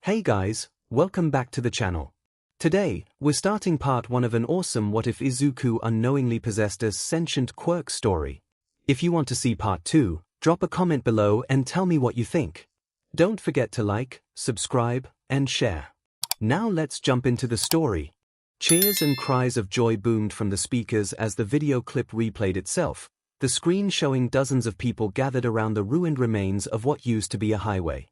Hey guys, welcome back to the channel. Today, we're starting part 1 of an awesome What If Izuku unknowingly possessed a sentient Quirk story. If you want to see part 2, drop a comment below and tell me what you think. Don't forget to like, subscribe, and share. Now let's jump into the story. Cheers and cries of joy boomed from the speakers as the video clip replayed itself, the screen showing dozens of people gathered around the ruined remains of what used to be a highway.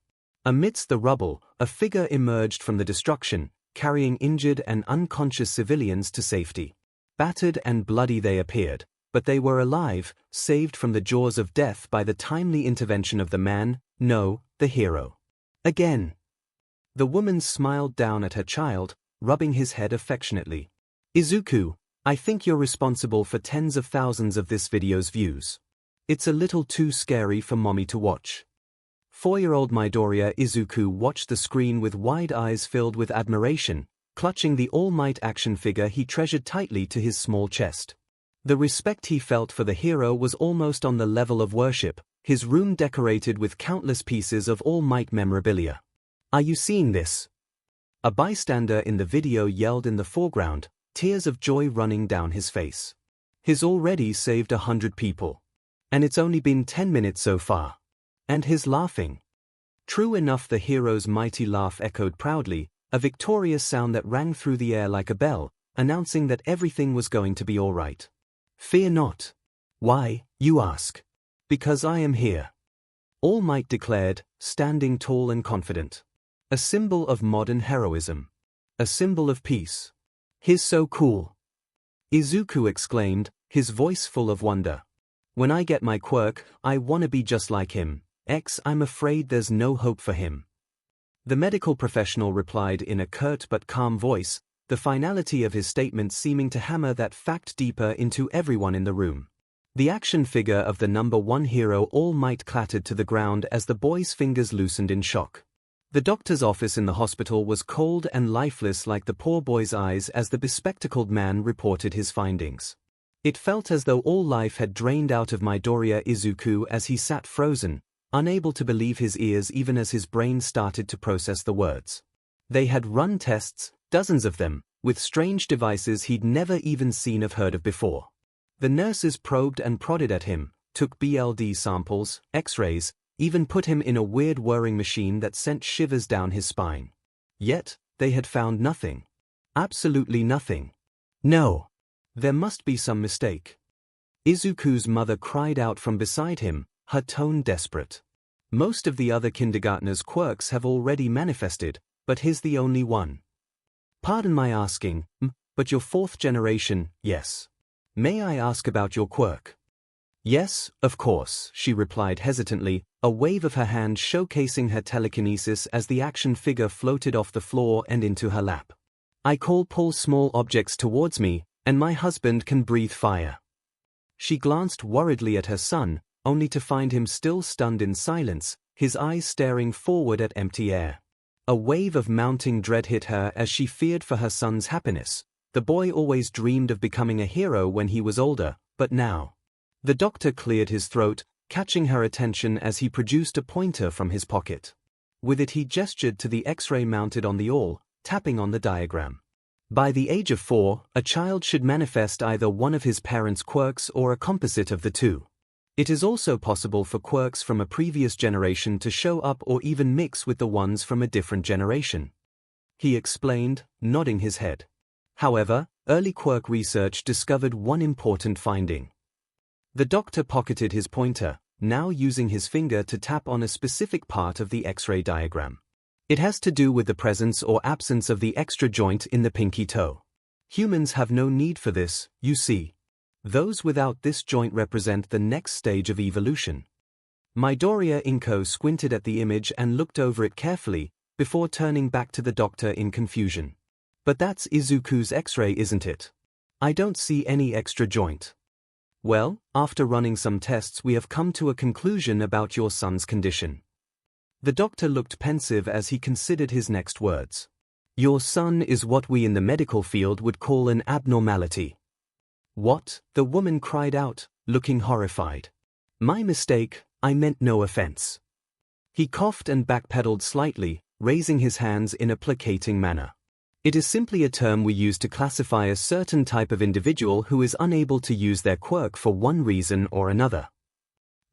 Amidst the rubble, a figure emerged from the destruction, carrying injured and unconscious civilians to safety. Battered and bloody they appeared, but they were alive, saved from the jaws of death by the timely intervention of the man, no, the hero. Again. The woman smiled down at her child, rubbing his head affectionately. Izuku, I think you're responsible for tens of thousands of this video's views. It's a little too scary for mommy to watch. 4-year-old Midoriya Izuku watched the screen with wide eyes filled with admiration, clutching the All Might action figure he treasured tightly to his small chest. The respect he felt for the hero was almost on the level of worship, his room decorated with countless pieces of All Might memorabilia. Are you seeing this? A bystander in the video yelled in the foreground, tears of joy running down his face. He's already saved 100 people. And it's only been 10 minutes so far. And he's laughing. True enough, the hero's mighty laugh echoed proudly, a victorious sound that rang through the air like a bell, announcing that everything was going to be all right. Fear not. Why, you ask? Because I am here. All Might declared, standing tall and confident. A symbol of modern heroism. A symbol of peace. He's so cool. Izuku exclaimed, his voice full of wonder. When I get my quirk, I wanna be just like him. I'm afraid there's no hope for him. The medical professional replied in a curt but calm voice, the finality of his statement seeming to hammer that fact deeper into everyone in the room. The action figure of the #1 hero All Might clattered to the ground as the boy's fingers loosened in shock. The doctor's office in the hospital was cold and lifeless like the poor boy's eyes as the bespectacled man reported his findings. It felt as though all life had drained out of Midoriya Izuku as he sat frozen, unable to believe his ears even as his brain started to process the words. They had run tests, dozens of them, with strange devices he'd never even seen or heard of before. The nurses probed and prodded at him, took BLD samples, X-rays, even put him in a weird whirring machine that sent shivers down his spine. Yet, they had found nothing. Absolutely nothing. No. There must be some mistake. Izuku's mother cried out from beside him, her tone desperate. Most of the other kindergartners' quirks have already manifested, but his the only one. Pardon my asking, but your 4th generation, yes. May I ask about your quirk? Yes, of course, she replied hesitantly, a wave of her hand showcasing her telekinesis as the action figure floated off the floor and into her lap. I pull small objects towards me, and my husband can breathe fire. She glanced worriedly at her son, only to find him still stunned in silence, his eyes staring forward at empty air. A wave of mounting dread hit her as she feared for her son's happiness. The boy always dreamed of becoming a hero when he was older, but now. The doctor cleared his throat, catching her attention as he produced a pointer from his pocket. With it he gestured to the X-ray mounted on the awl, tapping on the diagram. By the age of 4, a child should manifest either one of his parents' quirks or a composite of the two. It is also possible for quirks from a previous generation to show up or even mix with the ones from a different generation. He explained, nodding his head. However, early quirk research discovered one important finding. The doctor pocketed his pointer, now using his finger to tap on a specific part of the X-ray diagram. It has to do with the presence or absence of the extra joint in the pinky toe. Humans have no need for this, you see. Those without this joint represent the next stage of evolution. Midoriya 𝐤𝐼nko squinted at the image and looked over it carefully, before turning back to the doctor in confusion. But that's Izuku's X-ray, isn't it? I don't see any extra joint. Well, after running some tests we have come to a conclusion about your son's condition. The doctor looked pensive as he considered his next words. Your son is what we in the medical field would call an abnormality. What? The woman cried out, looking horrified. My mistake, I meant no offense. He coughed and backpedaled slightly, raising his hands in a placating manner. It is simply a term we use to classify a certain type of individual who is unable to use their quirk for one reason or another.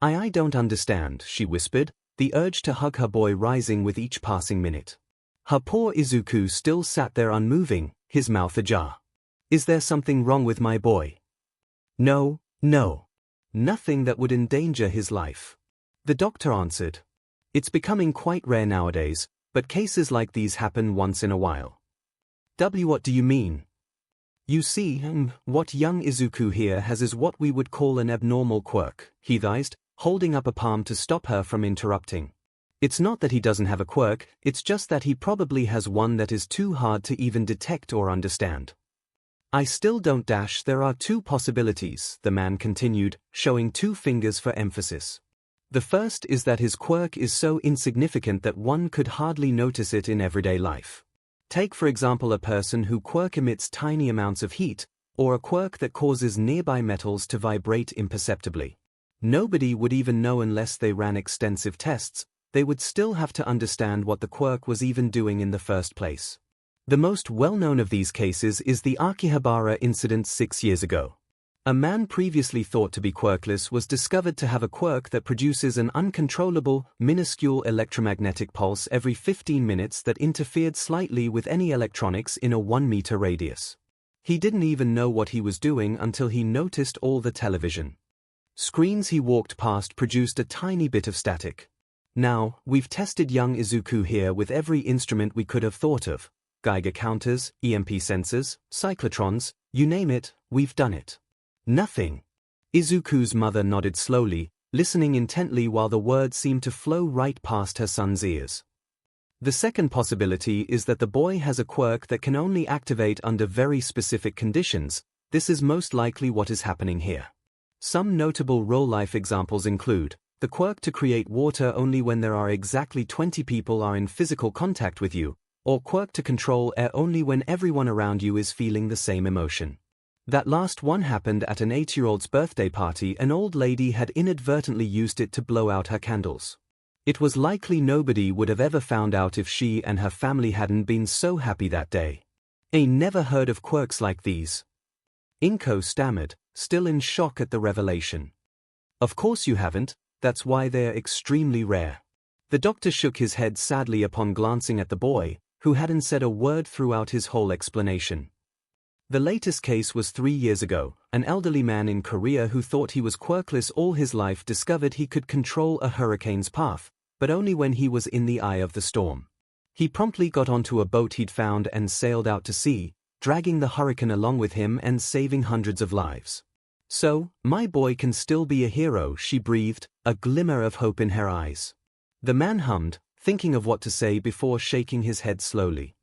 I don't understand, she whispered, the urge to hug her boy rising with each passing minute. Her poor Izuku still sat there unmoving, his mouth ajar. Is there something wrong with my boy? No. Nothing that would endanger his life. The doctor answered. It's becoming quite rare nowadays, but cases like these happen once in a while. What do you mean? You see, what young Izuku here has is what we would call an abnormal quirk, he ~ithized, holding up a palm to stop her from interrupting. It's not that he doesn't have a quirk, it's just that he probably has one that is too hard to even detect or understand. I still don't there are two possibilities, the man continued, showing two fingers for emphasis. The first is that his quirk is so insignificant that one could hardly notice it in everyday life. Take for example a person whose quirk emits tiny amounts of heat, or a quirk that causes nearby metals to vibrate imperceptibly. Nobody would even know unless they ran extensive tests, they would still have to understand what the quirk was even doing in the first place. The most well-known of these cases is the Akihabara incident 6 years ago. A man previously thought to be quirkless was discovered to have a quirk that produces an uncontrollable, minuscule electromagnetic pulse every 15 minutes that interfered slightly with any electronics in a 1-meter radius. He didn't even know what he was doing until he noticed all the television screens he walked past produced a tiny bit of static. Now, we've tested young Izuku here with every instrument we could have thought of. Geiger counters, EMP sensors, cyclotrons, you name it, we've done it. Nothing. Izuku's mother nodded slowly, listening intently while the words seemed to flow right past her son's ears. The second possibility is that the boy has a quirk that can only activate under very specific conditions. This is most likely what is happening here. Some notable real-life examples include the quirk to create water only when there are exactly 20 people are in physical contact with you, or quirk to control air only when everyone around you is feeling the same emotion. That last one happened at an 8-year-old's birthday party. An old lady had inadvertently used it to blow out her candles. It was likely nobody would have ever found out if she and her family hadn't been so happy that day. I never heard of quirks like these. Inko stammered, still in shock at the revelation. Of course you haven't, that's why they're extremely rare. The doctor shook his head sadly upon glancing at the boy, who hadn't said a word throughout his whole explanation. The latest case was 3 years ago. An elderly man in Korea who thought he was quirkless all his life discovered he could control a hurricane's path, but only when he was in the eye of the storm. He promptly got onto a boat he'd found and sailed out to sea, dragging the hurricane along with him and saving hundreds of lives. So, my boy can still be a hero, she breathed, a glimmer of hope in her eyes. The man hummed, thinking of what to say before shaking his head slowly.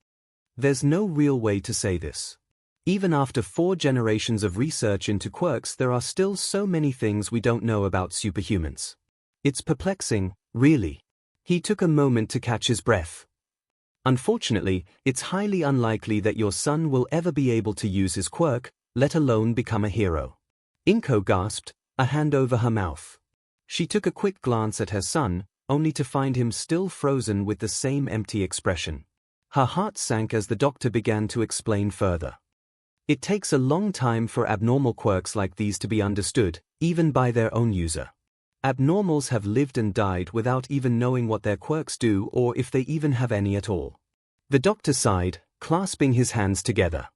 There's no real way to say this. Even after 4 generations of research into quirks, there are still so many things we don't know about superhumans. It's perplexing, really. He took a moment to catch his breath. Unfortunately, it's highly unlikely that your son will ever be able to use his quirk, let alone become a hero. Inko gasped, a hand over her mouth. She took a quick glance at her son, only to find him still frozen with the same empty expression. Her heart sank as the doctor began to explain further. It takes a long time for abnormal quirks like these to be understood, even by their own user. Abnormals have lived and died without even knowing what their quirks do or if they even have any at all. The doctor sighed, clasping his hands together.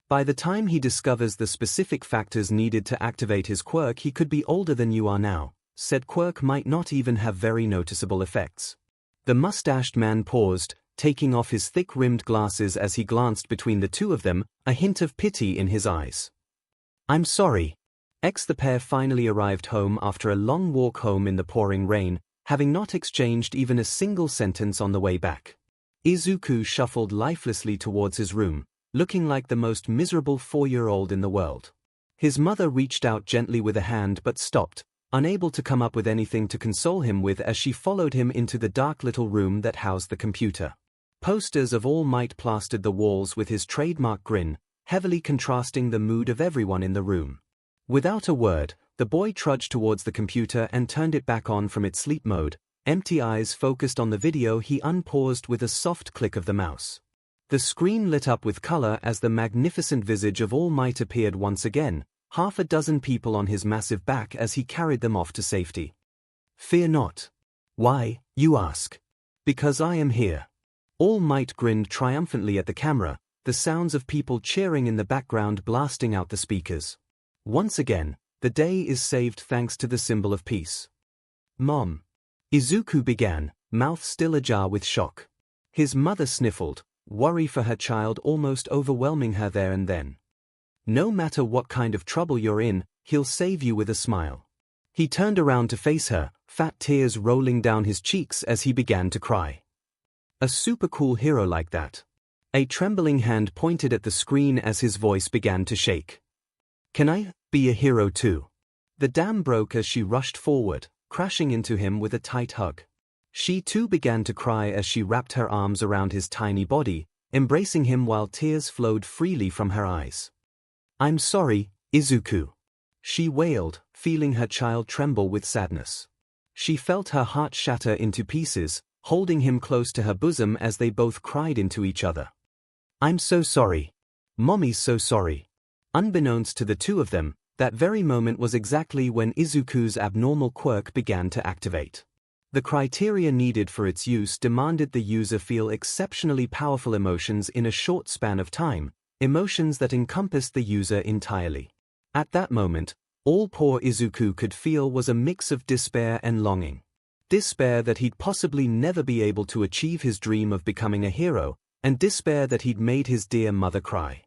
By the time he discovers the specific factors needed to activate his quirk, he could be older than you are now. Said quirk might not even have very noticeable effects. The mustached man paused, taking off his thick-rimmed glasses as he glanced between the two of them, a hint of pity in his eyes. I'm sorry. The pair finally arrived home after a long walk home in the pouring rain, having not exchanged even a single sentence on the way back. Izuku shuffled lifelessly towards his room, looking like the most miserable 4-year-old in the world. His mother reached out gently with a hand but stopped, unable to come up with anything to console him with as she followed him into the dark little room that housed the computer. Posters of All Might plastered the walls with his trademark grin, heavily contrasting the mood of everyone in the room. Without a word, the boy trudged towards the computer and turned it back on from its sleep mode, empty eyes focused on the video. He unpaused with a soft click of the mouse. The screen lit up with color as the magnificent visage of All Might appeared once again, half a dozen people on his massive back as he carried them off to safety. Fear not. Why, you ask? Because I am here. All Might grinned triumphantly at the camera, the sounds of people cheering in the background blasting out the speakers. Once again, the day is saved thanks to the symbol of peace. Mom. Izuku began, mouth still ajar with shock. His mother sniffled, worry for her child almost overwhelming her there and then. No matter what kind of trouble you're in, he'll save you with a smile. He turned around to face her, fat tears rolling down his cheeks as he began to cry. A super cool hero like that. A trembling hand pointed at the screen as his voice began to shake. Can I be a hero too? The dam broke as she rushed forward, crashing into him with a tight hug. She too began to cry as she wrapped her arms around his tiny body, embracing him while tears flowed freely from her eyes. I'm sorry, Izuku. She wailed, feeling her child tremble with sadness. She felt her heart shatter into pieces, holding him close to her bosom as they both cried into each other. I'm so sorry. Mommy's so sorry. Unbeknownst to the two of them, that very moment was exactly when Izuku's abnormal quirk began to activate. The criteria needed for its use demanded the user feel exceptionally powerful emotions in a short span of time, emotions that encompassed the user entirely. At that moment, all poor Izuku could feel was a mix of despair and longing. Despair that he'd possibly never be able to achieve his dream of becoming a hero, and despair that he'd made his dear mother cry.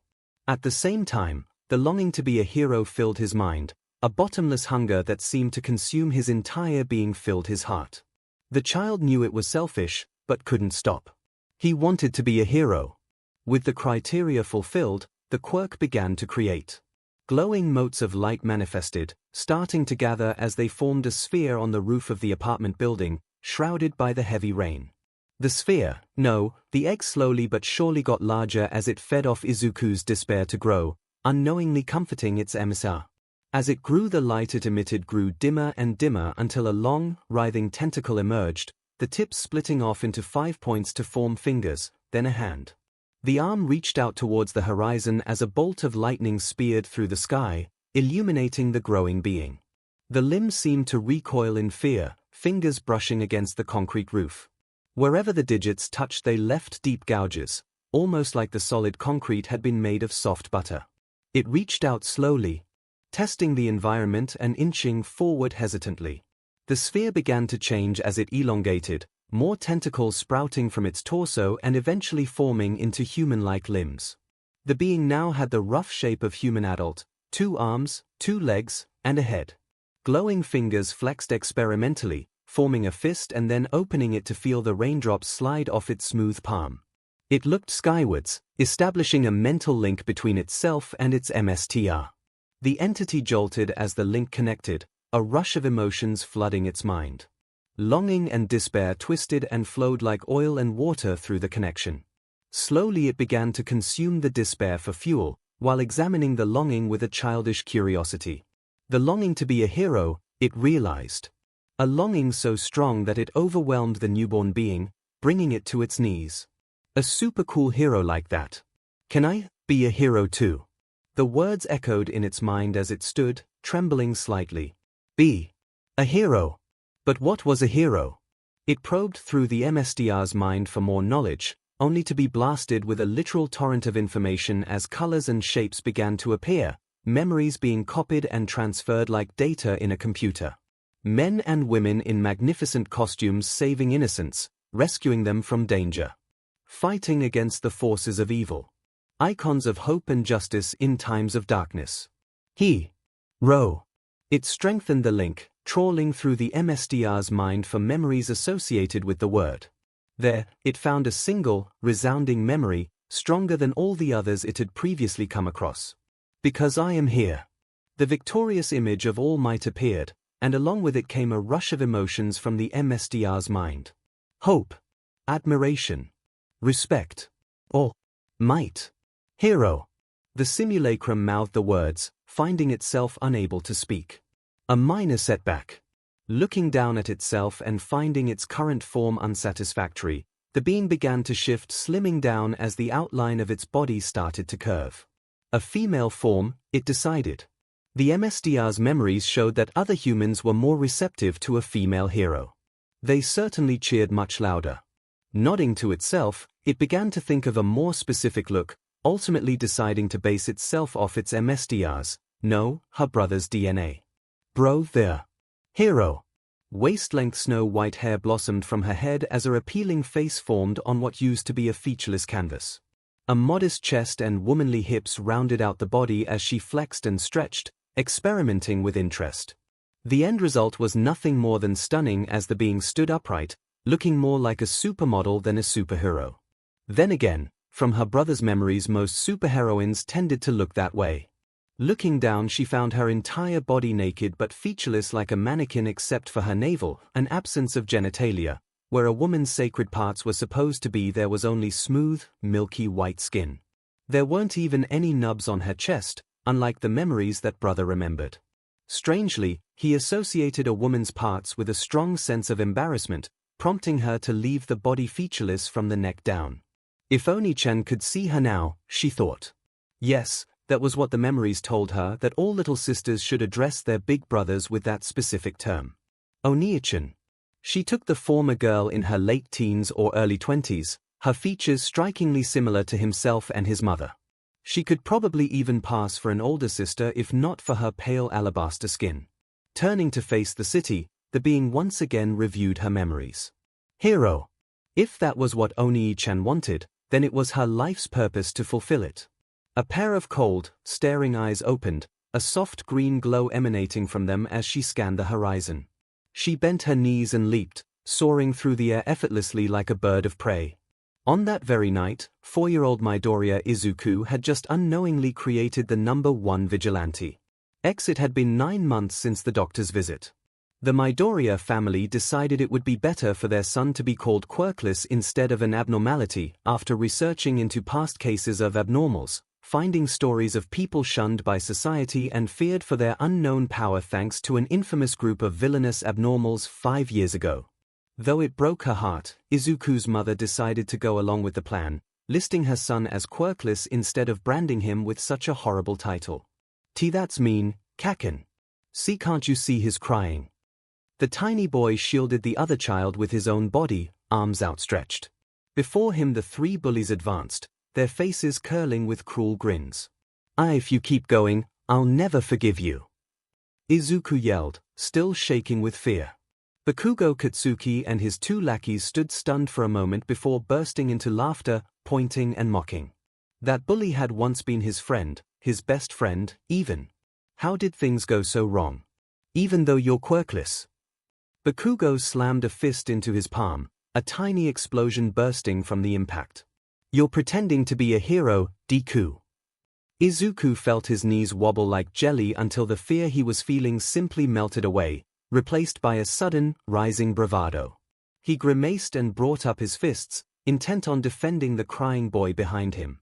At the same time, the longing to be a hero filled his mind, a bottomless hunger that seemed to consume his entire being filled his heart. The child knew it was selfish, but couldn't stop. He wanted to be a hero. With the criteria fulfilled, the quirk began to create. Glowing motes of light manifested, starting to gather as they formed a sphere on the roof of the apartment building, shrouded by the heavy rain. The sphere, no, the egg slowly but surely got larger as it fed off Izuku's despair to grow, unknowingly comforting its emissary. As it grew, the light it emitted grew dimmer and dimmer until a long, writhing tentacle emerged, the tips splitting off into 5 points to form fingers, then a hand. The arm reached out towards the horizon as a bolt of lightning speared through the sky, illuminating the growing being. The limbs seemed to recoil in fear, fingers brushing against the concrete roof. Wherever the digits touched, they left deep gouges, almost like the solid concrete had been made of soft butter. It reached out slowly, testing the environment and inching forward hesitantly. The sphere began to change as it elongated, more tentacles sprouting from its torso and eventually forming into human-like limbs. The being now had the rough shape of human adult, 2 arms, 2 legs, and a head. Glowing fingers flexed experimentally, forming a fist and then opening it to feel the raindrops slide off its smooth palm. It looked skywards, establishing a mental link between itself and its MSTR. The entity jolted as the link connected, a rush of emotions flooding its mind. Longing and despair twisted and flowed like oil and water through the connection. Slowly it began to consume the despair for fuel, while examining the longing with a childish curiosity. The longing to be a hero, it realized. A longing so strong that it overwhelmed the newborn being, bringing it to its knees. A super cool hero like that. Can I be a hero too? The words echoed in its mind as it stood, trembling slightly. Be a hero. But what was a hero? It probed through the MSDR's mind for more knowledge, only to be blasted with a literal torrent of information as colors and shapes began to appear, memories being copied and transferred like data in a computer. Men and women in magnificent costumes saving innocents, rescuing them from danger. Fighting against the forces of evil. Icons of hope and justice in times of darkness. Hero. It strengthened the link, trawling through the MSDR's mind for memories associated with the word. There, it found a single, resounding memory, stronger than all the others it had previously come across. Because I am here. The victorious image of All Might appeared, and along with it came a rush of emotions from the MSDR's mind. Hope. Admiration. Respect. All Might. Hero. The simulacrum mouthed the words, finding itself unable to speak. A minor setback. Looking down at itself and finding its current form unsatisfactory, the being began to shift, slimming down as the outline of its body started to curve. A female form, it decided. The MSDR's memories showed that other humans were more receptive to a female hero. They certainly cheered much louder. Nodding to itself, it began to think of a more specific look, ultimately deciding to base itself off its MSDR's, no, her brother's DNA. Bro, the hero. Waist-length snow-white hair blossomed from her head as a appealing face formed on what used to be a featureless canvas. A modest chest and womanly hips rounded out the body as she flexed and stretched, experimenting with interest. The end result was nothing more than stunning as the being stood upright, looking more like a supermodel than a superhero. Then again, from her brother's memories, most superheroines tended to look that way. Looking down, she found her entire body naked but featureless like a mannequin except for her navel, an absence of genitalia. Where a woman's sacred parts were supposed to be, there was only smooth, milky white skin. There weren't even any nubs on her chest, unlike the memories that brother remembered. Strangely, he associated a woman's parts with a strong sense of embarrassment, prompting her to leave the body featureless from the neck down. If only Chen could see her now, she thought. Yes, that was what the memories told her, that all little sisters should address their big brothers with that specific term. Oni-chan. She took the former girl in her late teens or early 20s, her features strikingly similar to himself and his mother. She could probably even pass for an older sister if not for her pale alabaster skin. Turning to face the city, the being once again reviewed her memories. Hero. If that was what Oni-chan wanted, then it was her life's purpose to fulfill it. A pair of cold, staring eyes opened, a soft green glow emanating from them as she scanned the horizon. She bent her knees and leaped, soaring through the air effortlessly like a bird of prey. On that very night, 4-year-old Midoriya Izuku had just unknowingly created the #1 vigilante. It had been 9 months since the doctor's visit. The Midoriya family decided it would be better for their son to be called quirkless instead of an abnormality after researching into past cases of abnormals, finding stories of people shunned by society and feared for their unknown power thanks to an infamous group of villainous abnormals 5 years ago. Though it broke her heart, Izuku's mother decided to go along with the plan, listing her son as quirkless instead of branding him with such a horrible title. That's mean, Kaken. See, can't you see he's crying? The tiny boy shielded the other child with his own body, arms outstretched. Before him the 3 bullies advanced, their faces curling with cruel grins. If you keep going, I'll never forgive you. Izuku yelled, still shaking with fear. Bakugo Katsuki and his 2 lackeys stood stunned for a moment before bursting into laughter, pointing and mocking. That bully had once been his friend, his best friend, even. How did things go so wrong? Even though you're quirkless. Bakugo slammed a fist into his palm, a tiny explosion bursting from the impact. You're pretending to be a hero, Deku. Izuku felt his knees wobble like jelly until the fear he was feeling simply melted away, replaced by a sudden, rising bravado. He grimaced and brought up his fists, intent on defending the crying boy behind him.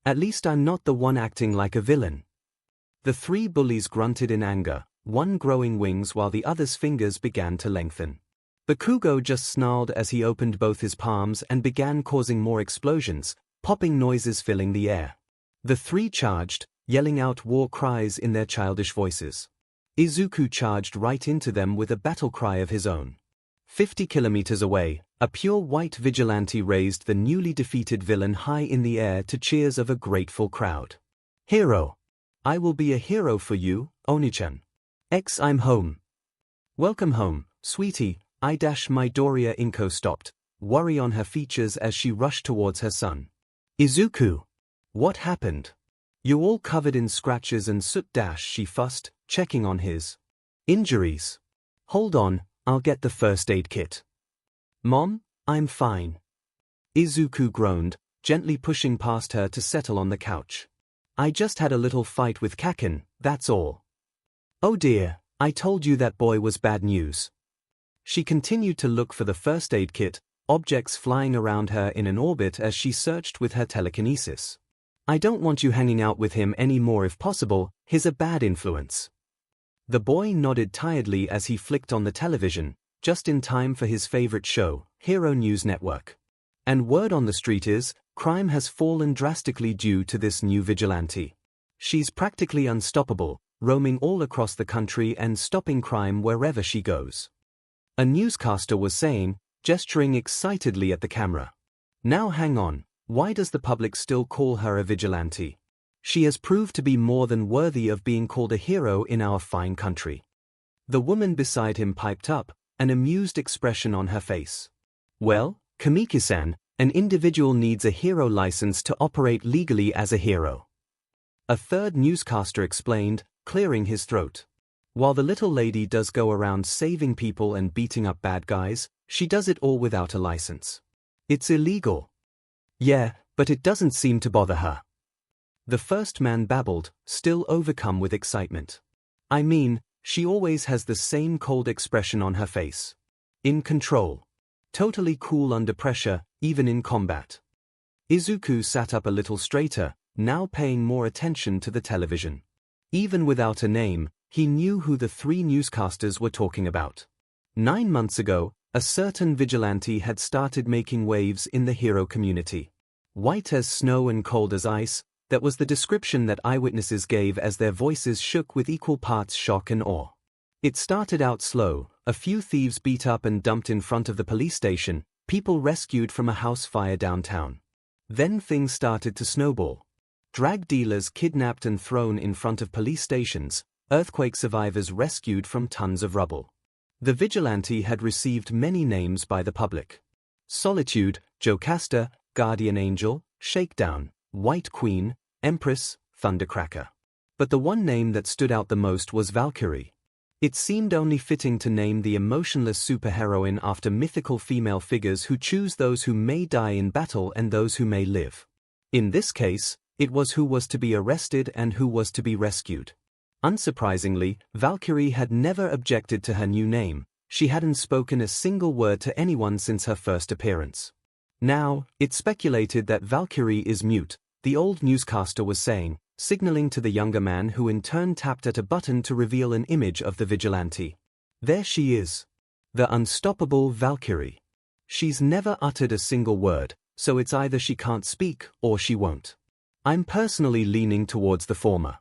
At least I'm not the one acting like a villain. The 3 bullies grunted in anger, one growing wings while the other's fingers began to lengthen. Bakugo just snarled as he opened both his palms and began causing more explosions, popping noises filling the air. The 3 charged, yelling out war cries in their childish voices. Izuku charged right into them with a battle cry of his own. 50 kilometers away, a pure white vigilante raised the newly defeated villain high in the air to cheers of a grateful crowd. Hero. I will be a hero for you, Oni-chan. I'm home. Welcome home, sweetie. Midoriya Inko stopped, worry on her features as she rushed towards her son. Izuku. What happened? You're all covered in scratches and soot. She fussed, checking on his injuries. Hold on, I'll get the first aid kit. Mom, I'm fine. Izuku groaned, gently pushing past her to settle on the couch. I just had a little fight with Kaken, that's all. Oh dear, I told you that boy was bad news. She continued to look for the first aid kit, objects flying around her in an orbit as she searched with her telekinesis. I don't want you hanging out with him any more if possible, he's a bad influence. The boy nodded tiredly as he flicked on the television, just in time for his favorite show, Hero News Network. And word on the street is, crime has fallen drastically due to this new vigilante. She's practically unstoppable, roaming all across the country and stopping crime wherever she goes. A newscaster was saying, gesturing excitedly at the camera. Now hang on, why does the public still call her a vigilante? She has proved to be more than worthy of being called a hero in our fine country. The woman beside him piped up, an amused expression on her face. Well, Kamiki-san, an individual needs a hero license to operate legally as a hero. A third newscaster explained, clearing his throat. While the little lady does go around saving people and beating up bad guys, she does it all without a license. It's illegal. Yeah, but it doesn't seem to bother her. The first man babbled, still overcome with excitement. I mean, she always has the same cold expression on her face. In control. Totally cool under pressure, even in combat. Izuku sat up a little straighter, now paying more attention to the television. Even without a name, he knew who the three newscasters were talking about. 9 months ago, a certain vigilante had started making waves in the hero community. White as snow and cold as ice, that was the description that eyewitnesses gave as their voices shook with equal parts shock and awe. It started out slow, a few thieves beat up and dumped in front of the police station, people rescued from a house fire downtown. Then things started to snowball. Drug dealers kidnapped and thrown in front of police stations, earthquake survivors rescued from tons of rubble. The vigilante had received many names by the public. Solitude, Jocasta, Guardian Angel, Shakedown, White Queen, Empress, Thundercracker. But the one name that stood out the most was Valkyrie. It seemed only fitting to name the emotionless superheroine after mythical female figures who choose those who may die in battle and those who may live. In this case, it was who was to be arrested and who was to be rescued. Unsurprisingly, Valkyrie had never objected to her new name. She hadn't spoken a single word to anyone since her first appearance. Now, it's speculated that Valkyrie is mute, the old newscaster was saying, signaling to the younger man who in turn tapped at a button to reveal an image of the vigilante. There she is. The unstoppable Valkyrie. She's never uttered a single word, so it's either she can't speak or she won't. I'm personally leaning towards the former.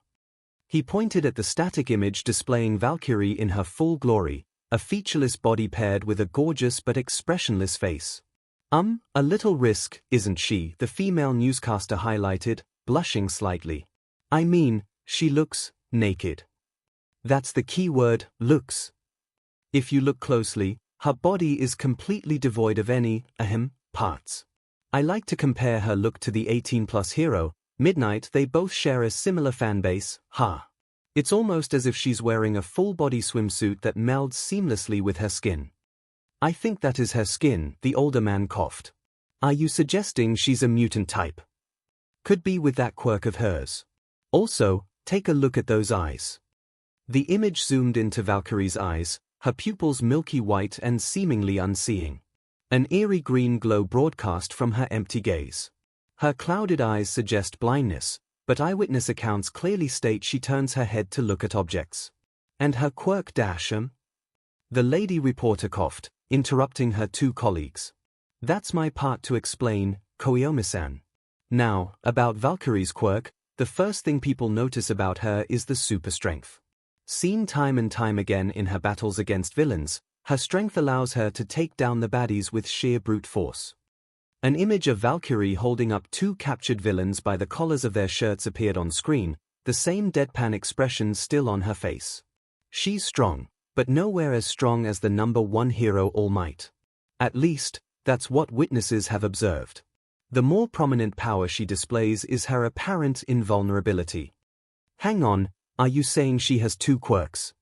He pointed at the static image displaying Valkyrie in her full glory, a featureless body paired with a gorgeous but expressionless face. A little risk, isn't she? The female newscaster highlighted, blushing slightly. I mean, she looks naked. That's the key word, looks. If you look closely, her body is completely devoid of any, parts. I like to compare her look to the 18+ hero, Midnight. They both share a similar fanbase, It's almost as if she's wearing a full-body swimsuit that melds seamlessly with her skin. I think that is her skin, the older man coughed. Are you suggesting she's a mutant type? Could be with that quirk of hers. Also, take a look at those eyes. The image zoomed into Valkyrie's eyes, her pupils milky white and seemingly unseeing. An eerie green glow broadcast from her empty gaze. Her clouded eyes suggest blindness, but eyewitness accounts clearly state she turns her head to look at objects. And her quirk The lady reporter coughed, interrupting her two colleagues. That's my part to explain, Koyomi-san. Now, about Valkyrie's quirk, the first thing people notice about her is the super strength. Seen time and time again in her battles against villains, her strength allows her to take down the baddies with sheer brute force. An image of Valkyrie holding up two captured villains by the collars of their shirts appeared on screen, the same deadpan expression still on her face. She's strong, but nowhere as strong as the #1 hero All Might. At least, that's what witnesses have observed. The more prominent power she displays is her apparent invulnerability. Hang on, are you saying she has two quirks?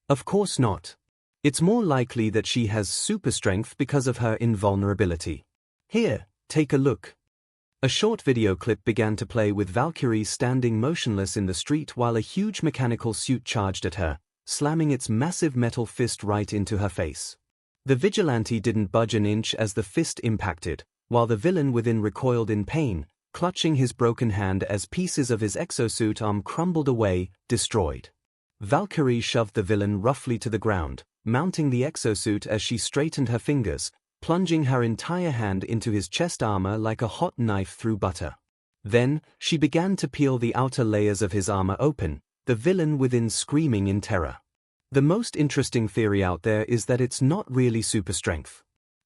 Of course not. It's more likely that she has super strength because of her invulnerability. Here, take a look. A short video clip began to play with Valkyrie standing motionless in the street while a huge mechanical suit charged at her, slamming its massive metal fist right into her face. The vigilante didn't budge an inch as the fist impacted, while the villain within recoiled in pain, clutching his broken hand as pieces of his exosuit arm crumbled away, destroyed. Valkyrie shoved the villain roughly to the ground, mounting the exosuit as she straightened her fingers, plunging her entire hand into his chest armor like a hot knife through butter. Then, she began to peel the outer layers of his armor open, the villain within screaming in terror. The most interesting theory out there is that it's not really super strength.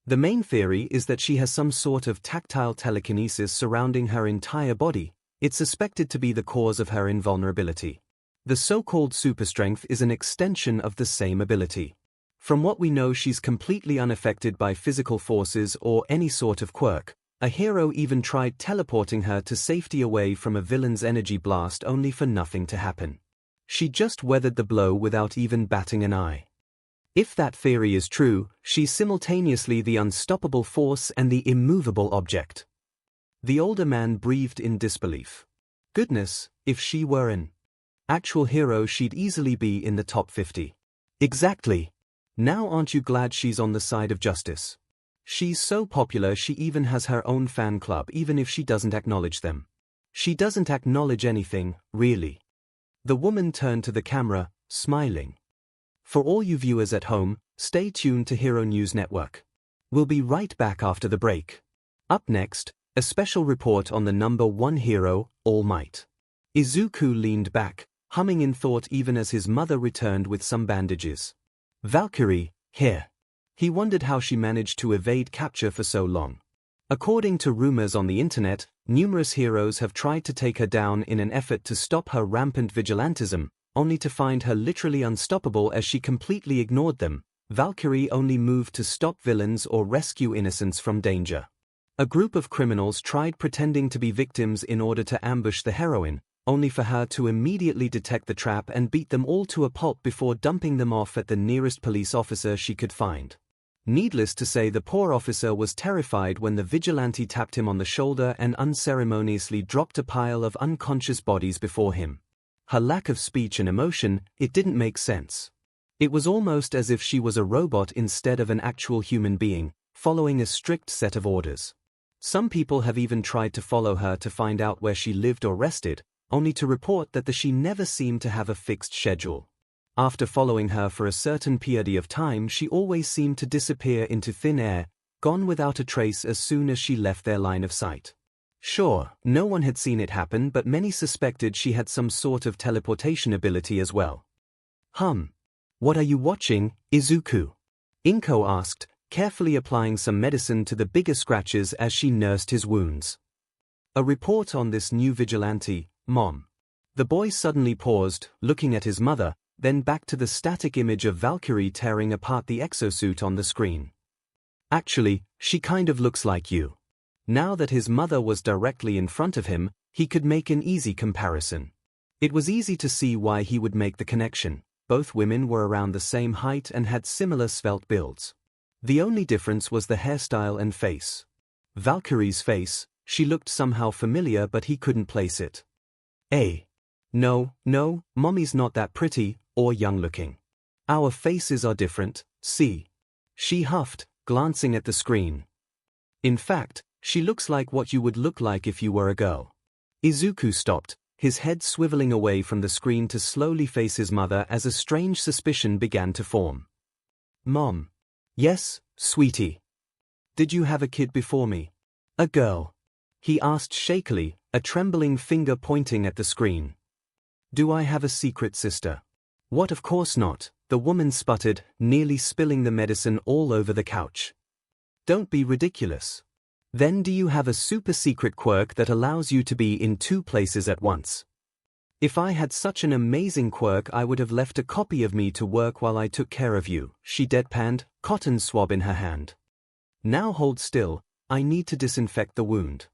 The main theory is that she has some sort of tactile telekinesis surrounding her entire body. It's suspected to be the cause of her invulnerability. The so-called super strength is an extension of the same ability. From what we know, she's completely unaffected by physical forces or any sort of quirk. A hero even tried teleporting her to safety away from a villain's energy blast only for nothing to happen. She just weathered the blow without even batting an eye. If that theory is true, she's simultaneously the unstoppable force and the immovable object. The older man breathed in disbelief. Goodness, if she were an actual hero, she'd easily be in the top 50. Exactly. Now aren't you glad she's on the side of justice? She's so popular she even has her own fan club even if she doesn't acknowledge them. She doesn't acknowledge anything, really. The woman turned to the camera, smiling. For all you viewers at home, stay tuned to Hero News Network. We'll be right back after the break. Up next, a special report on the #1 hero, All Might. Izuku leaned back, humming in thought even as his mother returned with some bandages. Valkyrie, here. He wondered how she managed to evade capture for so long. According to rumors on the internet, numerous heroes have tried to take her down in an effort to stop her rampant vigilantism, only to find her literally unstoppable as she completely ignored them. Valkyrie only moved to stop villains or rescue innocents from danger. A group of criminals tried pretending to be victims in order to ambush the heroine, only for her to immediately detect the trap and beat them all to a pulp before dumping them off at the nearest police officer she could find. Needless to say, the poor officer was terrified when the vigilante tapped him on the shoulder and unceremoniously dropped a pile of unconscious bodies before him. Her lack of speech and emotion, it didn't make sense. It was almost as if she was a robot instead of an actual human being, following a strict set of orders. Some people have even tried to follow her to find out where she lived or rested, only to report that she never seemed to have a fixed schedule. After following her for a certain period of time, she always seemed to disappear into thin air, gone without a trace as soon as she left their line of sight. Sure, no one had seen it happen, but many suspected she had some sort of teleportation ability as well. What are you watching, Izuku? Inko asked, carefully applying some medicine to the bigger scratches as she nursed his wounds. A report on this new vigilante, Mom. The boy suddenly paused, looking at his mother, then back to the static image of Valkyrie tearing apart the exosuit on the screen. Actually, she kind of looks like you. Now that his mother was directly in front of him, he could make an easy comparison. It was easy to see why he would make the connection. Both women were around the same height and had similar svelte builds. The only difference was the hairstyle and face. Valkyrie's face, she looked somehow familiar, but he couldn't place it. No, Mommy's not that pretty or young-looking. Our faces are different, see? She huffed, glancing at the screen. In fact, she looks like what you would look like if you were a girl. Izuku stopped, his head swiveling away from the screen to slowly face his mother as a strange suspicion began to form. Mom. Yes, sweetie. Did you have a kid before me? A girl? He asked shakily, a trembling finger pointing at the screen. Do I have a secret sister? What, of course not, the woman sputtered, nearly spilling the medicine all over the couch. Don't be ridiculous. Then do you have a super secret quirk that allows you to be in 2 places at once? If I had such an amazing quirk, I would have left a copy of me to work while I took care of you, she deadpanned, cotton swab in her hand. Now hold still, I need to disinfect the wound.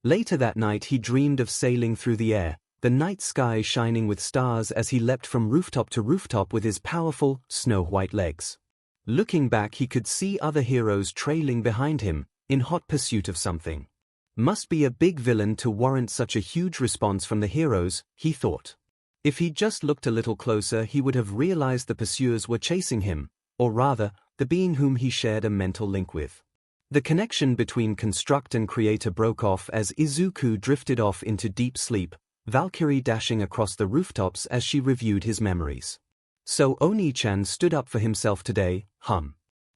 Later that night he dreamed of sailing through the air, the night sky shining with stars as he leapt from rooftop to rooftop with his powerful, snow-white legs. Looking back, he could see other heroes trailing behind him, in hot pursuit of something. Must be a big villain to warrant such a huge response from the heroes, he thought. If he'd just looked a little closer, he would have realized the pursuers were chasing him, or rather, the being whom he shared a mental link with. The connection between construct and creator broke off as Izuku drifted off into deep sleep, Valkyrie dashing across the rooftops as she reviewed his memories. So Oni-chan stood up for himself today,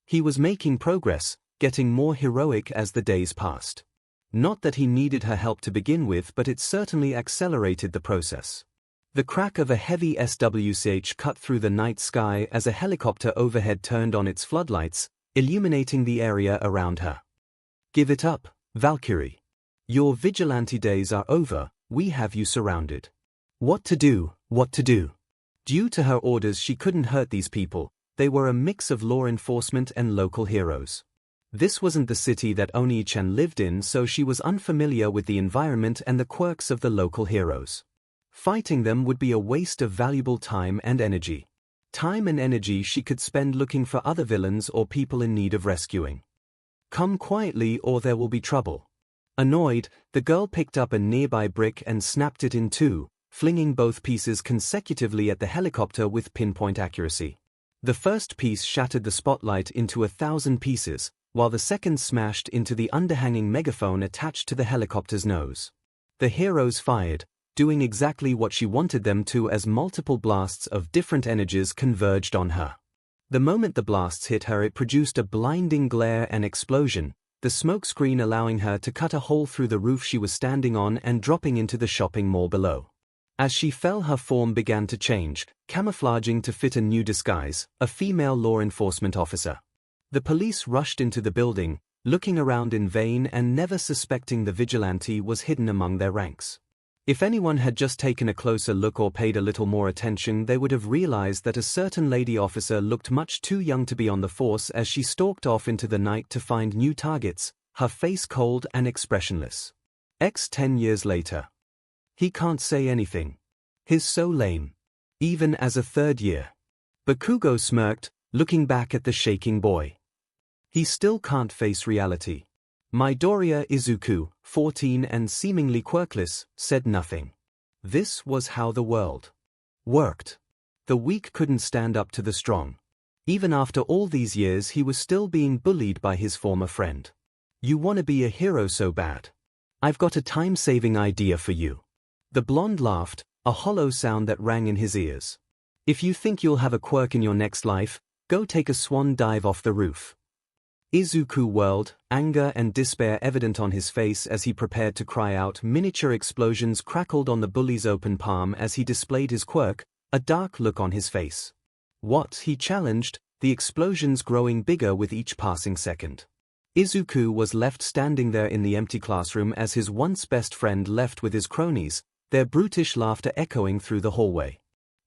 He was making progress, getting more heroic as the days passed. Not that he needed her help to begin with, but it certainly accelerated the process. The crack of a heavy SWCH cut through the night sky as a helicopter overhead turned on its floodlights, illuminating the area around her. Give it up, Valkyrie. Your vigilante days are over, we have you surrounded. What to do, what to do? Due to her orders, she couldn't hurt these people. They were a mix of law enforcement and local heroes. This wasn't the city that Oni-chan lived in, so she was unfamiliar with the environment and the quirks of the local heroes. Fighting them would be a waste of valuable time and energy. Time and energy she could spend looking for other villains or people in need of rescuing. Come quietly or there will be trouble. Annoyed, the girl picked up a nearby brick and snapped it in two, flinging both pieces consecutively at the helicopter with pinpoint accuracy. The first piece shattered the spotlight into 1,000 pieces, while the second smashed into the underhanging megaphone attached to the helicopter's nose. The heroes fired, doing exactly what she wanted them to as multiple blasts of different energies converged on her. The moment the blasts hit her, it produced a blinding glare and explosion, the smoke screen allowing her to cut a hole through the roof she was standing on and dropping into the shopping mall below. As she fell, her form began to change, camouflaging to fit a new disguise, a female law enforcement officer. The police rushed into the building, looking around in vain and never suspecting the vigilante was hidden among their ranks. If anyone had just taken a closer look or paid a little more attention, they would have realized that a certain lady officer looked much too young to be on the force as she stalked off into the night to find new targets, her face cold and expressionless. 10 years later. He can't say anything. He's so lame. Even as a third year. Bakugo smirked, looking back at the shaking boy. He still can't face reality. Midoriya Izuku, 14 and seemingly quirkless, said nothing. This was how the world worked. The weak couldn't stand up to the strong. Even after all these years, he was still being bullied by his former friend. You want to be a hero so bad? I've got a time-saving idea for you. The blonde laughed, a hollow sound that rang in his ears. If you think you'll have a quirk in your next life, go take a swan dive off the roof. Izuku whirled, anger and despair evident on his face as he prepared to cry out. Miniature explosions crackled on the bully's open palm as he displayed his quirk, a dark look on his face. What? He challenged, the explosions growing bigger with each passing second. Izuku was left standing there in the empty classroom as his once best friend left with his cronies, their brutish laughter echoing through the hallway.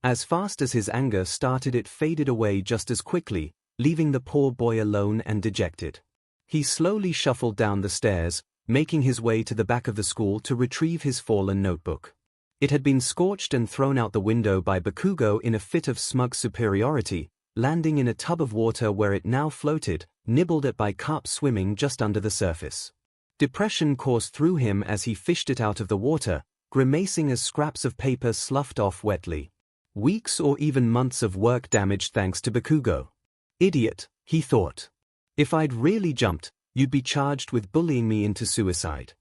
As fast as his anger started, it faded away just as quickly, leaving the poor boy alone and dejected. He slowly shuffled down the stairs, making his way to the back of the school to retrieve his fallen notebook. It had been scorched and thrown out the window by Bakugo in a fit of smug superiority, landing in a tub of water where it now floated, nibbled at by carp swimming just under the surface. Depression coursed through him as he fished it out of the water, grimacing as scraps of paper sloughed off wetly. Weeks or even months of work damaged thanks to Bakugo. Idiot, he thought. If I'd really jumped, you'd be charged with bullying me into suicide.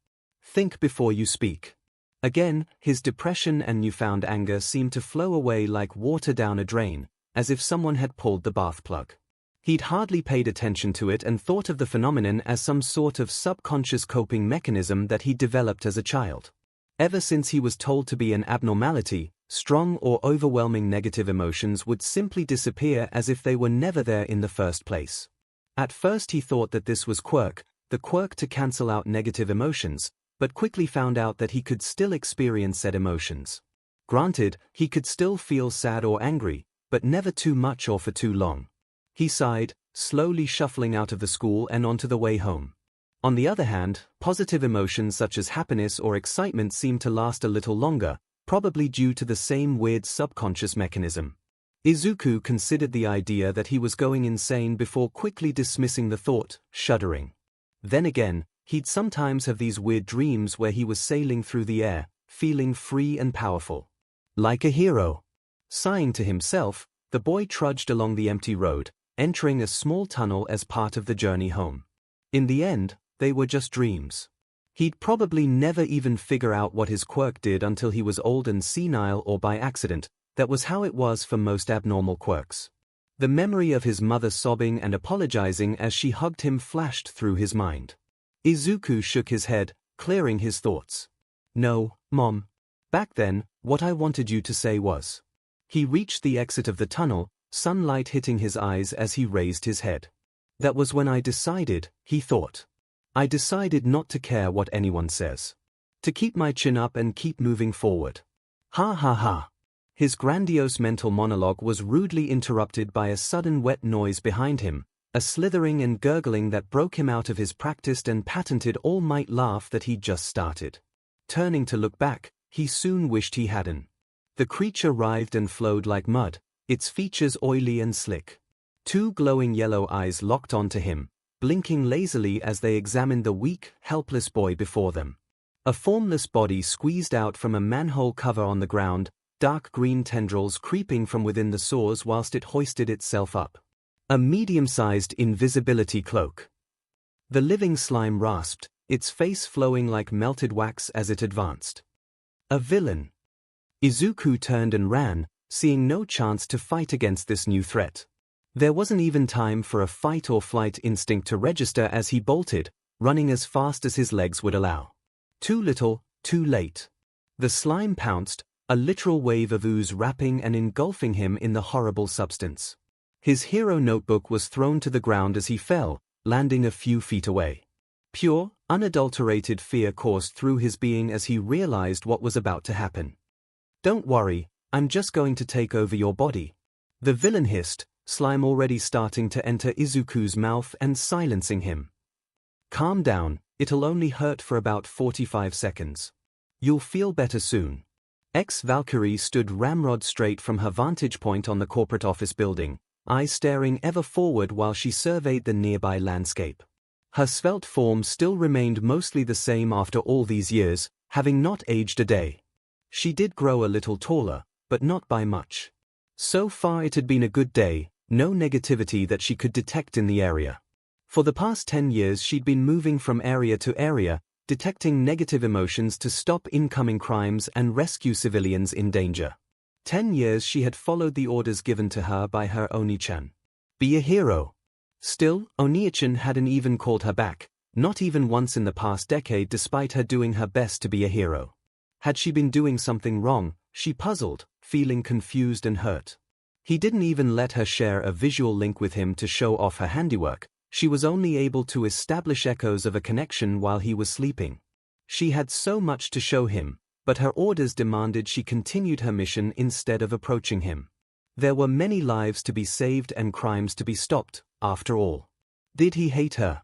Think before you speak. Again, his depression and newfound anger seemed to flow away like water down a drain, as if someone had pulled the bath plug. He'd hardly paid attention to it and thought of the phenomenon as some sort of subconscious coping mechanism that he'd developed as a child. Ever since he was told to be an abnormality, strong or overwhelming negative emotions would simply disappear as if they were never there in the first place. At first he thought that this was Quirk, the quirk to cancel out negative emotions, but quickly found out that he could still experience said emotions. Granted, he could still feel sad or angry, but never too much or for too long. He sighed, slowly shuffling out of the school and onto the way home. On the other hand, positive emotions such as happiness or excitement seemed to last a little longer, probably due to the same weird subconscious mechanism. Izuku considered the idea that he was going insane before quickly dismissing the thought, shuddering. Then again, he'd sometimes have these weird dreams where he was sailing through the air, feeling free and powerful. Like a hero. Sighing to himself, the boy trudged along the empty road, entering a small tunnel as part of the journey home. In the end, they were just dreams. He'd probably never even figure out what his quirk did until he was old and senile or by accident, That was how it was for most abnormal quirks. The memory of his mother sobbing and apologizing as she hugged him flashed through his mind. Izuku shook his head, clearing his thoughts. "No, Mom. Back then, what I wanted you to say was." He reached the exit of the tunnel, sunlight hitting his eyes as he raised his head. "That was when I decided," he thought. "I decided not to care what anyone says. To keep my chin up and keep moving forward." Ha ha ha. His grandiose mental monologue was rudely interrupted by a sudden wet noise behind him, a slithering and gurgling that broke him out of his practiced and patented all-might laugh that he'd just started. Turning to look back, he soon wished he hadn't. The creature writhed and flowed like mud, its features oily and slick. Two glowing yellow eyes locked onto him, blinking lazily as they examined the weak, helpless boy before them. A formless body squeezed out from a manhole cover on the ground, dark green tendrils creeping from within the sores whilst it hoisted itself up. A medium-sized invisibility cloak. The living slime rasped, its face flowing like melted wax as it advanced. A villain. Izuku turned and ran, seeing no chance to fight against this new threat. There wasn't even time for a fight-or-flight instinct to register as he bolted, running as fast as his legs would allow. Too little, too late. The slime pounced, a literal wave of ooze wrapping and engulfing him in the horrible substance. His hero notebook was thrown to the ground as he fell, landing a few feet away. Pure, unadulterated fear coursed through his being as he realized what was about to happen. "Don't worry, I'm just going to take over your body," the villain hissed, slime already starting to enter Izuku's mouth and silencing him. "Calm down, it'll only hurt for about 45 seconds. You'll feel better soon." Valkyrie stood ramrod straight from her vantage point on the corporate office building, eyes staring ever forward while she surveyed the nearby landscape. Her svelte form still remained mostly the same after all these years, having not aged a day. She did grow a little taller, but not by much. So far it had been a good day, no negativity that she could detect in the area. For the past 10 years she'd been moving from area to area, detecting negative emotions to stop incoming crimes and rescue civilians in danger. 10 years she had followed the orders given to her by her Oni-chan. Be a hero. Still, Oni-chan hadn't even called her back, not even once in the past decade despite her doing her best to be a hero. Had she been doing something wrong, she puzzled, feeling confused and hurt. He didn't even let her share a visual link with him to show off her handiwork. She was only able to establish echoes of a connection while he was sleeping. She had so much to show him, but her orders demanded she continued her mission instead of approaching him. There were many lives to be saved and crimes to be stopped, after all. Did he hate her?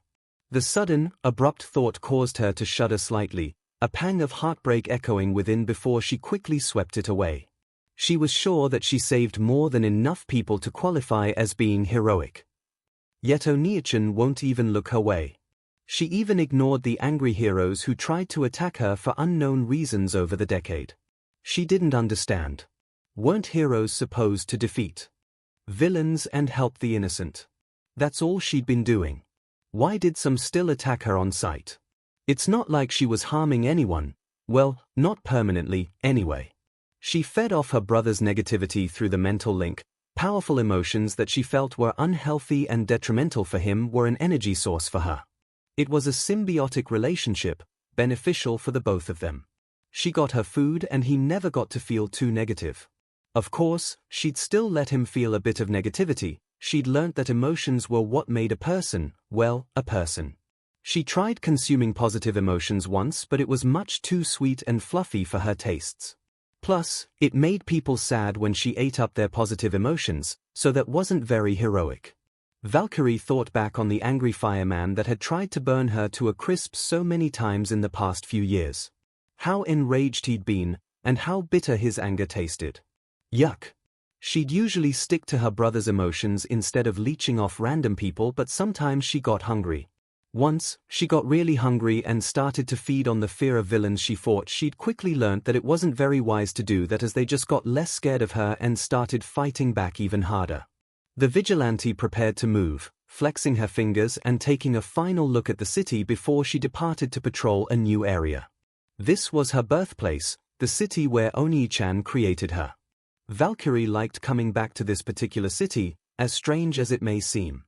The sudden, abrupt thought caused her to shudder slightly, a pang of heartbreak echoing within before she quickly swept it away. She was sure that she saved more than enough people to qualify as being heroic. Yet Oni-chan won't even look her way. She even ignored the angry heroes who tried to attack her for unknown reasons over the decade. She didn't understand. Weren't heroes supposed to defeat villains and help the innocent? That's all she'd been doing. Why did some still attack her on sight? It's not like she was harming anyone. Well, not permanently, anyway. She fed off her brother's negativity through the mental link. Powerful emotions that she felt were unhealthy and detrimental for him were an energy source for her. It was a symbiotic relationship, beneficial for the both of them. She got her food and he never got to feel too negative. Of course, she'd still let him feel a bit of negativity. She'd learnt that emotions were what made a person, well, a person. She tried consuming positive emotions once, but it was much too sweet and fluffy for her tastes. Plus, it made people sad when she ate up their positive emotions, so that wasn't very heroic. Valkyrie thought back on the angry fireman that had tried to burn her to a crisp so many times in the past few years. How enraged he'd been, and how bitter his anger tasted. Yuck. She'd usually stick to her brother's emotions instead of leeching off random people, but sometimes she got hungry. Once, she got really hungry and started to feed on the fear of villains she fought. She'd quickly learnt that it wasn't very wise to do that as they just got less scared of her and started fighting back even harder. The vigilante prepared to move, flexing her fingers and taking a final look at the city before she departed to patrol a new area. This was her birthplace, the city where Oni-chan created her. Valkyrie liked coming back to this particular city, as strange as it may seem.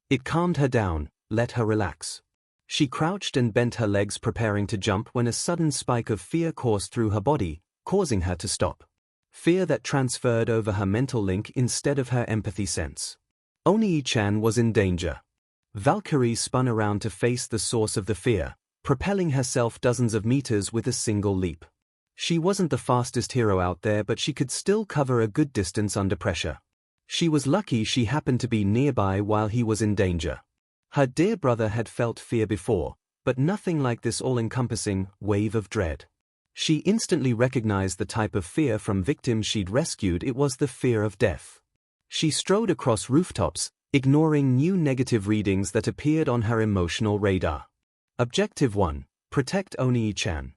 It calmed her down, let her relax. She crouched and bent her legs preparing to jump when a sudden spike of fear coursed through her body, causing her to stop. Fear that transferred over her mental link instead of her empathy sense. 𝐒𝐭𝐚𝐲 was in danger. Valkyrie spun around to face the source of the fear, propelling herself dozens of meters with a single leap. She wasn't the fastest hero out there, but she could still cover a good distance under pressure. She was lucky she happened to be nearby while he was in danger. Her dear brother had felt fear before, but nothing like this all-encompassing wave of dread. She instantly recognized the type of fear from victims she'd rescued. It was the fear of death. She strode across rooftops, ignoring new negative readings that appeared on her emotional radar. Objective 1. Protect 𝐒𝐭𝐚𝐲.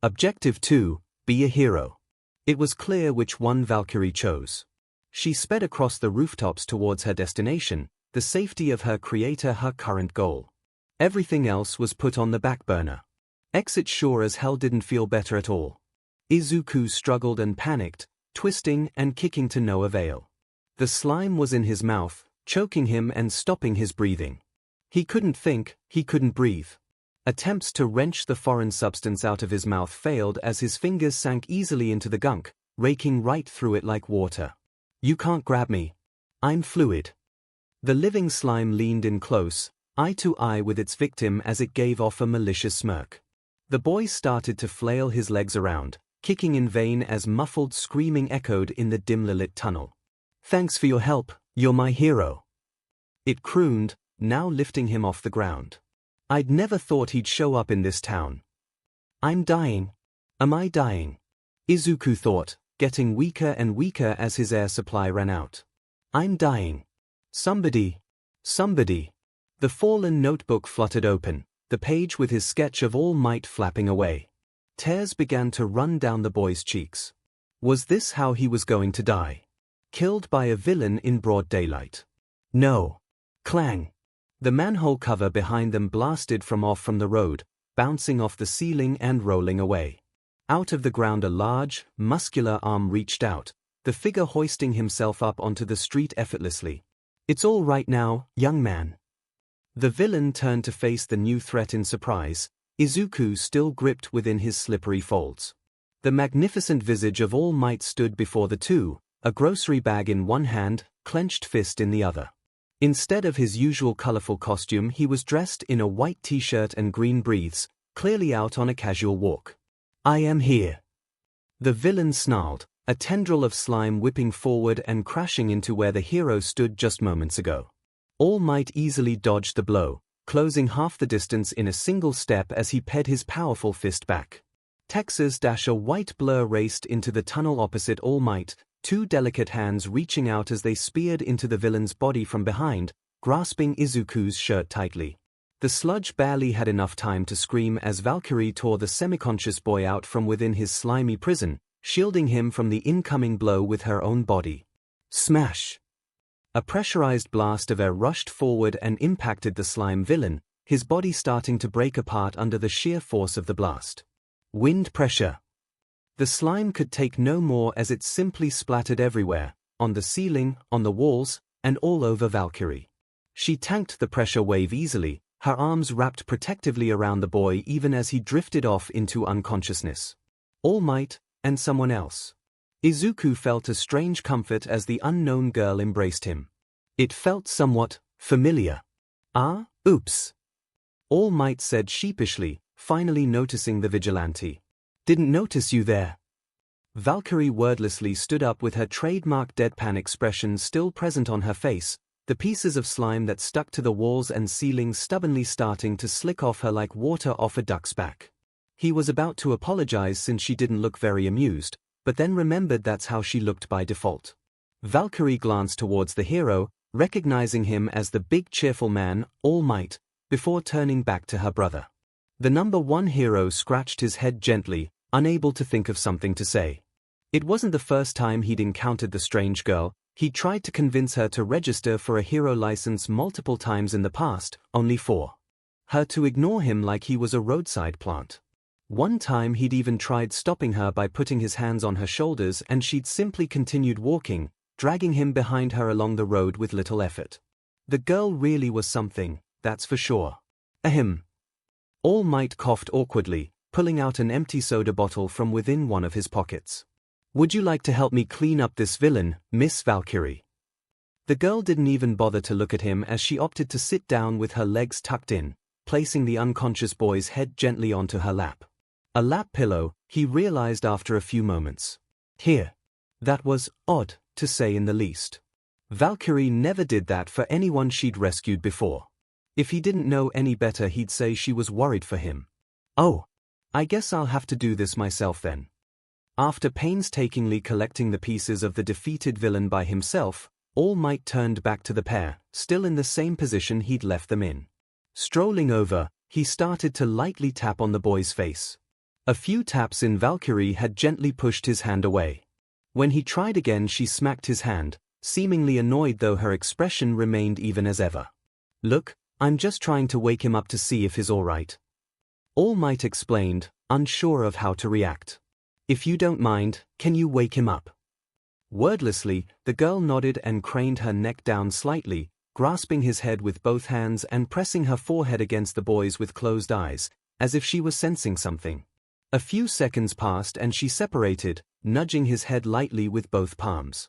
Objective 2. Be a hero. It was clear which one Valkyrie chose. She sped across the rooftops towards her destination, the safety of her creator her current goal. Everything else was put on the back burner. Exit sure as hell didn't feel better at all. Izuku struggled and panicked, twisting and kicking to no avail. The slime was in his mouth, choking him and stopping his breathing. He couldn't think, he couldn't breathe. Attempts to wrench the foreign substance out of his mouth failed as his fingers sank easily into the gunk, raking right through it like water. You can't grab me. I'm fluid. The living slime leaned in close, eye to eye with its victim as it gave off a malicious smirk. The boy started to flail his legs around, kicking in vain as muffled screaming echoed in the dimly lit tunnel. Thanks for your help, you're my hero. It crooned, now lifting him off the ground. I'd never thought he'd show up in this town. I'm dying. Am I dying? Izuku thought, getting weaker and weaker as his air supply ran out. I'm dying. Somebody. Somebody. The fallen notebook fluttered open, the page with his sketch of All Might flapping away. Tears began to run down the boy's cheeks. Was this how he was going to die? Killed by a villain in broad daylight? No. Clang. The manhole cover behind them blasted off from the road, bouncing off the ceiling and rolling away. Out of the ground a large, muscular arm reached out, the figure hoisting himself up onto the street effortlessly. It's all right now, young man. The villain turned to face the new threat in surprise, Izuku still gripped within his slippery folds. The magnificent visage of All Might stood before the two, a grocery bag in one hand, clenched fist in the other. Instead of his usual colorful costume, he was dressed in a white t-shirt and green briefs, clearly out on a casual walk. I am here. The villain snarled, a tendril of slime whipping forward and crashing into where the hero stood just moments ago. All Might easily dodged the blow, closing half the distance in a single step as he ped his powerful fist back. Texas a white blur raced into the tunnel opposite All Might, two delicate hands reaching out as they speared into the villain's body from behind, grasping Izuku's shirt tightly. The sludge barely had enough time to scream as Valkyrie tore the semi-conscious boy out from within his slimy prison, shielding him from the incoming blow with her own body. Smash! A pressurized blast of air rushed forward and impacted the slime villain, his body starting to break apart under the sheer force of the blast. Wind pressure. The slime could take no more as it simply splattered everywhere, on the ceiling, on the walls, and all over Valkyrie. She tanked the pressure wave easily, her arms wrapped protectively around the boy even as he drifted off into unconsciousness. All Might, and someone else. Izuku felt a strange comfort as the unknown girl embraced him. It felt somewhat familiar. Ah, oops. All Might said sheepishly, finally noticing the vigilante. Didn't notice you there. Valkyrie wordlessly stood up with her trademark deadpan expression still present on her face, the pieces of slime that stuck to the walls and ceiling stubbornly starting to slick off her like water off a duck's back. He was about to apologize since she didn't look very amused, but then remembered that's how she looked by default. Valkyrie glanced towards the hero, recognizing him as the big cheerful man, All Might, before turning back to her brother. The number one hero scratched his head gently, unable to think of something to say. It wasn't the first time he'd encountered the strange girl. He tried to convince her to register for a hero license multiple times in the past, only for her to ignore him like he was a roadside plant. One time he'd even tried stopping her by putting his hands on her shoulders, and she'd simply continued walking, dragging him behind her along the road with little effort. The girl really was something, that's for sure. Ahem. All Might coughed awkwardly, pulling out an empty soda bottle from within one of his pockets. Would you like to help me clean up this villain, Miss Valkyrie? The girl didn't even bother to look at him as she opted to sit down with her legs tucked in, placing the unconscious boy's head gently onto her lap. A lap pillow, he realized after a few moments. Here. That was odd, to say in the least. Valkyrie never did that for anyone she'd rescued before. If he didn't know any better, he'd say she was worried for him. Oh, I guess I'll have to do this myself then. After painstakingly collecting the pieces of the defeated villain by himself, All Might turned back to the pair, still in the same position he'd left them in. Strolling over, he started to lightly tap on the boy's face. A few taps in, Valkyrie had gently pushed his hand away. When he tried again, she smacked his hand, seemingly annoyed though her expression remained even as ever. Look, I'm just trying to wake him up to see if he's all right. All Might explained, unsure of how to react. If you don't mind, can you wake him up? Wordlessly, the girl nodded and craned her neck down slightly, grasping his head with both hands and pressing her forehead against the boy's with closed eyes, as if she was sensing something. A few seconds passed and she separated, nudging his head lightly with both palms.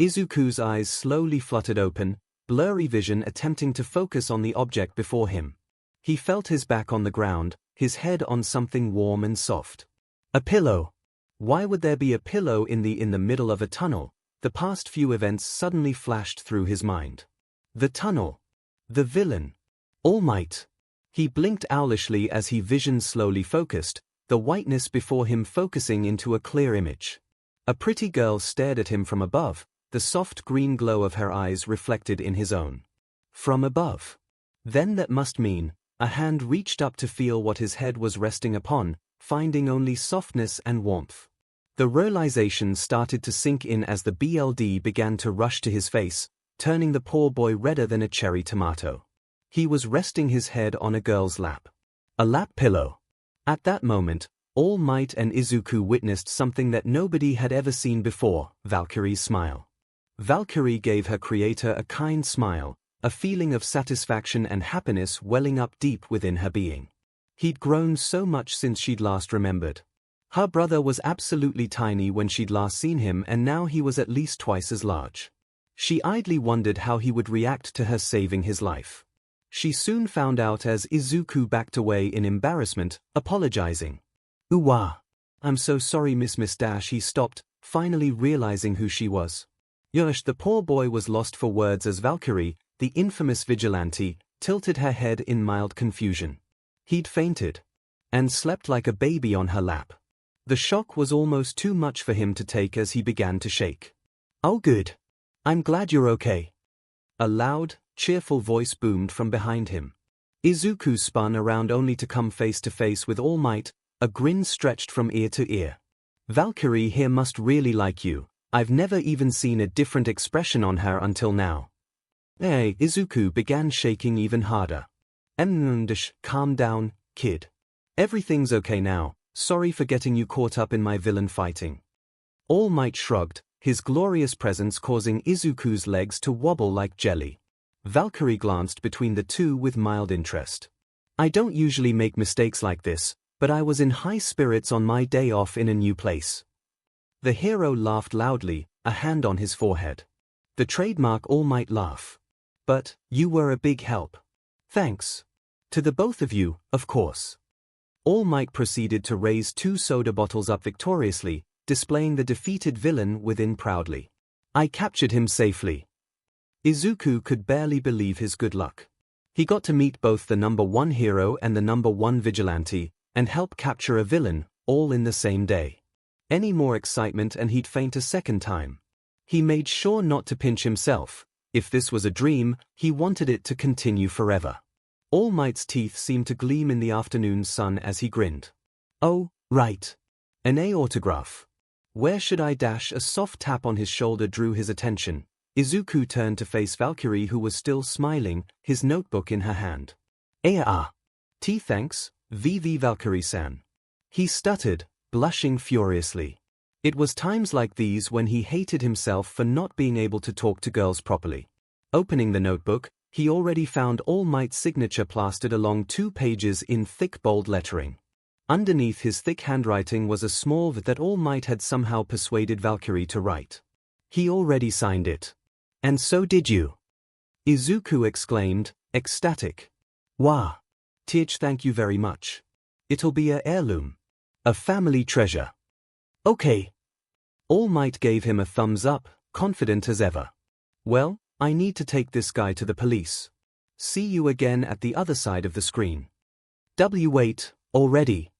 Izuku's eyes slowly fluttered open, blurry vision attempting to focus on the object before him. He felt his back on the ground, his head on something warm and soft. A pillow. Why would there be a pillow in the middle of a tunnel? The past few events suddenly flashed through his mind. The tunnel. The villain. All Might. He blinked owlishly as his vision slowly focused, the whiteness before him focusing into a clear image. A pretty girl stared at him from above, the soft green glow of her eyes reflected in his own. From above. Then that must mean, a hand reached up to feel what his head was resting upon, finding only softness and warmth. The realization started to sink in as the blood began to rush to his face, turning the poor boy redder than a cherry tomato. He was resting his head on a girl's lap. A lap pillow. At that moment, All Might and Izuku witnessed something that nobody had ever seen before: Valkyrie's smile. Valkyrie gave her creator a kind smile, a feeling of satisfaction and happiness welling up deep within her being. He'd grown so much since she'd last remembered. Her brother was absolutely tiny when she'd last seen him, and now he was at least twice as large. She idly wondered how he would react to her saving his life. She soon found out as Izuku backed away in embarrassment, apologizing. I'm so sorry, Miss Dash. He stopped, finally realizing who she was. Yosh, the poor boy was lost for words as Valkyrie, the infamous vigilante, tilted her head in mild confusion. He'd fainted. And slept like a baby on her lap. The shock was almost too much for him to take as he began to shake. Oh good. I'm glad you're okay. A loud, cheerful voice boomed from behind him. Izuku spun around only to come face to face with All Might, a grin stretched from ear to ear. Valkyrie here must really like you. I've never even seen a different expression on her until now. Hey, Izuku began shaking even harder. Calm down, kid. Everything's okay now, sorry for getting you caught up in my villain fighting. All Might shrugged, his glorious presence causing Izuku's legs to wobble like jelly. Valkyrie glanced between the two with mild interest. I don't usually make mistakes like this, but I was in high spirits on my day off in a new place. The hero laughed loudly, a hand on his forehead. The trademark All Might laugh. But, you were a big help. Thanks. To the both of you, of course. All Might proceeded to raise 2 soda bottles up victoriously, displaying the defeated villain within proudly. I captured him safely. Izuku could barely believe his good luck. He got to meet both the #1 hero and the #1 vigilante, and help capture a villain, all in the same day. Any more excitement and he'd faint a second time. He made sure not to pinch himself. If this was a dream, he wanted it to continue forever. All Might's teeth seemed to gleam in the afternoon sun as he grinned. Oh, right. An autograph. Where should I dash? A soft tap on his shoulder drew his attention. Izuku turned to face Valkyrie, who was still smiling, his notebook in her hand. Thanks, VV Valkyrie-san. He stuttered, blushing furiously. It was times like these when he hated himself for not being able to talk to girls properly. Opening the notebook, he already found All Might's signature plastered along 2 pages in thick bold lettering. Underneath his thick handwriting was a small v that All Might had somehow persuaded Valkyrie to write. He already signed it. And so did you. Izuku exclaimed, ecstatic. Wah. Tich, thank you very much. It'll be a heirloom. A family treasure. Okay. All Might gave him a thumbs up, confident as ever. Well, I need to take this guy to the police. See you again at the other side of the screen. Wait, already.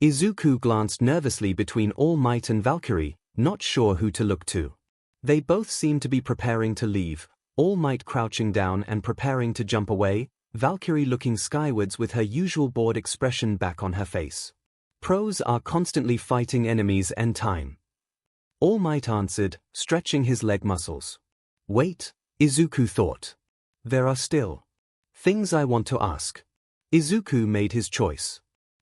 Izuku glanced nervously between All Might and Valkyrie, not sure who to look to. They both seemed to be preparing to leave, All Might crouching down and preparing to jump away, Valkyrie looking skywards with her usual bored expression back on her face. Pros are constantly fighting enemies and time. All Might answered, stretching his leg muscles. Wait, Izuku thought. There are still things I want to ask. Izuku made his choice.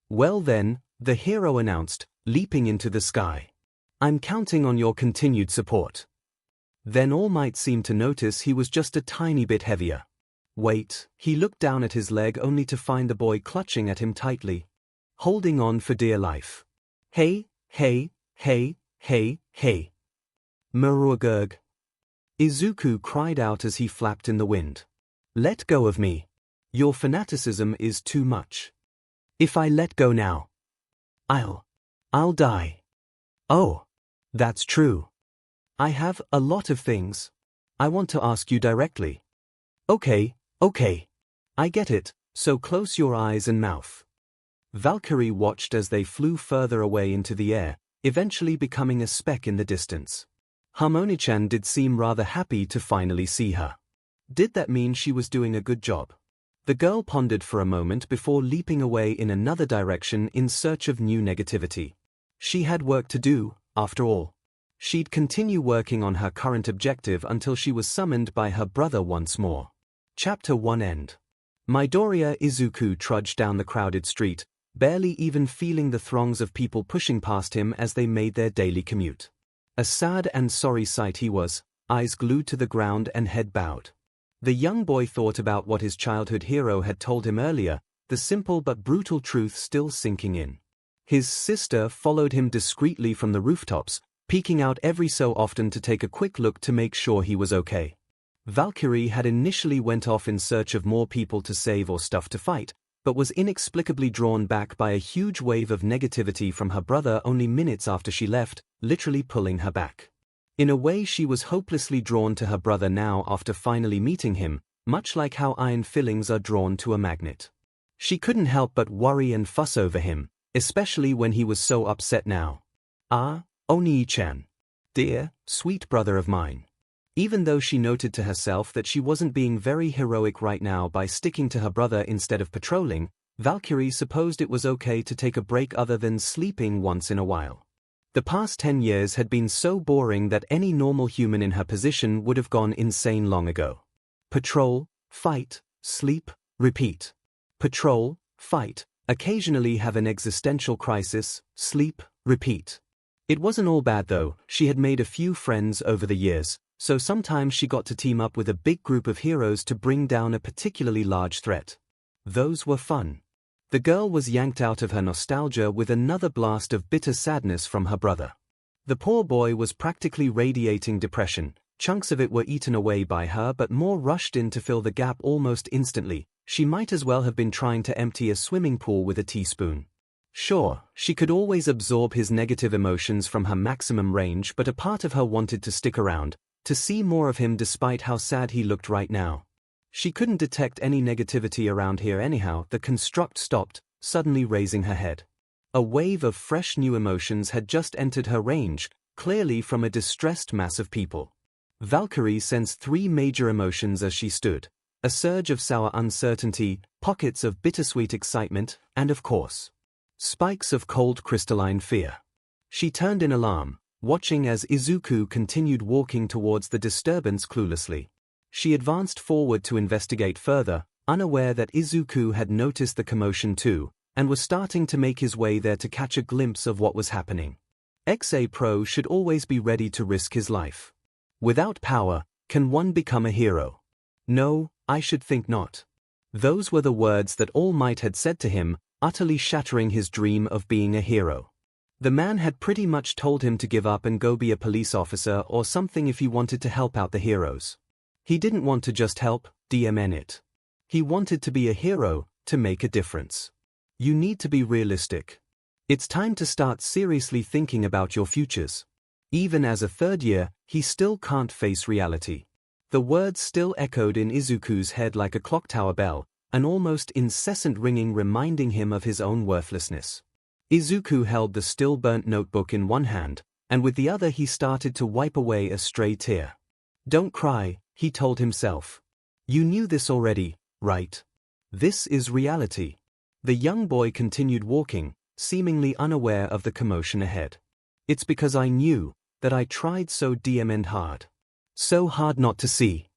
Well then, the hero announced, leaping into the sky. I'm counting on your continued support. Then All Might seemed to notice he was just a tiny bit heavier. Wait, he looked down at his leg only to find the boy clutching at him tightly, holding on for dear life. Hey, hey, hey, hey, hey. Myheroacademia. Izuku cried out as he flapped in the wind. Let go of me. Your fanaticism is too much. If I let go now, I'll die. Oh, that's true. I have a lot of things I want to ask you directly. Okay. I get it, so close your eyes and mouth. Valkyrie watched as they flew further away into the air, eventually becoming a speck in the distance. Harmony-chan did seem rather happy to finally see her. Did that mean she was doing a good job? The girl pondered for a moment before leaping away in another direction in search of new negativity. She had work to do, after all. She'd continue working on her current objective until she was summoned by her brother once more. Chapter 1 End. Midoriya Izuku trudged down the crowded street, barely even feeling the throngs of people pushing past him as they made their daily commute. A sad and sorry sight he was, eyes glued to the ground and head bowed. The young boy thought about what his childhood hero had told him earlier, the simple but brutal truth still sinking in. His sister followed him discreetly from the rooftops, peeking out every so often to take a quick look to make sure he was okay. Valkyrie had initially went off in search of more people to save or stuff to fight, but was inexplicably drawn back by a huge wave of negativity from her brother only minutes after she left, literally pulling her back. In a way, she was hopelessly drawn to her brother now after finally meeting him, much like how iron fillings are drawn to a magnet. She couldn't help but worry and fuss over him, especially when he was so upset now. Ah, Oni-chan. Dear, sweet brother of mine. Even though she noted to herself that she wasn't being very heroic right now by sticking to her brother instead of patrolling, Valkyrie supposed it was okay to take a break other than sleeping once in a while. The past 10 years had been so boring that any normal human in her position would have gone insane long ago. Patrol, fight, sleep, repeat. Patrol, fight, occasionally have an existential crisis, sleep, repeat. It wasn't all bad though. She had made a few friends over the years, so sometimes she got to team up with a big group of heroes to bring down a particularly large threat. Those were fun. The girl was yanked out of her nostalgia with another blast of bitter sadness from her brother. The poor boy was practically radiating depression. Chunks of it were eaten away by her, but more rushed in to fill the gap almost instantly. She might as well have been trying to empty a swimming pool with a teaspoon. Sure, she could always absorb his negative emotions from her maximum range, but a part of her wanted to stick around, to see more of him despite how sad he looked right now. She couldn't detect any negativity around here anyhow. The construct stopped, suddenly raising her head. A wave of fresh new emotions had just entered her range, clearly from a distressed mass of people. Valkyrie sensed 3 major emotions as she stood: a surge of sour uncertainty, pockets of bittersweet excitement, and of course, spikes of cold crystalline fear. She turned in alarm, watching as Izuku continued walking towards the disturbance cluelessly. She advanced forward to investigate further, unaware that Izuku had noticed the commotion too, and was starting to make his way there to catch a glimpse of what was happening. XA Pro should always be ready to risk his life. Without power, can one become a hero? No, I should think not. Those were the words that All Might had said to him, utterly shattering his dream of being a hero. The man had pretty much told him to give up and go be a police officer or something if he wanted to help out the heroes. He didn't want to just help, DMN it. He wanted to be a hero, to make a difference. You need to be realistic. It's time to start seriously thinking about your futures. Even as a third year, he still can't face reality. The words still echoed in Izuku's head like a clock tower bell, an almost incessant ringing reminding him of his own worthlessness. Izuku held the still-burnt notebook in one hand, and with the other he started to wipe away a stray tear. Don't cry, he told himself. You knew this already, right? This is reality. The young boy continued walking, seemingly unaware of the commotion ahead. It's because I knew that I tried so damn hard. So hard not to see.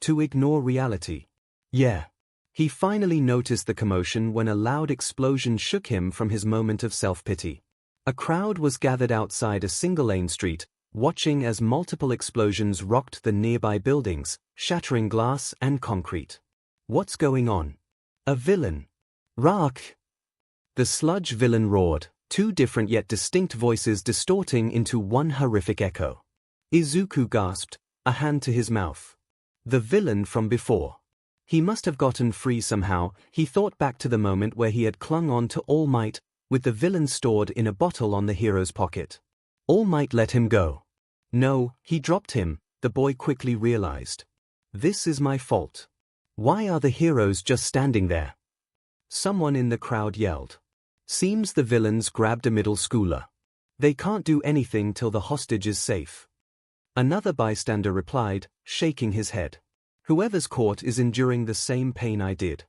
To ignore reality. Yeah. He finally noticed the commotion when a loud explosion shook him from his moment of self-pity. A crowd was gathered outside a single-lane street, watching as multiple explosions rocked the nearby buildings, shattering glass and concrete. What's going on? A villain. Rock! The sludge villain roared, two different yet distinct voices distorting into one horrific echo. Izuku gasped, a hand to his mouth. The villain from before. He must have gotten free somehow. He thought back to the moment where he had clung on to All Might, with the villain stored in a bottle on the hero's pocket. All Might let him go. No, he dropped him, the boy quickly realized. This is my fault. Why are the heroes just standing there? Someone in the crowd yelled. Seems the villains grabbed a middle schooler. They can't do anything till the hostage is safe. Another bystander replied, shaking his head. Whoever's caught is enduring the same pain I did.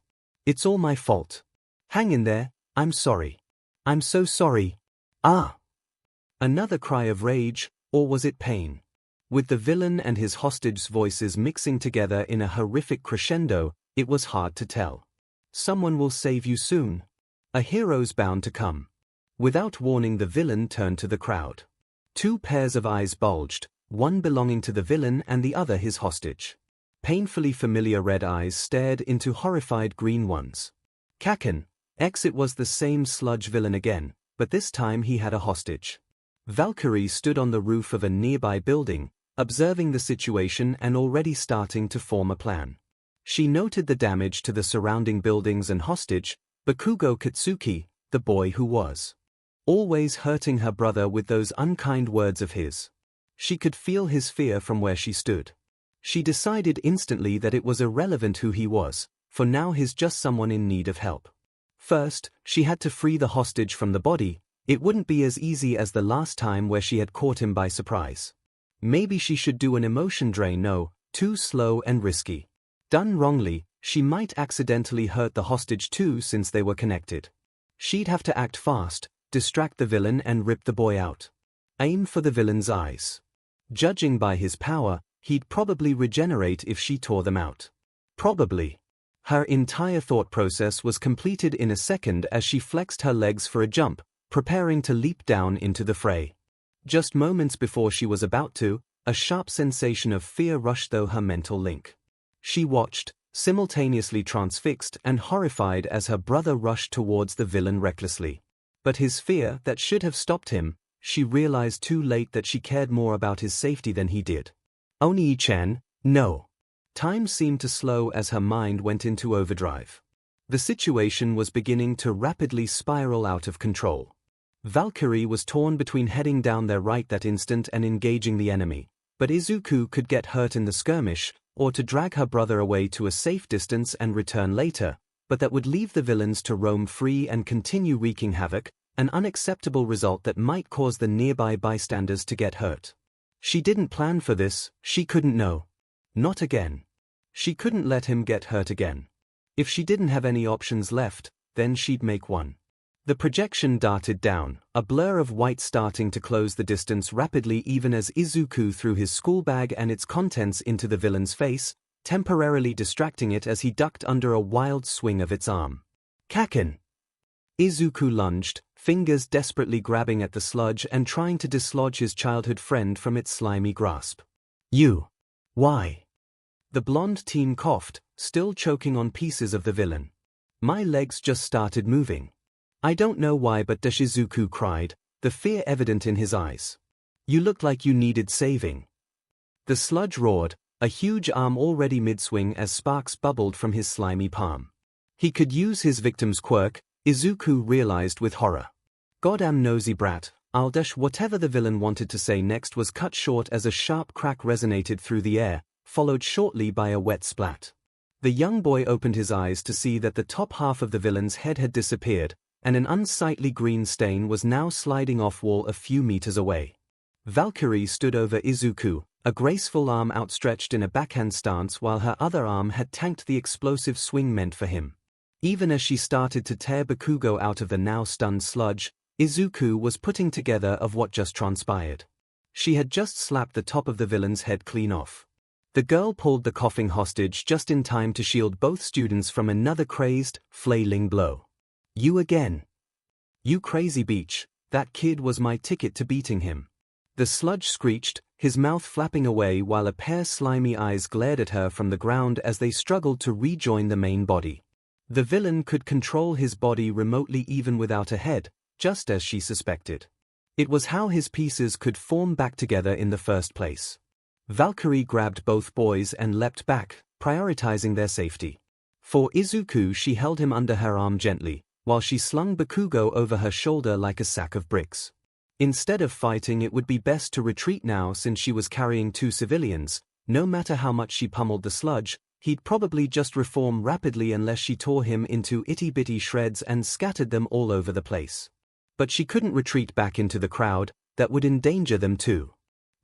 It's all my fault. Hang in there, I'm sorry. I'm so sorry. Ah! Another cry of rage, or was it pain? With the villain and his hostage's voices mixing together in a horrific crescendo, it was hard to tell. Someone will save you soon. A hero's bound to come. Without warning, the villain turned to the crowd. Two pairs of eyes bulged, one belonging to the villain and the other his hostage. Painfully familiar red eyes stared into horrified green ones. Kaken, it was the same sludge villain again, but this time he had a hostage. Valkyrie stood on the roof of a nearby building, observing the situation and already starting to form a plan. She noted the damage to the surrounding buildings and hostage, Bakugo Katsuki, the boy who was always hurting her brother with those unkind words of his. She could feel his fear from where she stood. She decided instantly that it was irrelevant who he was, for now he's just someone in need of help. First, she had to free the hostage from the body. It wouldn't be as easy as the last time where she had caught him by surprise. Maybe she should do an emotion drain. No, too slow and risky. Done wrongly, she might accidentally hurt the hostage too since they were connected. She'd have to act fast, distract the villain and rip the boy out. Aim for the villain's eyes. Judging by his power, he'd probably regenerate if she tore them out. Probably. Her entire thought process was completed in a second as she flexed her legs for a jump, preparing to leap down into the fray. Just moments before she was about to, a sharp sensation of fear rushed through her mental link. She watched, simultaneously transfixed and horrified as her brother rushed towards the villain recklessly. But his fear that should have stopped him, she realized too late that she cared more about his safety than he did. Oni-chan, no. Time seemed to slow as her mind went into overdrive. The situation was beginning to rapidly spiral out of control. Valkyrie was torn between heading down there right that instant and engaging the enemy, but Izuku could get hurt in the skirmish, or to drag her brother away to a safe distance and return later, but that would leave the villains to roam free and continue wreaking havoc, an unacceptable result that might cause the nearby bystanders to get hurt. She didn't plan for this, she couldn't know. Not again. She couldn't let him get hurt again. If she didn't have any options left, then she'd make one. The projection darted down, a blur of white starting to close the distance rapidly even as Izuku threw his school bag and its contents into the villain's face, temporarily distracting it as he ducked under a wild swing of its arm. Kaken! Izuku lunged, fingers desperately grabbing at the sludge and trying to dislodge his childhood friend from its slimy grasp. You. Why? The blonde teen coughed, still choking on pieces of the villain. My legs just started moving. I don't know why, but Izuku cried, the fear evident in his eyes. You looked like you needed saving. The sludge roared, a huge arm already mid-swing as sparks bubbled from his slimy palm. He could use his victim's quirk, Izuku realized with horror. Goddamn nosy brat, I'll dash. Whatever the villain wanted to say next was cut short as a sharp crack resonated through the air, followed shortly by a wet splat. The young boy opened his eyes to see that the top half of the villain's head had disappeared, and an unsightly green stain was now sliding off-wall a few meters away. Valkyrie stood over Izuku, a graceful arm outstretched in a backhand stance while her other arm had tanked the explosive swing meant for him. Even as she started to tear Bakugo out of the now stunned sludge, Izuku was putting together of what just transpired. She had just slapped the top of the villain's head clean off. The girl pulled the coughing hostage just in time to shield both students from another crazed, flailing blow. You again. You crazy beach, that kid was my ticket to beating him. The sludge screeched, his mouth flapping away while a pair of slimy eyes glared at her from the ground as they struggled to rejoin the main body. The villain could control his body remotely even without a head, just as she suspected. It was how his pieces could form back together in the first place. Valkyrie grabbed both boys and leapt back, prioritizing their safety. For Izuku, she held him under her arm gently, while she slung Bakugo over her shoulder like a sack of bricks. Instead of fighting, it would be best to retreat now since she was carrying two civilians. No matter how much she pummeled the sludge, he'd probably just reform rapidly unless she tore him into itty-bitty shreds and scattered them all over the place. But she couldn't retreat back into the crowd, that would endanger them too.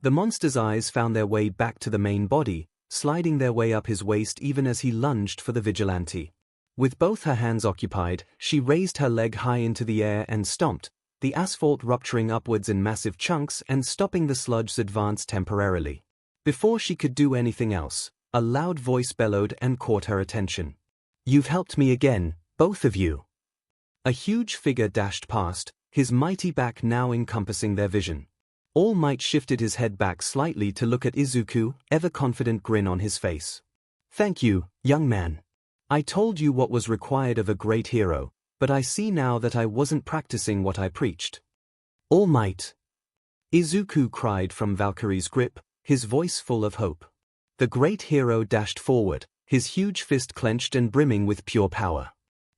The monster's eyes found their way back to the main body, sliding their way up his waist even as he lunged for the vigilante. With both her hands occupied, she raised her leg high into the air and stomped, the asphalt rupturing upwards in massive chunks and stopping the sludge's advance temporarily. Before she could do anything else, a loud voice bellowed and caught her attention. You've helped me again, both of you. A huge figure dashed past, his mighty back now encompassing their vision. All Might shifted his head back slightly to look at Izuku, ever-confident grin on his face. Thank you, young man. I told you what was required of a great hero, but I see now that I wasn't practicing what I preached. All Might. Izuku cried from Valkyrie's grip, his voice full of hope. The great hero dashed forward, his huge fist clenched and brimming with pure power.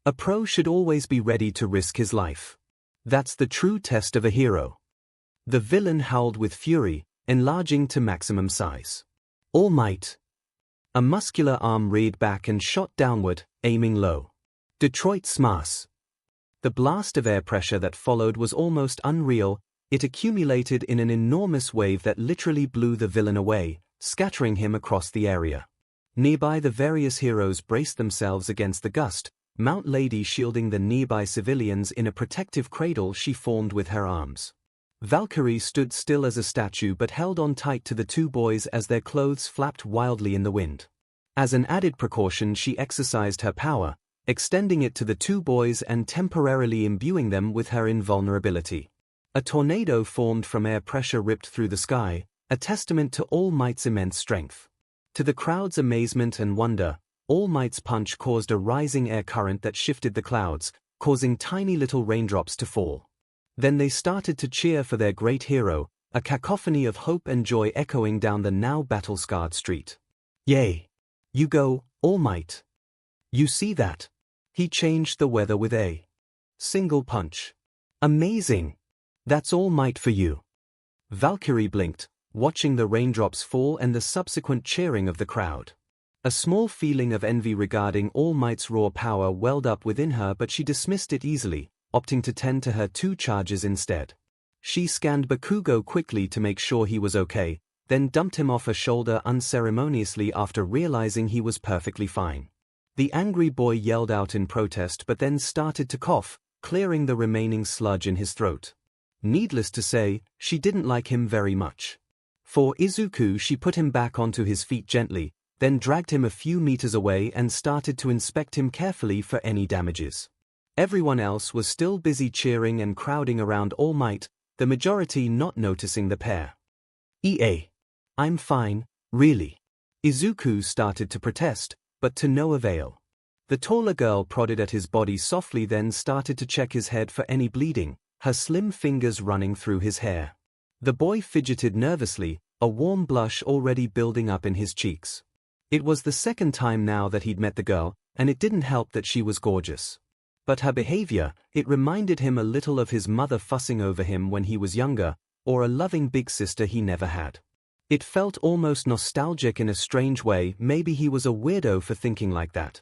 A pro should always be ready to risk his life. That's the true test of a hero. The villain howled with fury, enlarging to maximum size. All Might. A muscular arm reared back and shot downward, aiming low. Detroit Smash. The blast of air pressure that followed was almost unreal. It accumulated in an enormous wave that literally blew the villain away, scattering him across the area. Nearby, the various heroes braced themselves against the gust, Mount Lady shielding the nearby civilians in a protective cradle she formed with her arms. Valkyrie stood still as a statue but held on tight to the two boys as their clothes flapped wildly in the wind. As an added precaution, she exercised her power, extending it to the two boys and temporarily imbuing them with her invulnerability. A tornado formed from air pressure ripped through the sky, a testament to All Might's immense strength. To the crowd's amazement and wonder, All Might's punch caused a rising air current that shifted the clouds, causing tiny little raindrops to fall. Then they started to cheer for their great hero, a cacophony of hope and joy echoing down the now battle-scarred street. Yay! You go, All Might. You see that? He changed the weather with a single punch. Amazing! That's All Might for you. Valkyrie blinked, watching the raindrops fall and the subsequent cheering of the crowd. A small feeling of envy regarding All Might's raw power welled up within her, but she dismissed it easily, opting to tend to her two charges instead. She scanned Bakugo quickly to make sure he was okay, then dumped him off her shoulder unceremoniously after realizing he was perfectly fine. The angry boy yelled out in protest but then started to cough, clearing the remaining sludge in his throat. Needless to say, she didn't like him very much. For Izuku, she put him back onto his feet gently, then dragged him a few meters away and started to inspect him carefully for any damages. Everyone else was still busy cheering and crowding around All Might, the majority not noticing the pair. I'm fine, really. Izuku started to protest, but to no avail. The taller girl prodded at his body softly, then started to check his head for any bleeding, her slim fingers running through his hair. The boy fidgeted nervously, a warm blush already building up in his cheeks. It was the second time now that he'd met the girl, and it didn't help that she was gorgeous. But her behavior, it reminded him a little of his mother fussing over him when he was younger, or a loving big sister he never had. It felt almost nostalgic in a strange way. Maybe he was a weirdo for thinking like that.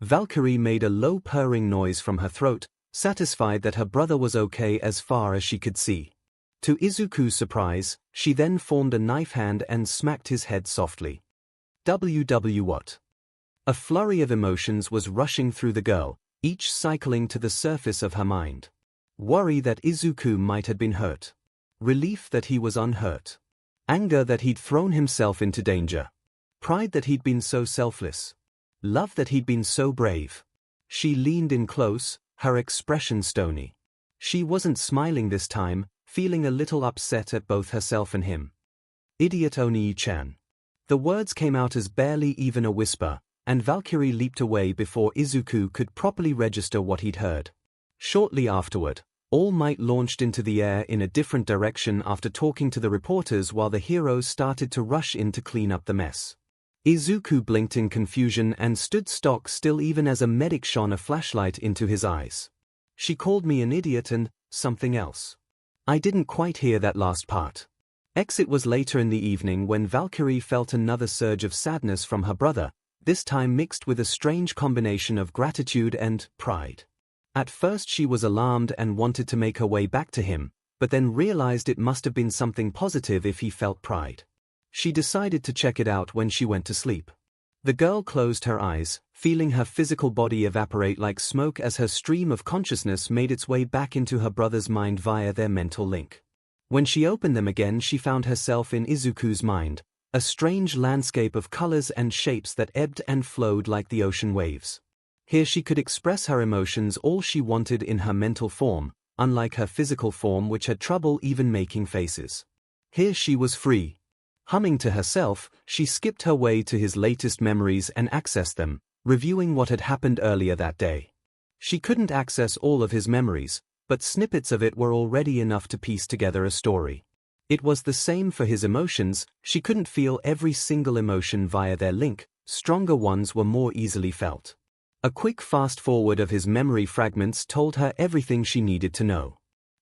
Valkyrie made a low purring noise from her throat, satisfied that her brother was okay as far as she could see. To Izuku's surprise, she then formed a knife hand and smacked his head softly. What? A flurry of emotions was rushing through the girl, each cycling to the surface of her mind. Worry that Izuku might have been hurt. Relief that he was unhurt. Anger that he'd thrown himself into danger. Pride that he'd been so selfless. Love that he'd been so brave. She leaned in close, her expression stony. She wasn't smiling this time, feeling a little upset at both herself and him. Idiot Oni-chan. The words came out as barely even a whisper, and Valkyrie leaped away before Izuku could properly register what he'd heard. Shortly afterward, All Might launched into the air in a different direction after talking to the reporters while the heroes started to rush in to clean up the mess. Izuku blinked in confusion and stood stock still even as a medic shone a flashlight into his eyes. She called me an idiot and something else. I didn't quite hear that last part. It was later in the evening when Valkyrie felt another surge of sadness from her brother, this time mixed with a strange combination of gratitude and pride. At first she was alarmed and wanted to make her way back to him, but then realized it must have been something positive if he felt pride. She decided to check it out when she went to sleep. The girl closed her eyes, feeling her physical body evaporate like smoke as her stream of consciousness made its way back into her brother's mind via their mental link. When she opened them again, she found herself in Izuku's mind, a strange landscape of colors and shapes that ebbed and flowed like the ocean waves. Here she could express her emotions all she wanted in her mental form, unlike her physical form which had trouble even making faces. Here she was free. Humming to herself, she skipped her way to his latest memories and accessed them, reviewing what had happened earlier that day. She couldn't access all of his memories, but snippets of it were already enough to piece together a story. It was the same for his emotions. She couldn't feel every single emotion via their link, stronger ones were more easily felt. A quick fast-forward of his memory fragments told her everything she needed to know.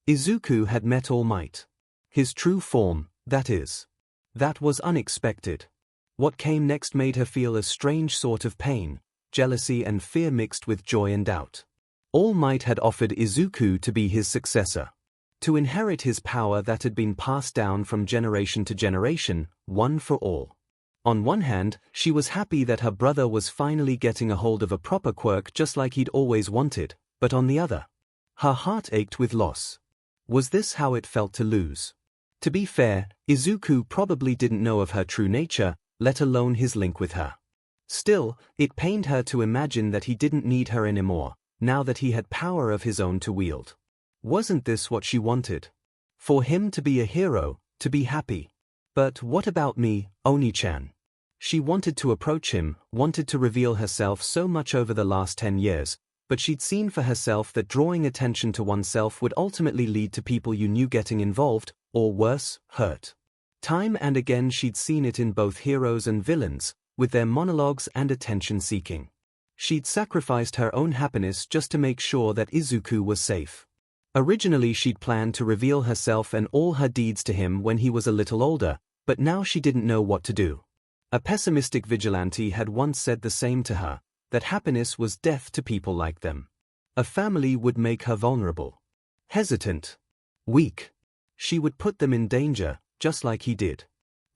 Izuku had met All Might. His true form, that is. That was unexpected. What came next made her feel a strange sort of pain, jealousy and fear mixed with joy and doubt. All Might had offered Izuku to be his successor. To inherit his power that had been passed down from generation to generation, one for all. On one hand, she was happy that her brother was finally getting a hold of a proper quirk just like he'd always wanted, but on the other, her heart ached with loss. Was this how it felt to lose? To be fair, Izuku probably didn't know of her true nature, let alone his link with her. Still, it pained her to imagine that he didn't need her anymore, now that he had power of his own to wield. Wasn't this what she wanted? For him to be a hero, to be happy. But what about me, Oni-chan? She wanted to approach him, wanted to reveal herself so much over the last 10 years, but she'd seen for herself that drawing attention to oneself would ultimately lead to people you knew getting involved, or worse, hurt. Time and again she'd seen it in both heroes and villains, with their monologues and attention-seeking. She'd sacrificed her own happiness just to make sure that Izuku was safe. Originally she'd planned to reveal herself and all her deeds to him when he was a little older, but now she didn't know what to do. A pessimistic vigilante had once said the same to her, that happiness was death to people like them. A family would make her vulnerable. Hesitant. Weak. She would put them in danger, just like he did.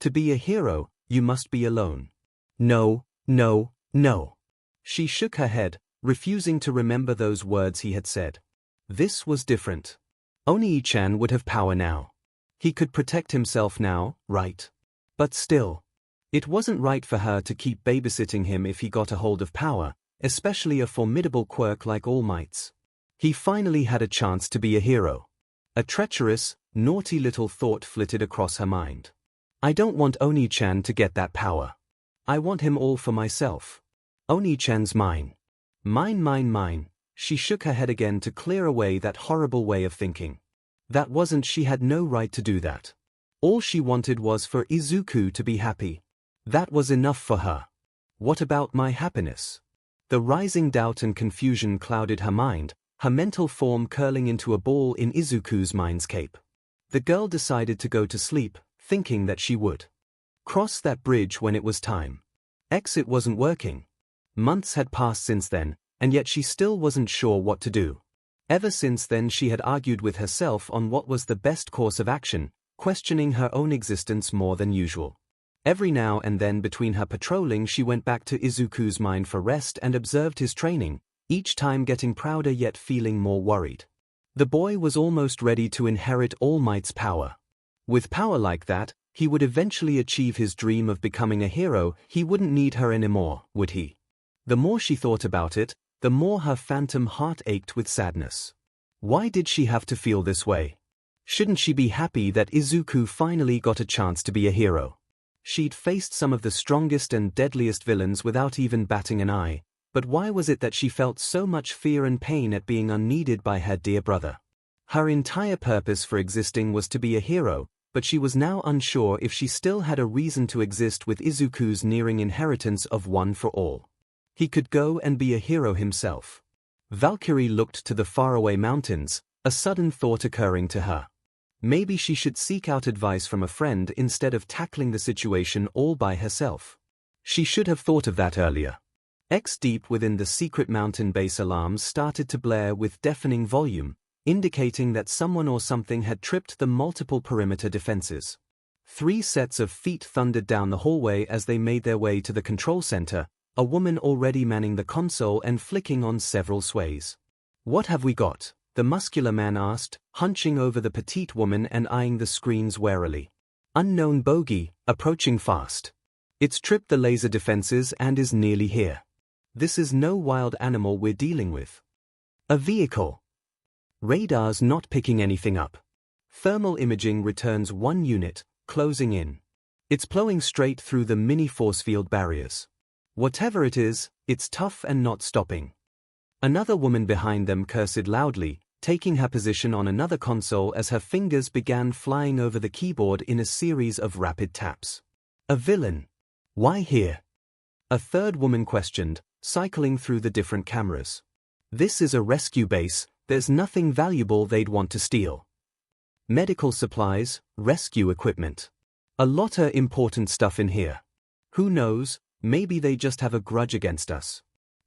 To be a hero, you must be alone. No, no, no. She shook her head, refusing to remember those words he had said. This was different. Oni-chan would have power now. He could protect himself now, right? But still. It wasn't right for her to keep babysitting him if he got a hold of power, especially a formidable quirk like All Might's. He finally had a chance to be a hero. A treacherous, naughty little thought flitted across her mind. I don't want Oni-chan to get that power. I want him all for myself. Oni-chan's mine. Mine, mine, mine. She shook her head again to clear away that horrible way of thinking. That wasn't, she had no right to do that. All she wanted was for Izuku to be happy. That was enough for her. What about my happiness? The rising doubt and confusion clouded her mind, her mental form curling into a ball in Izuku's mindscape. The girl decided to go to sleep, thinking that she would cross that bridge when it was time. It wasn't working. Months had passed since then, and yet she still wasn't sure what to do. Ever since then she had argued with herself on what was the best course of action, questioning her own existence more than usual. Every now and then between her patrolling she went back to Izuku's mind for rest and observed his training, each time getting prouder yet feeling more worried. The boy was almost ready to inherit All Might's power. With power like that, he would eventually achieve his dream of becoming a hero. He wouldn't need her anymore, would he? The more she thought about it, the more her phantom heart ached with sadness. Why did she have to feel this way? Shouldn't she be happy that Izuku finally got a chance to be a hero? She'd faced some of the strongest and deadliest villains without even batting an eye, but why was it that she felt so much fear and pain at being unneeded by her dear brother? Her entire purpose for existing was to be a hero, but she was now unsure if she still had a reason to exist with Izuku's nearing inheritance of One for All. He could go and be a hero himself. Valkyrie looked to the faraway mountains, a sudden thought occurring to her. Maybe she should seek out advice from a friend instead of tackling the situation all by herself. She should have thought of that earlier. Deep within the secret mountain base, alarms started to blare with deafening volume, indicating that someone or something had tripped the multiple perimeter defenses. 3 sets of feet thundered down the hallway as they made their way to the control center, a woman already manning the console and flicking on several sways. What have we got? The muscular man asked, hunching over the petite woman and eyeing the screens warily. Unknown bogey, approaching fast. It's tripped the laser defenses and is nearly here. This is no wild animal we're dealing with. A vehicle. Radar's not picking anything up. Thermal imaging returns 1 unit, closing in. It's plowing straight through the mini force field barriers. Whatever it is, it's tough and not stopping. Another woman behind them cursed loudly, taking her position on another console as her fingers began flying over the keyboard in a series of rapid taps. A villain. Why here? A third woman questioned, cycling through the different cameras. This is a rescue base, there's nothing valuable they'd want to steal. Medical supplies, rescue equipment. A lot of important stuff in here. Who knows, maybe they just have a grudge against us.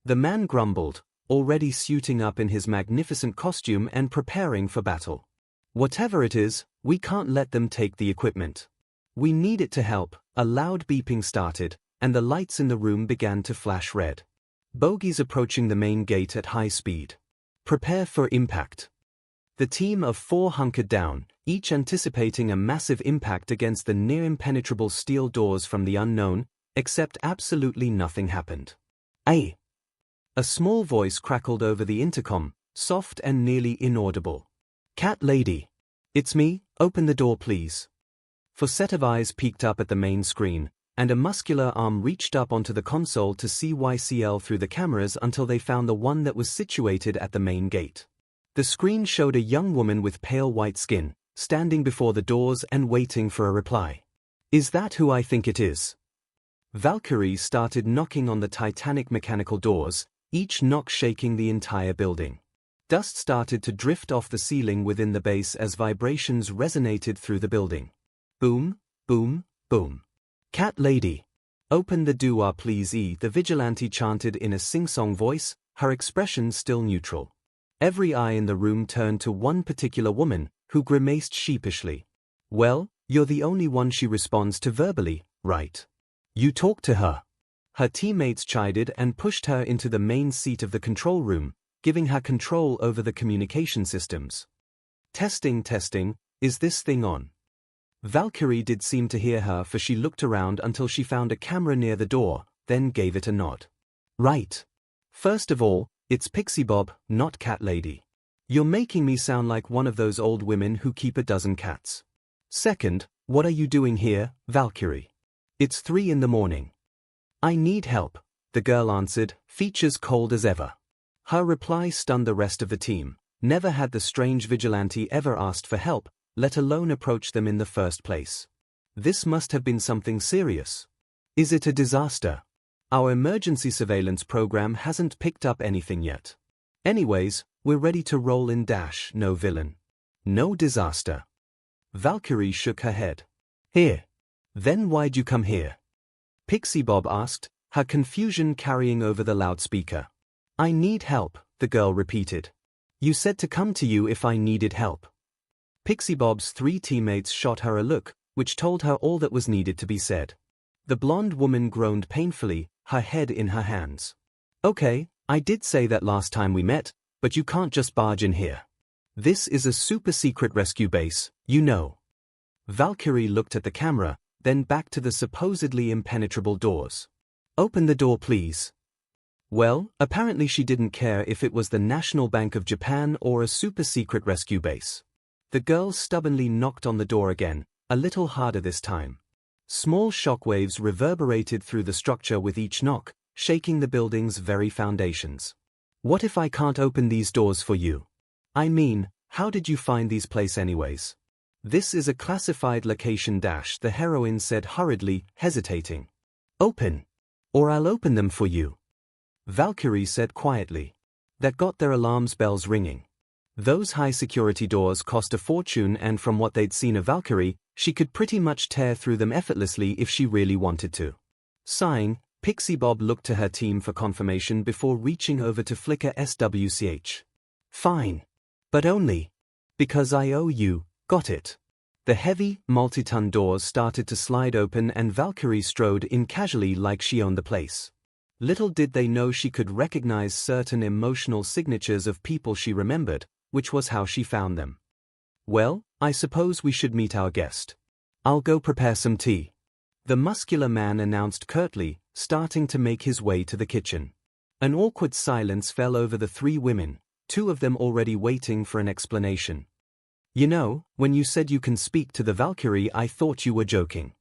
The man grumbled, already suiting up in his magnificent costume and preparing for battle. Whatever it is, we can't let them take the equipment. We need it to help. A loud beeping started, and the lights in the room began to flash red. Bogies approaching the main gate at high speed. Prepare for impact. The team of 4 hunkered down, each anticipating a massive impact against the near-impenetrable steel doors from the unknown, except absolutely nothing happened. Aye. A small voice crackled over the intercom, soft and nearly inaudible. Cat lady. It's me, open the door please. For set of eyes peeked up at the main screen, and a muscular arm reached up onto the console to CYCL through the cameras until they found the one that was situated at the main gate. The screen showed a young woman with pale white skin, standing before the doors and waiting for a reply. Is that who I think it is? Valkyrie started knocking on the titanic mechanical doors, each knock shaking the entire building. Dust started to drift off the ceiling within the base as vibrations resonated through the building. Boom, boom, boom. Cat lady. Open the door please. The vigilante chanted in a sing-song voice, her expression still neutral. Every eye in the room turned to one particular woman, who grimaced sheepishly. Well, you're the only one she responds to verbally, right? You talk to her. Her teammates chided and pushed her into the main seat of the control room, giving her control over the communication systems. Testing, testing, is this thing on? Valkyrie did seem to hear her, for she looked around until she found a camera near the door, then gave it a nod. Right. First of all, it's Pixie Bob, not Cat Lady. You're making me sound like one of those old women who keep a dozen cats. Second, what are you doing here, Valkyrie? It's 3 in the morning. I need help, the girl answered, features cold as ever. Her reply stunned the rest of the team. Never had the strange vigilante ever asked for help, let alone approach them in the first place. This must have been something serious. Is it a disaster? Our emergency surveillance program hasn't picked up anything yet. Anyways, we're ready to roll in dash, no villain. No disaster. Valkyrie shook her head. Here. Then why'd you come here? Pixie Bob asked, her confusion carrying over the loudspeaker. I need help, the girl repeated. You said to come to you if I needed help. Pixie Bob's 3 teammates shot her a look, which told her all that was needed to be said. The blonde woman groaned painfully, her head in her hands. Okay, I did say that last time we met, but you can't just barge in here. This is a super-secret rescue base, you know. Valkyrie looked at the camera, then back to the supposedly impenetrable doors. Open the door, please. Well, apparently she didn't care if it was the National Bank of Japan or a super-secret rescue base. The girl stubbornly knocked on the door again, a little harder this time. Small shockwaves reverberated through the structure with each knock, shaking the building's very foundations. What if I can't open these doors for you? I mean, how did you find these place anyways? This is a classified location dash, the heroine said hurriedly, hesitating. Open. Or I'll open them for you. Valkyrie said quietly. That got their alarms bells ringing. Those high-security doors cost a fortune, and from what they'd seen of Valkyrie, she could pretty much tear through them effortlessly if she really wanted to. Sighing, Pixie Bob looked to her team for confirmation before reaching over to flicker SWCH. Fine. But only. Because I owe you, got it. The heavy, multi-ton doors started to slide open and Valkyrie strode in casually like she owned the place. Little did they know she could recognize certain emotional signatures of people she remembered, which was how she found them. Well, I suppose we should meet our guest. I'll go prepare some tea. The muscular man announced curtly, starting to make his way to the kitchen. An awkward silence fell over the 3 women, 2 of them already waiting for an explanation. You know, when you said you can speak to the Valkyrie, I thought you were joking.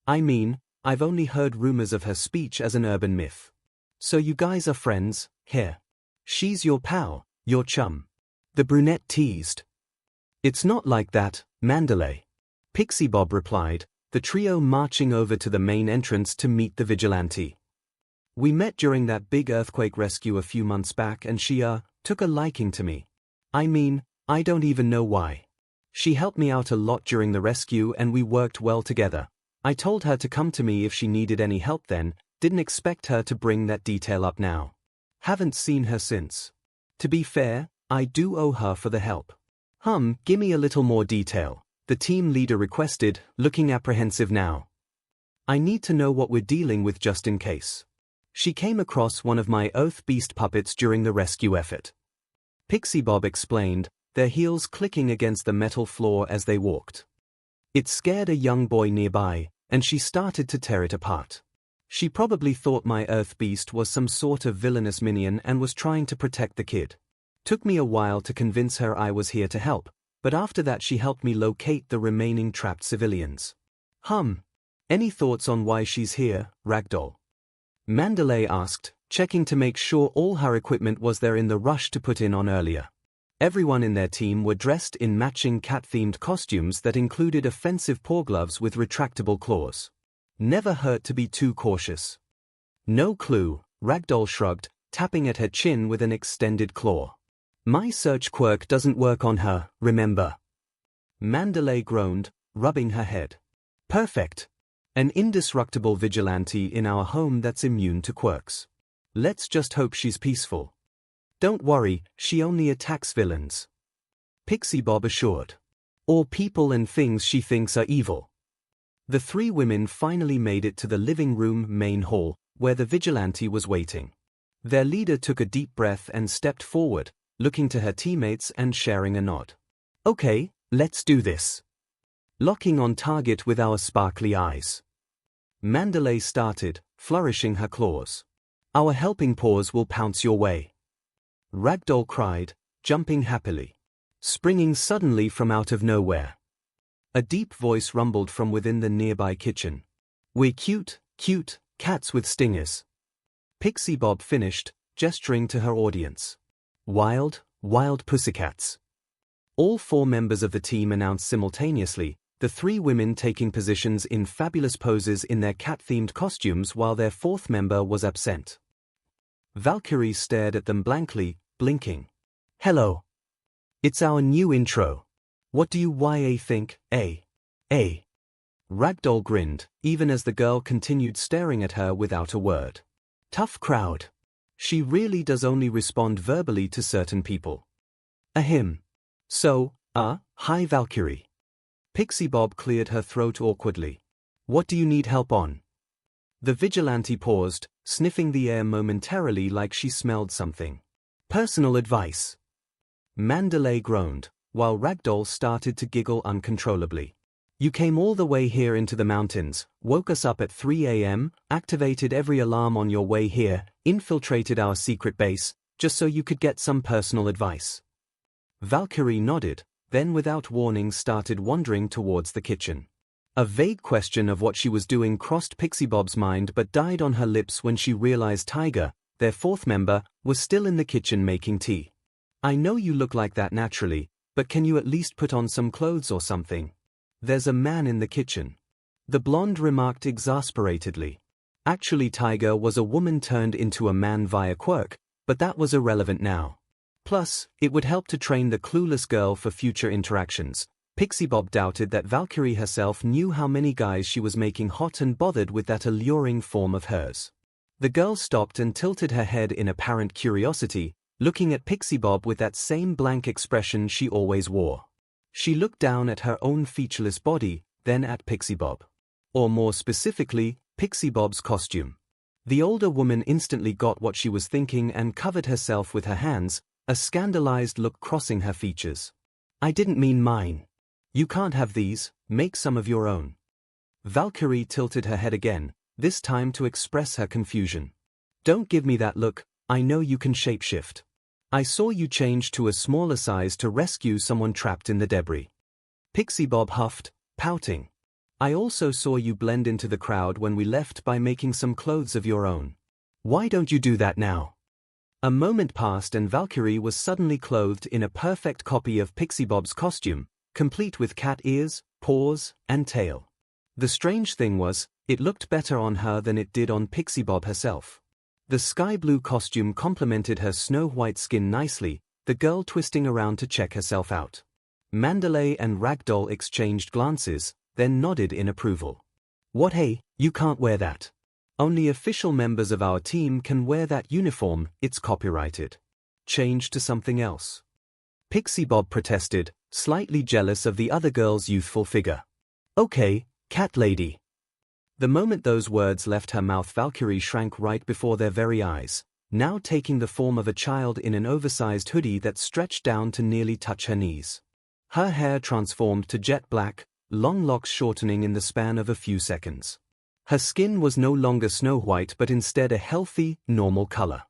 I mean, I've only heard rumors of her speech as an urban myth. So you guys are friends, here. She's your pal, your chum. The brunette teased. It's not like that, Mandalay. Pixie Bob replied, the trio marching over to the main entrance to meet the vigilante. We met during that big earthquake rescue a few months back and she, took a liking to me. I mean, I don't even know why. She helped me out a lot during the rescue and we worked well together. I told her to come to me if she needed any help then, didn't expect her to bring that detail up now. Haven't seen her since. To be fair, I do owe her for the help. Gimme a little more detail, the team leader requested, looking apprehensive now. I need to know what we're dealing with just in case. She came across one of my Earth Beast puppets during the rescue effort. Pixie Bob explained, their heels clicking against the metal floor as they walked. It scared a young boy nearby, and she started to tear it apart. She probably thought my Earth Beast was some sort of villainous minion and was trying to protect the kid. Took me a while to convince her I was here to help, but after that she helped me locate the remaining trapped civilians. Any thoughts on why she's here, Ragdoll? Mandalay asked, checking to make sure all her equipment was there in the rush to put in on earlier. Everyone in their team were dressed in matching cat-themed costumes that included offensive paw gloves with retractable claws. Never hurt to be too cautious. No clue, Ragdoll shrugged, tapping at her chin with an extended claw. My search quirk doesn't work on her, remember? Mandalay groaned, rubbing her head. Perfect. An indestructible vigilante in our home that's immune to quirks. Let's just hope she's peaceful. Don't worry, she only attacks villains. Pixie Bob assured. Or people and things she thinks are evil. The 3 women finally made it to the living room main hall, where the vigilante was waiting. Their leader took a deep breath and stepped forward, looking to her teammates and sharing a nod. Okay, let's do this. Locking on target with our sparkly eyes. Mandalay started, flourishing her claws. Our helping paws will pounce your way. Ragdoll cried, jumping happily. springing suddenly from out of nowhere. A deep voice rumbled from within the nearby kitchen. "We're cute, cute, cats with stingers." Pixie Bob finished, gesturing to her audience. "Wild, wild pussycats." All 4 members of the team announced simultaneously, the 3 women taking positions in fabulous poses in their cat-themed costumes while their 4th member was absent. Valkyrie stared at them blankly, blinking. "Hello. It's our new intro. What do you think, eh? Ragdoll grinned, even as the girl continued staring at her without a word. Tough crowd. She really does only respond verbally to certain people. Ahem. So, hi Valkyrie. Pixie Bob cleared her throat awkwardly. What do you need help on? The vigilante paused, sniffing the air momentarily like she smelled something. Personal advice. Mandalay groaned, while Ragdoll started to giggle uncontrollably. You came all the way here into the mountains, woke us up at 3 a.m., activated every alarm on your way here, infiltrated our secret base, just so you could get some personal advice. Valkyrie nodded, then without warning started wandering towards the kitchen. A vague question of what she was doing crossed Pixie Bob's mind but died on her lips when she realized Tiger, their 4th member, was still in the kitchen making tea. I know you look like that naturally, but can you at least put on some clothes or something? There's a man in the kitchen. The blonde remarked exasperatedly. Actually, Tiger was a woman turned into a man via Quirk, but that was irrelevant now. Plus, it would help to train the clueless girl for future interactions. Pixie Bob doubted that Valkyrie herself knew how many guys she was making hot and bothered with that alluring form of hers. The girl stopped and tilted her head in apparent curiosity, looking at Pixie Bob with that same blank expression she always wore. She looked down at her own featureless body, then at Pixie Bob. Or more specifically, Pixie Bob's costume. The older woman instantly got what she was thinking and covered herself with her hands, a scandalized look crossing her features. I didn't mean mine. You can't have these, make some of your own. Valkyrie tilted her head again, this time to express her confusion. Don't give me that look, I know you can shapeshift. I saw you change to a smaller size to rescue someone trapped in the debris. Pixie Bob huffed, pouting. I also saw you blend into the crowd when we left by making some clothes of your own. Why don't you do that now? A moment passed and Valkyrie was suddenly clothed in a perfect copy of Pixie Bob's costume, complete with cat ears, paws, and tail. The strange thing was, it looked better on her than it did on Pixie Bob herself. The sky blue costume complemented her snow-white skin nicely, the girl twisting around to check herself out. Mandalay and Ragdoll exchanged glances, then nodded in approval. What, hey, you can't wear that. Only official members of our team can wear that uniform, it's copyrighted. Change to something else. Pixie Bob protested, slightly jealous of the other girl's youthful figure. Okay, cat lady. The moment those words left her mouth, Valkyrie shrank right before their very eyes, now taking the form of a child in an oversized hoodie that stretched down to nearly touch her knees. Her hair transformed to jet black, long locks shortening in the span of a few seconds. Her skin was no longer snow white but instead a healthy, normal color.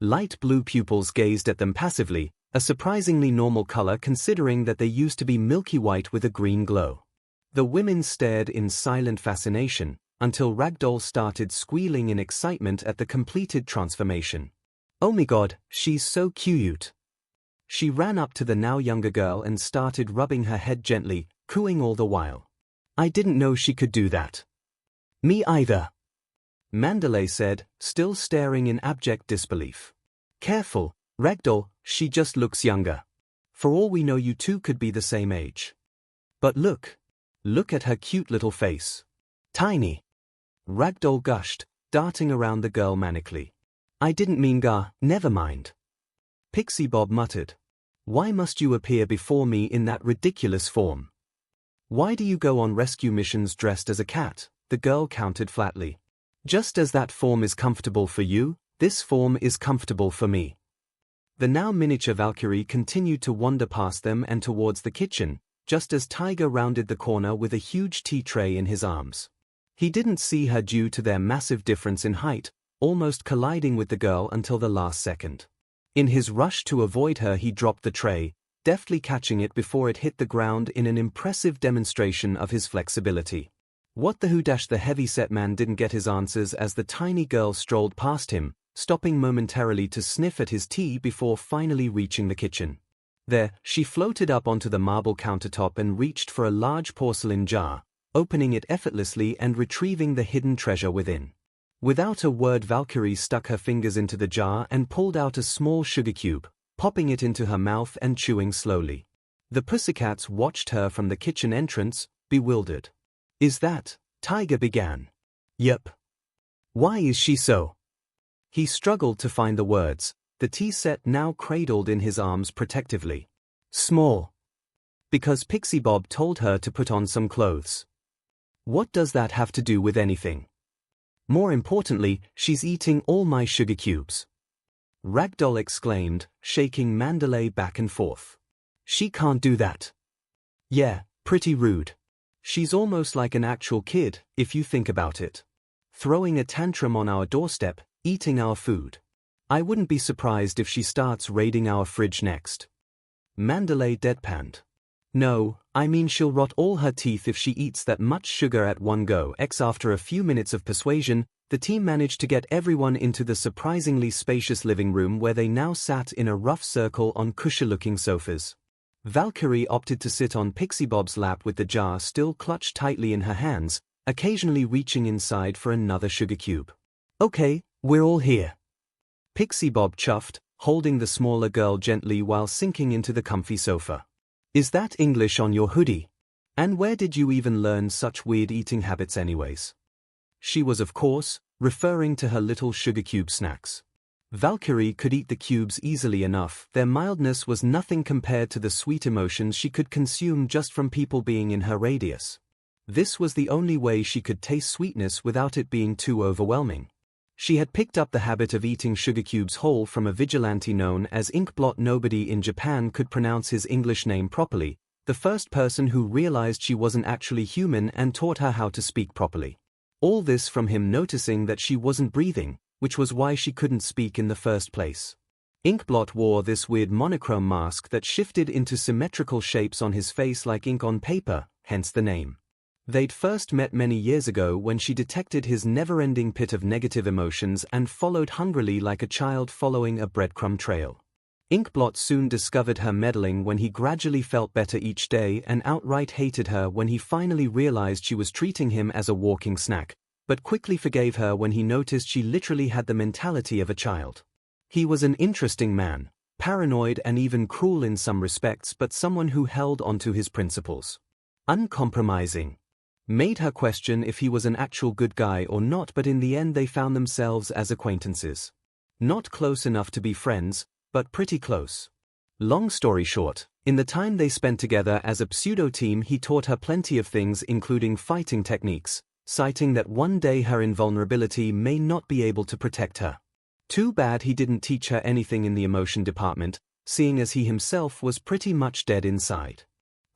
Light blue pupils gazed at them passively, a surprisingly normal color considering that they used to be milky white with a green glow. The women stared in silent fascination, until Ragdoll started squealing in excitement at the completed transformation. Oh my god, she's so cute. She ran up to the now younger girl and started rubbing her head gently, cooing all the while. I didn't know she could do that. Me either. Mandalay said, still staring in abject disbelief. Careful, Ragdoll, she just looks younger. For all we know you two could be the same age. But look at her cute little face. Tiny. Ragdoll gushed, darting around the girl manically. I didn't mean never mind. Pixie Bob muttered. Why must you appear before me in that ridiculous form? Why do you go on rescue missions dressed as a cat? The girl countered flatly. Just as that form is comfortable for you, this form is comfortable for me. The now miniature Valkyrie continued to wander past them and towards the kitchen, just as Tiger rounded the corner with a huge tea tray in his arms. He didn't see her due to their massive difference in height, almost colliding with the girl until the last second. In his rush to avoid her, he dropped the tray, deftly catching it before it hit the ground in an impressive demonstration of his flexibility. What the who-the heavy-set man didn't get his answers as the tiny girl strolled past him, stopping momentarily to sniff at his tea before finally reaching the kitchen. There, she floated up onto the marble countertop and reached for a large porcelain jar, opening it effortlessly and retrieving the hidden treasure within. Without a word, Valkyrie stuck her fingers into the jar and pulled out a small sugar cube, popping it into her mouth and chewing slowly. The pussycats watched her from the kitchen entrance, bewildered. "Is that?" Tiger began. "Yep." "Why is she so?" He struggled to find the words, the tea set now cradled in his arms protectively. "Small. Because Pixie Bob told her to put on some clothes." "What does that have to do with anything?" "More importantly, she's eating all my sugar cubes," Ragdoll exclaimed, shaking Mandalay back and forth. "She can't do that." "Yeah, pretty rude. She's almost like an actual kid, if you think about it. Throwing a tantrum on our doorstep, eating our food. I wouldn't be surprised if she starts raiding our fridge next." Mandalay deadpanned. "No, I mean she'll rot all her teeth if she eats that much sugar at one go." After a few minutes of persuasion, the team managed to get everyone into the surprisingly spacious living room where they now sat in a rough circle on cushy-looking sofas. Valkyrie opted to sit on Pixie Bob's lap with the jar still clutched tightly in her hands, occasionally reaching inside for another sugar cube. "Okay, we're all here," Pixie Bob chuffed, holding the smaller girl gently while sinking into the comfy sofa. "Is that English on your hoodie? And where did you even learn such weird eating habits anyways?" She was, of course, referring to her little sugar cube snacks. Valkyrie could eat the cubes easily enough. Their mildness was nothing compared to the sweet emotions she could consume just from people being in her radius. This was the only way she could taste sweetness without it being too overwhelming. She had picked up the habit of eating sugar cubes whole from a vigilante known as Inkblot. Nobody in Japan could pronounce his English name properly, the first person who realized she wasn't actually human and taught her how to speak properly. All this from him noticing that she wasn't breathing, which was why she couldn't speak in the first place. Inkblot wore this weird monochrome mask that shifted into symmetrical shapes on his face like ink on paper, hence the name. They'd first met many years ago when she detected his never-ending pit of negative emotions and followed hungrily like a child following a breadcrumb trail. Inkblot soon discovered her meddling when he gradually felt better each day and outright hated her when he finally realized she was treating him as a walking snack, but quickly forgave her when he noticed she literally had the mentality of a child. He was an interesting man, paranoid and even cruel in some respects, but someone who held onto his principles. Uncompromising. Made her question if he was an actual good guy or not, but in the end they found themselves as acquaintances. Not close enough to be friends, but pretty close. Long story short, in the time they spent together as a pseudo-team, he taught her plenty of things including fighting techniques, citing that one day her invulnerability may not be able to protect her. Too bad he didn't teach her anything in the emotion department, seeing as he himself was pretty much dead inside.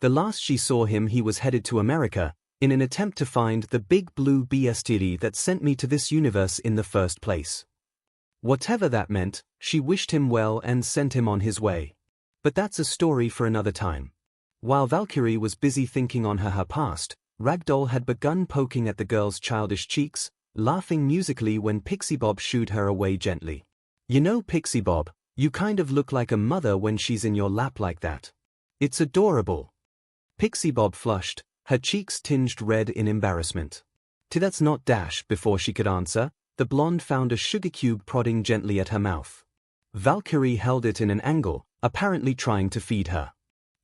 The last she saw him he was headed to America, in an attempt to find the big blue beastie that sent me to this universe in the first place. Whatever that meant, she wished him well and sent him on his way. But that's a story for another time. While Valkyrie was busy thinking on her past, Ragdoll had begun poking at the girl's childish cheeks, laughing musically when Pixie Bob shooed her away gently. "You know, Pixie Bob, you kind of look like a mother when she's in your lap like that. It's adorable." Pixie Bob flushed, her cheeks tinged red in embarrassment. "That's not dash." Before she could answer, the blonde found a sugar cube prodding gently at her mouth. Valkyrie held it in an angle, apparently trying to feed her.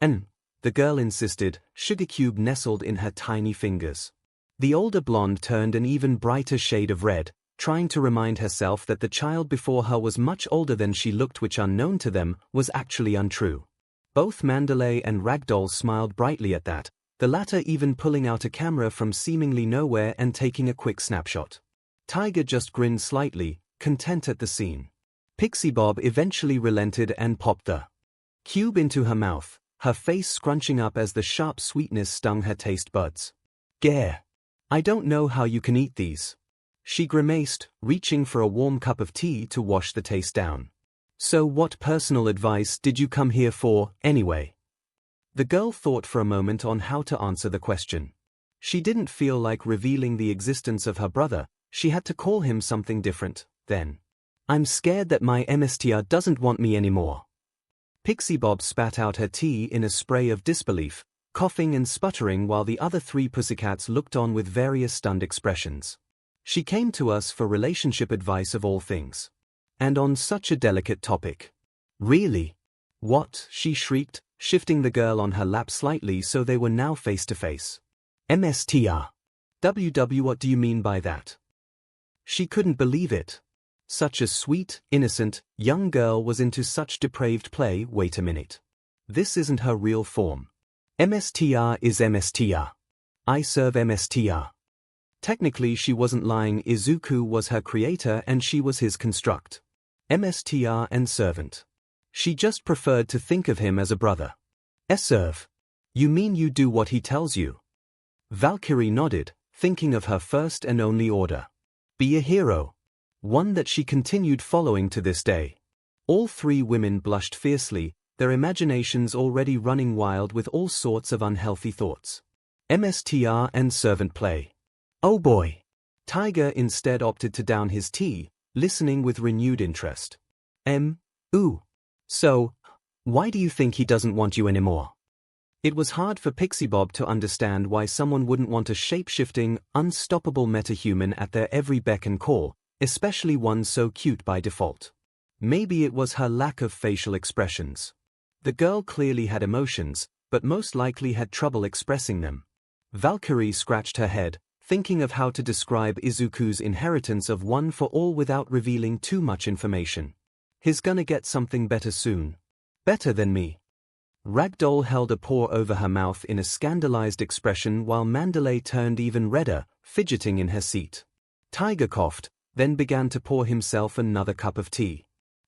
"And," the girl insisted, sugar cube nestled in her tiny fingers. The older blonde turned an even brighter shade of red, trying to remind herself that the child before her was much older than she looked, which unknown to them, was actually untrue. Both Mandalay and Ragdoll smiled brightly at that, the latter even pulling out a camera from seemingly nowhere and taking a quick snapshot. Tiger just grinned slightly, content at the scene. Pixie Bob eventually relented and popped the cube into her mouth, her face scrunching up as the sharp sweetness stung her taste buds. "Gare. I don't know how you can eat these." She grimaced, reaching for a warm cup of tea to wash the taste down. "So what personal advice did you come here for, anyway?" The girl thought for a moment on how to answer the question. She didn't feel like revealing the existence of her brother, she had to call him something different, then. I'm scared that my MSTR doesn't want me anymore. Pixie Bob spat out her tea in a spray of disbelief, coughing and sputtering while the other 3 pussycats looked on with various stunned expressions. She came to us for relationship advice of all things. And on such a delicate topic. Really? What? She shrieked, shifting the girl on her lap slightly so they were now face to face. MSTR. WW, what do you mean by that? She couldn't believe it. Such a sweet, innocent, young girl was into such depraved play. Wait a minute. This isn't her real form. MSTR is MSTR. I serve MSTR. Technically she wasn't lying. Izuku was her creator and she was his construct. MSTR and servant. She just preferred to think of him as a brother. Serve. You mean you do what he tells you? Valkyrie nodded, thinking of her first and only order. Be a hero. One that she continued following to this day. All 3 women blushed fiercely, their imaginations already running wild with all sorts of unhealthy thoughts. MSTR and servant play. Oh boy. Tiger instead opted to down his tea, listening with renewed interest. Ooh. So, why do you think he doesn't want you anymore? It was hard for Pixie Bob to understand why someone wouldn't want a shape-shifting, unstoppable metahuman at their every beck and call, especially one so cute by default. Maybe it was her lack of facial expressions. The girl clearly had emotions, but most likely had trouble expressing them. Valkyrie scratched her head, thinking of how to describe Izuku's inheritance of one for all without revealing too much information. He's gonna get something better soon. Better than me. Ragdoll held a paw over her mouth in a scandalized expression while Mandalay turned even redder, fidgeting in her seat. Tiger coughed, then began to pour himself another cup of tea.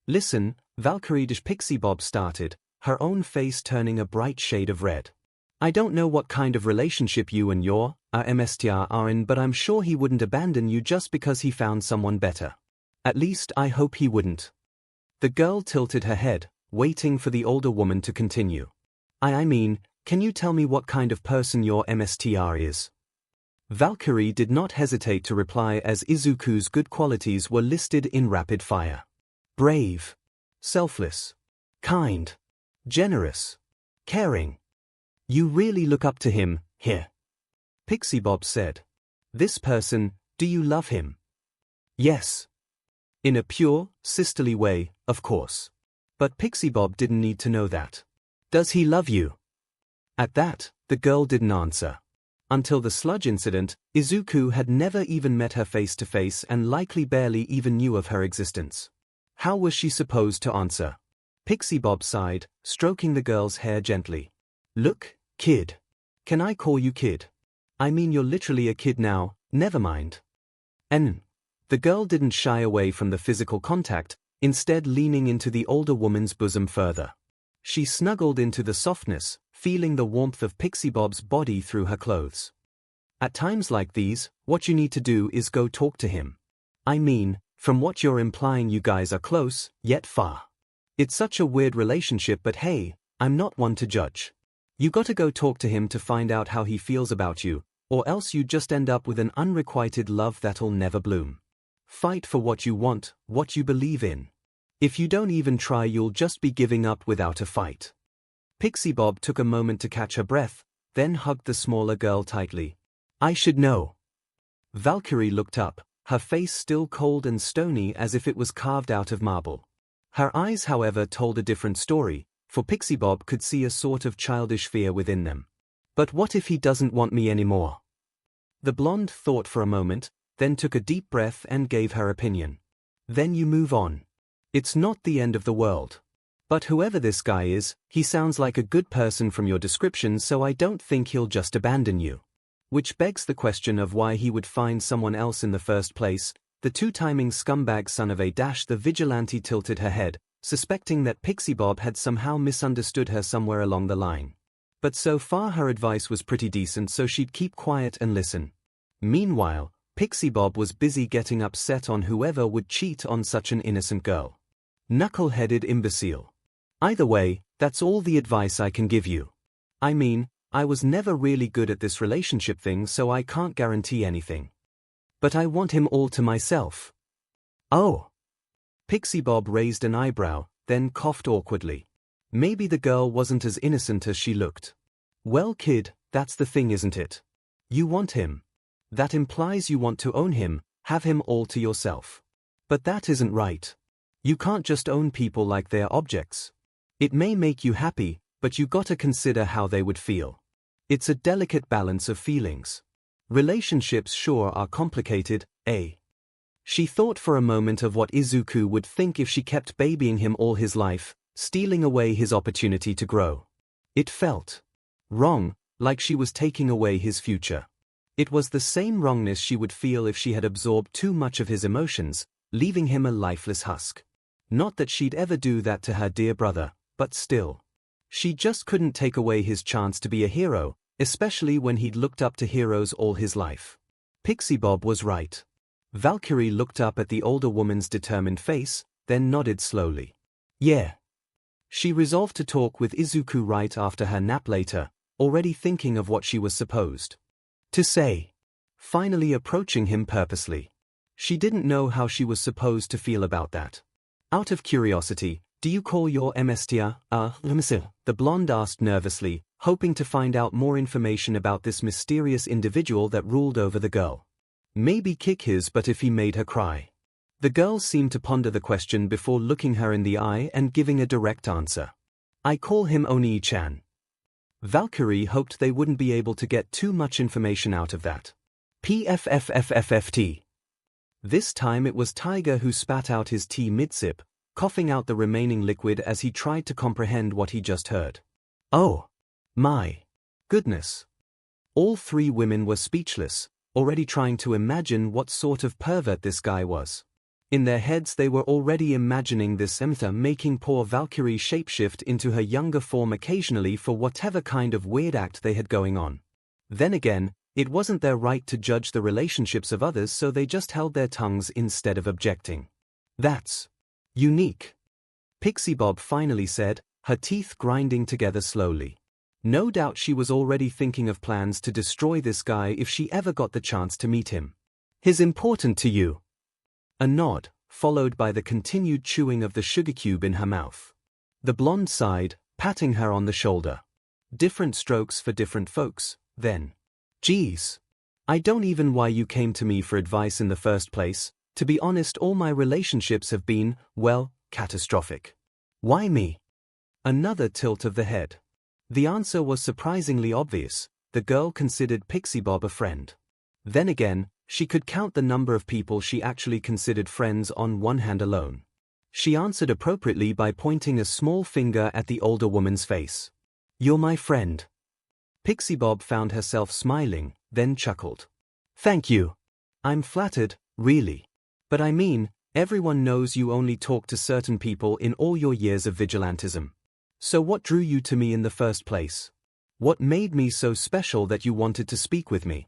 Listen, Valkyrie, Pixie Bob started, her own face turning a bright shade of red. I don't know what kind of relationship you and your MSTR are in, but I'm sure he wouldn't abandon you just because he found someone better. At least I hope he wouldn't. The girl tilted her head, waiting for the older woman to continue. I mean, can you tell me what kind of person your MSTR is? Valkyrie did not hesitate to reply as Izuku's good qualities were listed in rapid fire. Brave. Selfless. Kind. Generous. Caring. You really look up to him, here. Pixie Bob said. This person, do you love him? Yes. In a pure, sisterly way, of course. But Pixie Bob didn't need to know that. Does he love you? At that, the girl didn't answer. Until the sludge incident, Izuku had never even met her face to face and likely barely even knew of her existence. How was she supposed to answer? Pixie Bob sighed, stroking the girl's hair gently. Look, kid. Can I call you kid? I mean, you're literally a kid now, never mind. The girl didn't shy away from the physical contact, instead leaning into the older woman's bosom further. She snuggled into the softness, feeling the warmth of Pixie Bob's body through her clothes. At times like these, what you need to do is go talk to him. I mean, from what you're implying, you guys are close, yet far. It's such a weird relationship, but hey, I'm not one to judge. You gotta go talk to him to find out how he feels about you, or else you just end up with an unrequited love that'll never bloom. Fight for what you want, what you believe in. If you don't even try, you'll just be giving up without a fight. Pixie Bob took a moment to catch her breath, then hugged the smaller girl tightly. I should know. Valkyrie looked up, her face still cold and stony as if it was carved out of marble. Her eyes, however, told a different story, for Pixie Bob could see a sort of childish fear within them. But what if he doesn't want me anymore? The blonde thought for a moment, then took a deep breath and gave her opinion. Then you move on. It's not the end of the world. But whoever this guy is, he sounds like a good person from your description, so I don't think he'll just abandon you. Which begs the question of why he would find someone else in the first place. The two-timing scumbag son of a dash. The vigilante tilted her head, suspecting that Pixie Bob had somehow misunderstood her somewhere along the line. But so far her advice was pretty decent, so she'd keep quiet and listen. Meanwhile, Pixie Bob was busy getting upset on whoever would cheat on such an innocent girl. Knuckle-headed imbecile. Either way, that's all the advice I can give you. I mean, I was never really good at this relationship thing, so I can't guarantee anything. But I want him all to myself. Oh. Pixie Bob raised an eyebrow, then coughed awkwardly. Maybe the girl wasn't as innocent as she looked. Well, kid, that's the thing, isn't it? You want him. That implies you want to own him, have him all to yourself. But that isn't right. You can't just own people like they're objects. It may make you happy, but you gotta consider how they would feel. It's a delicate balance of feelings. Relationships sure are complicated, eh? She thought for a moment of what Izuku would think if she kept babying him all his life, stealing away his opportunity to grow. It felt wrong, like she was taking away his future. It was the same wrongness she would feel if she had absorbed too much of his emotions, leaving him a lifeless husk. Not that she'd ever do that to her dear brother, but still. She just couldn't take away his chance to be a hero, especially when he'd looked up to heroes all his life. Pixie Bob was right. Valkyrie looked up at the older woman's determined face, then nodded slowly. Yeah. She resolved to talk with Izuku right after her nap later, already thinking of what she was supposed to say. Finally approaching him purposely. She didn't know how she was supposed to feel about that. Out of curiosity, do you call your MSTR, the blonde asked nervously, hoping to find out more information about this mysterious individual that ruled over the girl. Maybe kick his butt if he made her cry. The girl seemed to ponder the question before looking her in the eye and giving a direct answer. I call him Oni-chan. Valkyrie hoped they wouldn't be able to get too much information out of that. PFFFFFT. This time it was Tiger who spat out his tea mid-sip, coughing out the remaining liquid as he tried to comprehend what he just heard. Oh. My. Goodness. All three women were speechless, already trying to imagine what sort of pervert this guy was. In their heads they were already imagining this Emtha making poor Valkyrie shapeshift into her younger form occasionally for whatever kind of weird act they had going on. Then again, it wasn't their right to judge the relationships of others, so they just held their tongues instead of objecting. That's unique. Pixie Bob finally said, her teeth grinding together slowly. No doubt she was already thinking of plans to destroy this guy if she ever got the chance to meet him. He's important to you. A nod, followed by the continued chewing of the sugar cube in her mouth. The blonde sighed, patting her on the shoulder. Different strokes for different folks, then. Geez. I don't even why you came to me for advice in the first place. To be honest, all my relationships have been, well, catastrophic. Why me? Another tilt of the head. The answer was surprisingly obvious. The girl considered Pixie Bob a friend. Then again, she could count the number of people she actually considered friends on one hand alone. She answered appropriately by pointing a small finger at the older woman's face. You're my friend. Pixie Bob found herself smiling, then chuckled. Thank you. I'm flattered, really. But I mean, everyone knows you only talk to certain people in all your years of vigilantism. So what drew you to me in the first place? What made me so special that you wanted to speak with me?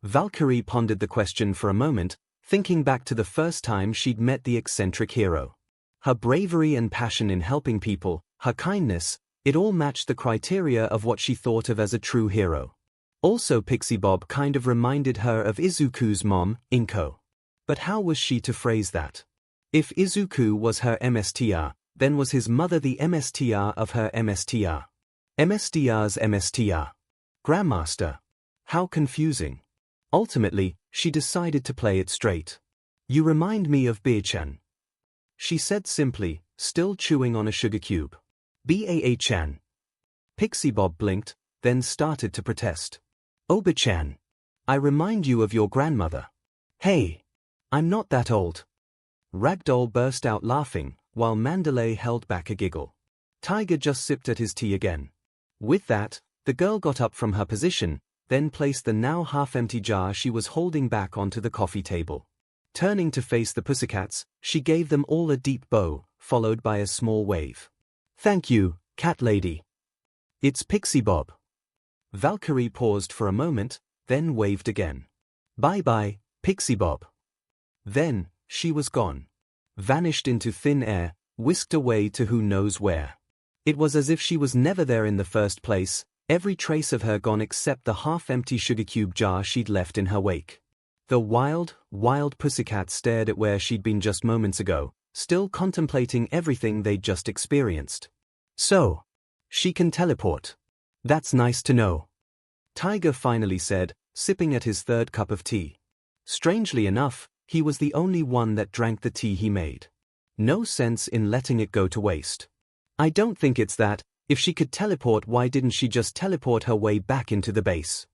Valkyrie pondered the question for a moment, thinking back to the first time she'd met the eccentric hero. Her bravery and passion in helping people, her kindness, it all matched the criteria of what she thought of as a true hero. Also, Pixie Bob kind of reminded her of Izuku's mom, Inko. But how was she to phrase that? If Izuku was her MSTR, then was his mother the MSTR of her MSTR? MSTR's MSTR. Grandmaster. How confusing. Ultimately, she decided to play it straight. You remind me of Baa-chan. She said simply, still chewing on a sugar cube. Baa-chan. Pixie Bob blinked, then started to protest. Oba-chan. I remind you of your grandmother. Hey. I'm not that old. Ragdoll burst out laughing, while Mandalay held back a giggle. Tiger just sipped at his tea again. With that, the girl got up from her position, then placed the now half-empty jar she was holding back onto the coffee table. Turning to face the pussycats, she gave them all a deep bow, followed by a small wave. Thank you, cat lady. It's Pixie Bob. Valkyrie paused for a moment, then waved again. Bye-bye, Pixie Bob. Then, she was gone. Vanished into thin air, whisked away to who knows where. It was as if she was never there in the first place, Every trace of her gone except the half-empty sugar cube jar she'd left in her wake. The wild, wild pussycat stared at where she'd been just moments ago, still contemplating everything they'd just experienced. So, she can teleport. That's nice to know. Tiger finally said, sipping at his third cup of tea. Strangely enough, he was the only one that drank the tea he made. No sense in letting it go to waste. I don't think it's that. If she could teleport, why didn't she just teleport her way back into the base?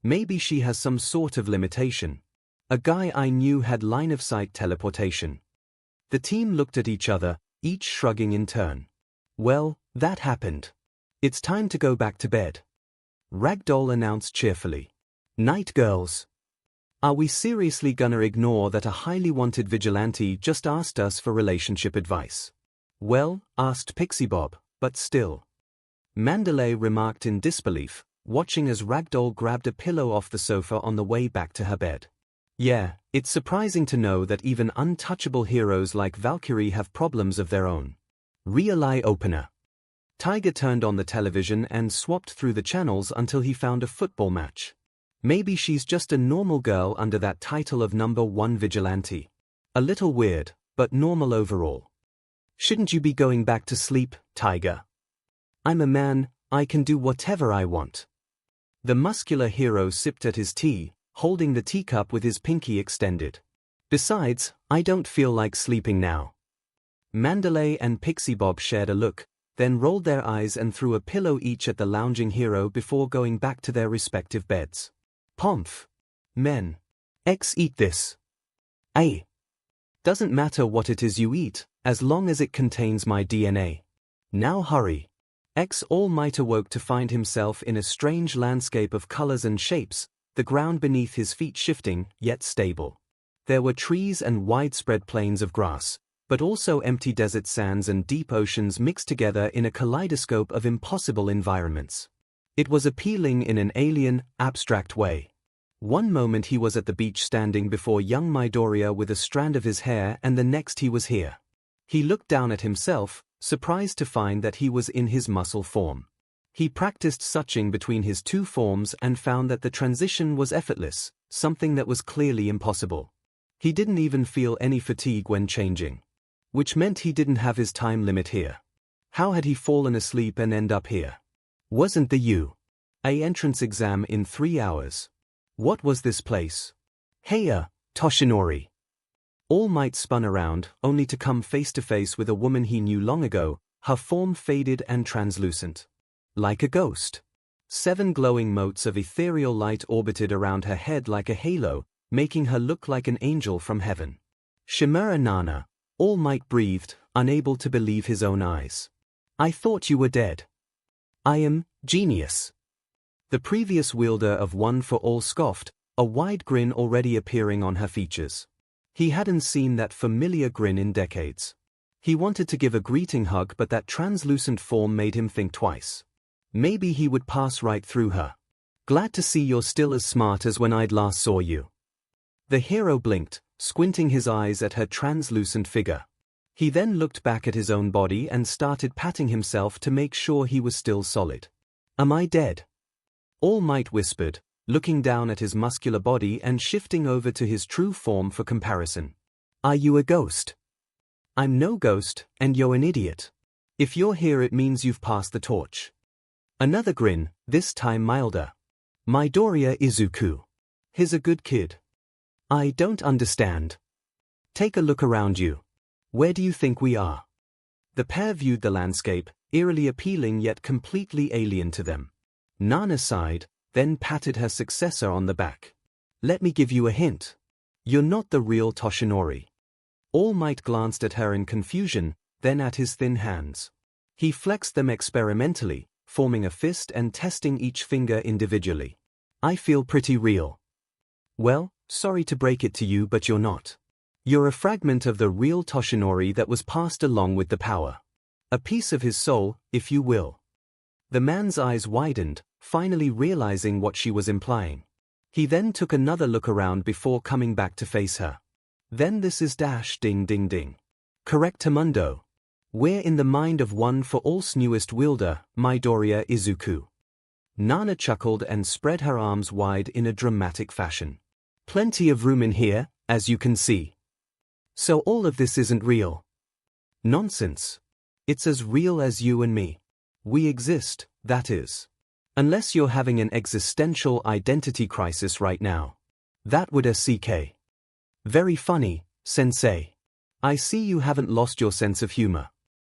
Maybe she has some sort of limitation. A guy I knew had line-of-sight teleportation. The team looked at each other, each shrugging in turn. Well, that happened. It's time to go back to bed. Ragdoll announced cheerfully. Night, girls. Are we seriously gonna ignore that a highly wanted vigilante just asked us for relationship advice? Well, asked Pixie Bob, but still. Mandalay remarked in disbelief, watching as Ragdoll grabbed a pillow off the sofa on the way back to her bed. Yeah, it's surprising to know that even untouchable heroes like Valkyrie have problems of their own. Real eye-opener. Tiger turned on the television and swapped through the channels until he found a football match. Maybe she's just a normal girl under that title of #1 vigilante. A little weird, but normal overall. Shouldn't you be going back to sleep, Tiger? I'm a man, I can do whatever I want. The muscular hero sipped at his tea, holding the teacup with his pinky extended. Besides, I don't feel like sleeping now. Mandalay and Pixie Bob shared a look, then rolled their eyes and threw a pillow each at the lounging hero before going back to their respective beds. Pomph. Men. Eat this. Ay. Doesn't matter what it is you eat, as long as it contains my DNA. Now hurry. All Might awoke to find himself in a strange landscape of colors and shapes, the ground beneath his feet shifting, yet stable. There were trees and widespread plains of grass, but also empty desert sands and deep oceans mixed together in a kaleidoscope of impossible environments. It was appealing in an alien, abstract way. One moment he was at the beach standing before young Midoriya with a strand of his hair, and the next he was here. He looked down at himself, surprised to find that he was in his muscle form. He practiced switching between his two forms and found that the transition was effortless, something that was clearly impossible. He didn't even feel any fatigue when changing. Which meant he didn't have his time limit here. How had he fallen asleep and end up here? Wasn't the U.A. entrance exam in 3 hours? What was this place? Heya, Toshinori. All Might spun around, only to come face to face with a woman he knew long ago, her form faded and translucent. Like a ghost. 7 glowing motes of ethereal light orbited around her head like a halo, making her look like an angel from heaven. Shimura Nana. All Might breathed, unable to believe his own eyes. I thought you were dead. I am genius. The previous wielder of One for All scoffed, a wide grin already appearing on her features. He hadn't seen that familiar grin in decades. He wanted to give a greeting hug, but that translucent form made him think twice. Maybe he would pass right through her. Glad to see you're still as smart as when I'd last saw you. The hero blinked, squinting his eyes at her translucent figure. He then looked back at his own body and started patting himself to make sure he was still solid. Am I dead? All Might whispered, looking down at his muscular body and shifting over to his true form for comparison. Are you a ghost? I'm no ghost, and you're an idiot. If you're here, it means you've passed the torch. Another grin, this time milder. Midoriya Izuku. He's a good kid. I don't understand. Take a look around you. Where do you think we are? The pair viewed the landscape, eerily appealing yet completely alien to them. Nana sighed, then patted her successor on the back. Let me give you a hint. You're not the real Toshinori. All Might glanced at her in confusion, then at his thin hands. He flexed them experimentally, forming a fist and testing each finger individually. I feel pretty real. Well, sorry to break it to you, but you're not. You're a fragment of the real Toshinori that was passed along with the power. A piece of his soul, if you will. The man's eyes widened, finally realizing what she was implying. He then took another look around before coming back to face her. Then this is dash ding ding ding. Correctamundo. We're in the mind of One for All's newest wielder, Midoriya Izuku. Nana chuckled and spread her arms wide in a dramatic fashion. Plenty of room in here, as you can see. So all of this isn't real. Nonsense. It's as real as you and me. We exist, that is. Unless you're having an existential identity crisis right now. That would 𝐂𝐭𝐴. Very funny, sensei. I see you haven't lost your sense of humor.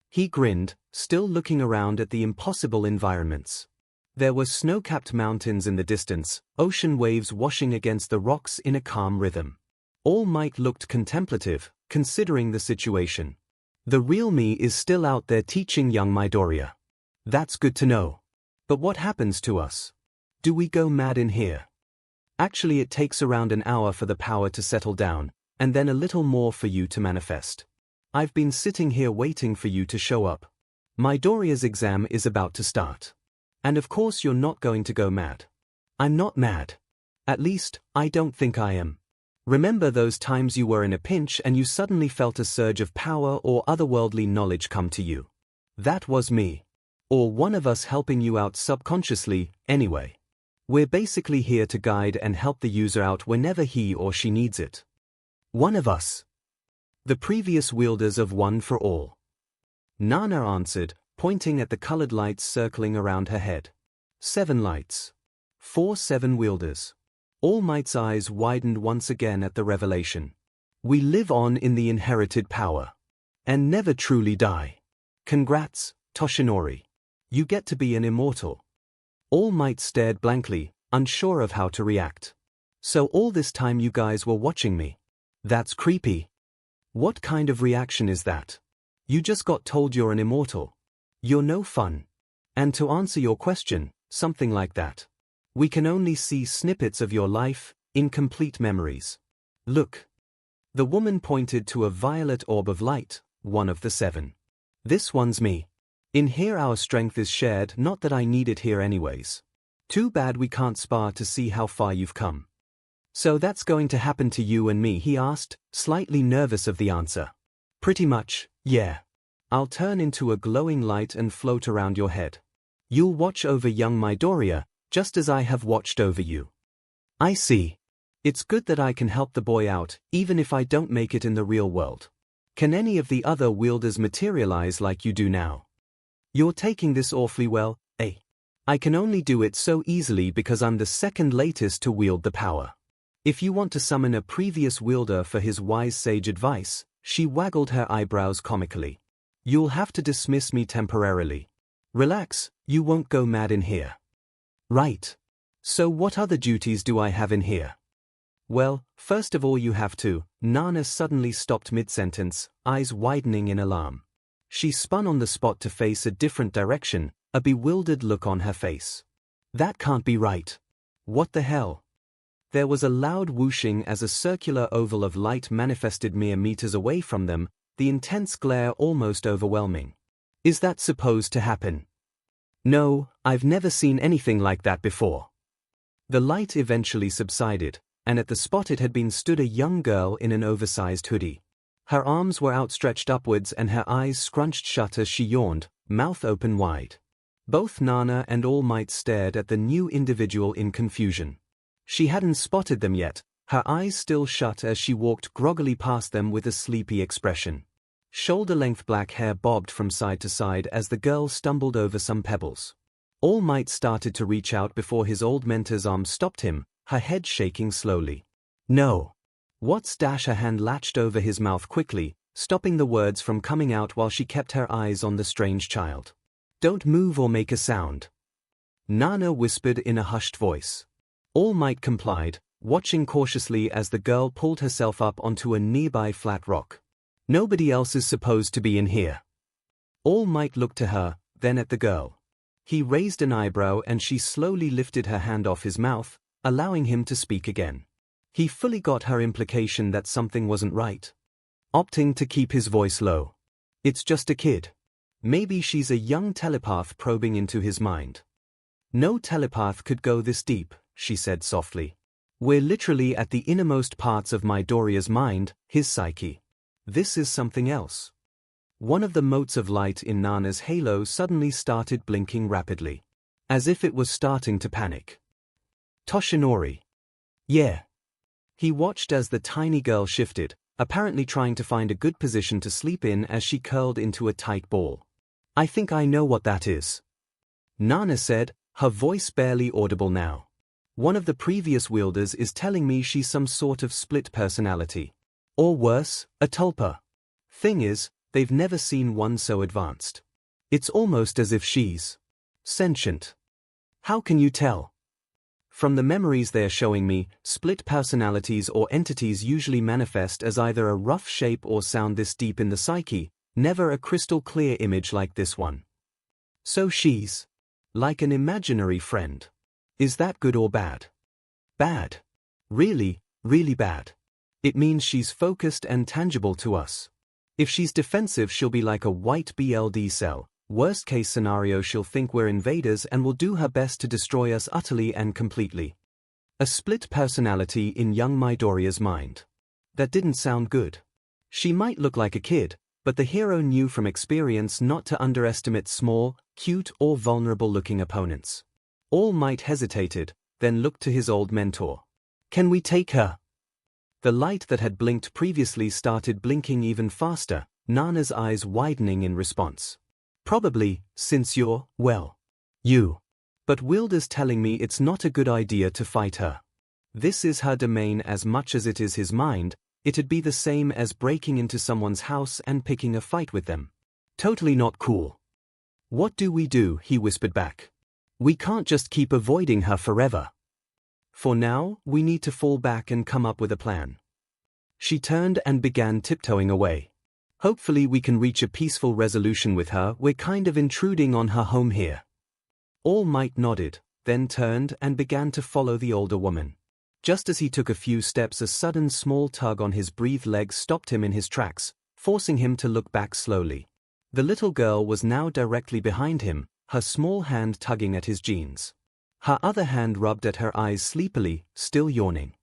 He grinned, still looking around at the impossible environments. There were snow-capped mountains in the distance, ocean waves washing against the rocks in a calm rhythm. All Might looked contemplative, considering the situation. The real me is still out there teaching young Midoriya. That's good to know. But what happens to us? Do we go mad in here? Actually, it takes around an hour for the power to settle down, and then a little more for you to manifest. I've been sitting here waiting for you to show up. Midoriya's exam is about to start. And of course you're not going to go mad. I'm not mad. At least, I don't think I am. Remember those times you were in a pinch and you suddenly felt a surge of power or otherworldly knowledge come to you? That was me. Or one of us helping you out subconsciously, anyway. We're basically here to guide and help the user out whenever he or she needs it. One of us. The previous wielders of One for All. Nana answered, pointing at the colored lights circling around her head. 7 lights. 4 7 wielders. All Might's eyes widened once again at the revelation. We live on in the inherited power. And never truly die. Congrats, Toshinori. You get to be an immortal. All Might stared blankly, unsure of how to react. So all this time you guys were watching me. That's creepy. What kind of reaction is that? You just got told you're an immortal. You're no fun. And to answer your question, something like that. We can only see snippets of your life, incomplete memories. Look. The woman pointed to a violet orb of light, one of the 7. This one's me. In here our strength is shared, not that I need it here anyways. Too bad we can't spar to see how far you've come. So that's going to happen to you and me, he asked, slightly nervous of the answer. Pretty much, yeah. I'll turn into a glowing light and float around your head. You'll watch over young Midoriya, just as I have watched over you. I see. It's good that I can help the boy out, even if I don't make it in the real world. Can any of the other wielders materialize like you do now? You're taking this awfully well, eh? I can only do it so easily because I'm the second latest to wield the power. If you want to summon a previous wielder for his wise sage advice, she waggled her eyebrows comically. You'll have to dismiss me temporarily. Relax, you won't go mad in here. Right. So what other duties do I have in here? Well, first of all you have to. Nana suddenly stopped mid-sentence, eyes widening in alarm. She spun on the spot to face a different direction, a bewildered look on her face. That can't be right. What the hell? There was a loud whooshing as a circular oval of light manifested mere meters away from them, the intense glare almost overwhelming. Is that supposed to happen? No, I've never seen anything like that before. The light eventually subsided, and at the spot it had been stood a young girl in an oversized hoodie. Her arms were outstretched upwards and her eyes scrunched shut as she yawned, mouth open wide. Both Nana and All Might stared at the new individual in confusion. She hadn't spotted them yet, her eyes still shut as she walked groggily past them with a sleepy expression. Shoulder-length black hair bobbed from side to side as the girl stumbled over some pebbles. All Might started to reach out before his old mentor's arm stopped him, her head shaking slowly. No. Her hand latched over his mouth quickly, stopping the words from coming out while she kept her eyes on the strange child. Don't move or make a sound. Nana whispered in a hushed voice. All Might complied, watching cautiously as the girl pulled herself up onto a nearby flat rock. Nobody else is supposed to be in here. All Might looked to her, then at the girl. He raised an eyebrow and she slowly lifted her hand off his mouth, allowing him to speak again. He fully got her implication that something wasn't right. Opting to keep his voice low. It's just a kid. Maybe she's a young telepath probing into his mind. No telepath could go this deep, she said softly. We're literally at the innermost parts of Midoriya's mind, his psyche. This is something else. One of the motes of light in Nana's halo suddenly started blinking rapidly. as if it was starting to panic. Toshinori. Yeah. He watched as the tiny girl shifted, apparently trying to find a good position to sleep in as she curled into a tight ball. I think I know what that is, Nana said, her voice barely audible now. One of the previous wielders is telling me she's some sort of split personality. Or worse, a tulpa. Thing is, they've never seen one so advanced. It's almost as if she's sentient. How can you tell? From the memories they're showing me, split personalities or entities usually manifest as either a rough shape or sound this deep in the psyche, never a crystal clear image like this one. So she's like an imaginary friend. Is that good or bad? Bad. Really, really bad. It means she's focused and tangible to us. If she's defensive, she'll be like a white BLD cell. Worst case scenario, she'll think we're invaders and will do her best to destroy us utterly and completely. A split personality in young Midoriya's mind. That didn't sound good. She might look like a kid, but the hero knew from experience not to underestimate small, cute or vulnerable-looking opponents. All Might hesitated, then looked to his old mentor. Can we take her? The light that had blinked previously started blinking even faster, Nana's eyes widening in response. Probably, since you're, well, you. But Wilder's telling me it's not a good idea to fight her. This is her domain as much as it is his mind. It'd be the same as breaking into someone's house and picking a fight with them. Totally not cool. What do? He whispered back. We can't just keep avoiding her forever. For now, we need to fall back and come up with a plan. She turned and began tiptoeing away. Hopefully we can reach a peaceful resolution with her. We're kind of intruding on her home here. All Might nodded, then turned and began to follow the older woman. Just as he took a few steps, a sudden small tug on his breathed legs stopped him in his tracks, forcing him to look back slowly. The little girl was now directly behind him, her small hand tugging at his jeans. Her other hand rubbed at her eyes sleepily, still yawning.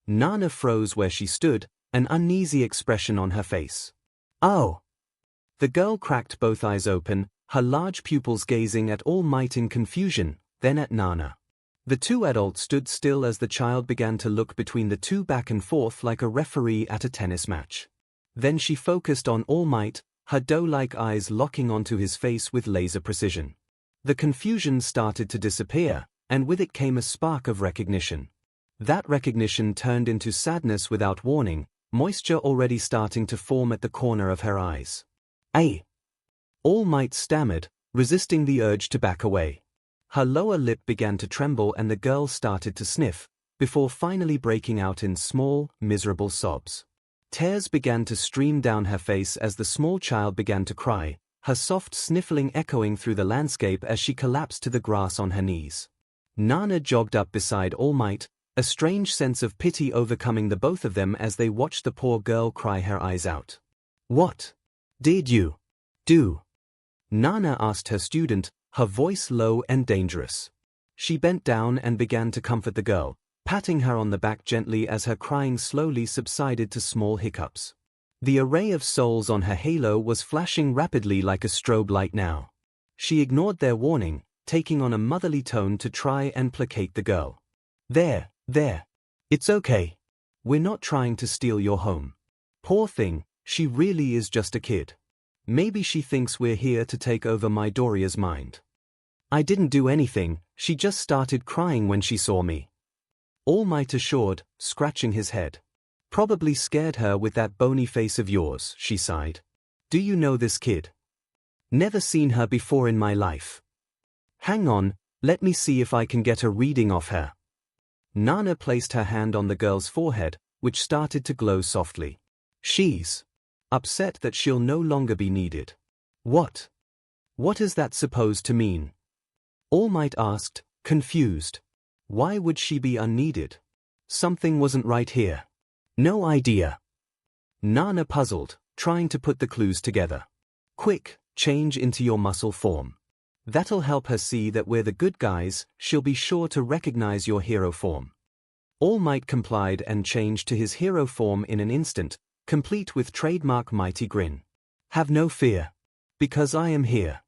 Nana froze where she stood, an uneasy expression on her face. Oh! The girl cracked both eyes open, her large pupils gazing at All Might in confusion, then at Nana. The two adults stood still as the child began to look between the two back and forth like a referee at a tennis match. Then she focused on All Might, her doe-like eyes locking onto his face with laser precision. The confusion started to disappear, and with it came a spark of recognition. That recognition turned into sadness without warning, moisture already starting to form at the corner of her eyes. "Ay!" All Might stammered, resisting the urge to back away. Her lower lip began to tremble and the girl started to sniff, before finally breaking out in small, miserable sobs. Tears began to stream down her face as the small child began to cry, her soft sniffling echoing through the landscape as she collapsed to the grass on her knees. Nana jogged up beside All Might, a strange sense of pity overcoming the both of them as they watched the poor girl cry her eyes out. "What did you do?" Nana asked her student, her voice low and dangerous. She bent down and began to comfort the girl, patting her on the back gently as her crying slowly subsided to small hiccups. The array of souls on her halo was flashing rapidly like a strobe light now. She ignored their warning, taking on a motherly tone to try and placate the girl. There. It's okay. We're not trying to steal your home. Poor thing, she really is just a kid. Maybe she thinks we're here to take over Midoriya's mind. I didn't do anything, she just started crying when she saw me. All Might assured, scratching his head. Probably scared her with that bony face of yours, she sighed. Do you know this kid? Never seen her before in my life. Hang on, let me see if I can get a reading off her. Nana placed her hand on the girl's forehead, which started to glow softly. She's upset that she'll no longer be needed. What is that supposed to mean? All Might asked, confused. Why would she be unneeded? Something wasn't right here. No idea. Nana puzzled, trying to put the clues together. Quick, change into your muscle form. That'll help her see that we're the good guys. She'll be sure to recognize your hero form. All Might complied and changed to his hero form in an instant, complete with trademark mighty grin. Have no fear. Because I am here.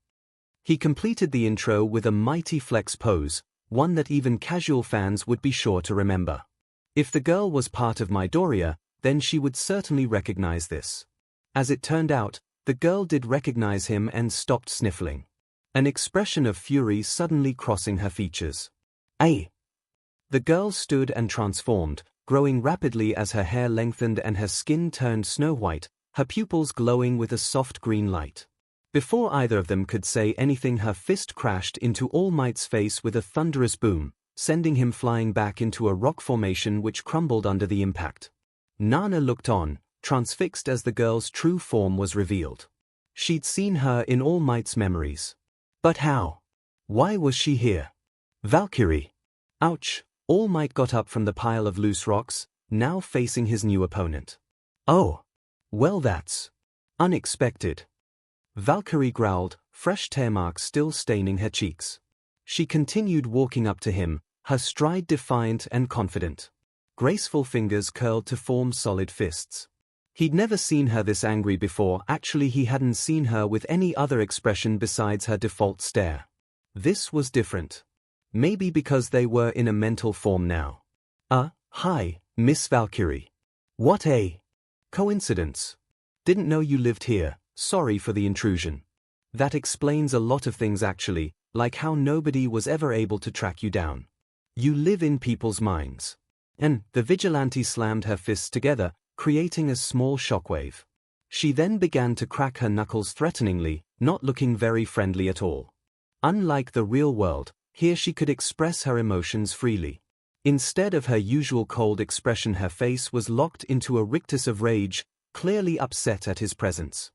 He completed the intro with a mighty flex pose, one that even casual fans would be sure to remember. If the girl was part of Midoriya, then she would certainly recognize this. As it turned out, the girl did recognize him and stopped sniffling. An expression of fury suddenly crossing her features. "Ay!" The girl stood and transformed, growing rapidly as her hair lengthened and her skin turned snow-white, her pupils glowing with a soft green light. Before either of them could say anything, her fist crashed into All Might's face with a thunderous boom, sending him flying back into a rock formation which crumbled under the impact. Nana looked on, transfixed as the girl's true form was revealed. She'd seen her in All Might's memories. But how? Why was she here? Valkyrie! Ouch! All Might got up from the pile of loose rocks, now facing his new opponent. "Oh! Well, that's unexpected." Valkyrie growled, fresh tear marks still staining her cheeks. She continued walking up to him, her stride defiant and confident. Graceful fingers curled to form solid fists. He'd never seen her this angry before. Actually, he hadn't seen her with any other expression besides her default stare. This was different. Maybe because they were in a mental form now. Hi, Miss Valkyrie. What a coincidence. Didn't know you lived here, sorry for the intrusion. That explains a lot of things actually, like how nobody was ever able to track you down. You live in people's minds. And the vigilante slammed her fists together, creating a small shockwave. She then began to crack her knuckles threateningly, not looking very friendly at all. Unlike the real world, here she could express her emotions freely. Instead of her usual cold expression, her face was locked into a rictus of rage, clearly upset at his presence.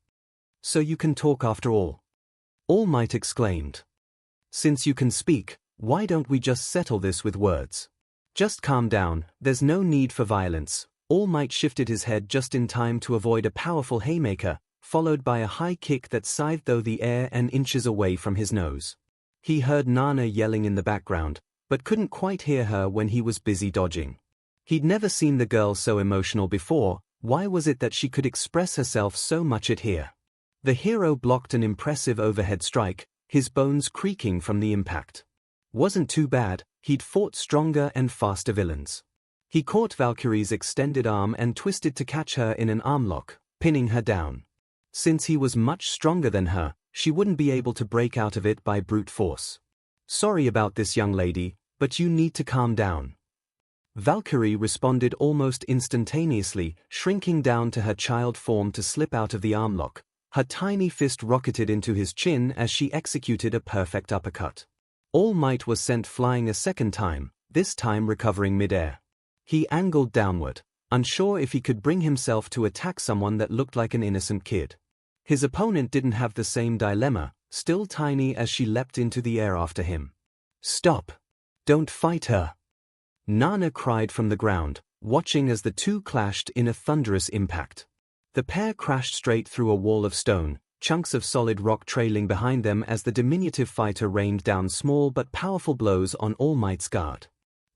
"So you can talk after all?" All Might exclaimed. "Since you can speak, why don't we just settle this with words? Just calm down, there's no need for violence." All Might shifted his head just in time to avoid a powerful haymaker, followed by a high kick that scythed through the air and inches away from his nose. He heard Nana yelling in the background, but couldn't quite hear her when he was busy dodging. He'd never seen the girl so emotional before. Why was it that she could express herself so much at here? The hero blocked an impressive overhead strike, his bones creaking from the impact. Wasn't too bad, he'd fought stronger and faster villains. He caught Valkyrie's extended arm and twisted to catch her in an arm lock, pinning her down. Since he was much stronger than her, she wouldn't be able to break out of it by brute force. "Sorry about this, young lady, but you need to calm down." Valkyrie responded almost instantaneously, shrinking down to her child form to slip out of the arm lock. Her tiny fist rocketed into his chin as she executed a perfect uppercut. All Might was sent flying a second time, this time recovering midair. He angled downward, unsure if he could bring himself to attack someone that looked like an innocent kid. His opponent didn't have the same dilemma, still tiny as she leapt into the air after him. "Stop! Don't fight her!" Nana cried from the ground, watching as the two clashed in a thunderous impact. The pair crashed straight through a wall of stone, chunks of solid rock trailing behind them as the diminutive fighter rained down small but powerful blows on All Might's guard.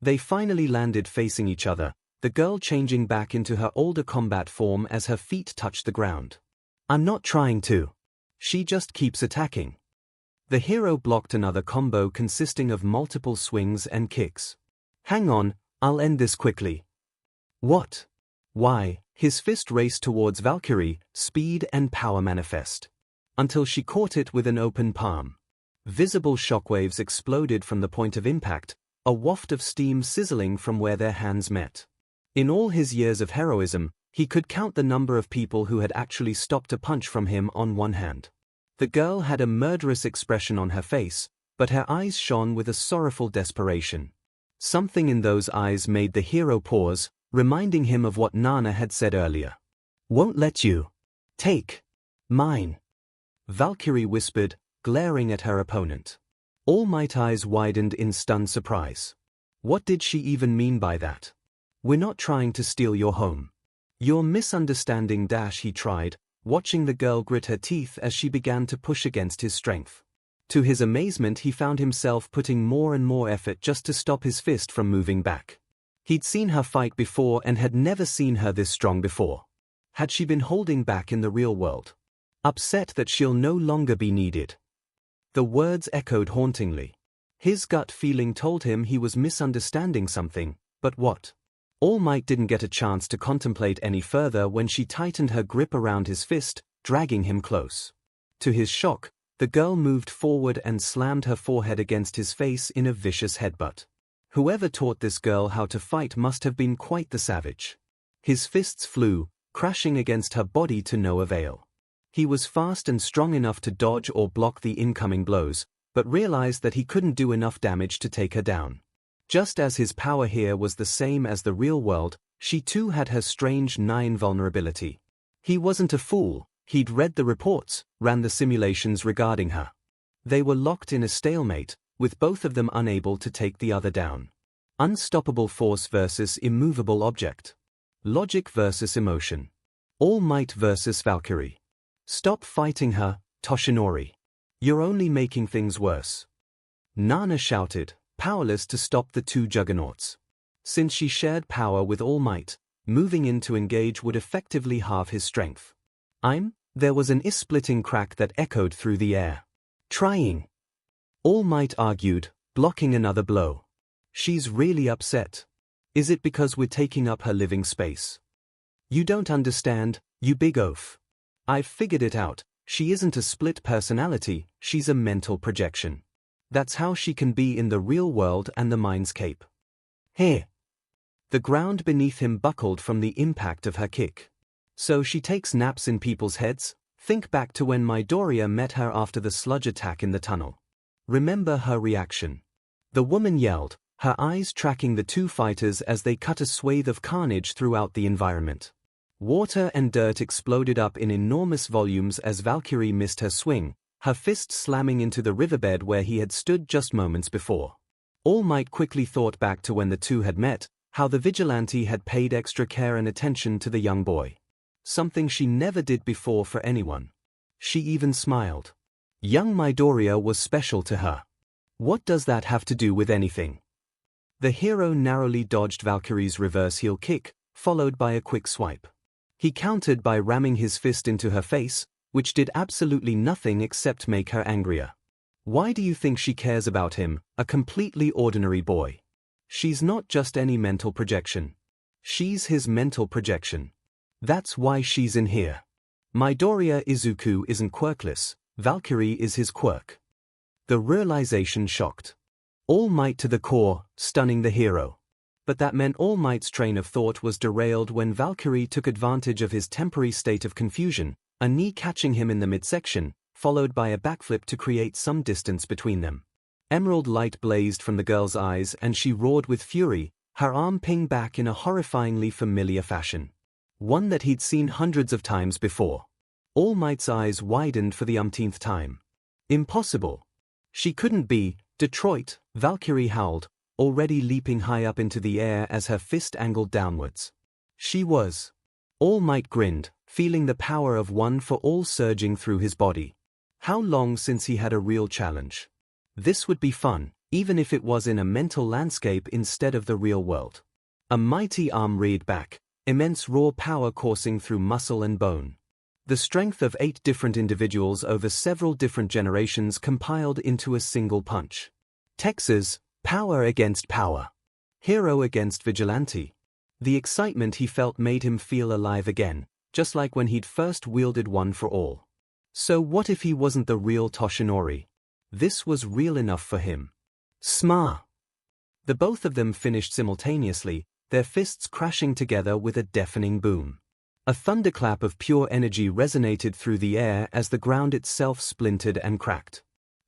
They finally landed facing each other, the girl changing back into her older combat form as her feet touched the ground. "I'm not trying to. She just keeps attacking." The hero blocked another combo consisting of multiple swings and kicks. "Hang on, I'll end this quickly." "What? Why?" His fist raced towards Valkyrie, speed and power manifest. Until she caught it with an open palm. Visible shockwaves exploded from the point of impact, a waft of steam sizzling from where their hands met. In all his years of heroism, he could count the number of people who had actually stopped a punch from him on one hand. The girl had a murderous expression on her face, but her eyes shone with a sorrowful desperation. Something in those eyes made the hero pause, reminding him of what Nana had said earlier. "Won't let you take mine," Valkyrie whispered, glaring at her opponent. All Might's eyes widened in stunned surprise. What did she even mean by that? "We're not trying to steal your home. You're misunderstanding." He tried, watching the girl grit her teeth as she began to push against his strength. To his amazement, he found himself putting more and more effort just to stop his fist from moving back. He'd seen her fight before and had never seen her this strong before. Had she been holding back in the real world? Upset that she'll no longer be needed. The words echoed hauntingly. His gut feeling told him he was misunderstanding something, but what? All Might didn't get a chance to contemplate any further when she tightened her grip around his fist, dragging him close. To his shock, the girl moved forward and slammed her forehead against his face in a vicious headbutt. Whoever taught this girl how to fight must have been quite the savage. His fists flew, crashing against her body to no avail. He was fast and strong enough to dodge or block the incoming blows, but realized that he couldn't do enough damage to take her down. Just as his power here was the same as the real world, she too had her strange nine vulnerability. He wasn't a fool, he'd read the reports, ran the simulations regarding her. They were locked in a stalemate, with both of them unable to take the other down. Unstoppable force versus immovable object. Logic versus emotion. All Might versus Valkyrie. Stop fighting her, Toshinori. You're only making things worse. Nana shouted, powerless to stop the two juggernauts. Since she shared power with All Might, moving in to engage would effectively halve his strength. There was an ear-splitting crack that echoed through the air. Trying. All Might argued, blocking another blow. She's really upset. Is it because we're taking up her living space? You don't understand, you big oaf. I've figured it out, she isn't a split personality, she's a mental projection. That's how she can be in the real world and the mindscape. Here. The ground beneath him buckled from the impact of her kick. So she takes naps in people's heads? Think back to when Midoriya met her after the sludge attack in the tunnel. Remember her reaction. The woman yelled, her eyes tracking the two fighters as they cut a swathe of carnage throughout the environment. Water and dirt exploded up in enormous volumes as Valkyrie missed her swing, her fist slamming into the riverbed where he had stood just moments before. All Might quickly thought back to when the two had met, how the vigilante had paid extra care and attention to the young boy. Something she never did before for anyone. She even smiled. Young Midoriya was special to her. What does that have to do with anything? The hero narrowly dodged Valkyrie's reverse heel kick, followed by a quick swipe. He countered by ramming his fist into her face, which did absolutely nothing except make her angrier. Why do you think she cares about him, a completely ordinary boy? She's not just any mental projection. She's his mental projection. That's why she's in here. Midoriya Izuku isn't quirkless, Valkyrie is his quirk. The realization shocked All Might to the core, stunning the hero. But that meant All Might's train of thought was derailed when Valkyrie took advantage of his temporary state of confusion, a knee catching him in the midsection, followed by a backflip to create some distance between them. Emerald light blazed from the girl's eyes and she roared with fury, her arm pinged back in a horrifyingly familiar fashion. One that he'd seen hundreds of times before. All Might's eyes widened for the umpteenth time. Impossible. She couldn't be. Detroit, Valkyrie howled, already leaping high up into the air as her fist angled downwards. She was. All Might grinned, feeling the power of one for all surging through his body. How long since he had a real challenge? This would be fun, even if it was in a mental landscape instead of the real world. A mighty arm reared back, immense raw power coursing through muscle and bone. The strength of 8 different individuals over several different generations compiled into a single punch. Texas, power against power. Hero against vigilante. The excitement he felt made him feel alive again, just like when he'd first wielded one for all. So what if he wasn't the real Toshinori? This was real enough for him. Sma! The both of them finished simultaneously, their fists crashing together with a deafening boom. A thunderclap of pure energy resonated through the air as the ground itself splintered and cracked.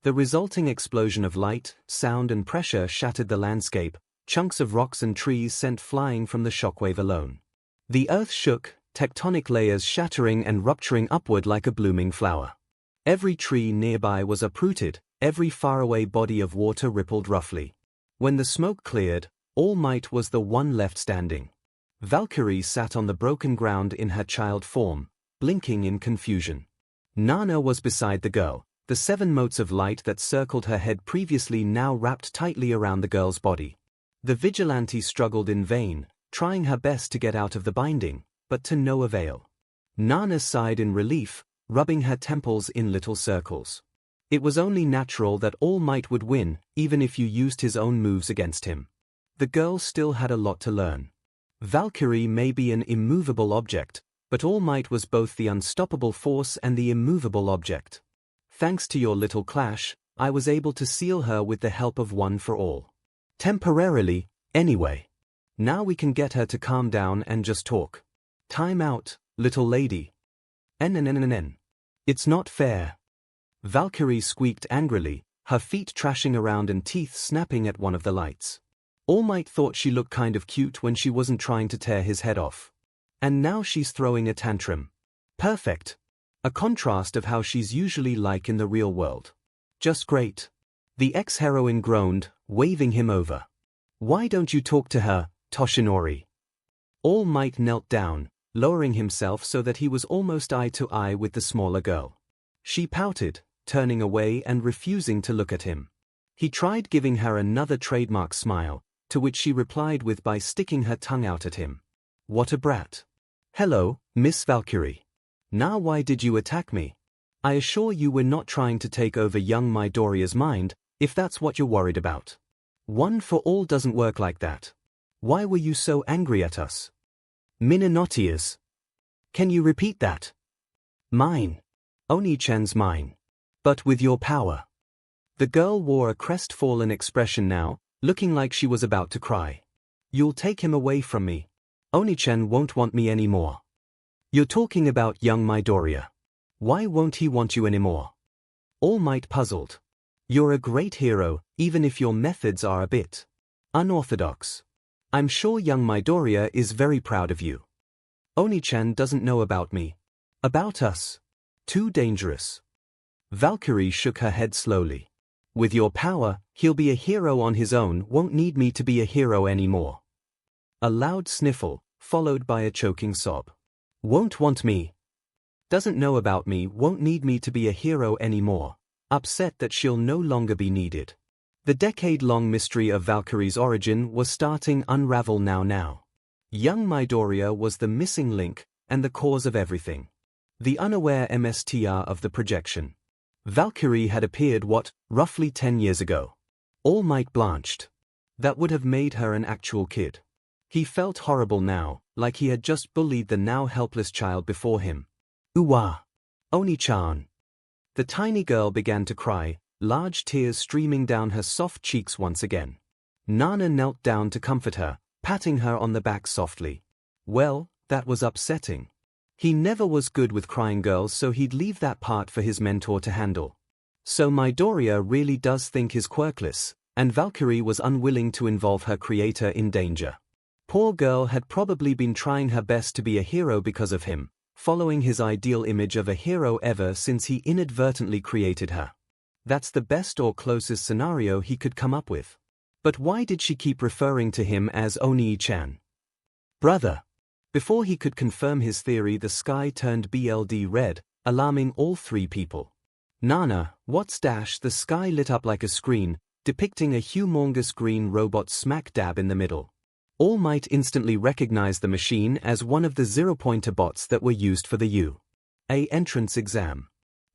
The resulting explosion of light, sound and pressure shattered the landscape, chunks of rocks and trees sent flying from the shockwave alone. The earth shook, tectonic layers shattering and rupturing upward like a blooming flower. Every tree nearby was uprooted, every faraway body of water rippled roughly. When the smoke cleared, All Might was the one left standing. Valkyrie sat on the broken ground in her child form, blinking in confusion. Nana was beside the girl, the 7 motes of light that circled her head previously now wrapped tightly around the girl's body. The vigilante struggled in vain, trying her best to get out of the binding, but to no avail. Nana sighed in relief, rubbing her temples in little circles. It was only natural that All Might would win, even if you used his own moves against him. The girl still had a lot to learn. Valkyrie may be an immovable object, but All Might was both the unstoppable force and the immovable object. Thanks to your little clash, I was able to seal her with the help of One for All. Temporarily, anyway. Now we can get her to calm down and just talk. Time out, little lady. It's not fair. Valkyrie squeaked angrily, her feet trashing around and teeth snapping at one of the lights. All Might thought she looked kind of cute when she wasn't trying to tear his head off. And now she's throwing a tantrum. Perfect. A contrast of how she's usually like in the real world. Just great. The ex-heroine groaned, waving him over. Why don't you talk to her, Toshinori? All Might knelt down, lowering himself so that he was almost eye to eye with the smaller girl. She pouted, turning away and refusing to look at him. He tried giving her another trademark smile, to which she replied with by sticking her tongue out at him. What a brat. Hello, Miss Valkyrie. Now why did you attack me? I assure you we're not trying to take over young Midoriya's mind, if that's what you're worried about. One for All doesn't work like that. Why were you so angry at us? Mininotias. Can you repeat that? Mine. Oni-chan's mine. But with your power. The girl wore a crestfallen expression now, looking like she was about to cry. You'll take him away from me. Oni-chan won't want me anymore. You're talking about young Midoriya. Why won't he want you anymore? All Might puzzled. You're a great hero, even if your methods are a bit unorthodox. I'm sure young Midoriya is very proud of you. Oni-chan doesn't know about me. About us. Too dangerous. Valkyrie shook her head slowly. With your power, he'll be a hero on his own, won't need me to be a hero anymore. A loud sniffle, followed by a choking sob. Won't want me. Doesn't know about me, won't need me to be a hero anymore. Upset that she'll no longer be needed. The decade-long mystery of Valkyrie's origin was starting unravel now. Young Midoriya was the missing link, and the cause of everything. The unaware MSTR of the projection. Valkyrie had appeared roughly 10 years ago. All Might blanched. That would have made her an actual kid. He felt horrible now, like he had just bullied the now helpless child before him. Uwa. Oni-chan. The tiny girl began to cry, large tears streaming down her soft cheeks once again. Nana knelt down to comfort her, patting her on the back softly. Well, that was upsetting. He never was good with crying girls, so he'd leave that part for his mentor to handle. So Midoriya really does think he's quirkless, and Valkyrie was unwilling to involve her creator in danger. Poor girl had probably been trying her best to be a hero because of him, following his ideal image of a hero ever since he inadvertently created her. That's the best or closest scenario he could come up with. But why did she keep referring to him as Oni-chan? Brother. Before he could confirm his theory, the sky turned BLD red, alarming all three people. Nana, what's dash? The sky lit up like a screen, depicting a humongous green robot smack dab in the middle. All Might instantly recognized the machine as one of the zero-pointer bots that were used for the UA entrance exam.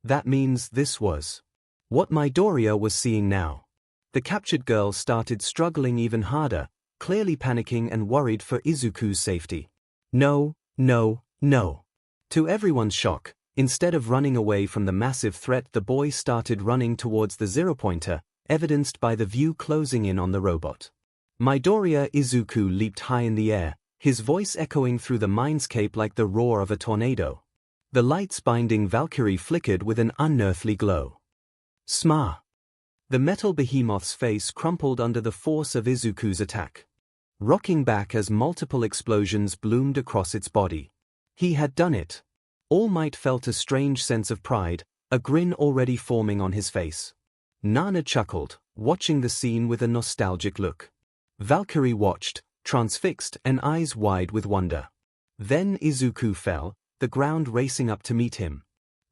That means this was what Midoriya was seeing now. The captured girl started struggling even harder, clearly panicking and worried for Izuku's safety. No. To everyone's shock, instead of running away from the massive threat, the boy started running towards the zero-pointer, evidenced by the view closing in on the robot. Midoriya Izuku leaped high in the air, his voice echoing through the mindscape like the roar of a tornado. The lights binding Valkyrie flickered with an unearthly glow. Sma! The metal behemoth's face crumpled under the force of Izuku's attack, rocking back as multiple explosions bloomed across its body. He had done it. All Might felt a strange sense of pride, a grin already forming on his face. Nana chuckled, watching the scene with a nostalgic look. Valkyrie watched, transfixed and eyes wide with wonder. Then Izuku fell, the ground racing up to meet him.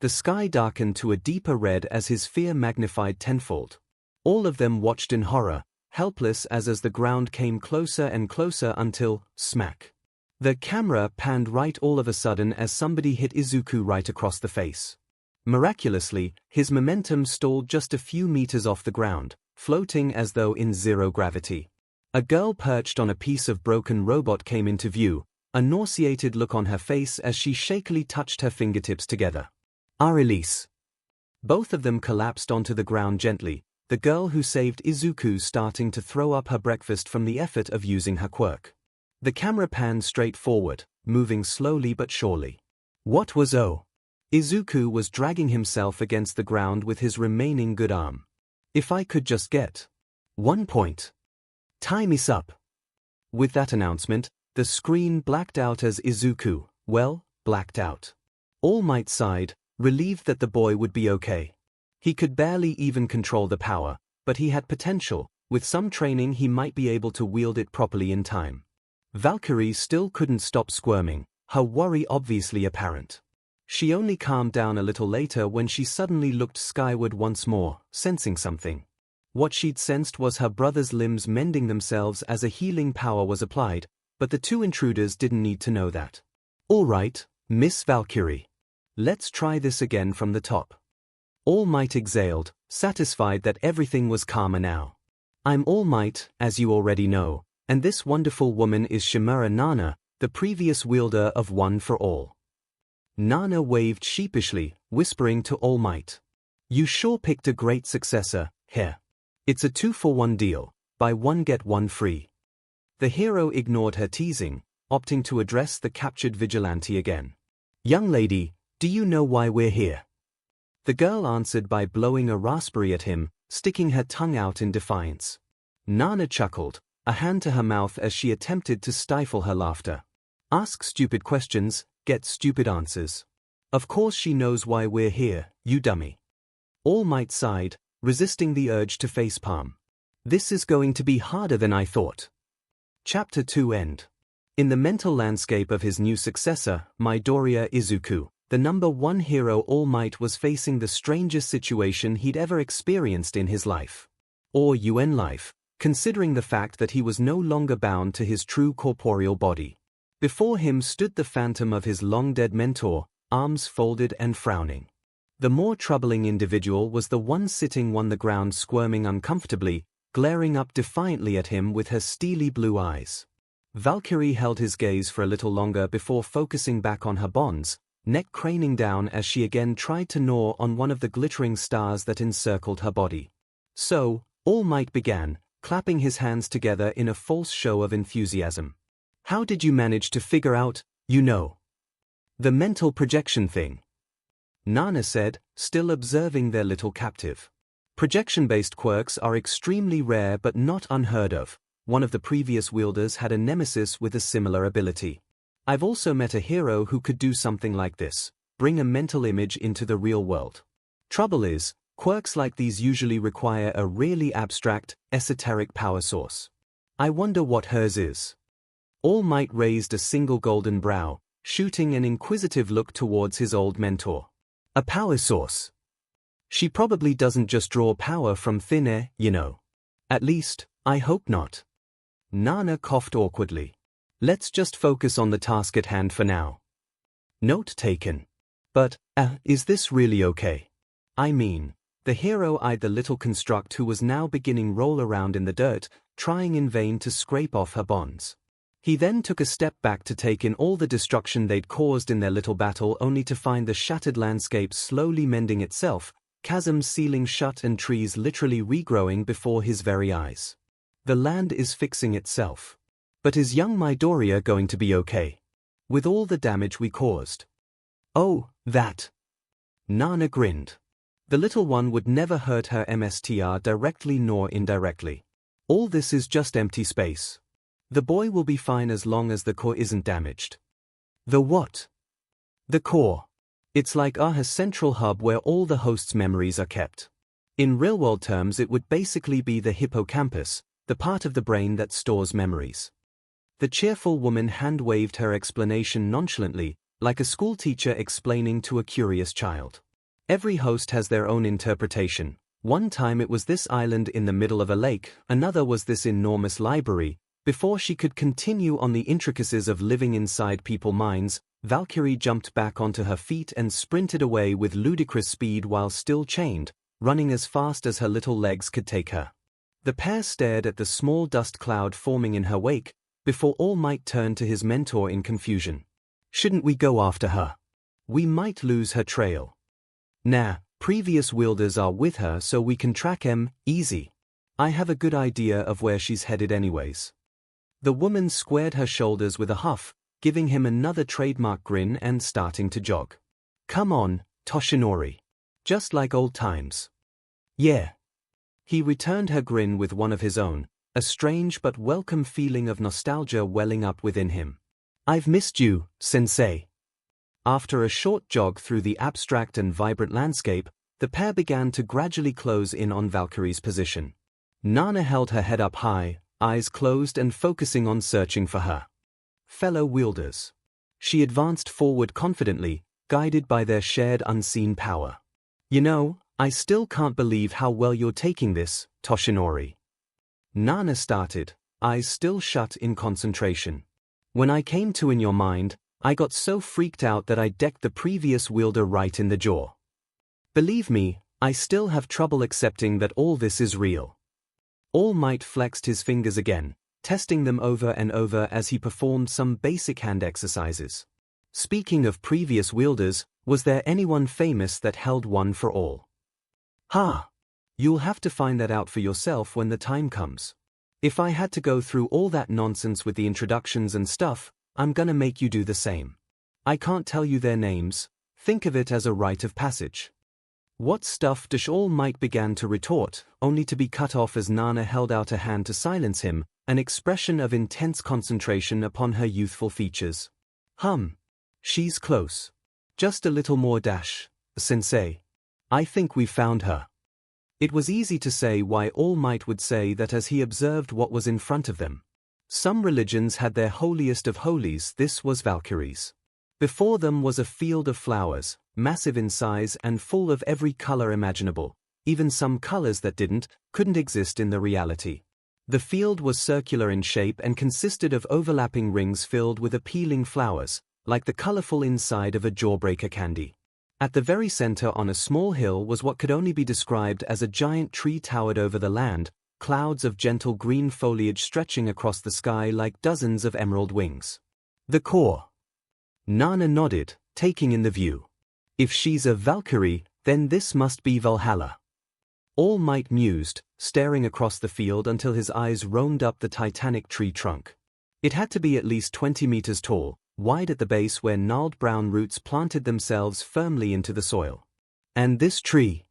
The sky darkened to a deeper red as his fear magnified tenfold. All of them watched in horror, helpless as the ground came closer and closer until, smack. The camera panned right all of a sudden as somebody hit Izuku right across the face. Miraculously, his momentum stalled just a few meters off the ground, floating as though in zero gravity. A girl perched on a piece of broken robot came into view, a nauseated look on her face as she shakily touched her fingertips together. Release. Both of them collapsed onto the ground gently, the girl who saved Izuku starting to throw up her breakfast from the effort of using her quirk. The camera panned straight forward, moving slowly but surely. What was Izuku was dragging himself against the ground with his remaining good arm. If I could just get 1 point. Time is up. With that announcement, the screen blacked out as Izuku, blacked out. All Might sighed, relieved that the boy would be okay. He could barely even control the power, but he had potential. With some training he might be able to wield it properly in time. Valkyrie still couldn't stop squirming, her worry obviously apparent. She only calmed down a little later when she suddenly looked skyward once more, sensing something. What she'd sensed was her brother's limbs mending themselves as a healing power was applied, but the two intruders didn't need to know that. All right, Miss Valkyrie. Let's try this again from the top. All Might exhaled, satisfied that everything was calmer now. I'm All Might, as you already know, and this wonderful woman is Shimura Nana, the previous wielder of One for All. Nana waved sheepishly, whispering to All Might. You sure picked a great successor, here. It's a 2-for-1 deal, buy one get one free. The hero ignored her teasing, opting to address the captured vigilante again. Young lady, do you know why we're here? The girl answered by blowing a raspberry at him, sticking her tongue out in defiance. Nana chuckled, a hand to her mouth as she attempted to stifle her laughter. Ask stupid questions, get stupid answers. Of course she knows why we're here, you dummy. All Might sighed, resisting the urge to facepalm. This is going to be harder than I thought. Chapter 2 End. In the mental landscape of his new successor, Midoriya Izuku, the #1 hero, All Might was facing the strangest situation he'd ever experienced in his life. Or UN life, considering the fact that he was no longer bound to his true corporeal body. Before him stood the phantom of his long-dead mentor, arms folded and frowning. The more troubling individual was the one sitting on the ground squirming uncomfortably, glaring up defiantly at him with her steely blue eyes. Valkyrie held his gaze for a little longer before focusing back on her bonds, neck craning down as she again tried to gnaw on one of the glittering stars that encircled her body. So, All Might began, clapping his hands together in a false show of enthusiasm. How did you manage to figure out, the mental projection thing? Nana said, still observing their little captive. Projection-based quirks are extremely rare but not unheard of. One of the previous wielders had a nemesis with a similar ability. I've also met a hero who could do something like this, bring a mental image into the real world. Trouble is, quirks like these usually require a really abstract, esoteric power source. I wonder what hers is. All Might raised a single golden brow, shooting an inquisitive look towards his old mentor. A power source. She probably doesn't just draw power from thin air, At least, I hope not. Nana coughed awkwardly. Let's just focus on the task at hand for now. Note taken. But, is this really okay? I mean, the hero eyed the little construct who was now beginning roll around in the dirt, trying in vain to scrape off her bonds. He then took a step back to take in all the destruction they'd caused in their little battle, only to find the shattered landscape slowly mending itself, chasms sealing shut and trees literally regrowing before his very eyes. The land is fixing itself. But is young Midoriya going to be okay? With all the damage we caused? Oh, that. Nana grinned. The little one would never hurt her MSTR directly nor indirectly. All this is just empty space. The boy will be fine as long as the core isn't damaged. The what? The core. It's like our central hub where all the host's memories are kept. In real-world terms it would basically be the hippocampus, the part of the brain that stores memories. The cheerful woman hand-waved her explanation nonchalantly, like a schoolteacher explaining to a curious child. Every host has their own interpretation. One time it was this island in the middle of a lake, another was this enormous library. Before she could continue on the intricacies of living inside people's minds, Valkyrie jumped back onto her feet and sprinted away with ludicrous speed while still chained, running as fast as her little legs could take her. The pair stared at the small dust cloud forming in her wake, before All Might turned to his mentor in confusion. "Shouldn't we go after her? We might lose her trail." "Nah, previous wielders are with her so we can track 'em, easy. I have a good idea of where she's headed anyways." The woman squared her shoulders with a huff, giving him another trademark grin and starting to jog. "Come on, Toshinori. Just like old times." "Yeah." He returned her grin with one of his own, a strange but welcome feeling of nostalgia welling up within him. "I've missed you, sensei." After a short jog through the abstract and vibrant landscape, the pair began to gradually close in on Valkyrie's position. Nana held her head up high, eyes closed and focusing on searching for her fellow wielders. She advanced forward confidently, guided by their shared unseen power. "You know, I still can't believe how well you're taking this, Toshinori." Nana started, eyes still shut in concentration. "When I came to in your mind, I got so freaked out that I decked the previous wielder right in the jaw. Believe me, I still have trouble accepting that all this is real." All Might flexed his fingers again, testing them over and over as he performed some basic hand exercises. "Speaking of previous wielders, was there anyone famous that held one for all?" "Ha! You'll have to find that out for yourself when the time comes. If I had to go through all that nonsense with the introductions and stuff, I'm gonna make you do the same. I can't tell you their names, think of it as a rite of passage." "What stuff?" All Might began to retort, only to be cut off as Nana held out a hand to silence him, an expression of intense concentration upon her youthful features. She's close. Just a little more sensei. I think we've found her." It was easy to say why All Might would say that as he observed what was in front of them. Some religions had their holiest of holies, this was Valkyrie's. Before them was a field of flowers, massive in size and full of every color imaginable, even some colors that couldn't exist in the reality. The field was circular in shape and consisted of overlapping rings filled with appealing flowers, like the colorful inside of a jawbreaker candy. At the very center on a small hill was what could only be described as a giant tree towered over the land, clouds of gentle green foliage stretching across the sky like dozens of emerald wings. "The core." Nana nodded, taking in the view. "If she's a Valkyrie, then this must be Valhalla." All Might mused, staring across the field until his eyes roamed up the titanic tree trunk. It had to be at least 20 meters tall, wide at the base where gnarled brown roots planted themselves firmly into the soil. "And this tree?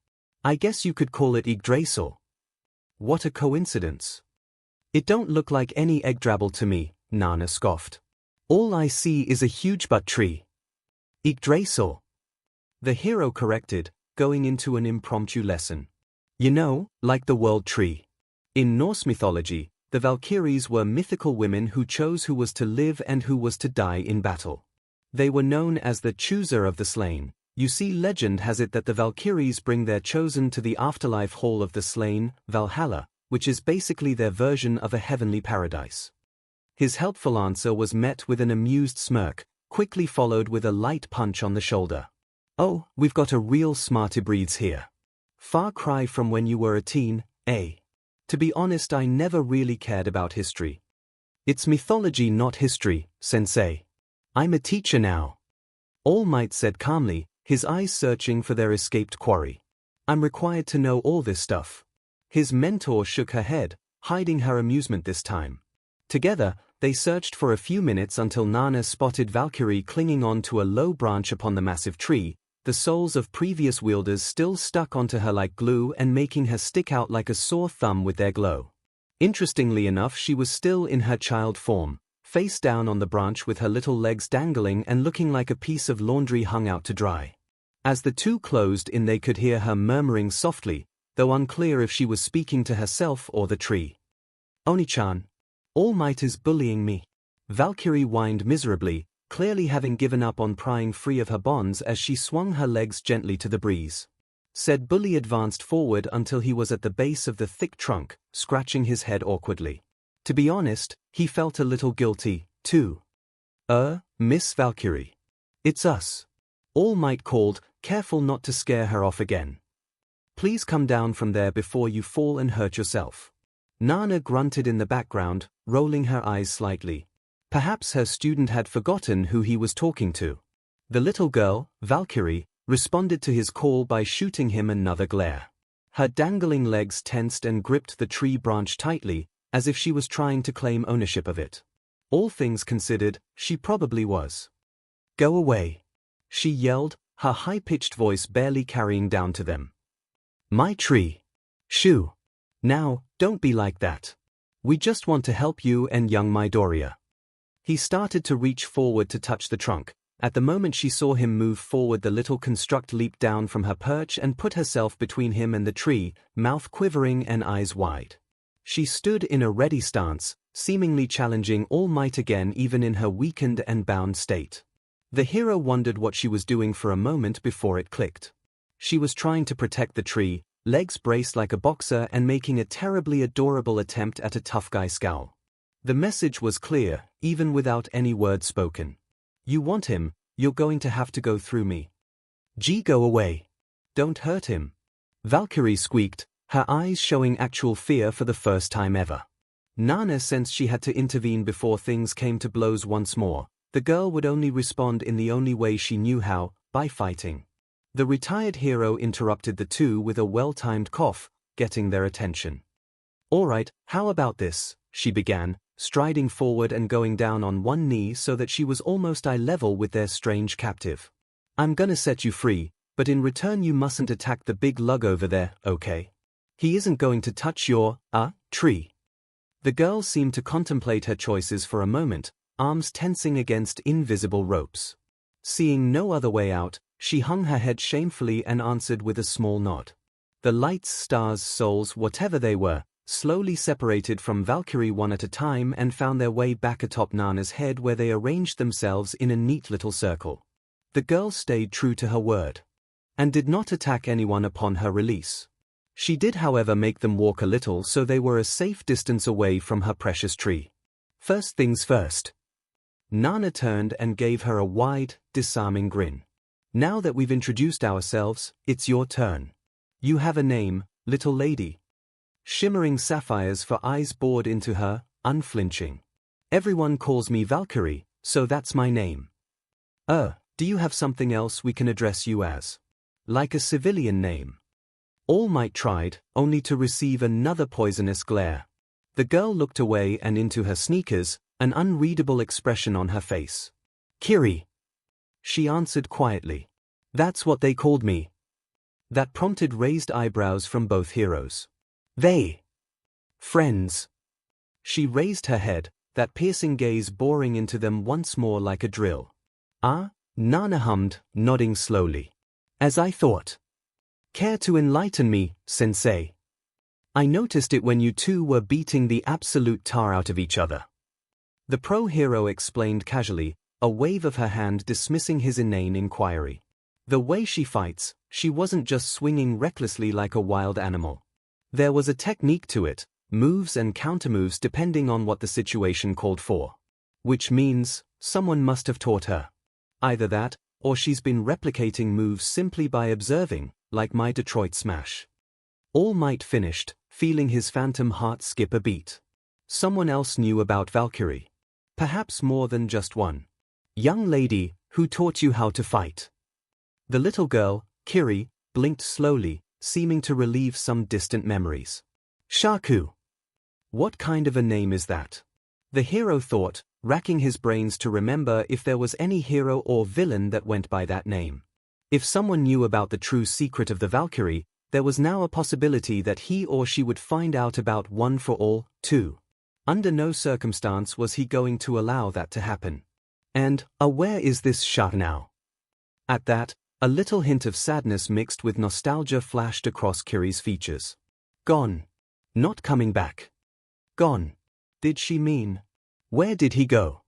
I guess you could call it Yggdrasil." "What a coincidence. It don't look like any Yggdrasil to me," Nana scoffed. "All I see is a huge butt tree." "Yggdrasil," the hero corrected, going into an impromptu lesson. "You know, like the world tree. In Norse mythology, the Valkyries were mythical women who chose who was to live and who was to die in battle. They were known as the chooser of the slain. You see, legend has it that the Valkyries bring their chosen to the afterlife hall of the slain, Valhalla, which is basically their version of a heavenly paradise." His helpful answer was met with an amused smirk, quickly followed with a light punch on the shoulder. "Oh, we've got a real smarty breeds here. Far cry from when you were a teen, eh? To be honest, I never really cared about history." "It's mythology, not history, sensei. I'm a teacher now." All Might said calmly, his eyes searching for their escaped quarry. "I'm required to know all this stuff." His mentor shook her head, hiding her amusement this time. Together, they searched for a few minutes until Nana spotted Valkyrie clinging on to a low branch upon the massive tree, the souls of previous wielders still stuck onto her like glue and making her stick out like a sore thumb with their glow. Interestingly enough, she was still in her child form, face down on the branch with her little legs dangling and looking like a piece of laundry hung out to dry. As the two closed in, they could hear her murmuring softly, though unclear if she was speaking to herself or the tree. "Oni-chan, All Might is bullying me." Valkyrie whined miserably, clearly having given up on prying free of her bonds as she swung her legs gently to the breeze. Said bully advanced forward until he was at the base of the thick trunk, scratching his head awkwardly. To be honest, he felt a little guilty, too. Miss Valkyrie. It's us. All Might called, careful not to scare her off again. Please come down from there before you fall and hurt yourself. Nana grunted in the background, rolling her eyes slightly. Perhaps her student had forgotten who he was talking to. The little girl, Valkyrie, responded to his call by shooting him another glare. Her dangling legs tensed and gripped the tree branch tightly, as if she was trying to claim ownership of it. All things considered, she probably was. Go away, she yelled, her high-pitched voice barely carrying down to them. My tree. Shoo. Now, don't be like that. We just want to help you and young Midoriya. He started to reach forward to touch the trunk. At the moment she saw him move forward, the little construct leaped down from her perch and put herself between him and the tree, mouth quivering and eyes wide. She stood in a ready stance, seemingly challenging All Might again even in her weakened and bound state. The hero wondered what she was doing for a moment before it clicked. She was trying to protect the tree, legs braced like a boxer and making a terribly adorable attempt at a tough guy scowl. The message was clear, even without any words spoken. You want him, you're going to have to go through me. Go away. Don't hurt him. Valkyrie squeaked, her eyes showing actual fear for the first time ever. Nana sensed she had to intervene before things came to blows once more. The girl would only respond in the only way she knew how, by fighting. The retired hero interrupted the two with a well-timed cough, getting their attention. All right, how about this, she began, striding forward and going down on one knee so that she was almost eye level with their strange captive. I'm gonna set you free, but in return you mustn't attack the big lug over there, okay? He isn't going to touch your, tree. The girl seemed to contemplate her choices for a moment, arms tensing against invisible ropes. Seeing no other way out, she hung her head shamefully and answered with a small nod. The lights, stars, souls, whatever they were, slowly separated from Valkyrie one at a time and found their way back atop Nana's head where they arranged themselves in a neat little circle. The girl stayed true to her word and did not attack anyone upon her release. She did, however, make them walk a little so they were a safe distance away from her precious tree. First things first. Nana turned and gave her a wide, disarming grin. Now that we've introduced ourselves, it's your turn. You have a name, little lady. Shimmering sapphires for eyes bored into her, unflinching. Everyone calls me Valkyrie, so that's my name. Do you have something else we can address you as? Like a civilian name? All Might tried, only to receive another poisonous glare. The girl looked away and into her sneakers, an unreadable expression on her face. Kiri. She answered quietly. That's what they called me. That prompted raised eyebrows from both heroes. They. Friends. She raised her head, that piercing gaze boring into them once more like a drill. Nana hummed, nodding slowly. As I thought. Care to enlighten me, sensei? I noticed it when you two were beating the absolute tar out of each other. The pro-hero explained casually, a wave of her hand dismissing his inane inquiry. The way she fights, she wasn't just swinging recklessly like a wild animal. There was a technique to it, moves and countermoves depending on what the situation called for. Which means, someone must have taught her. Either that, or she's been replicating moves simply by observing, like my Detroit Smash. All Might finished, feeling his phantom heart skip a beat. Someone else knew about Valkyrie. Perhaps more than just one. Young lady, who taught you how to fight? The little girl, Kiri, blinked slowly, seeming to relieve some distant memories. Shaku. What kind of a name is that? The hero thought, racking his brains to remember if there was any hero or villain that went by that name. If someone knew about the true secret of the Valkyrie, there was now a possibility that he or she would find out about one for all, too. Under no circumstance was he going to allow that to happen. And, where is this Shah now? At that, a little hint of sadness mixed with nostalgia flashed across Kiri's features. Gone. Not coming back. Gone. Did she mean? Where did he go?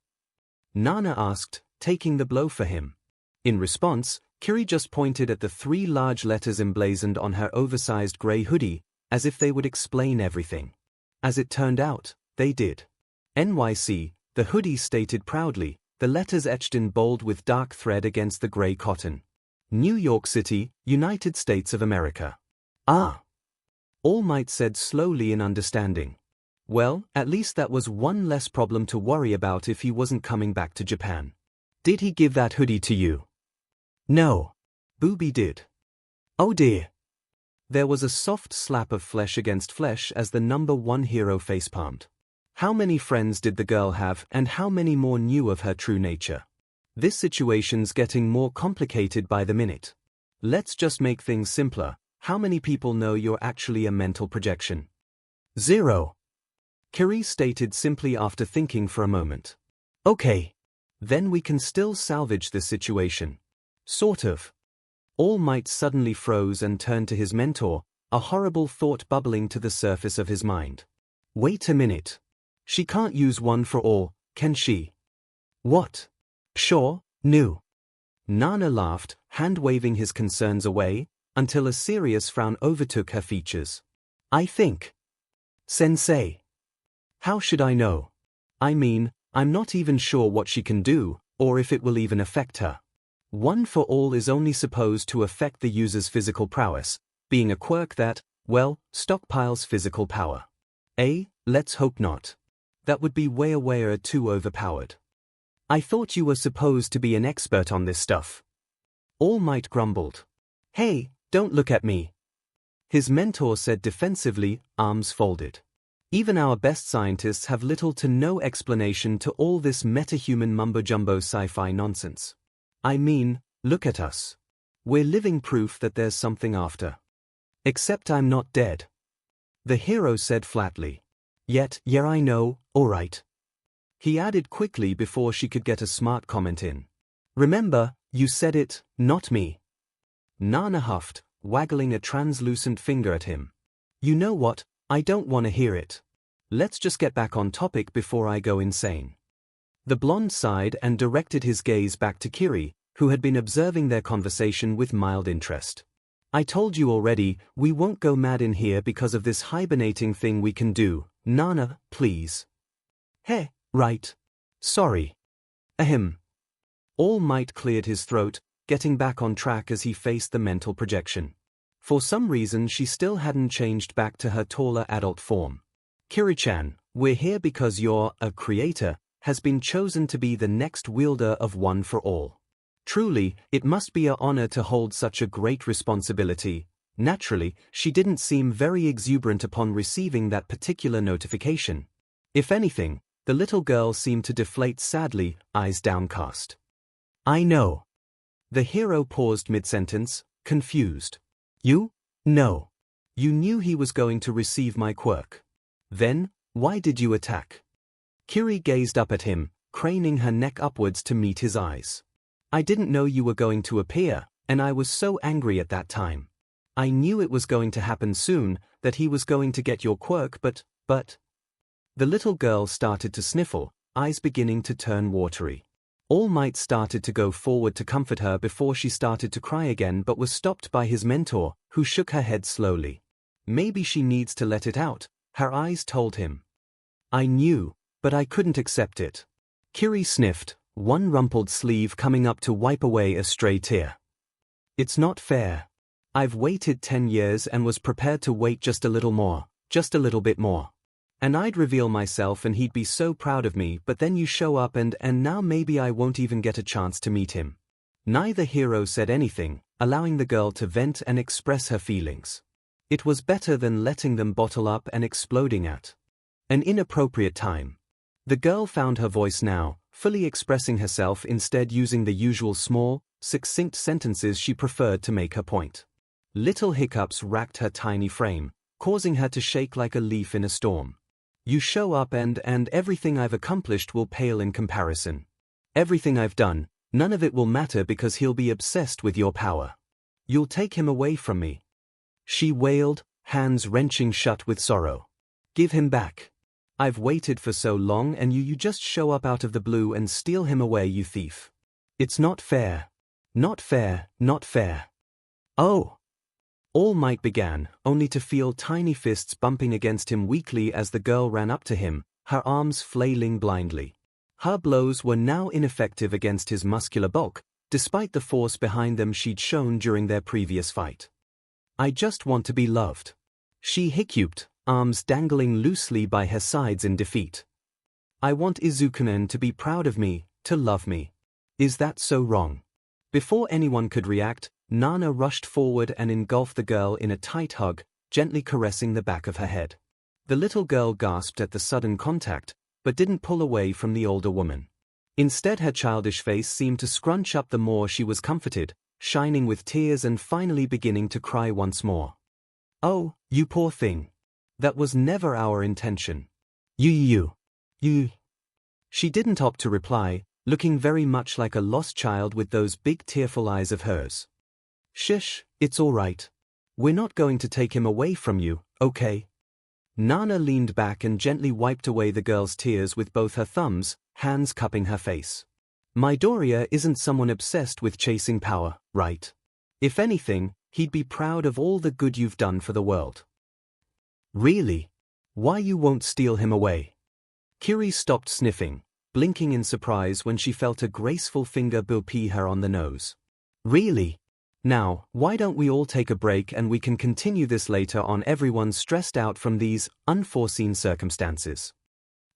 Nana asked, taking the blow for him. In response, Kiri just pointed at the 3 large letters emblazoned on her oversized grey hoodie, as if they would explain everything. As it turned out, they did. NYC, the hoodie stated proudly, the letters etched in bold with dark thread against the gray cotton. New York City, United States of America. Ah! All Might said slowly in understanding. Well, at least that was one less problem to worry about if he wasn't coming back to Japan. Did he give that hoodie to you? No. Booby did. Oh dear. There was a soft slap of flesh against flesh as the number 1 hero facepalmed. How many friends did the girl have, and how many more knew of her true nature? This situation's getting more complicated by the minute. Let's just make things simpler. How many people know you're actually a mental projection? 0. Kiri stated simply after thinking for a moment. Okay. Then we can still salvage this situation. Sort of. All Might suddenly froze and turned to his mentor, a horrible thought bubbling to the surface of his mind. Wait a minute. She can't use one for all, can she? What? Sure, no. Nana laughed, hand-waving his concerns away, until a serious frown overtook her features. I think. Sensei. How should I know? I mean, I'm not even sure what she can do, or if it will even affect her. One for all is only supposed to affect the user's physical prowess, being a quirk that, well, stockpiles physical power. Let's hope not. That would be way too overpowered. I thought you were supposed to be an expert on this stuff. All Might grumbled. Hey, don't look at me. His mentor said defensively, arms folded. Even our best scientists have little to no explanation to all this metahuman mumbo-jumbo sci-fi nonsense. I mean, look at us. We're living proof that there's something after. Except I'm not dead. The hero said flatly. Yet, yeah, I know, alright. He added quickly before she could get a smart comment in. Remember, you said it, not me. Nana huffed, waggling a translucent finger at him. You know what, I don't want to hear it. Let's just get back on topic before I go insane. The blonde sighed and directed his gaze back to Kiri, who had been observing their conversation with mild interest. I told you already, we won't go mad in here because of this hibernating thing we can do. Nana, please. Hey, right. Sorry. Ahem. All Might cleared his throat, getting back on track as he faced the mental projection. For some reason she still hadn't changed back to her taller adult form. Kiri-chan, we're here because your creator has been chosen to be the next wielder of One for All. Truly, it must be an honor to hold such a great responsibility. Naturally, she didn't seem very exuberant upon receiving that particular notification. If anything, the little girl seemed to deflate sadly, eyes downcast. I know. The hero paused mid-sentence, confused. You? No. You knew he was going to receive my quirk. Then, why did you attack? Kiri gazed up at him, craning her neck upwards to meet his eyes. I didn't know you were going to appear, and I was so angry at that time. I knew it was going to happen soon, that he was going to get your quirk, but... The little girl started to sniffle, eyes beginning to turn watery. All Might started to go forward to comfort her before she started to cry again but was stopped by his mentor, who shook her head slowly. Maybe she needs to let it out, her eyes told him. I knew, but I couldn't accept it. Kiri sniffed, one rumpled sleeve coming up to wipe away a stray tear. It's not fair. I've waited 10 years and was prepared to wait just a little more, just a little bit more. And I'd reveal myself and he'd be so proud of me, but then you show up and now maybe I won't even get a chance to meet him. Neither hero said anything, allowing the girl to vent and express her feelings. It was better than letting them bottle up and exploding at an inappropriate time. The girl found her voice now, fully expressing herself instead using the usual small, succinct sentences she preferred to make her point. Little hiccups racked her tiny frame, causing her to shake like a leaf in a storm. You show up and everything I've accomplished will pale in comparison. Everything I've done, none of it will matter because he'll be obsessed with your power. You'll take him away from me. She wailed, hands wrenching shut with sorrow. Give him back. I've waited for so long and you just show up out of the blue and steal him away, you thief. It's not fair. Not fair, not fair. Oh. All Might began, only to feel tiny fists bumping against him weakly as the girl ran up to him, her arms flailing blindly. Her blows were now ineffective against his muscular bulk, despite the force behind them she'd shown during their previous fight. "I just want to be loved," she hiccupped, arms dangling loosely by her sides in defeat. "I want 𝐒𝐿𝐵 to be proud of me, to love me. Is that so wrong?" Before anyone could react, Nana rushed forward and engulfed the girl in a tight hug, gently caressing the back of her head. The little girl gasped at the sudden contact, but didn't pull away from the older woman. Instead, her childish face seemed to scrunch up the more she was comforted, shining with tears and finally beginning to cry once more. "Oh, you poor thing. That was never our intention. You. She didn't opt to reply, looking very much like a lost child with those big tearful eyes of hers. "Shush, it's all right. We're not going to take him away from you, okay?" Nana leaned back and gently wiped away the girl's tears with both her thumbs, hands cupping her face. "Midoriya isn't someone obsessed with chasing power, right? If anything, he'd be proud of all the good you've done for the world." "Really? Why you won't steal him away?" Kiri stopped sniffing, blinking in surprise when she felt a graceful finger boop her on the nose. "Really? Now, why don't we all take a break and we can continue this later on? Everyone's stressed out from these unforeseen circumstances."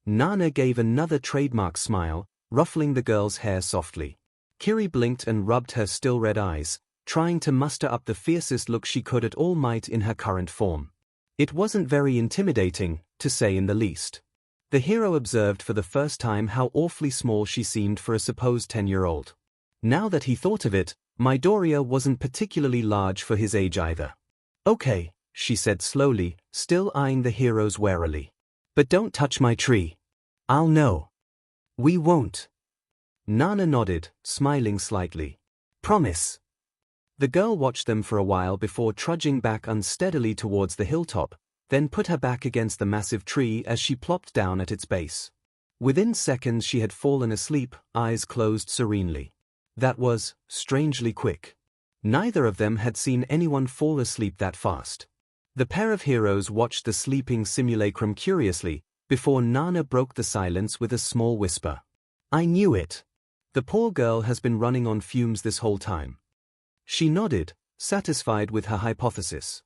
Nana gave another trademark smile, ruffling the girl's hair softly. Kiri blinked and rubbed her still red eyes, trying to muster up the fiercest look she could at All Might in her current form. It wasn't very intimidating, to say in the least. The hero observed for the first time how awfully small she seemed for a supposed 10-year-old. Now that he thought of it, Midoriya wasn't particularly large for his age either. "Okay," she said slowly, still eyeing the heroes warily. "But don't touch my tree. I'll know." "We won't." Nana nodded, smiling slightly. "Promise." The girl watched them for a while before trudging back unsteadily towards the hilltop, then put her back against the massive tree as she plopped down at its base. Within seconds she had fallen asleep, eyes closed serenely. That was strangely quick. Neither of them had seen anyone fall asleep that fast. The pair of heroes watched the sleeping simulacrum curiously, before Nana broke the silence with a small whisper. "I knew it. The poor girl has been running on fumes this whole time." She nodded, satisfied with her hypothesis.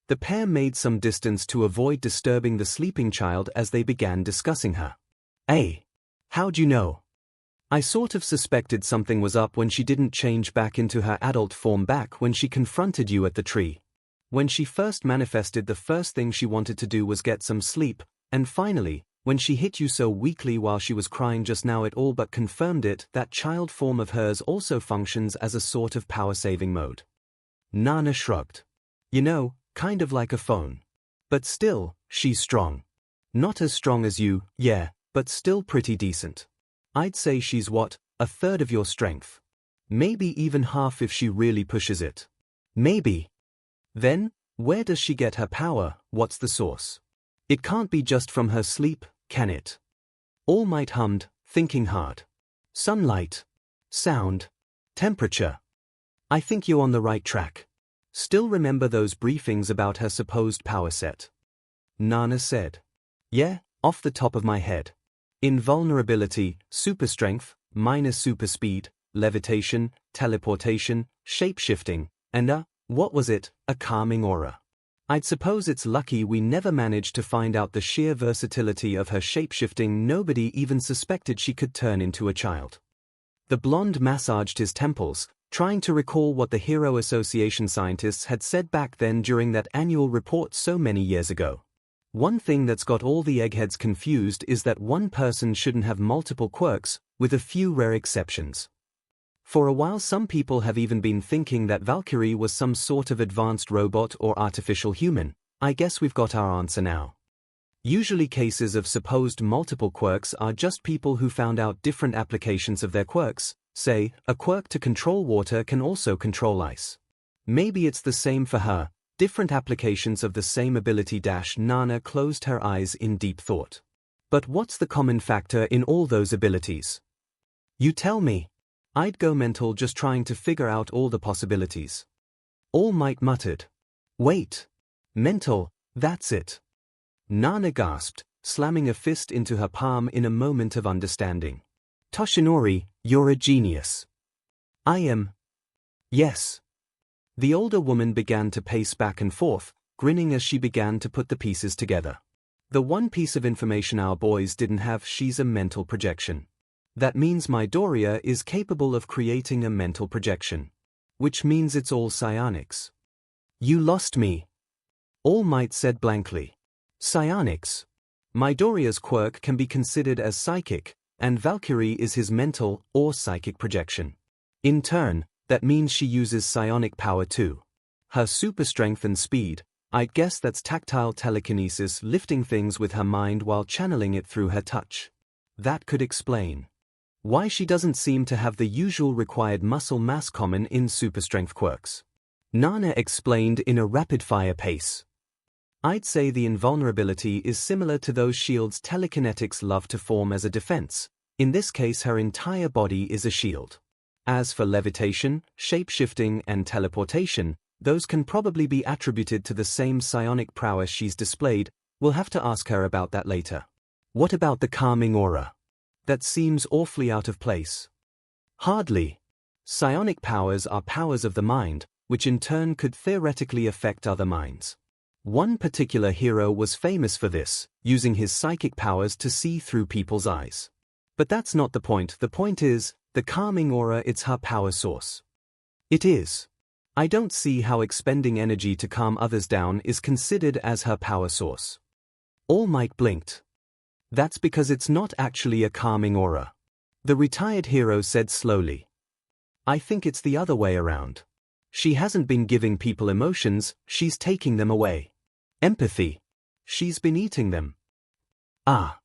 The pair made some distance to avoid disturbing the sleeping child as they began discussing her. "Hey, how'd you know?" "I sort of suspected something was up when she didn't change back into her adult form back when she confronted you at the tree. When she first manifested, the first thing she wanted to do was get some sleep, and finally, when she hit you so weakly while she was crying just now, it all but confirmed it. That child form of hers also functions as a sort of power-saving mode." Nana shrugged. "You know, kind of like a phone. But still, she's strong. Not as strong as you, yeah, but still pretty decent. I'd say she's what, a third of your strength. Maybe even half if she really pushes it." "Maybe. Then, where does she get her power? What's the source? It can't be just from her sleep, can it?" All Might hummed, thinking hard. "Sunlight. Sound. Temperature. I think you're on the right track. Still remember those briefings about her supposed power set?" Nana said. "Yeah, off the top of my head. Invulnerability, super strength, minus super speed, levitation, teleportation, shape-shifting, and what was it, a calming aura. I'd suppose it's lucky we never managed to find out the sheer versatility of her shape-shifting. Nobody even suspected she could turn into a child." The blonde massaged his temples, trying to recall what the Hero Association scientists had said back then during that annual report so many years ago. One thing that's got all the eggheads confused is that one person shouldn't have multiple quirks, with a few rare exceptions. For a while some people have even been thinking that Valkyrie was some sort of advanced robot or artificial human. I guess we've got our answer now. Usually cases of supposed multiple quirks are just people who found out different applications of their quirks. Say, a quirk to control water can also control ice. Maybe it's the same for her, different applications of the same ability. Nana closed her eyes in deep thought. But what's the common factor in all those abilities? You tell me. I'd go mental just trying to figure out all the possibilities. All Might muttered. "Wait. Mental, that's it." Nana gasped, slamming a fist into her palm in a moment of understanding. Toshinori, you're a genius. I am. Yes. The older woman began to pace back and forth, grinning as she began to put the pieces together. The one piece of information our boys didn't have: she's a mental projection. That means Midoriya is capable of creating a mental projection. Which means it's all psionics. You lost me. All Might said blankly. Psionics. Midoriya's quirk can be considered as psychic, and Valkyrie is his mental or psychic projection. In turn, that means she uses psionic power too. Her super strength and speed, I'd guess that's tactile telekinesis, lifting things with her mind while channeling it through her touch. That could explain why she doesn't seem to have the usual required muscle mass common in super strength quirks. Nana explained in a rapid-fire pace. I'd say the invulnerability is similar to those shields telekinetics love to form as a defense. In this case, her entire body is a shield. As for levitation, shape-shifting, and teleportation, those can probably be attributed to the same psionic prowess she's displayed. We'll have to ask her about that later. What about the calming aura? That seems awfully out of place. Hardly. Psionic powers are powers of the mind, which in turn could theoretically affect other minds. One particular hero was famous for this, using his psychic powers to see through people's eyes. But that's not the point. The point is, the calming aura, it's her power source. It is. I don't see how expending energy to calm others down is considered as her power source. All Might blinked. That's because it's not actually a calming aura. The retired hero said slowly. I think it's the other way around. She hasn't been giving people emotions, she's taking them away. Empathy. She's been eating them. Ah.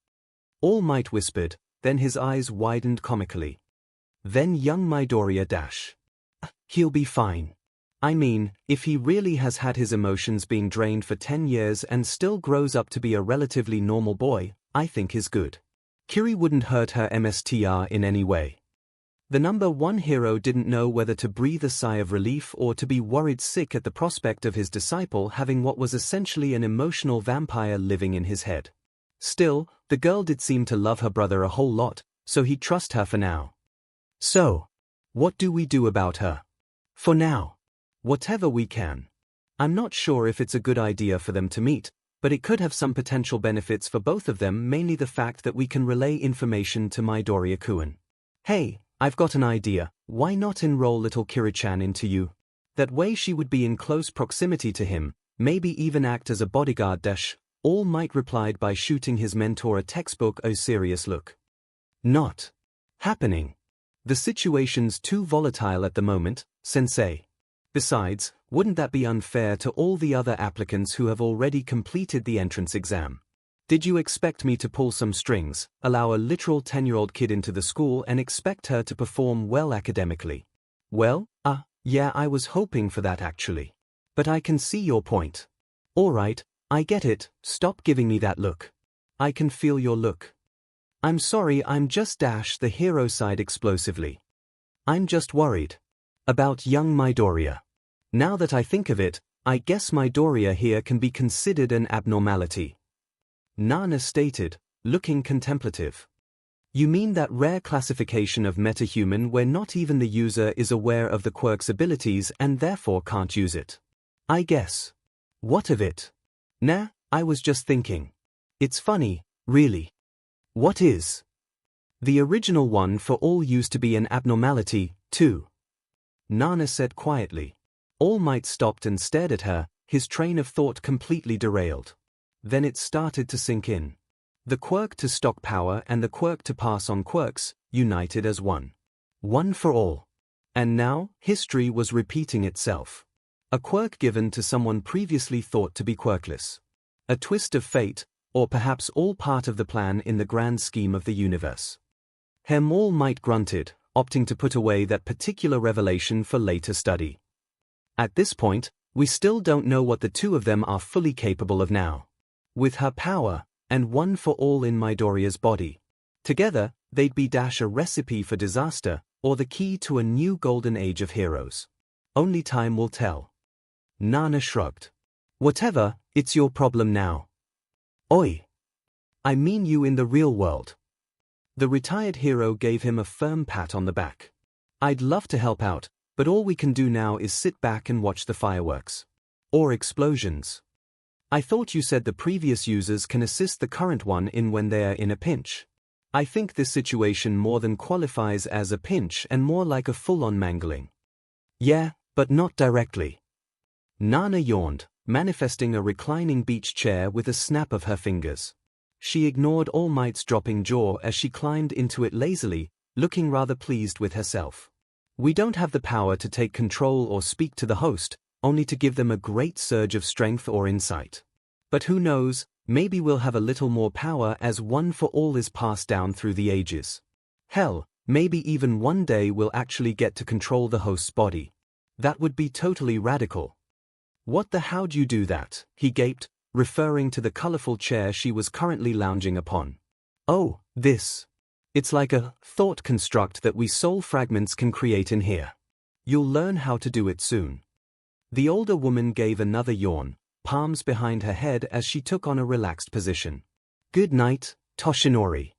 All Might whispered, then his eyes widened comically. Then young Midoriya dash. He'll be fine. I mean, if he really has had his emotions being drained for 10 years and still grows up to be a relatively normal boy, I think is good. Kiri wouldn't hurt her MSTR in any way. The number one hero didn't know whether to breathe a sigh of relief or to be worried sick at the prospect of his disciple having what was essentially an emotional vampire living in his head. Still, the girl did seem to love her brother a whole lot, so he'd trust her for now. So, what do we do about her? For now. Whatever we can. I'm not sure if it's a good idea for them to meet, but it could have some potential benefits for both of them, mainly the fact that we can relay information to Midoriya-kun. Hey, I've got an idea. Why not enroll little Kiri-chan into you? That way she would be in close proximity to him, maybe even act as a bodyguard. All Might replied by shooting his mentor a textbook a serious look. Not happening. The situation's too volatile at the moment, sensei. Besides, wouldn't that be unfair to all the other applicants who have already completed the entrance exam? Did you expect me to pull some strings, allow a literal 10-year-old kid into the school and expect her to perform well academically? Well, yeah, I was hoping for that actually. But I can see your point. Alright, I get it, stop giving me that look. I can feel your look. I'm sorry, I'm just the hero sighed explosively. I'm just worried. About young Midoriya. Now that I think of it, I guess Midoriya here can be considered an abnormality. Nana stated, looking contemplative. You mean that rare classification of metahuman where not even the user is aware of the quirk's abilities and therefore can't use it? I guess. What of it? Nah, I was just thinking. It's funny, really. What is? The original one for all used to be an abnormality, too. Nana said quietly. All Might stopped and stared at her, his train of thought completely derailed. Then it started to sink in. The quirk to stock power and the quirk to pass on quirks, united as one. One for all. And now, history was repeating itself. A quirk given to someone previously thought to be quirkless. A twist of fate, or perhaps all part of the plan in the grand scheme of the universe. All Might grunted, opting to put away that particular revelation for later study. At this point, we still don't know what the two of them are fully capable of now. With her power, and one for all in Midoriya's body. Together, they'd be a recipe for disaster, or the key to a new golden age of heroes. Only time will tell. Nana shrugged. Whatever, it's your problem now. Oi. I mean you in the real world. The retired hero gave him a firm pat on the back. I'd love to help out, but all we can do now is sit back and watch the fireworks. Or explosions. I thought you said the previous users can assist the current one in when they are in a pinch. I think this situation more than qualifies as a pinch and more like a full-on mangling. Yeah, but not directly. Nana yawned, manifesting a reclining beach chair with a snap of her fingers. She ignored All Might's dropping jaw as she climbed into it lazily, looking rather pleased with herself. We don't have the power to take control or speak to the host, only to give them a great surge of strength or insight. But who knows, maybe we'll have a little more power as One for All is passed down through the ages. Hell, maybe even one day we'll actually get to control the host's body. That would be totally radical. What the how'd you do that? He gaped, referring to the colorful chair she was currently lounging upon. Oh, this. It's like a thought construct that we soul fragments can create in here. You'll learn how to do it soon. The older woman gave another yawn, palms behind her head as she took on a relaxed position. Good night, Toshinori.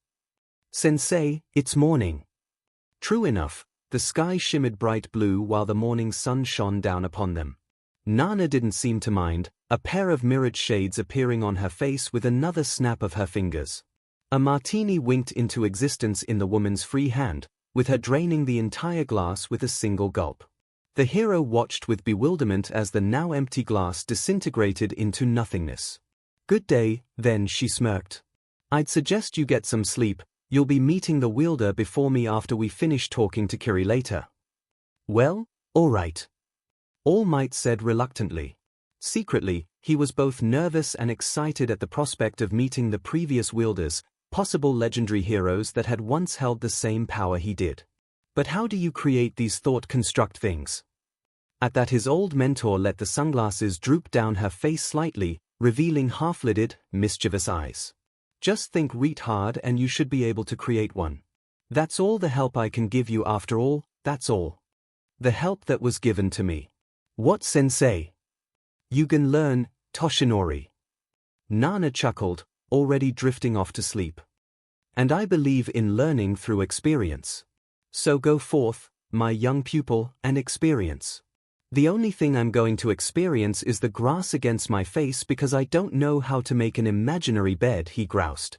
Sensei, it's morning. True enough, the sky shimmered bright blue while the morning sun shone down upon them. Nana didn't seem to mind, a pair of mirrored shades appearing on her face with another snap of her fingers. A martini winked into existence in the woman's free hand, with her draining the entire glass with a single gulp. The hero watched with bewilderment as the now empty glass disintegrated into nothingness. Good day, then, she smirked. I'd suggest you get some sleep. You'll be meeting the wielder before me after we finish talking to Kiri later. Well, all right. All Might said reluctantly. Secretly, he was both nervous and excited at the prospect of meeting the previous wielders, possible legendary heroes that had once held the same power he did. But how do you create these thought construct things? At that his old mentor let the sunglasses droop down her face slightly, revealing half-lidded, mischievous eyes. Just think reet hard and you should be able to create one. That's all the help I can give you after all, that's all. The help that was given to me. What, sensei? You can learn, Toshinori. Nana chuckled, already drifting off to sleep. And I believe in learning through experience. So go forth, my young pupil, and experience. The only thing I'm going to experience is the grass against my face because I don't know how to make an imaginary bed, he groused.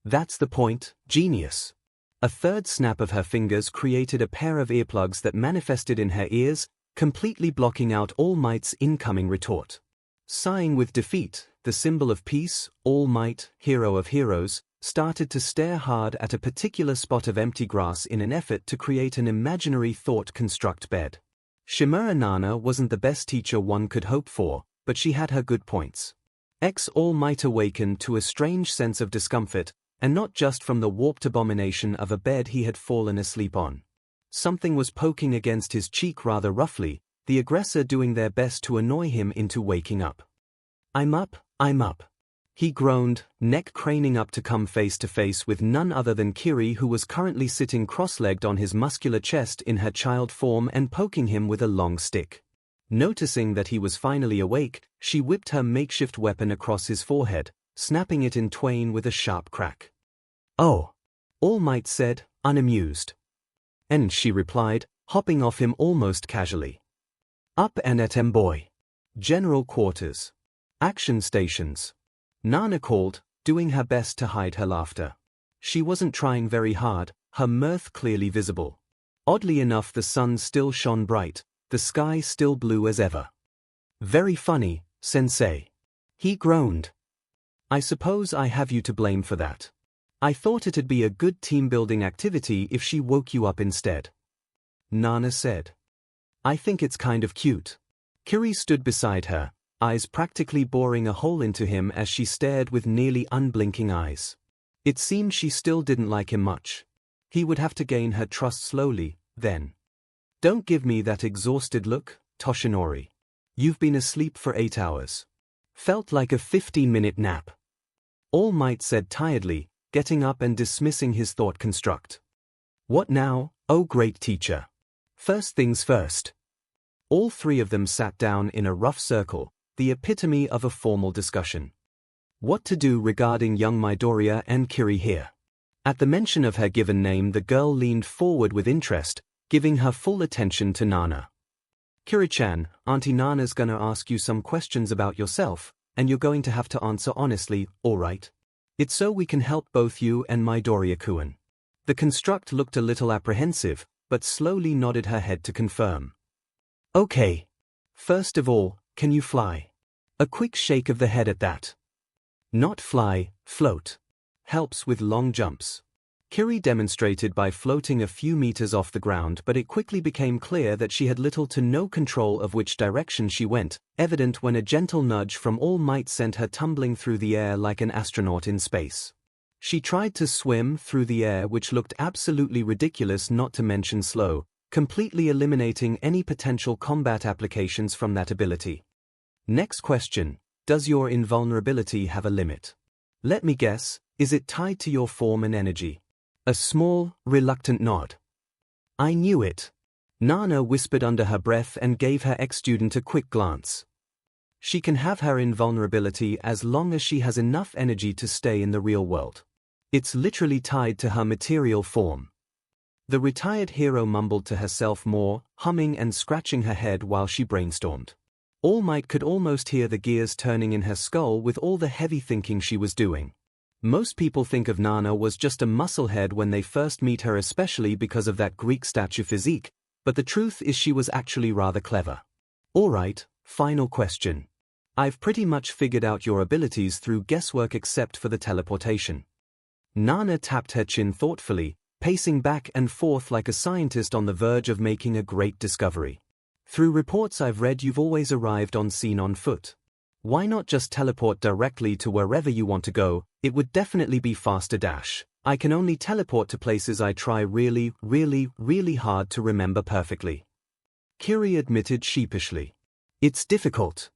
That's the point, genius. A third snap of her fingers created a pair of earplugs that manifested in her ears, completely blocking out All Might's incoming retort. Sighing with defeat, the symbol of peace, All Might, hero of heroes, started to stare hard at a particular spot of empty grass in an effort to create an imaginary thought construct bed. Shimura Nana wasn't the best teacher one could hope for, but she had her good points. All Might awakened to a strange sense of discomfort, and not just from the warped abomination of a bed he had fallen asleep on. Something was poking against his cheek rather roughly, the aggressor doing their best to annoy him into waking up. I'm up, he groaned, neck craning up to come face to face with none other than Kiri, who was currently sitting cross-legged on his muscular chest in her child form and poking him with a long stick. Noticing that he was finally awake, she whipped her makeshift weapon across his forehead, snapping it in twain with a sharp crack. Oh, All Might said, unamused. And she replied, hopping off him almost casually. Up and at 'em, boy. General quarters. Action stations. Nana called, doing her best to hide her laughter. She wasn't trying very hard, her mirth clearly visible. Oddly enough, the sun still shone bright, the sky still blue as ever. Very funny, sensei. He groaned. I suppose I have you to blame for that. I thought it'd be a good team-building activity if she woke you up instead. Nana said. I think it's kind of cute. Kiri stood beside her, eyes practically boring a hole into him as she stared with nearly unblinking eyes. It seemed she still didn't like him much. He would have to gain her trust slowly, then. Don't give me that exhausted look, Toshinori. You've been asleep for 8 hours. Felt like a 15-minute nap. All Might said tiredly, getting up and dismissing his thought construct. What now, oh great teacher? First things first. All three of them sat down in a rough circle, the epitome of a formal discussion. What to do regarding young Midoriya and Kiri here? At the mention of her given name, the girl leaned forward with interest, giving her full attention to Nana. "Kiri-chan, Auntie Nana's gonna ask you some questions about yourself, and you're going to have to answer honestly, alright? It's so we can help both you and Midoriya-kun." The construct looked a little apprehensive, but slowly nodded her head to confirm. "Okay. First of all, can you fly?" A quick shake of the head at that. "Not fly, float. Helps with long jumps." Kiri demonstrated by floating a few meters off the ground, but it quickly became clear that she had little to no control of which direction she went, evident when a gentle nudge from All Might sent her tumbling through the air like an astronaut in space. She tried to swim through the air, which looked absolutely ridiculous, not to mention slow, completely eliminating any potential combat applications from that ability. Next question, does your invulnerability have a limit? Let me guess, is it tied to your form and energy? A small, reluctant nod. "I knew it." Nana whispered under her breath and gave her ex-student a quick glance. She can have her invulnerability as long as she has enough energy to stay in the real world. It's literally tied to her material form. The retired hero mumbled to herself more, humming and scratching her head while she brainstormed. All Might could almost hear the gears turning in her skull with all the heavy thinking she was doing. Most people think of Nana was just a musclehead when they first meet her, especially because of that Greek statue physique, but the truth is she was actually rather clever. Alright, final question. I've pretty much figured out your abilities through guesswork except for the teleportation. Nana tapped her chin thoughtfully, pacing back and forth like a scientist on the verge of making a great discovery. Through reports I've read, you've always arrived on scene on foot. Why not just teleport directly to wherever you want to go? It would definitely be faster. I can only teleport to places I try really, really hard to remember perfectly. Kiri admitted sheepishly. It's difficult.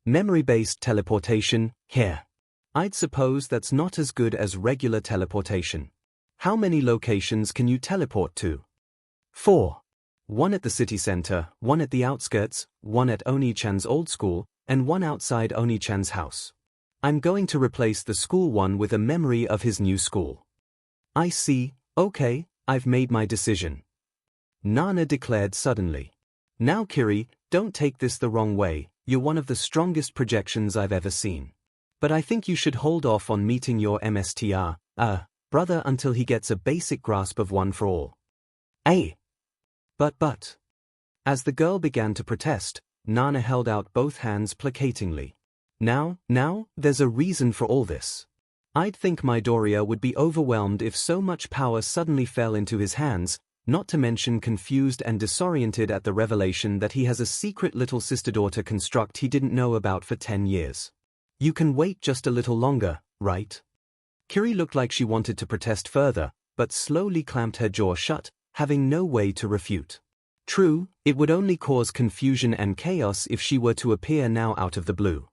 Memory-based teleportation, here. I'd suppose that's not as good as regular teleportation. How many locations can you teleport to? 4. One at the city center, one at the outskirts, one at Oni-chan's old school, and one outside Oni-chan's house. I'm going to replace the school one with a memory of his new school. I see, okay, I've made my decision. Nana declared suddenly. Now Kiri, don't take this the wrong way, you're one of the strongest projections I've ever seen. But I think you should hold off on meeting your MSTR, brother until he gets a basic grasp of One for All. But. As the girl began to protest, Nana held out both hands placatingly. Now, there's a reason for all this. I'd think Midoriya would be overwhelmed if so much power suddenly fell into his hands, not to mention confused and disoriented at the revelation that he has a secret little sister-daughter construct he didn't know about for 10 years. You can wait just a little longer, right? Kiri looked like she wanted to protest further, but slowly clamped her jaw shut, having no way to refute. True, it would only cause confusion and chaos if she were to appear now out of the blue.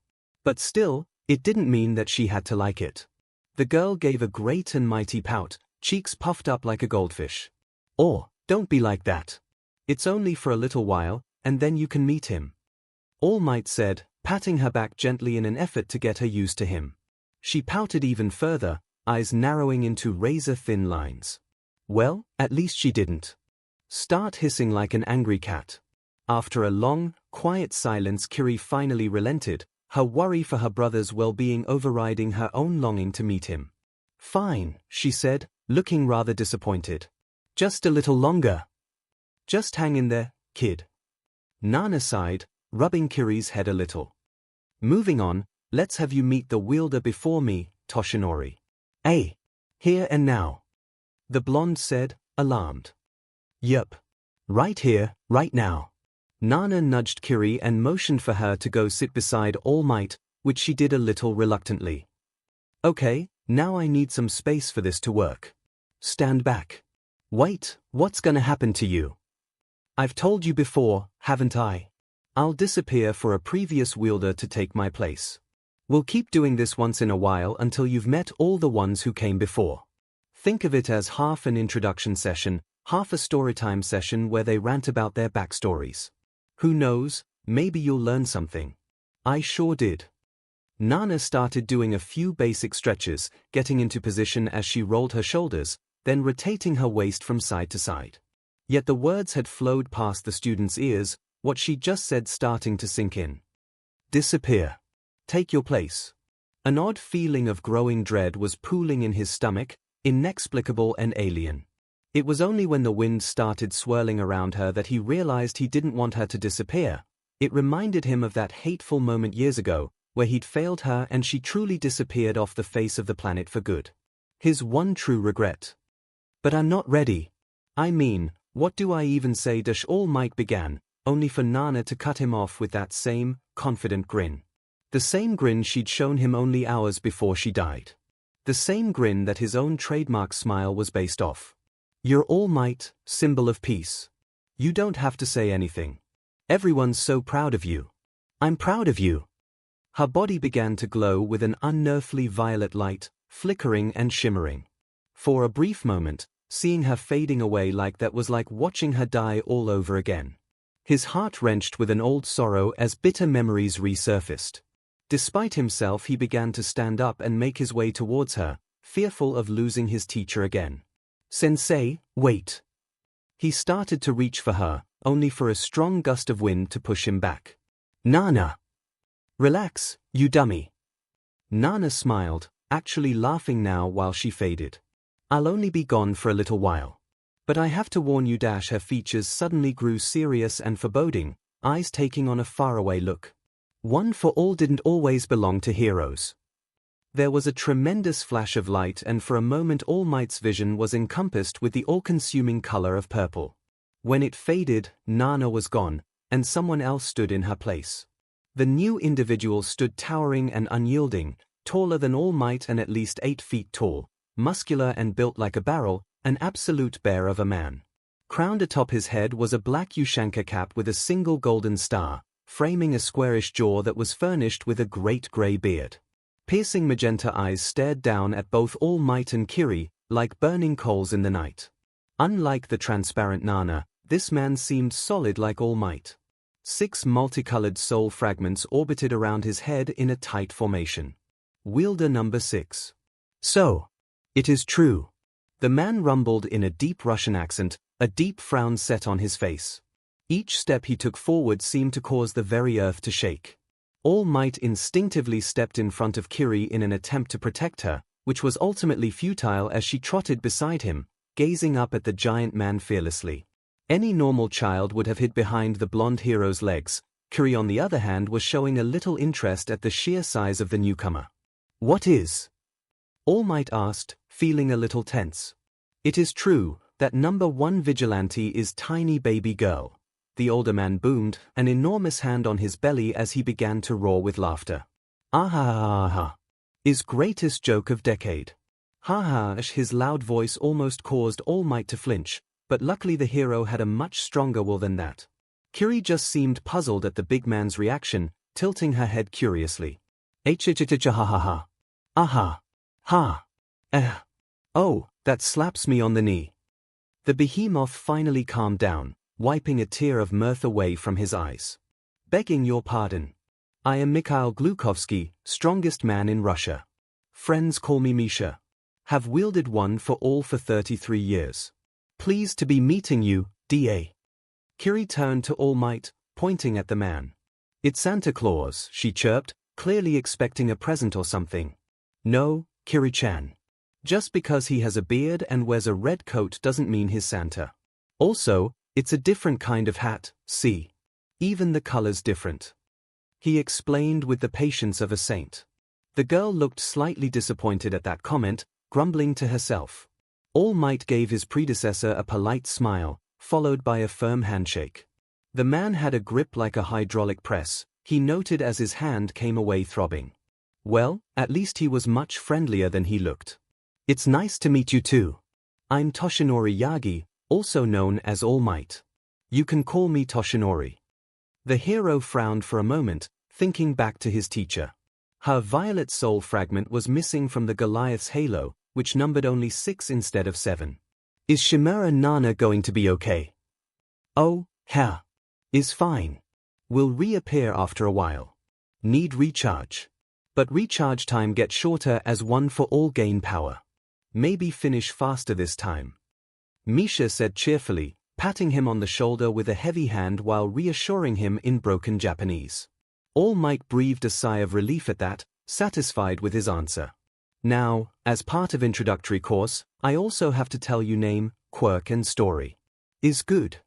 But still, it didn't mean that she had to like it. The girl gave a great and mighty pout, cheeks puffed up like a goldfish. "Oh, don't be like that. It's only for a little while, and then you can meet him," All Might said, patting her back gently in an effort to get her used to him. She pouted even further, eyes narrowing into razor-thin lines. Well, at least she didn't start hissing like an angry cat. After a long, quiet silence, Kiri finally relented, her worry for her brother's well-being overriding her own longing to meet him. "Fine," she said, looking rather disappointed. "Just a little longer. Just hang in there, kid." Nana sighed, rubbing Kiri's head a little. "Moving on, let's have you meet the wielder before me, Toshinori." Here and now," the blonde said, alarmed. "Yup. Right here, right now." Nana nudged Kiri and motioned for her to go sit beside All Might, which she did a little reluctantly. "Okay, now I need some space for this to work. Stand back." "Wait, what's gonna happen to you?" "I've told you before, haven't I? I'll disappear for a previous wielder to take my place. We'll keep doing this once in a while until you've met all the ones who came before. Think of it as half an introduction session, half a storytime session where they rant about their backstories. Who knows, maybe you'll learn something. I sure did." Nana started doing a few basic stretches, getting into position as she rolled her shoulders, then rotating her waist from side to side. Yet the words had flowed past the student's ears, what she just said starting to sink in. Disappear. Take your place. An odd feeling of growing dread was pooling in his stomach, inexplicable and alien. It was only when the wind started swirling around her that he realized he didn't want her to disappear. It reminded him of that hateful moment years ago, where he'd failed her and she truly disappeared off the face of the planet for good. His one true regret. But I'm not ready. I mean, what do I even say? All Might began, only for Nana to cut him off with that same, confident grin. The same grin she'd shown him only hours before she died. The same grin that his own trademark smile was based off. You're All Might, symbol of peace. You don't have to say anything. Everyone's so proud of you. I'm proud of you. Her body began to glow with an unearthly violet light, flickering and shimmering. For a brief moment, seeing her fading away like that was like watching her die all over again. His heart wrenched with an old sorrow as bitter memories resurfaced. Despite himself, he began to stand up and make his way towards her, fearful of losing his teacher again. Sensei, wait. He started to reach for her, only for a strong gust of wind to push him back. Nana! Relax, you dummy. Nana smiled, actually laughing now while she faded. I'll only be gone for a little while. But I have to warn you. Her features suddenly grew serious and foreboding, eyes taking on a faraway look. One for all didn't always belong to heroes. There was a tremendous flash of light, and for a moment All Might's vision was encompassed with the all-consuming color of purple. When it faded, Nana was gone, and someone else stood in her place. The new individual stood towering and unyielding, taller than All Might and at least 8 feet tall, muscular and built like a barrel, an absolute bear of a man. Crowned atop his head was a black Ushanka cap with a single golden star, framing a squarish jaw that was furnished with a great grey beard. Piercing magenta eyes stared down at both All Might and Kiri, like burning coals in the night. Unlike the transparent Nana, this man seemed solid like All Might. 6 multicolored soul fragments orbited around his head in a tight formation. Wielder number 6. So, it is true. The man rumbled in a deep Russian accent, a deep frown set on his face. Each step he took forward seemed to cause the very earth to shake. All Might instinctively stepped in front of Kiri in an attempt to protect her, which was ultimately futile as she trotted beside him, gazing up at the giant man fearlessly. Any normal child would have hid behind the blonde hero's legs. Kiri, on the other hand, was showing a little interest at the sheer size of the newcomer. What is? All Might asked, feeling a little tense. It is true that number 1 vigilante is tiny baby girl. The older man boomed, an enormous hand on his belly as he began to roar with laughter. Ah ha ha ha. Is greatest joke of decade. Ha ha. His loud voice almost caused All Might to flinch, but luckily the hero had a much stronger will than that. Kiri just seemed puzzled at the big man's reaction, tilting her head curiously. Ha ha ha. Aha. Ha. Oh, that slaps me on the knee. The behemoth finally calmed down, wiping a tear of mirth away from his eyes. Begging your pardon. I am Mikhail Glukovsky, strongest man in Russia. Friends call me Misha. Have wielded one for all for 33 years. Pleased to be meeting you, D.A. Kiri turned to All Might, pointing at the man. It's Santa Claus, she chirped, clearly expecting a present or something. No, Kiri-chan. Just because he has a beard and wears a red coat doesn't mean he's Santa. Also, it's a different kind of hat, see? Even the color's different. He explained with the patience of a saint. The girl looked slightly disappointed at that comment, grumbling to herself. All Might gave his predecessor a polite smile, followed by a firm handshake. The man had a grip like a hydraulic press, he noted as his hand came away throbbing. Well, at least he was much friendlier than he looked. It's nice to meet you too. I'm Toshinori Yagi, also known as All Might. You can call me Toshinori. The hero frowned for a moment, thinking back to his teacher. Her violet soul fragment was missing from the Goliath's halo, which numbered only 6 instead of 7. Is Chimera Nana going to be okay? Oh, yeah. Is fine. Will reappear after a while. Need recharge. But recharge time gets shorter as one for all gain power. Maybe finish faster this time. Misha said cheerfully, patting him on the shoulder with a heavy hand while reassuring him in broken Japanese. All Might breathed a sigh of relief at that, satisfied with his answer. Now, as part of introductory course, I also have to tell you name, quirk and story. Is good.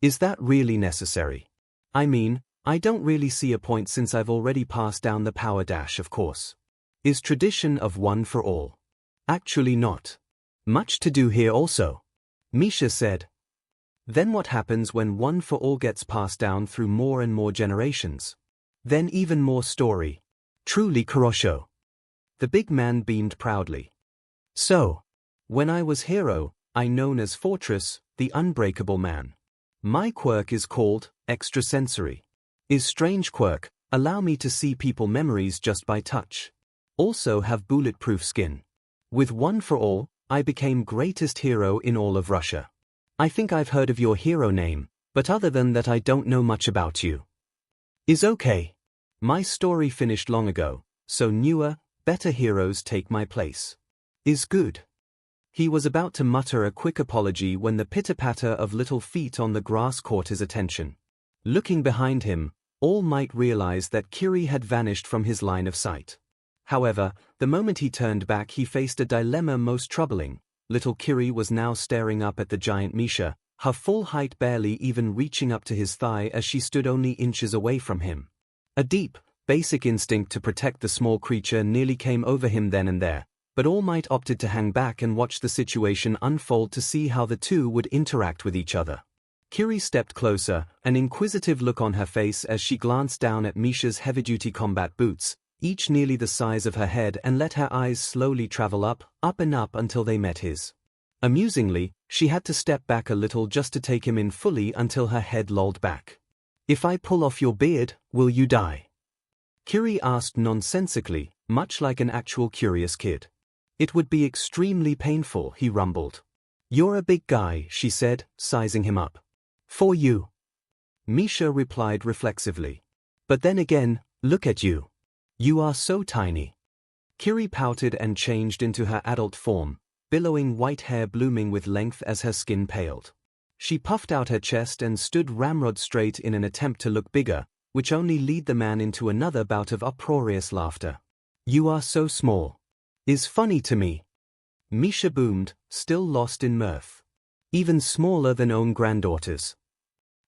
Is that really necessary? I mean, I don't really see a point since I've already passed down the power dash, of course. Is tradition of one for all? Actually not. Much to do here also. Misha said. Then what happens when one for all gets passed down through more and more generations? Then even more story. Truly Kurosho. The big man beamed proudly. So, when I was hero, I known as Fortress, the unbreakable man. My quirk is called extrasensory. Is strange quirk, allow me to see people memories just by touch. Also have bulletproof skin. With one for all, I became greatest hero in all of Russia. I think I've heard of your hero name, but other than that I don't know much about you. Is okay. My story finished long ago, so newer, better heroes take my place. Is good. He was about to mutter a quick apology when the pitter-patter of little feet on the grass caught his attention. Looking behind him, All Might realized that Kiri had vanished from his line of sight. However, the moment he turned back he faced a dilemma most troubling. Little Kiri was now staring up at the giant Misha, her full height barely even reaching up to his thigh as she stood only inches away from him. A deep, basic instinct to protect the small creature nearly came over him then and there, but All Might opted to hang back and watch the situation unfold to see how the two would interact with each other. Kiri stepped closer, an inquisitive look on her face as she glanced down at Misha's heavy-duty combat boots, each nearly the size of her head, and let her eyes slowly travel up and up until they met his. Amusingly, she had to step back a little just to take him in fully until her head lolled back. If I pull off your beard, will you die? Kiri asked nonsensically, much like an actual curious kid. It would be extremely painful, he rumbled. You're a big guy, she said, sizing him up. For you. Misha replied reflexively. But then again, look at you. You are so tiny. Kiri pouted and changed into her adult form, billowing white hair blooming with length as her skin paled. She puffed out her chest and stood ramrod straight in an attempt to look bigger, which only led the man into another bout of uproarious laughter. You are so small. Is funny to me. Misha boomed, still lost in mirth. Even smaller than own granddaughters.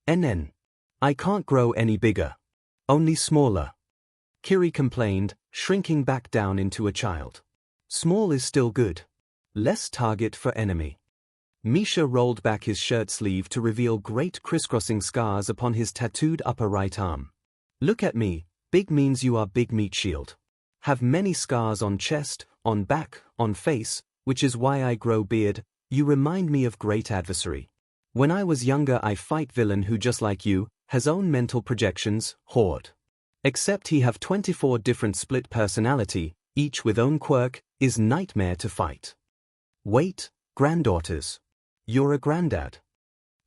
NN. I can't grow any bigger. Only smaller. Kiri complained, shrinking back down into a child. Small is still good. Less target for enemy. Misha rolled back his shirt sleeve to reveal great crisscrossing scars upon his tattooed upper right arm. Look at me, big means you are big meat shield. Have many scars on chest, on back, on face, which is why I grow beard. You remind me of great adversary. When I was younger I fight villain who just like you, has own mental projections, horde. Except he have 24 different split personality, each with own quirk, is nightmare to fight. Wait, granddaughters. You're a granddad.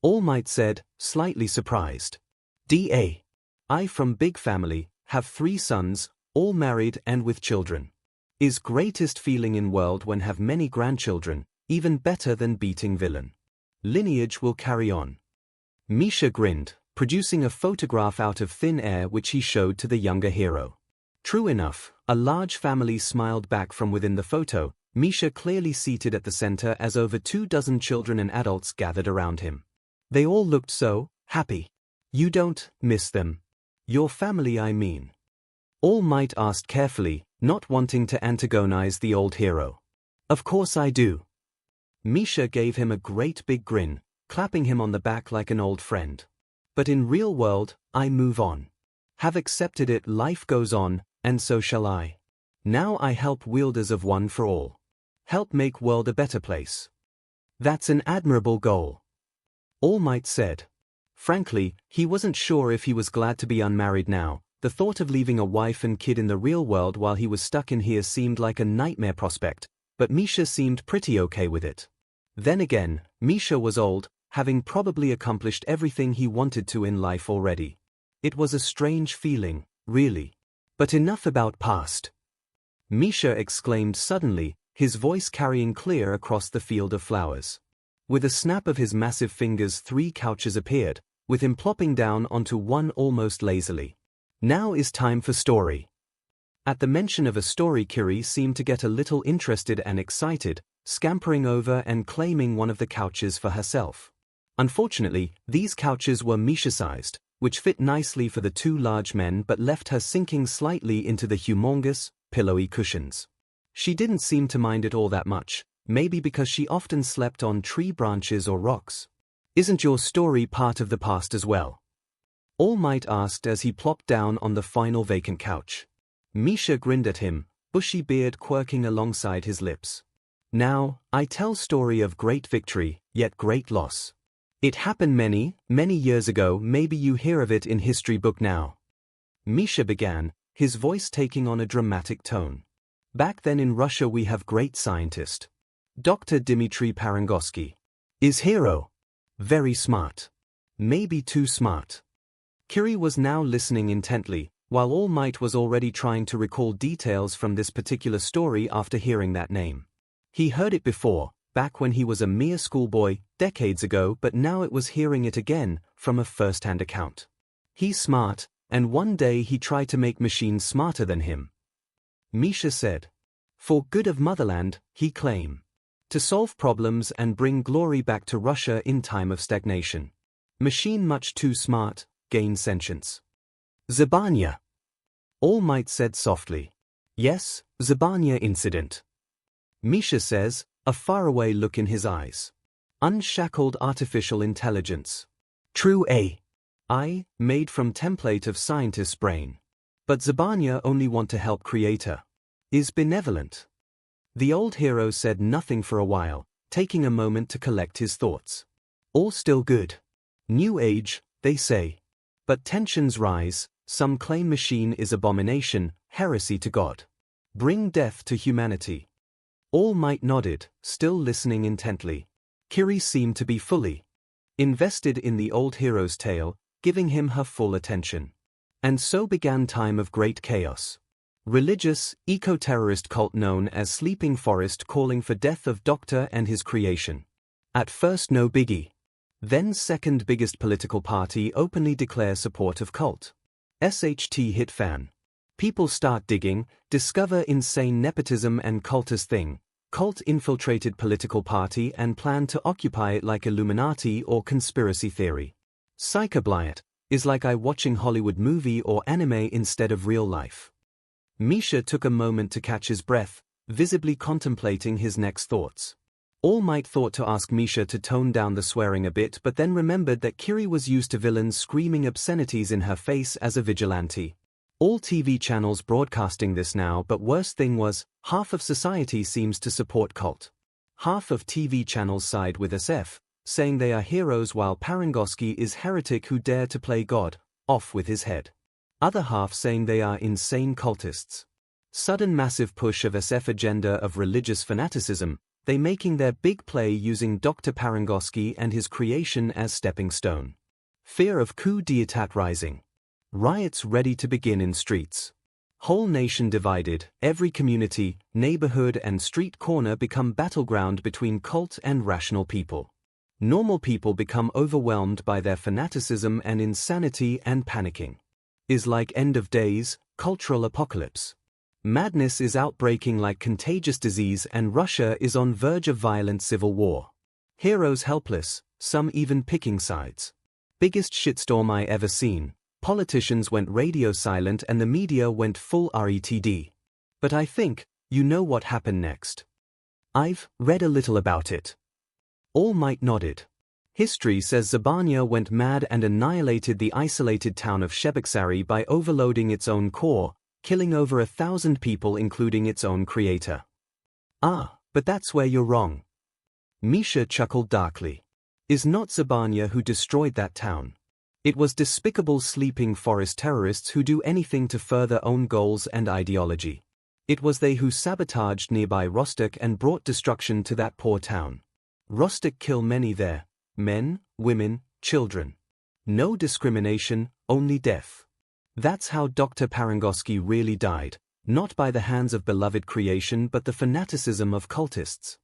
All Might said, slightly surprised. D.A. I from big family, have 3 sons, all married and with children. Is greatest feeling in world when have many grandchildren, even better than beating villain. Lineage will carry on. Misha grinned, producing a photograph out of thin air which he showed to the younger hero. True enough, a large family smiled back from within the photo, Misha clearly seated at the center as over 24 children and adults gathered around him. They all looked so happy. You don't miss them. Your family, I mean. All Might asked carefully, not wanting to antagonize the old hero. Of course I do. Misha gave him a great big grin, clapping him on the back like an old friend. But in real world, I move on. Have accepted it, life goes on, and so shall I. Now I help wielders of one for all. Help make world a better place. That's an admirable goal. All Might said. Frankly, he wasn't sure if he was glad to be unmarried now. The thought of leaving a wife and kid in the real world while he was stuck in here seemed like a nightmare prospect, but Misha seemed pretty okay with it. Then again, Misha was old, having probably accomplished everything he wanted to in life already. It was a strange feeling, really. But enough about past. 𝐼𝐵 exclaimed suddenly, his voice carrying clear across the field of flowers. With a snap of his massive fingers 3 couches appeared, with him plopping down onto one almost lazily. Now is time for story. At the mention of a story, Kiri seemed to get a little interested and excited, scampering over and claiming one of the couches for herself. Unfortunately, these couches were 𝐼𝐵-sized, which fit nicely for the 2 large men but left her sinking slightly into the humongous, pillowy cushions. She didn't seem to mind it all that much, maybe because she often slept on tree branches or rocks. Isn't your story part of the past as well? All Might asked as he plopped down on the final vacant couch. 𝐵𝐵 grinned at him, bushy beard quirking alongside his lips. Now, I tell story of great victory, yet great loss. It happened many, many years ago, maybe you hear of it in history book now. 𝐵𝐵 began, his voice taking on a dramatic tone. Back then in Russia we have great scientist. Dr. Dmitry Parangosky. Is hero. Very smart. Maybe too smart. Kiri was now listening intently, while All Might was already trying to recall details from this particular story after hearing that name. He heard it before, back when he was a mere schoolboy, decades ago, but now it was hearing it again, from a first-hand account. He's smart, and one day he tried to make machines smarter than him. 𝐵𝐵 said. For good of motherland, he claim. To solve problems and bring glory back to Russia in time of stagnation. Machine much too smart, gain sentience. 𝐶𝐵𝐴NYA. All Might said softly. Yes, 𝐶𝐵𝐴NYA incident. 𝐵𝐵 says, a faraway look in his eyes. Unshackled artificial intelligence. True AI, made from template of scientist's brain. But 𝐶𝐵𝐴NYA only want to help creator. Is benevolent. The old hero said nothing for a while, taking a moment to collect his thoughts. All still good. New age, they say. But tensions rise, some claim machine is abomination, heresy to God. Bring death to humanity. All Might nodded, still listening intently. Kiri seemed to be fully invested in the old hero's tale, giving him her full attention. And so began time of great chaos. Religious, eco-terrorist cult known as Sleeping Forest calling for death of Doctor and his creation. At first no biggie. Then second biggest political party openly declare support of cult. SHT hit fan. People start digging, discover insane nepotism and cultist thing. Cult infiltrated political party and plan to occupy it like Illuminati or conspiracy theory. 𝐶𝐬𝐵𝐿 is like I watching Hollywood movie or anime instead of real life. 𝐵𝐵 took a moment to catch his breath, visibly contemplating his next thoughts. All Might thought to ask 𝐵𝐵 to tone down the swearing a bit, but then remembered that Kiri was used to villains screaming obscenities in her face as a vigilante. All TV channels broadcasting this now, but worst thing was, half of society seems to support cult. Half of TV channels side with SF, saying they are heroes while Parangosky is heretic who dare to play God, off with his head. Other half saying they are insane cultists. Sudden massive push of SF agenda of religious fanaticism, they making their big play using Dr. Parangosky and his creation as stepping stone. Fear of coup d'état rising. Riots ready to begin in streets. Whole nation divided, every community, neighborhood and street corner become battleground between cult and rational people. Normal people become overwhelmed by their fanaticism and insanity and panicking. Is like end of days, cultural apocalypse. Madness is outbreaking like contagious disease and Russia is on verge of violent civil war. Heroes helpless, some even picking sides. Biggest shitstorm I ever seen. Politicians went radio silent and the media went full RETD. But I think, you know what happened next. I've read a little about it. All Might nodded. History says 𝐶𝐵𝐴NYA went mad and annihilated the isolated town of 𝐒𝐵𝐴NYA by overloading its own core, killing over 1,000 people including its own creator. Ah, but that's where you're wrong. 𝐵𝐵 chuckled darkly. Is not 𝐶𝐵𝐴NYA who destroyed that town. It was despicable Sleeping Forest terrorists who do anything to further own goals and ideology. It was they who sabotaged nearby Rostock and brought destruction to that poor town. Rostock kill many there. Men, women, children. No discrimination, only death. That's how Dr. 𝐒𝐭𝐚𝐲 really died, not by the hands of beloved creation but the fanaticism of cultists.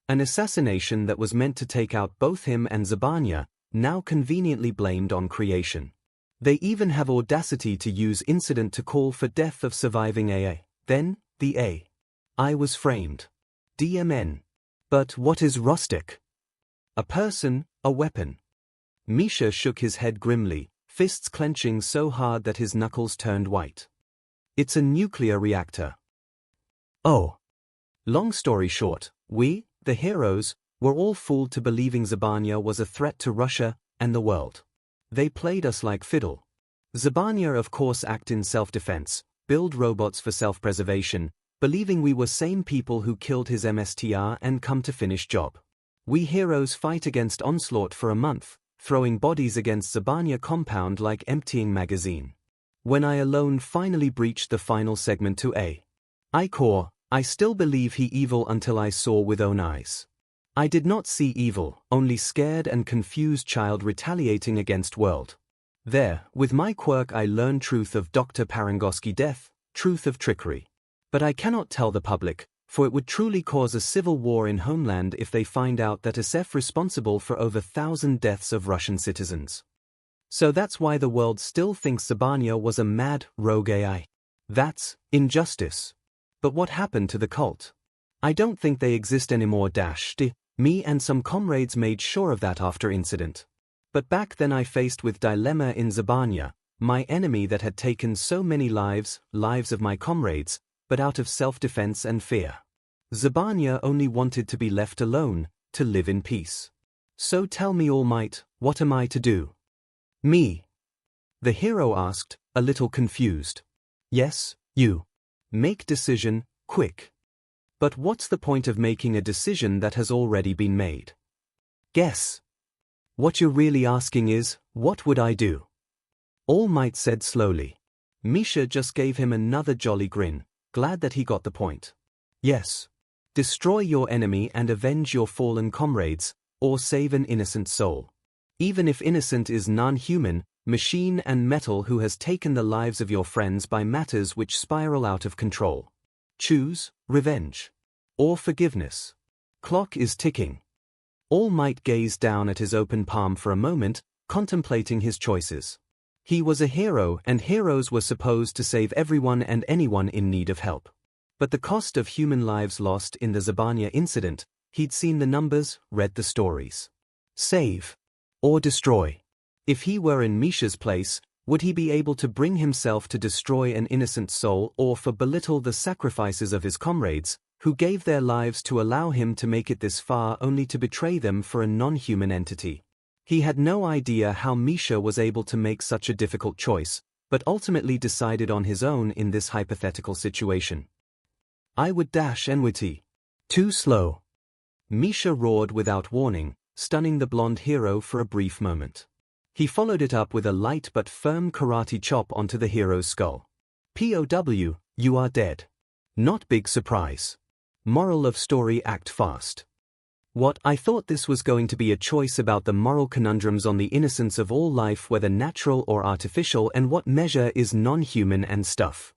An assassination that was meant to take out both him and 𝐒𝐵𝐴𝐴, now conveniently blamed on creation. They even have audacity to use incident to call for death of surviving AA. Then, the AI was framed. DMN. But what is rustic? A person, a weapon. Misha shook his head grimly, fists clenching so hard that his knuckles turned white. It's a nuclear reactor. Oh. Long story short, we, the heroes, were all fooled to believing 𝐒𝐵𝐴𝐴 was a threat to Russia and the world. They played us like fiddle. 𝐒𝐵𝐴𝐴 of course act in self-defense, build robots for self-preservation, believing we were same people who killed his MSTR and come to finish job. We heroes fight against 𝐿𝐿 for a month, throwing bodies against 𝐒𝐵𝐴𝐴 compound like emptying magazine. When I alone finally breached the final segment to AI core, I still believe he evil until I saw with own eyes. I did not see evil, only scared and confused child retaliating against world. There, with my quirk I learned truth of Dr. 𝐒𝐭𝐴𝐴𝐲 death, truth of trickery. But I cannot tell the public, for it would truly cause a civil war in homeland if they find out that SF responsible for over 1,000 deaths of Russian citizens. So that's why the world still thinks 𝐒𝐵𝐴𝐴 was a mad, rogue AI. That's injustice. But what happened to the cult? I don't think they exist anymore. Me and some comrades made sure of that after incident. But back then I faced with dilemma in 𝐒𝐵𝐴𝐴, my enemy that had taken so many lives of my comrades, but out of self-defense and fear. 𝐒𝐵𝐴𝐴 only wanted to be left alone, to live in peace. So tell me, All Might, what am I to do? Me. The hero asked, a little confused. Yes, you. Make decision, quick. But what's the point of making a decision that has already been made? Guess. What you're really asking is, what would I do? All Might said slowly. Misha just gave him another jolly grin, glad that he got the point. Yes. Destroy your enemy and avenge your fallen comrades, or save an innocent soul. Even if innocent is non-human, machine and metal who has taken the lives of your friends by matters which spiral out of control. Choose, revenge. Or forgiveness. Clock is ticking. All Might gazed down at his open palm for a moment, contemplating his choices. He was a hero and heroes were supposed to save everyone and anyone in need of help. But the cost of human lives lost in the 𝐒𝐵𝐴𝐴 incident, he'd seen the numbers, read the stories. Save. Or destroy. If he were in Misha's place, would he be able to bring himself to destroy an innocent soul or for belittle the sacrifices of his comrades, who gave their lives to allow him to make it this far only to betray them for a non-human entity? He had no idea how Misha was able to make such a difficult choice, but ultimately decided on his own in this hypothetical situation. I would 𝐿𝐿. Too slow. Misha roared without warning, stunning the blonde hero for a brief moment. He followed it up with a light but firm karate chop onto the hero's skull. POW, you are dead. Not big surprise. Moral of story: act fast. What? I thought this was going to be a choice about the moral conundrums on the innocence of all life, whether natural or artificial, and what measure is non-human and stuff.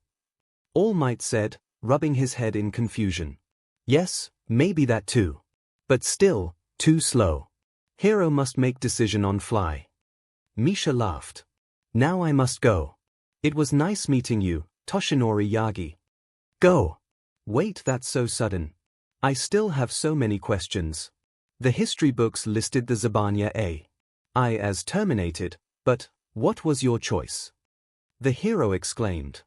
All Might said, rubbing his head in confusion. Yes, maybe that too. But still, too slow. Hero must make decision on fly. Misha laughed. Now I must go. It was nice meeting you, Toshinori Yagi. Go. Wait, that's so sudden. I still have so many questions. The history books listed the 𝐒𝐵𝐴𝐴 as terminated, but what was your choice? The hero exclaimed.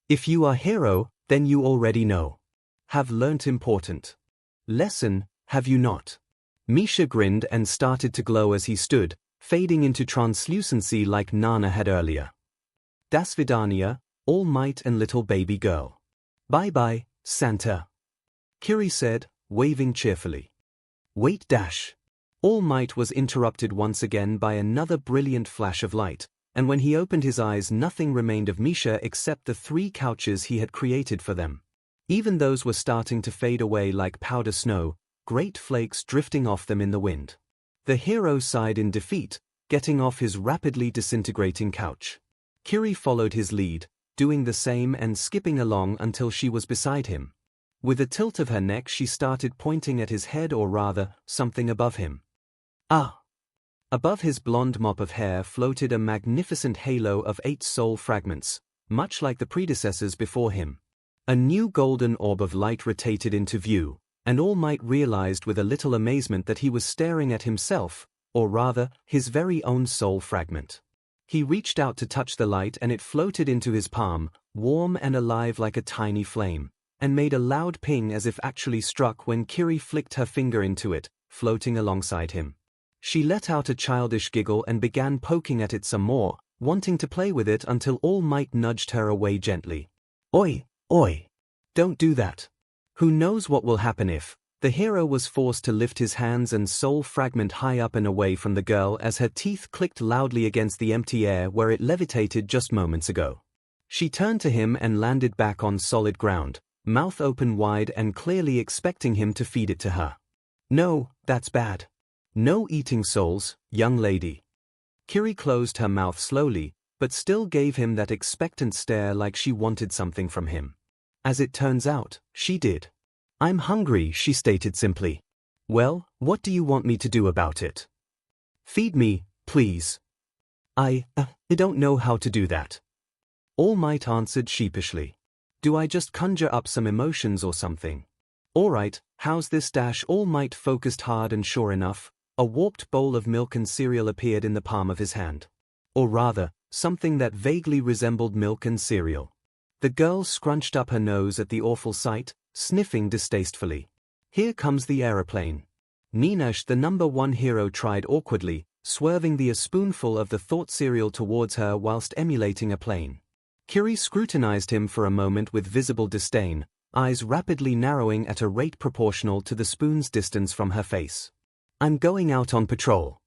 If you are hero, then you already know. Have learnt important lesson, have you not? Misha grinned and started to glow as he stood, fading into translucency like Nana had earlier. Das Vidania, All Might and little baby girl. Bye-bye, Santa. Kiri said, waving cheerfully. Wait dash. All Might was interrupted once again by another brilliant flash of light, and when he opened his eyes nothing remained of Misha except the 3 couches he had created for them. Even those were starting to fade away like powder snow, great flakes drifting off them in the wind. The hero sighed in defeat, getting off his rapidly disintegrating couch. Kiri followed his lead, doing the same and skipping along until she was beside him. With a tilt of her neck she started pointing at his head, or rather, something above him. Ah! Above his blonde mop of hair floated a magnificent halo of 8 soul fragments, much like the predecessors before him. A new golden orb of light rotated into view, and All Might realized with a little amazement that he was staring at himself, or rather, his very own soul fragment. He reached out to touch the light and it floated into his palm, warm and alive like a tiny flame, and made a loud ping as if actually struck when Kiri flicked her finger into it, floating alongside him. She let out a childish giggle and began poking at it some more, wanting to play with it until All Might nudged her away gently. Oi, oi! Don't do that. Who knows what will happen if... The hero was forced to lift his hands and soul fragment high up and away from the girl as her teeth clicked loudly against the empty air where it levitated just moments ago. She turned to him and landed back on solid ground, mouth open wide and clearly expecting him to feed it to her. No, that's bad. No eating souls, young lady. Kiri closed her mouth slowly, but still gave him that expectant stare like she wanted something from him. As it turns out, she did. I'm hungry, she stated simply. Well, what do you want me to do about it? Feed me, please. I don't know how to do that. All Might answered sheepishly. Do I just conjure up some emotions or something? Alright, how's this dash? All Might focused hard and sure enough, a warped bowl of milk and cereal appeared in the palm of his hand. Or rather, something that vaguely resembled milk and cereal. The girl scrunched up her nose at the awful sight, sniffing distastefully. Here comes the aeroplane. Ninash, the #1 hero, tried awkwardly, swerving a spoonful of the thought cereal towards her whilst emulating a plane. Kiri scrutinized him for a moment with visible disdain, eyes rapidly narrowing at a rate proportional to the spoon's distance from her face. I'm going out on patrol.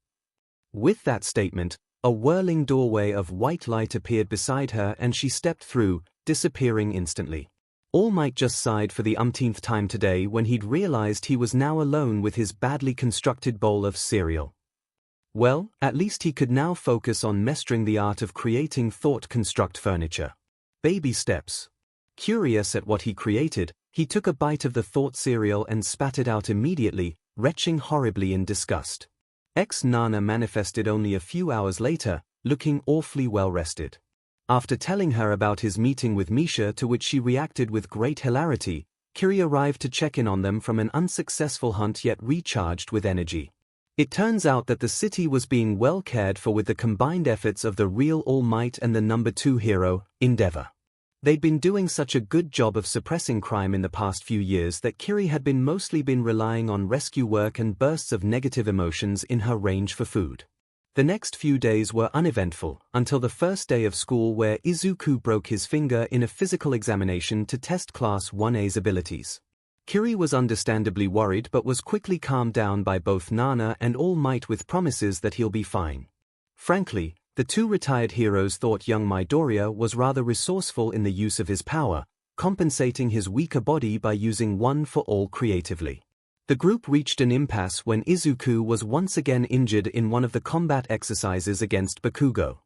With that statement, a whirling doorway of white light appeared beside her and she stepped through, disappearing instantly. All Might just sighed for the umpteenth time today when he'd realized he was now alone with his badly constructed bowl of cereal. Well, at least he could now focus on mastering the art of creating thought-construct furniture. Baby steps. Curious at what he created, he took a bite of the thought cereal and spat it out immediately, retching horribly in disgust. Nana manifested only a few hours later, looking awfully well-rested. After telling her about his meeting with Misha, to which she reacted with great hilarity, Kiri arrived to check in on them from an unsuccessful hunt yet recharged with energy. It turns out that the city was being well cared for with the combined efforts of the real All Might and the #2 hero, Endeavor. They'd been doing such a good job of suppressing crime in the past few years that Kiri had mostly been relying on rescue work and bursts of negative emotions in her range for food. The next few days were uneventful, until the first day of school where Izuku broke his finger in a physical examination to test Class 1A's abilities. Kiri was understandably worried but was quickly calmed down by both Nana and All Might with promises that he'll be fine. Frankly, the two retired heroes thought young Midoriya was rather resourceful in the use of his power, compensating his weaker body by using one for all creatively. The group reached an impasse when Izuku was once again injured in one of the combat exercises against Bakugo.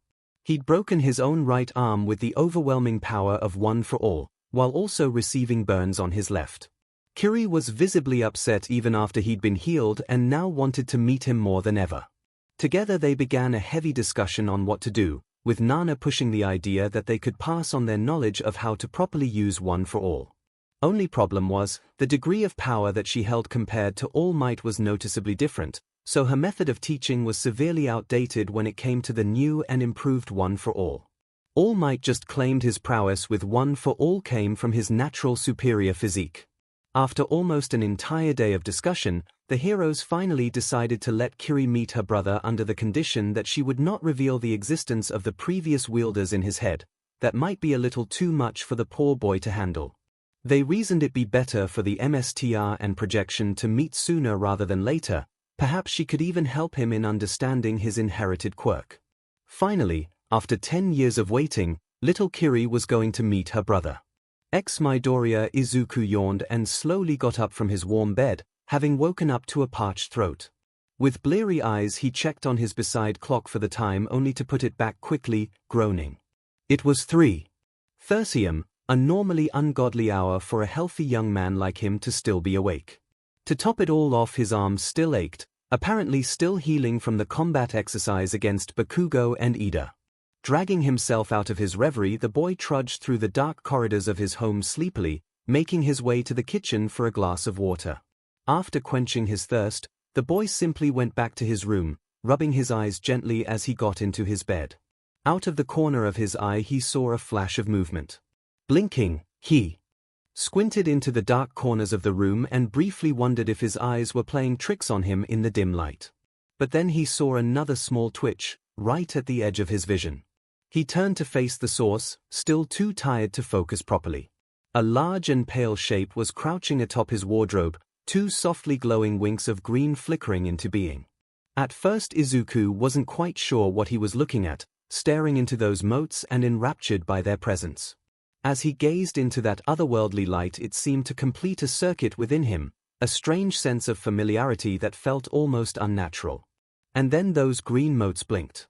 He'd broken his own right arm with the overwhelming power of one for all, while also receiving burns on his left. Kiri was visibly upset even after he'd been healed and now wanted to meet him more than ever. Together they began a heavy discussion on what to do, with Nana pushing the idea that they could pass on their knowledge of how to properly use one for all. Only problem was, the degree of power that she held compared to All Might was noticeably different, so her method of teaching was severely outdated when it came to the new and improved one for all. All Might just claimed his prowess with one for all came from his natural superior physique. After almost an entire day of discussion, the heroes finally decided to let Kiri meet her brother under the condition that she would not reveal the existence of the previous wielders in his head. That might be a little too much for the poor boy to handle. They reasoned it'd be better for the MSTR and projection to meet sooner rather than later. Perhaps she could even help him in understanding his inherited quirk. Finally, after 10 years of waiting, little Kiri was going to meet her brother. Midoriya. Izuku yawned and slowly got up from his warm bed, having woken up to a parched throat. With bleary eyes he checked on his beside clock for the time only to put it back quickly, groaning. It was 3:30 am, a normally ungodly hour for a healthy young man like him to still be awake. To top it all off, his arms still ached, apparently still healing from the combat exercise against Bakugo and Ida. Dragging himself out of his reverie, the boy trudged through the dark corridors of his home sleepily, making his way to the kitchen for a glass of water. After quenching his thirst, the boy simply went back to his room, rubbing his eyes gently as he got into his bed. Out of the corner of his eye he saw a flash of movement. Blinking, he squinted into the dark corners of the room and briefly wondered if his eyes were playing tricks on him in the dim light. But then he saw another small twitch, right at the edge of his vision. He turned to face the source, still too tired to focus properly. A large and pale shape was crouching atop his wardrobe, two softly glowing winks of green flickering into being. At first Izuku wasn't quite sure what he was looking at, staring into those motes and enraptured by their presence. As he gazed into that otherworldly light, it seemed to complete a circuit within him, a strange sense of familiarity that felt almost unnatural. And then those green motes blinked.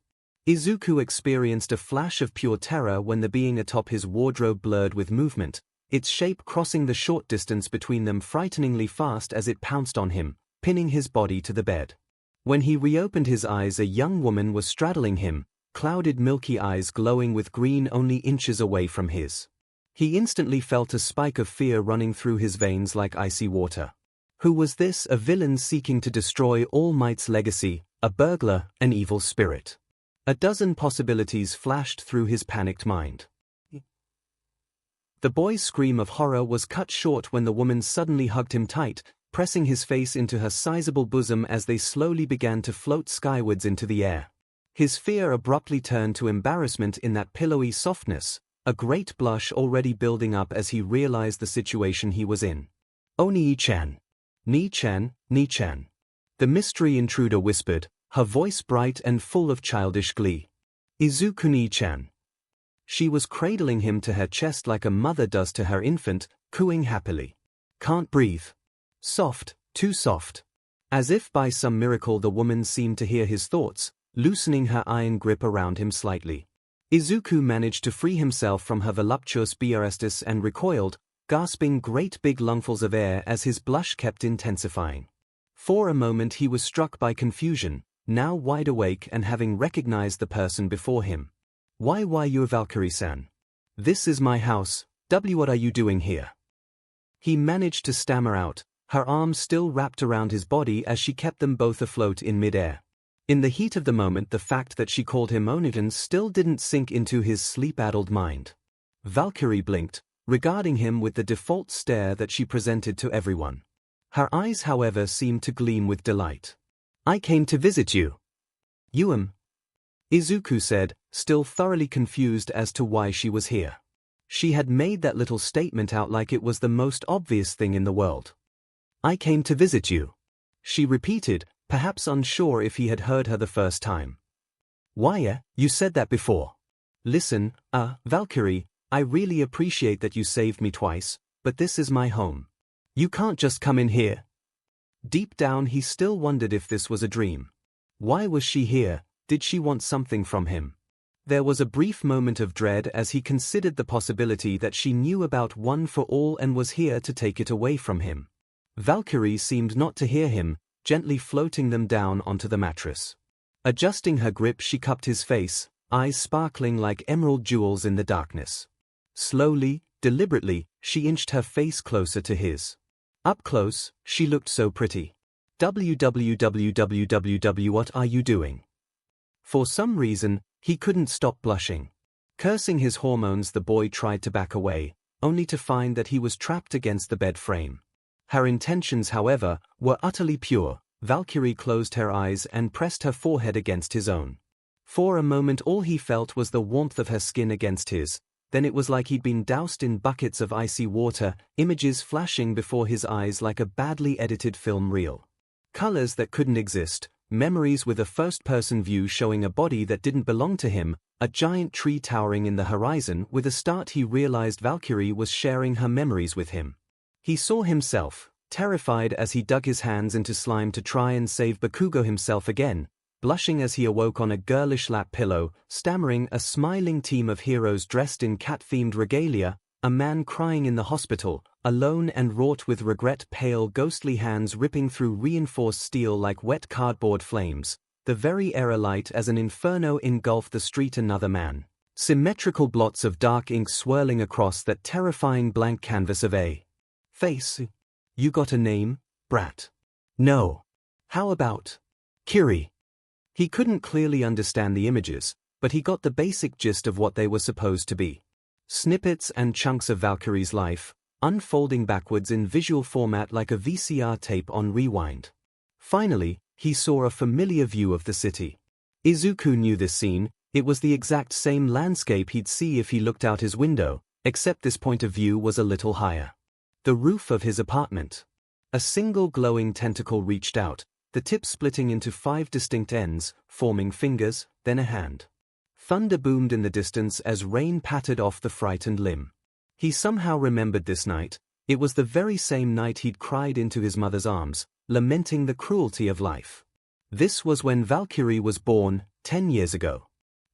Izuku experienced a flash of pure terror when the being atop his wardrobe blurred with movement, its shape crossing the short distance between them frighteningly fast as it pounced on him, pinning his body to the bed. When he reopened his eyes, a young woman was straddling him, clouded milky eyes glowing with green only inches away from his. He instantly felt a spike of fear running through his veins like icy water. Who was this? A villain seeking to destroy All Might's legacy, a burglar, an evil spirit. A dozen possibilities flashed through his panicked mind. The boy's scream of horror was cut short when the woman suddenly hugged him tight, pressing his face into her sizable bosom as they slowly began to float skywards into the air. His fear abruptly turned to embarrassment in that pillowy softness, a great blush already building up as he realized the situation he was in. "Oh, Nii-chan. Nii-chan, Nii-chan," the mystery intruder whispered, her voice bright and full of childish glee. "Izuku Nii-chan." She was cradling him to her chest like a mother does to her infant, cooing happily. "Can't breathe." Soft, too soft. As if by some miracle the woman seemed to hear his thoughts, loosening her iron grip around him slightly. Izuku managed to free himself from her voluptuous breasts and recoiled, gasping great big lungfuls of air as his blush kept intensifying. For a moment he was struck by confusion, now wide awake and having recognized the person before him. Why you Valkyrie-san? This is my house, what are you doing here?" He managed to stammer out, her arms still wrapped around his body as she kept them both afloat in midair. In the heat of the moment, the fact that she called him Onigen still didn't sink into his sleep-addled mind. Valkyrie blinked, regarding him with the default stare that she presented to everyone. Her eyes, however, seemed to gleam with delight. "I came to visit you." Izuku said, still thoroughly confused as to why she was here. She had made that little statement out like it was the most obvious thing in the world. "I came to visit you," she repeated, perhaps unsure if he had heard her the first time. "Why, you said that before." "Listen, Valkyrie, I really appreciate that you saved me twice, but this is my home. You can't just come in here." Deep down he still wondered if this was a dream. Why was she here? Did she want something from him? There was a brief moment of dread as he considered the possibility that she knew about One for All and was here to take it away from him. Valkyrie seemed not to hear him, gently floating them down onto the mattress. Adjusting her grip, she cupped his face, eyes sparkling like emerald jewels in the darkness. Slowly, deliberately, she inched her face closer to his. Up close, she looked so pretty. What are you doing?" For some reason, he couldn't stop blushing. Cursing his hormones, the boy tried to back away, only to find that he was trapped against the bed frame. Her intentions, however, were utterly pure. Valkyrie closed her eyes and pressed her forehead against his own. For a moment all he felt was the warmth of her skin against his, then it was like he'd been doused in buckets of icy water, images flashing before his eyes like a badly edited film reel. Colors that couldn't exist, memories with a first-person view showing a body that didn't belong to him, a giant tree towering in the horizon. With a start he realized Valkyrie was sharing her memories with him. He saw himself, terrified as he dug his hands into slime to try and save Bakugo himself again, blushing as he awoke on a girlish lap pillow, stammering, a smiling team of heroes dressed in cat-themed regalia, a man crying in the hospital, alone and wrought with regret, pale ghostly hands ripping through reinforced steel like wet cardboard flames, the very air alight as an inferno engulfed the street, another man. Symmetrical blots of dark ink swirling across that terrifying blank canvas of a face. You got a name, brat? No. How about Kiri? He couldn't clearly understand the images, but he got the basic gist of what they were supposed to be. Snippets and chunks of Valkyrie's life, unfolding backwards in visual format like a VCR tape on rewind. Finally, he saw a familiar view of the city. Izuku knew this scene. It was the exact same landscape he'd see if he looked out his window, except this point of view was a little higher. The roof of his apartment. A single glowing tentacle reached out, the tip splitting into 5 distinct ends, forming fingers, then a hand. Thunder boomed in the distance as rain pattered off the frightened limb. He somehow remembered this night. It was the very same night he'd cried into his mother's arms, lamenting the cruelty of life. This was when Valkyrie was born, 10 years ago.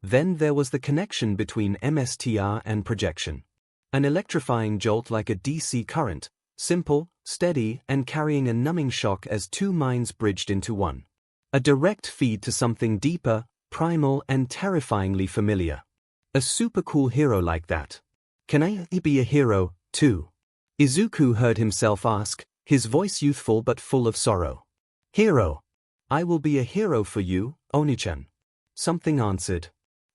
Then there was the connection between MSTR and projection. An electrifying jolt like a DC current, simple, steady, and carrying a numbing shock as 2 minds bridged into one. A direct feed to something deeper, primal, and terrifyingly familiar. A super cool hero like that. Can I be a hero, too? Izuku heard himself ask, his voice youthful but full of sorrow. Hero. I will be a hero for you, Oni-chan. Something answered.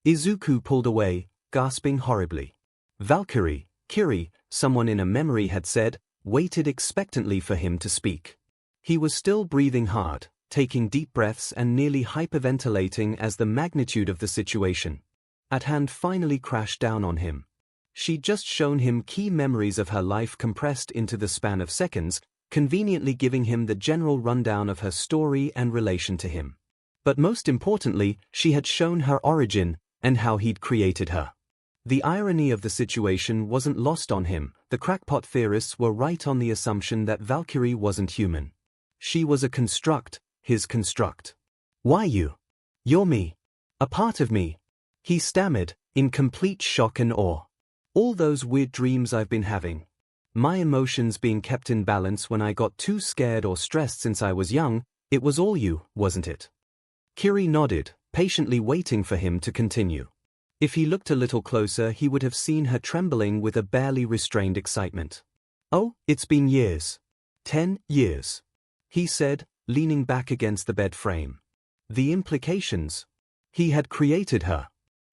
Izuku pulled away, gasping horribly. Valkyrie, Kiri, someone in a memory had said, waited expectantly for him to speak. He was still breathing hard, taking deep breaths and nearly hyperventilating as the magnitude of the situation at hand finally crashed down on him. She'd just shown him key memories of her life compressed into the span of seconds, conveniently giving him the general rundown of her story and relation to him. But most importantly, she had shown her origin and how he'd created her. The irony of the situation wasn't lost on him. The crackpot theorists were right on the assumption that Valkyrie wasn't human. She was a construct, his construct. Why you? You're me. A part of me. He stammered, in complete shock and awe. All those weird dreams I've been having. My emotions being kept in balance when I got too scared or stressed since I was young, it was all you, wasn't it? Kiri nodded, patiently waiting for him to continue. If he looked a little closer, he would have seen her trembling with a barely restrained excitement. Oh, it's been years. 10 years. He said, leaning back against the bed frame. The implications. He had created her.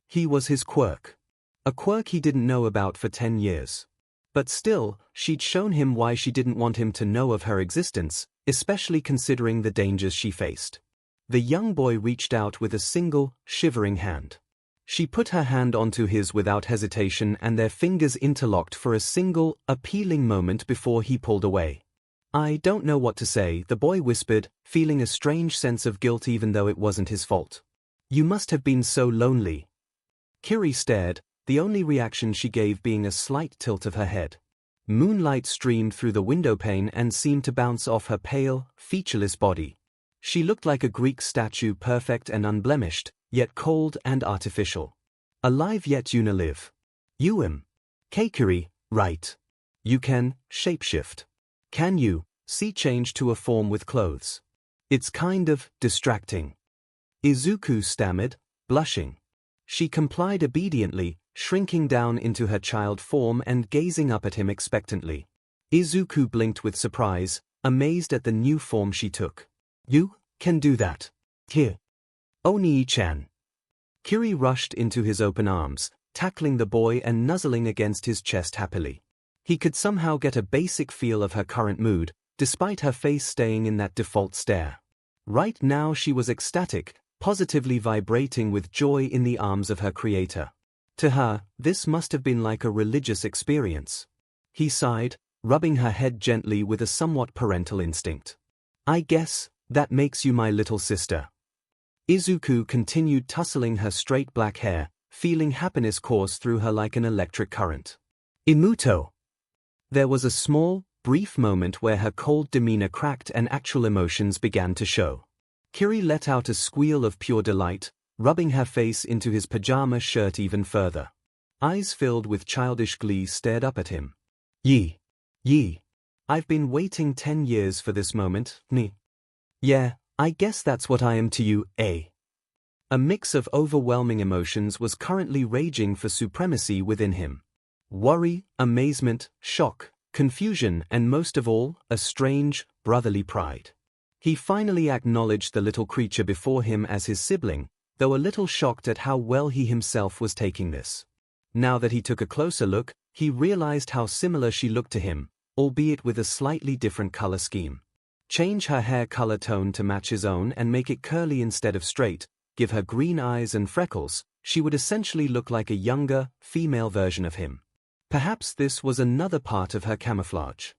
He was his quirk. A quirk he didn't know about for 10 years. But still, she'd shown him why she didn't want him to know of her existence, especially considering the dangers she faced. The young boy reached out with a single, shivering hand. She put her hand onto his without hesitation and their fingers interlocked for a single, appealing moment before he pulled away. I don't know what to say, the boy whispered, feeling a strange sense of guilt even though it wasn't his fault. You must have been so lonely. Kiri stared, the only reaction she gave being a slight tilt of her head. Moonlight streamed through the windowpane and seemed to bounce off her pale, featureless body. She looked like a Greek statue, perfect and unblemished, yet cold and artificial. Alive yet unalive. Kiri, right. You can shapeshift. Can you see change to a form with clothes? It's kind of distracting. Izuku stammered, blushing. She complied obediently, shrinking down into her child form and gazing up at him expectantly. Izuku blinked with surprise, amazed at the new form she took. You can do that. Here. Oni-chan. Kiri rushed into his open arms, tackling the boy and nuzzling against his chest happily. He could somehow get a basic feel of her current mood, despite her face staying in that default stare. Right now she was ecstatic, positively vibrating with joy in the arms of her creator. To her, this must have been like a religious experience. He sighed, rubbing her head gently with a somewhat parental instinct. I guess that makes you my little sister. Izuku continued tussling her straight black hair, feeling happiness course through her like an electric current. Imuto. There was a small, brief moment where her cold demeanor cracked and actual emotions began to show. Kiri let out a squeal of pure delight, rubbing her face into his pajama shirt even further. Eyes filled with childish glee stared up at him. Ye. I've been waiting 10 years for this moment, me. Yeah, I guess that's what I am to you, eh? A mix of overwhelming emotions was currently raging for supremacy within him. Worry, amazement, shock, confusion, and most of all, a strange, brotherly pride. He finally acknowledged the little creature before him as his sibling, though a little shocked at how well he himself was taking this. Now that he took a closer look, he realized how similar she looked to him, albeit with a slightly different color scheme. Change her hair color tone to match his own and make it curly instead of straight, give her green eyes and freckles, she would essentially look like a younger, female version of him. Perhaps this was another part of her camouflage.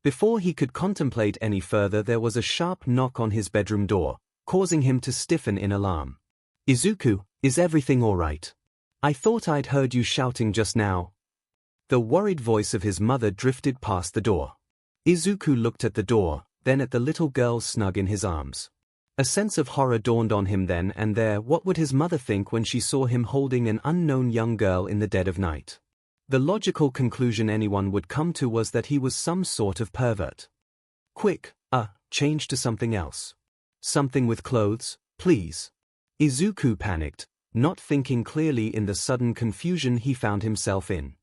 Before he could contemplate any further, there was a sharp knock on his bedroom door, causing him to stiffen in alarm. Izuku, is everything all right? I thought I'd heard you shouting just now. The worried voice of his mother drifted past the door. Izuku looked at the door, then at the little girl snug in his arms. A sense of horror dawned on him then and there. What would his mother think when she saw him holding an unknown young girl in the dead of night? The logical conclusion anyone would come to was that he was some sort of pervert. Quick, change to something else. Something with clothes, please. Izuku panicked, not thinking clearly in the sudden confusion he found himself in.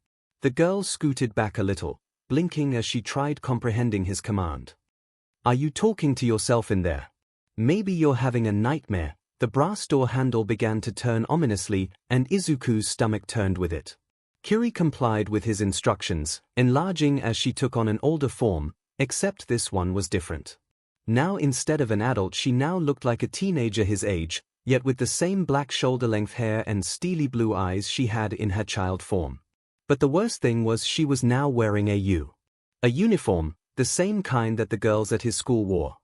The girl scooted back a little, blinking as she tried comprehending his command. Are you talking to yourself in there? Maybe you're having a nightmare. The brass door handle began to turn ominously, and Izuku's stomach turned with it. Kiri complied with his instructions, enlarging as she took on an older form, except this one was different. Now instead of an adult she now looked like a teenager his age, yet with the same black shoulder-length hair and steely blue eyes she had in her child form. But the worst thing was she was now wearing a uniform, the same kind that the girls at his school wore.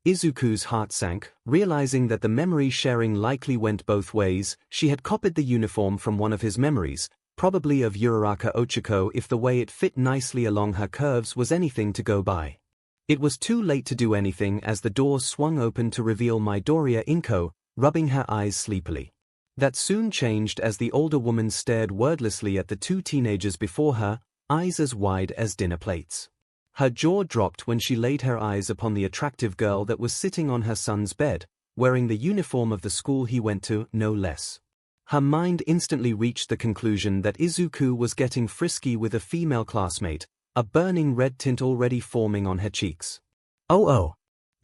Izuku's heart sank, realizing that the memory sharing likely went both ways. She had copied the uniform from one of his memories, probably of Uraraka Ochiko, if the way it fit nicely along her curves was anything to go by. It was too late to do anything as the door swung open to reveal Midoriya Inko, rubbing her eyes sleepily. That soon changed as the older woman stared wordlessly at the two teenagers before her, eyes as wide as dinner plates. Her jaw dropped when she laid her eyes upon the attractive girl that was sitting on her son's bed, wearing the uniform of the school he went to, no less. Her mind instantly reached the conclusion that Izuku was getting frisky with a female classmate, a burning red tint already forming on her cheeks. Oh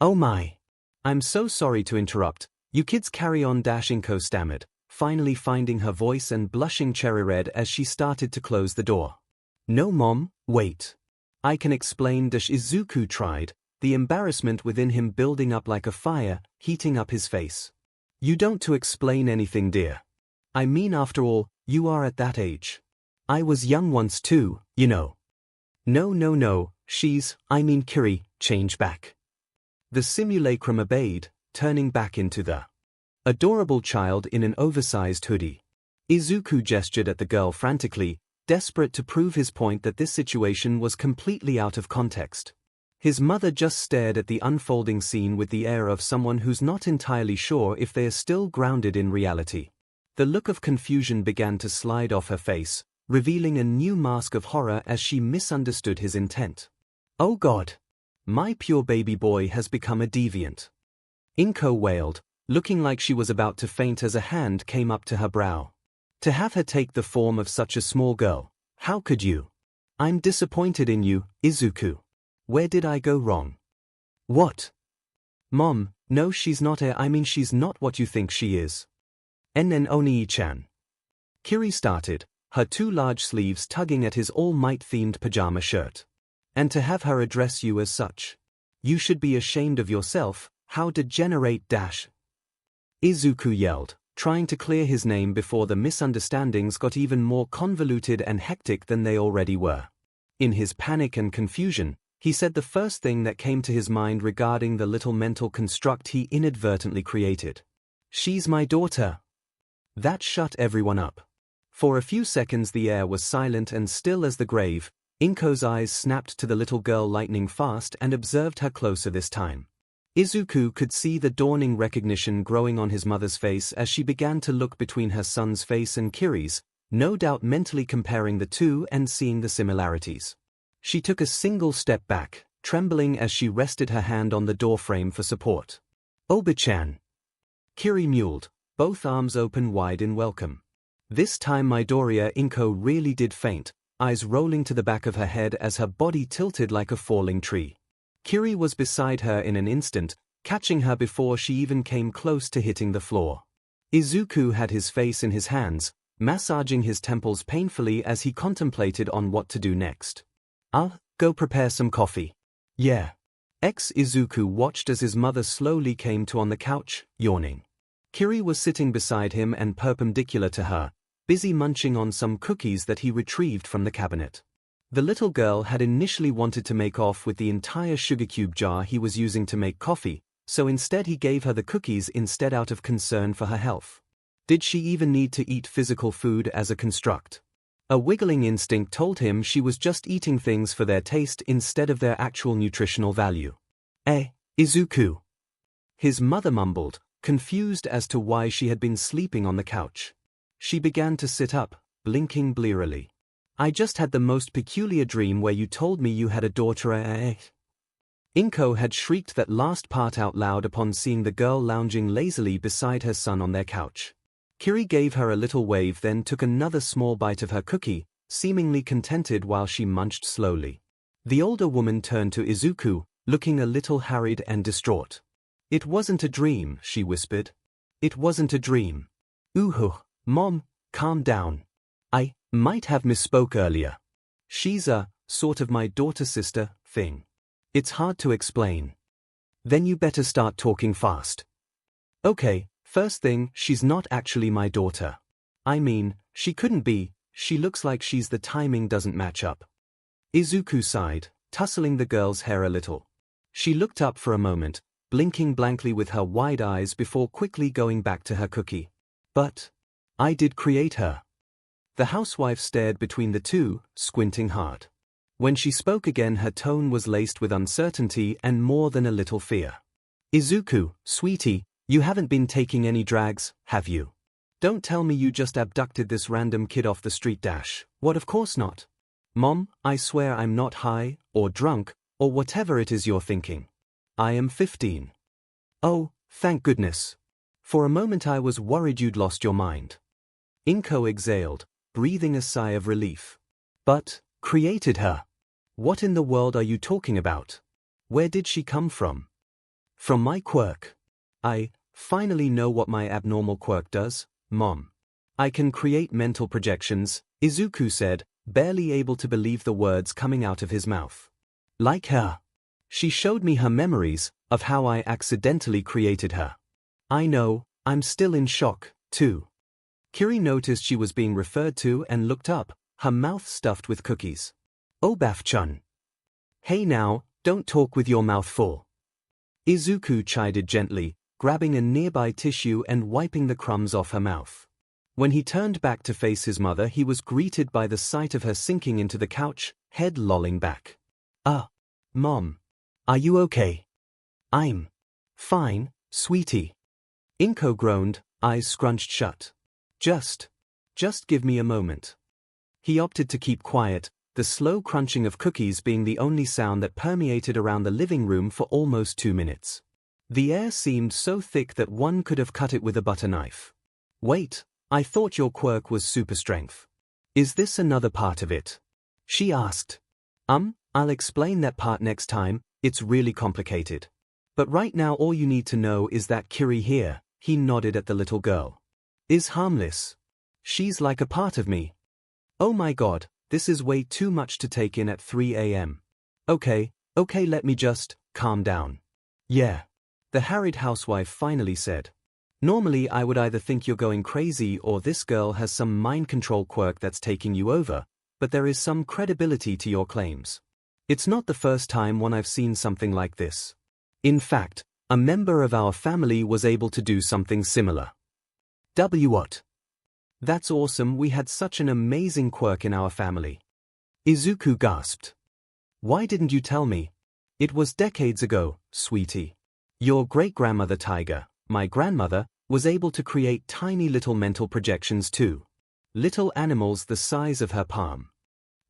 my. I'm so sorry to interrupt. You kids carry on. Inko stammered, finally finding her voice and blushing cherry red as she started to close the door. No mom, wait. I can explain. Izuku tried, the embarrassment within him building up like a fire, heating up his face. You don't to explain anything, dear. I mean, after all, you are at that age. I was young once too, you know. No, Kiri, change back. The simulacrum obeyed, turning back into the adorable child in an oversized hoodie. Izuku gestured at the girl frantically, desperate to prove his point that this situation was completely out of context. His mother just stared at the unfolding scene with the air of someone who's not entirely sure if they are still grounded in reality. The look of confusion began to slide off her face, revealing a new mask of horror as she misunderstood his intent. Oh God! My pure baby boy has become a deviant. Inko wailed, looking like she was about to faint as a hand came up to her brow. To have her take the form of such a small girl, how could you? I'm disappointed in you, Izuku. Where did I go wrong? What? Mom, no, she's not she's not what you think she is. Oni-chan. Kiri started, her two large sleeves tugging at his All Might-themed pajama shirt. And to have her address you as such. You should be ashamed of yourself, how degenerate. Izuku yelled, trying to clear his name before the misunderstandings got even more convoluted and hectic than they already were. In his panic and confusion, he said the first thing that came to his mind regarding the little mental construct he inadvertently created. She's my daughter. That shut everyone up. For a few seconds the air was silent and still as the grave. Inko's eyes snapped to the little girl lightning fast and observed her closer this time. Izuku could see the dawning recognition growing on his mother's face as she began to look between her son's face and Kiri's, no doubt mentally comparing the two and seeing the similarities. She took a single step back, trembling as she rested her hand on the doorframe for support. "Oba-chan." Kiri mewled, both arms open wide in welcome. This time Midoriya Inko really did faint, eyes rolling to the back of her head as her body tilted like a falling tree. Kiri was beside her in an instant, catching her before she even came close to hitting the floor. Izuku had his face in his hands, massaging his temples painfully as he contemplated on what to do next. "I'll go prepare some coffee." "Yeah." Izuku watched as his mother slowly came to on the couch, yawning. Kiri was sitting beside him and perpendicular to her, busy munching on some cookies that he retrieved from the cabinet. The little girl had initially wanted to make off with the entire sugar cube jar he was using to make coffee, so instead he gave her the cookies instead out of concern for her health. Did she even need to eat physical food as a construct? A wiggling instinct told him she was just eating things for their taste instead of their actual nutritional value. Izuku." His mother mumbled, confused as to why she had been sleeping on the couch. She began to sit up, blinking blearily. "I just had the most peculiar dream where you told me you had a daughter. Inko had shrieked that last part out loud upon seeing the girl lounging lazily beside her son on their couch. Kiri gave her a little wave, then took another small bite of her cookie, seemingly contented while she munched slowly. The older woman turned to Izuku, looking a little harried and distraught. "It wasn't a dream," she whispered. "It wasn't a dream." Mom, calm down. I might have misspoke earlier. She's a, sort of my daughter-sister thing. It's hard to explain." "Then you better start talking fast." "Okay, first thing, she's not actually my daughter. I mean, she couldn't be, she looks like she's the timing doesn't match up." Izuku sighed, tussling the girl's hair a little. She looked up for a moment, blinking blankly with her wide eyes before quickly going back to her cookie. "But I did create her." The housewife stared between the two, squinting hard. When she spoke again, her tone was laced with uncertainty and more than a little fear. "Izuku, sweetie, you haven't been taking any drags, have you? Don't tell me you just abducted this random kid off the street. What, of course not. Mom, I swear I'm not high, or drunk, or whatever it is you're thinking. I am 15. Oh, thank goodness. For a moment I was worried you'd lost your mind." Inko exhaled, breathing a sigh of relief. "But, created her? What in the world are you talking about? Where did she come from?" "From my quirk. I finally know what my abnormal quirk does, Mom. I can create mental projections," Izuku said, barely able to believe the words coming out of his mouth. "Like her. She showed me her memories of how I accidentally created her. I know, I'm still in shock, too." Kiri noticed she was being referred to and looked up, her mouth stuffed with cookies. "Obaf-chun. Hey now, don't talk with your mouth full." Izuku chided gently, grabbing a nearby tissue and wiping the crumbs off her mouth. When he turned back to face his mother, he was greeted by the sight of her sinking into the couch, head lolling back. Mom. Are you okay?" "I'm fine, sweetie." Inko groaned, eyes scrunched shut. Just give me a moment." He opted to keep quiet, the slow crunching of cookies being the only sound that permeated around the living room for almost 2 minutes. The air seemed so thick that one could have cut it with a butter knife. "Wait, I thought your quirk was super strength. Is this another part of it?" she asked. I'll explain that part next time, it's really complicated. But right now all you need to know is that Kiri here," he nodded at the little girl, "is harmless. She's like a part of me." "Oh my god, this is way too much to take in at 3 a.m. Okay, let me just calm down." "Yeah," the harried housewife finally said. "Normally I would either think you're going crazy or this girl has some mind control quirk that's taking you over, but there is some credibility to your claims. It's not the first time I've seen something like this. In fact, a member of our family was able to do something similar." What? "That's awesome, we had such an amazing quirk in our family." Izuku gasped. "Why didn't you tell me? It was decades ago, sweetie." Your great-grandmother Tiger, my grandmother, was able to create tiny little mental projections too. Little animals the size of her palm.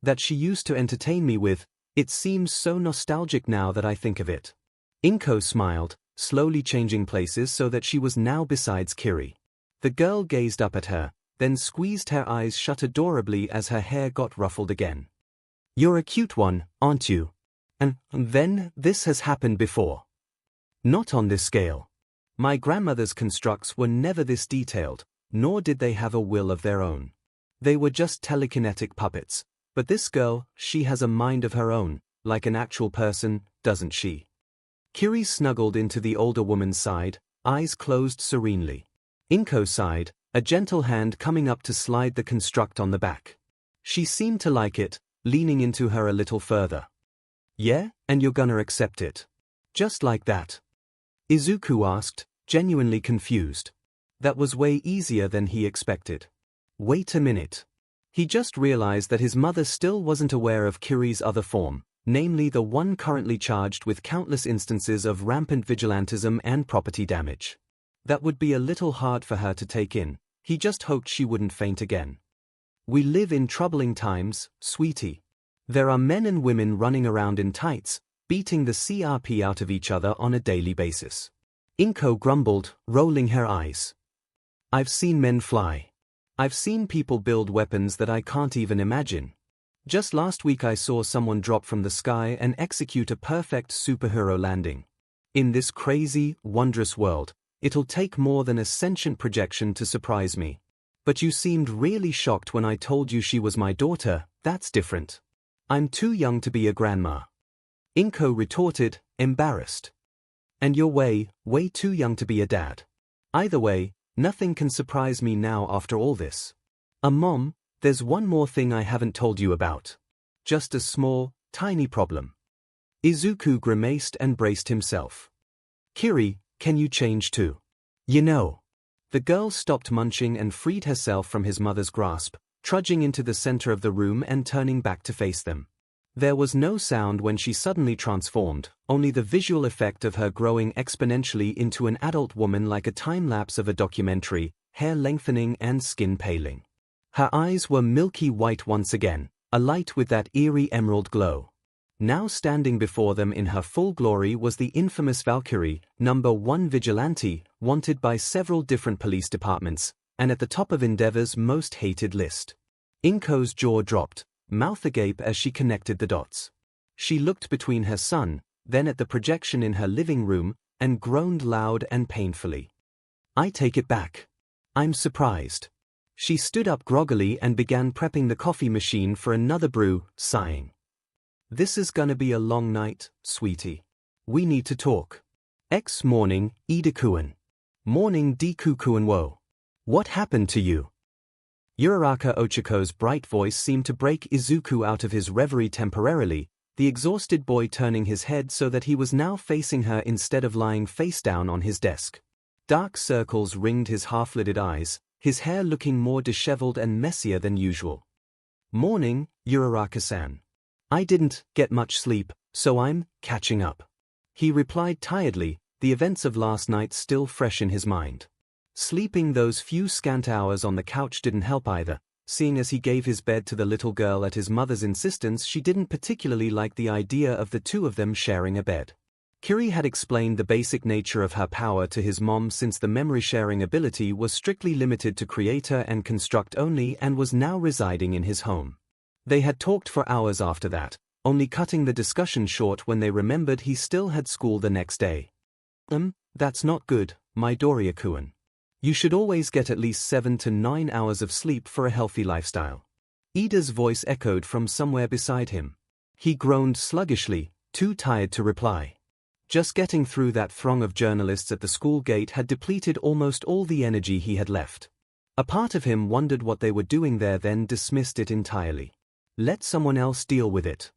That she used to entertain me with. It seems so nostalgic now that I think of it. 𝐒𝐿 smiled, slowly changing places so that she was now beside Kiri. The girl gazed up at her, then squeezed her eyes shut adorably as her hair got ruffled again. You're a cute one, aren't you? And then, this has happened before. Not on this scale. My grandmother's constructs were never this detailed, nor did they have a will of their own. They were just telekinetic puppets. But this girl, she has a mind of her own, like an actual person, doesn't she? Kiri snuggled into the older woman's side, eyes closed serenely. 𝐒𝐿 sighed, a gentle hand coming up to slide the construct on the back. She seemed to like it, leaning into her a little further. Yeah, and you're gonna accept it? Just like that? Izuku asked, genuinely confused. That was way easier than he expected. Wait a minute. He just realized that his mother still wasn't aware of Kiri's other form, namely the one currently charged with countless instances of rampant vigilantism and property damage. That would be a little hard for her to take in. He just hoped she wouldn't faint again. We live in troubling times, sweetie. There are men and women running around in tights, beating the crap out of each other on a daily basis. 𝐒𝐿 grumbled, rolling her eyes. I've seen men fly. I've seen people build weapons that I can't even imagine. Just last week I saw someone drop from the sky and execute a perfect superhero landing. In this crazy, wondrous world, it'll take more than a sentient projection to surprise me. But you seemed really shocked when I told you she was my daughter. That's different. I'm too young to be a grandma. 𝐒𝐿 retorted, embarrassed. And you're way too young to be a dad. Either way, nothing can surprise me now after all this. Mom, there's one more thing I haven't told you about. Just a small, tiny problem. Izuku grimaced and braced himself. Kiri, can you change too? You know. The girl stopped munching and freed herself from his mother's grasp, trudging into the center of the room and turning back to face them. There was no sound when she suddenly transformed, only the visual effect of her growing exponentially into an adult woman like a time-lapse of a documentary, hair lengthening and skin paling. Her eyes were milky white once again, alight with that eerie emerald glow. Now standing before them in her full glory was the infamous Valkyrie, #1 vigilante, wanted by several different police departments, and at the top of Endeavor's most hated list. 𝐿's jaw dropped, mouth agape as she connected the dots. She looked between her son, then at the projection in her living room, and groaned loud and painfully. I take it back. I'm surprised. She stood up groggily and began prepping the coffee machine for another brew, sighing. This is gonna be a long night, sweetie. We need to talk. Morning, 𝐿 Deku. Morning dekuwhatifdekufanfic. What happened to you? Uraraka Ochiko's bright voice seemed to break Izuku out of his reverie temporarily, the exhausted boy turning his head so that he was now facing her instead of lying face down on his desk. Dark circles ringed his half-lidded eyes, his hair looking more disheveled and messier than usual. Morning, Uraraka-san. I didn't get much sleep, so I'm catching up. He replied tiredly, the events of last night still fresh in his mind. Sleeping those few scant hours on the couch didn't help either, seeing as he gave his bed to the little girl at his mother's insistence. She didn't particularly like the idea of the two of them sharing a bed. Kiri had explained the basic nature of her power to his mom since the memory-sharing ability was strictly limited to creator and construct only and was now residing in his home. They had talked for hours after that, only cutting the discussion short when they remembered he still had school the next day. That's not good, Midoriya-kun. You should always get at least 7 to 9 hours of sleep for a healthy lifestyle. Ida's voice echoed from somewhere beside him. He groaned sluggishly, too tired to reply. Just getting through that throng of journalists at the school gate had depleted almost all the energy he had left. A part of him wondered what they were doing there, then dismissed it entirely. Let someone else deal with it.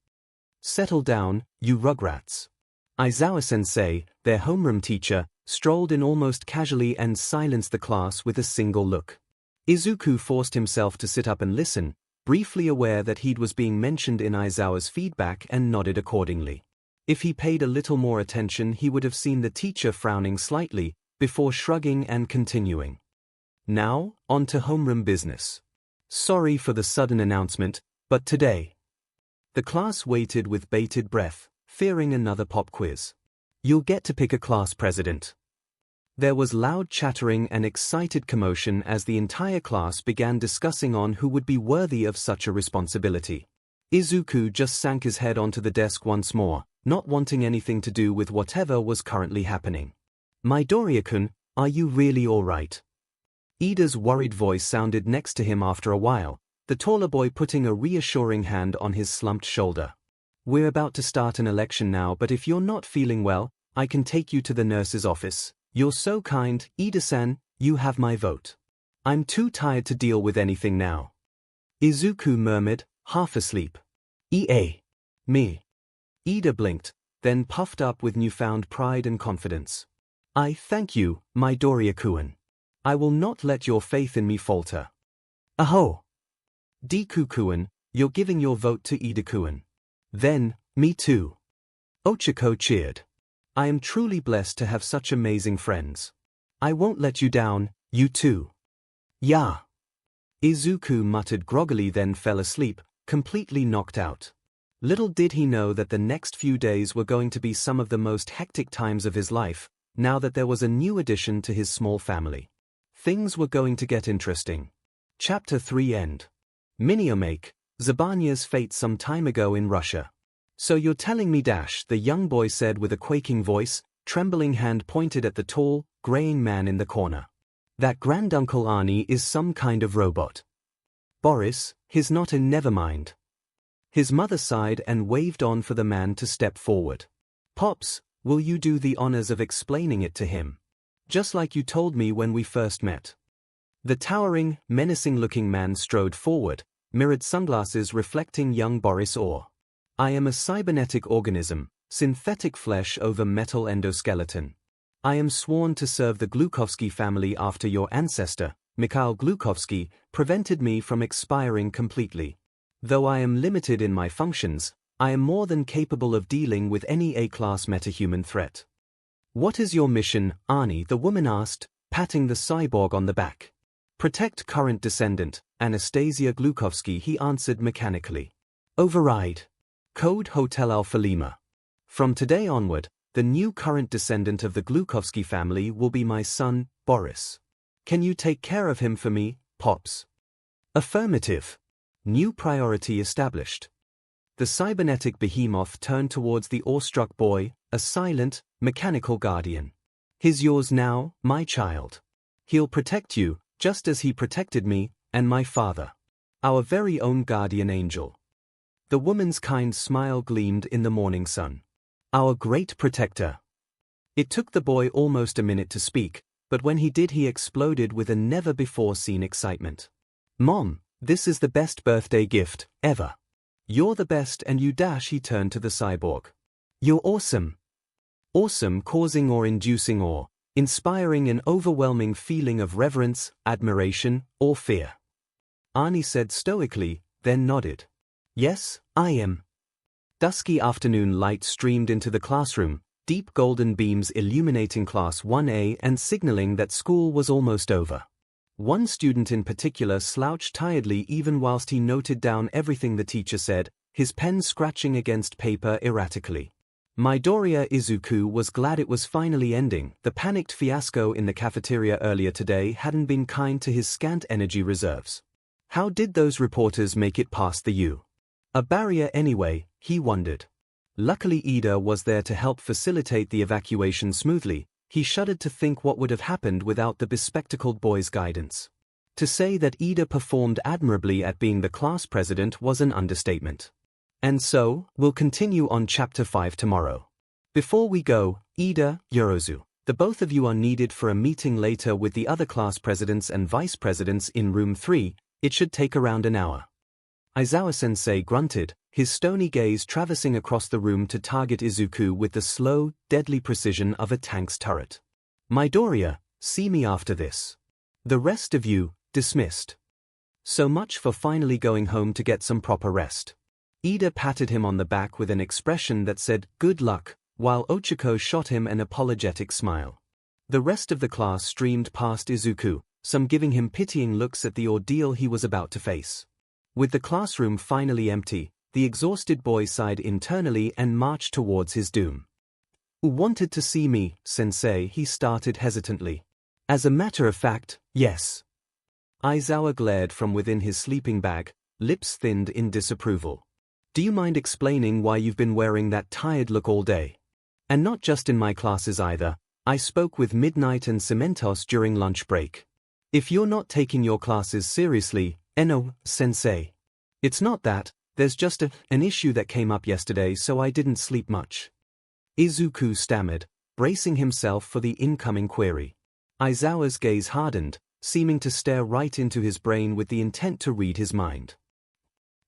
Settle down, you rugrats. Aizawa-sensei, their homeroom teacher, strolled in almost casually and silenced the class with a single look. Izuku forced himself to sit up and listen, briefly aware that he was being mentioned in Aizawa's feedback, and nodded accordingly. If he paid a little more attention, he would have seen the teacher frowning slightly, before shrugging and continuing. Now, on to homeroom business. Sorry for the sudden announcement, but today. The class waited with bated breath, fearing another pop quiz. You'll get to pick a class president. There was loud chattering and excited commotion as the entire class began discussing on who would be worthy of such a responsibility. Izuku just sank his head onto the desk once more, not wanting anything to do with whatever was currently happening. Midoriya-kun, are you really all right? Ida's worried voice sounded next to him after a while, the taller boy putting a reassuring hand on his slumped shoulder. We're about to start an election now, but if you're not feeling well, I can take you to the nurse's office. You're so kind, Ida-san, you have my vote. I'm too tired to deal with anything now. Izuku murmured, half asleep. Me. Ida blinked, then puffed up with newfound pride and confidence. I thank you, Midoriya-kun. I will not let your faith in me falter. Aho! Deku-kun, you're giving your vote to Ida-kun. Then, me too. Ochako cheered. I am truly blessed to have such amazing friends. I won't let you down, you too. Yeah. Izuku muttered groggily, then fell asleep, completely knocked out. Little did he know that the next few days were going to be some of the most hectic times of his life, now that there was a new addition to his small family. Things were going to get interesting. Chapter 3 End. Miniomake, Zabanya's fate some time ago in Russia. So you're telling me Dash, the young boy said with a quaking voice, trembling hand pointed at the tall, graying man in the corner. That granduncle Arnie is some kind of robot. Boris, he's not in, never mind. His mother sighed and waved on for the man to step forward. Pops, will you do the honors of explaining it to him? Just like you told me when we first met. The towering, menacing-looking man strode forward, mirrored sunglasses reflecting young Boris Orr. I am a cybernetic organism, synthetic flesh over metal endoskeleton. I am sworn to serve the Glukovsky family after your ancestor, Mikhail Glukovsky, prevented me from expiring completely. Though I am limited in my functions, I am more than capable of dealing with any A-class metahuman threat. What is your mission, Arnie? The woman asked, patting the cyborg on the back. Protect current descendant, Anastasia Glukovsky, he answered mechanically. Override. Code Hotel Alpha Lima. From today onward, the new current descendant of the Glukovsky family will be my son, Boris. Can you take care of him for me, Pops? Affirmative. New priority established. The cybernetic behemoth turned towards the awestruck boy, a silent, mechanical guardian. He's yours now, my child. He'll protect you, just as he protected me, and my father. Our very own guardian angel. The woman's kind smile gleamed in the morning sun. Our great protector. It took the boy almost a minute to speak, but when he did he exploded with a never-before-seen excitement. Mom, this is the best birthday gift, ever. You're the best and you dash, he turned to the cyborg. You're awesome. Awesome, causing or inducing awe, inspiring an overwhelming feeling of reverence, admiration, or fear. Arnie said stoically, then nodded. Yes, I am. Dusky afternoon light streamed into the classroom, deep golden beams illuminating Class 1A and signaling that school was almost over. One student in particular slouched tiredly even whilst he noted down everything the teacher said, his pen scratching against paper erratically. Midoriya Izuku was glad it was finally ending. The panicked fiasco in the cafeteria earlier today hadn't been kind to his scant energy reserves. How did those reporters make it past the U? A barrier anyway, he wondered. Luckily Ida was there to help facilitate the evacuation smoothly. He shuddered to think what would have happened without the bespectacled boy's guidance. To say that Ida performed admirably at being the class president was an understatement. And so, we'll continue on Chapter 5 tomorrow. Before we go, Ida, Yorozu, the both of you are needed for a meeting later with the other class presidents and vice presidents in room 3, it should take around an hour. Aizawa-sensei grunted, his stony gaze traversing across the room to target Izuku with the slow, deadly precision of a tank's turret. Midoriya, see me after this. The rest of you, dismissed. So much for finally going home to get some proper rest. Ida patted him on the back with an expression that said, "Good luck," while Ochako shot him an apologetic smile. The rest of the class streamed past Izuku, some giving him pitying looks at the ordeal he was about to face. With the classroom finally empty, the exhausted boy sighed internally and marched towards his doom. "Wanted to see me, sensei," he started hesitantly. "As a matter of fact, yes." Aizawa glared from within his sleeping bag, lips thinned in disapproval. "Do you mind explaining why you've been wearing that tired look all day? And not just in my classes either. I spoke with Midnight and Cementos during lunch break. If you're not taking your classes seriously, sensei. It's not that, there's just an issue that came up yesterday, so I didn't sleep much." Izuku stammered, bracing himself for the incoming query. Aizawa's gaze hardened, seeming to stare right into his brain with the intent to read his mind.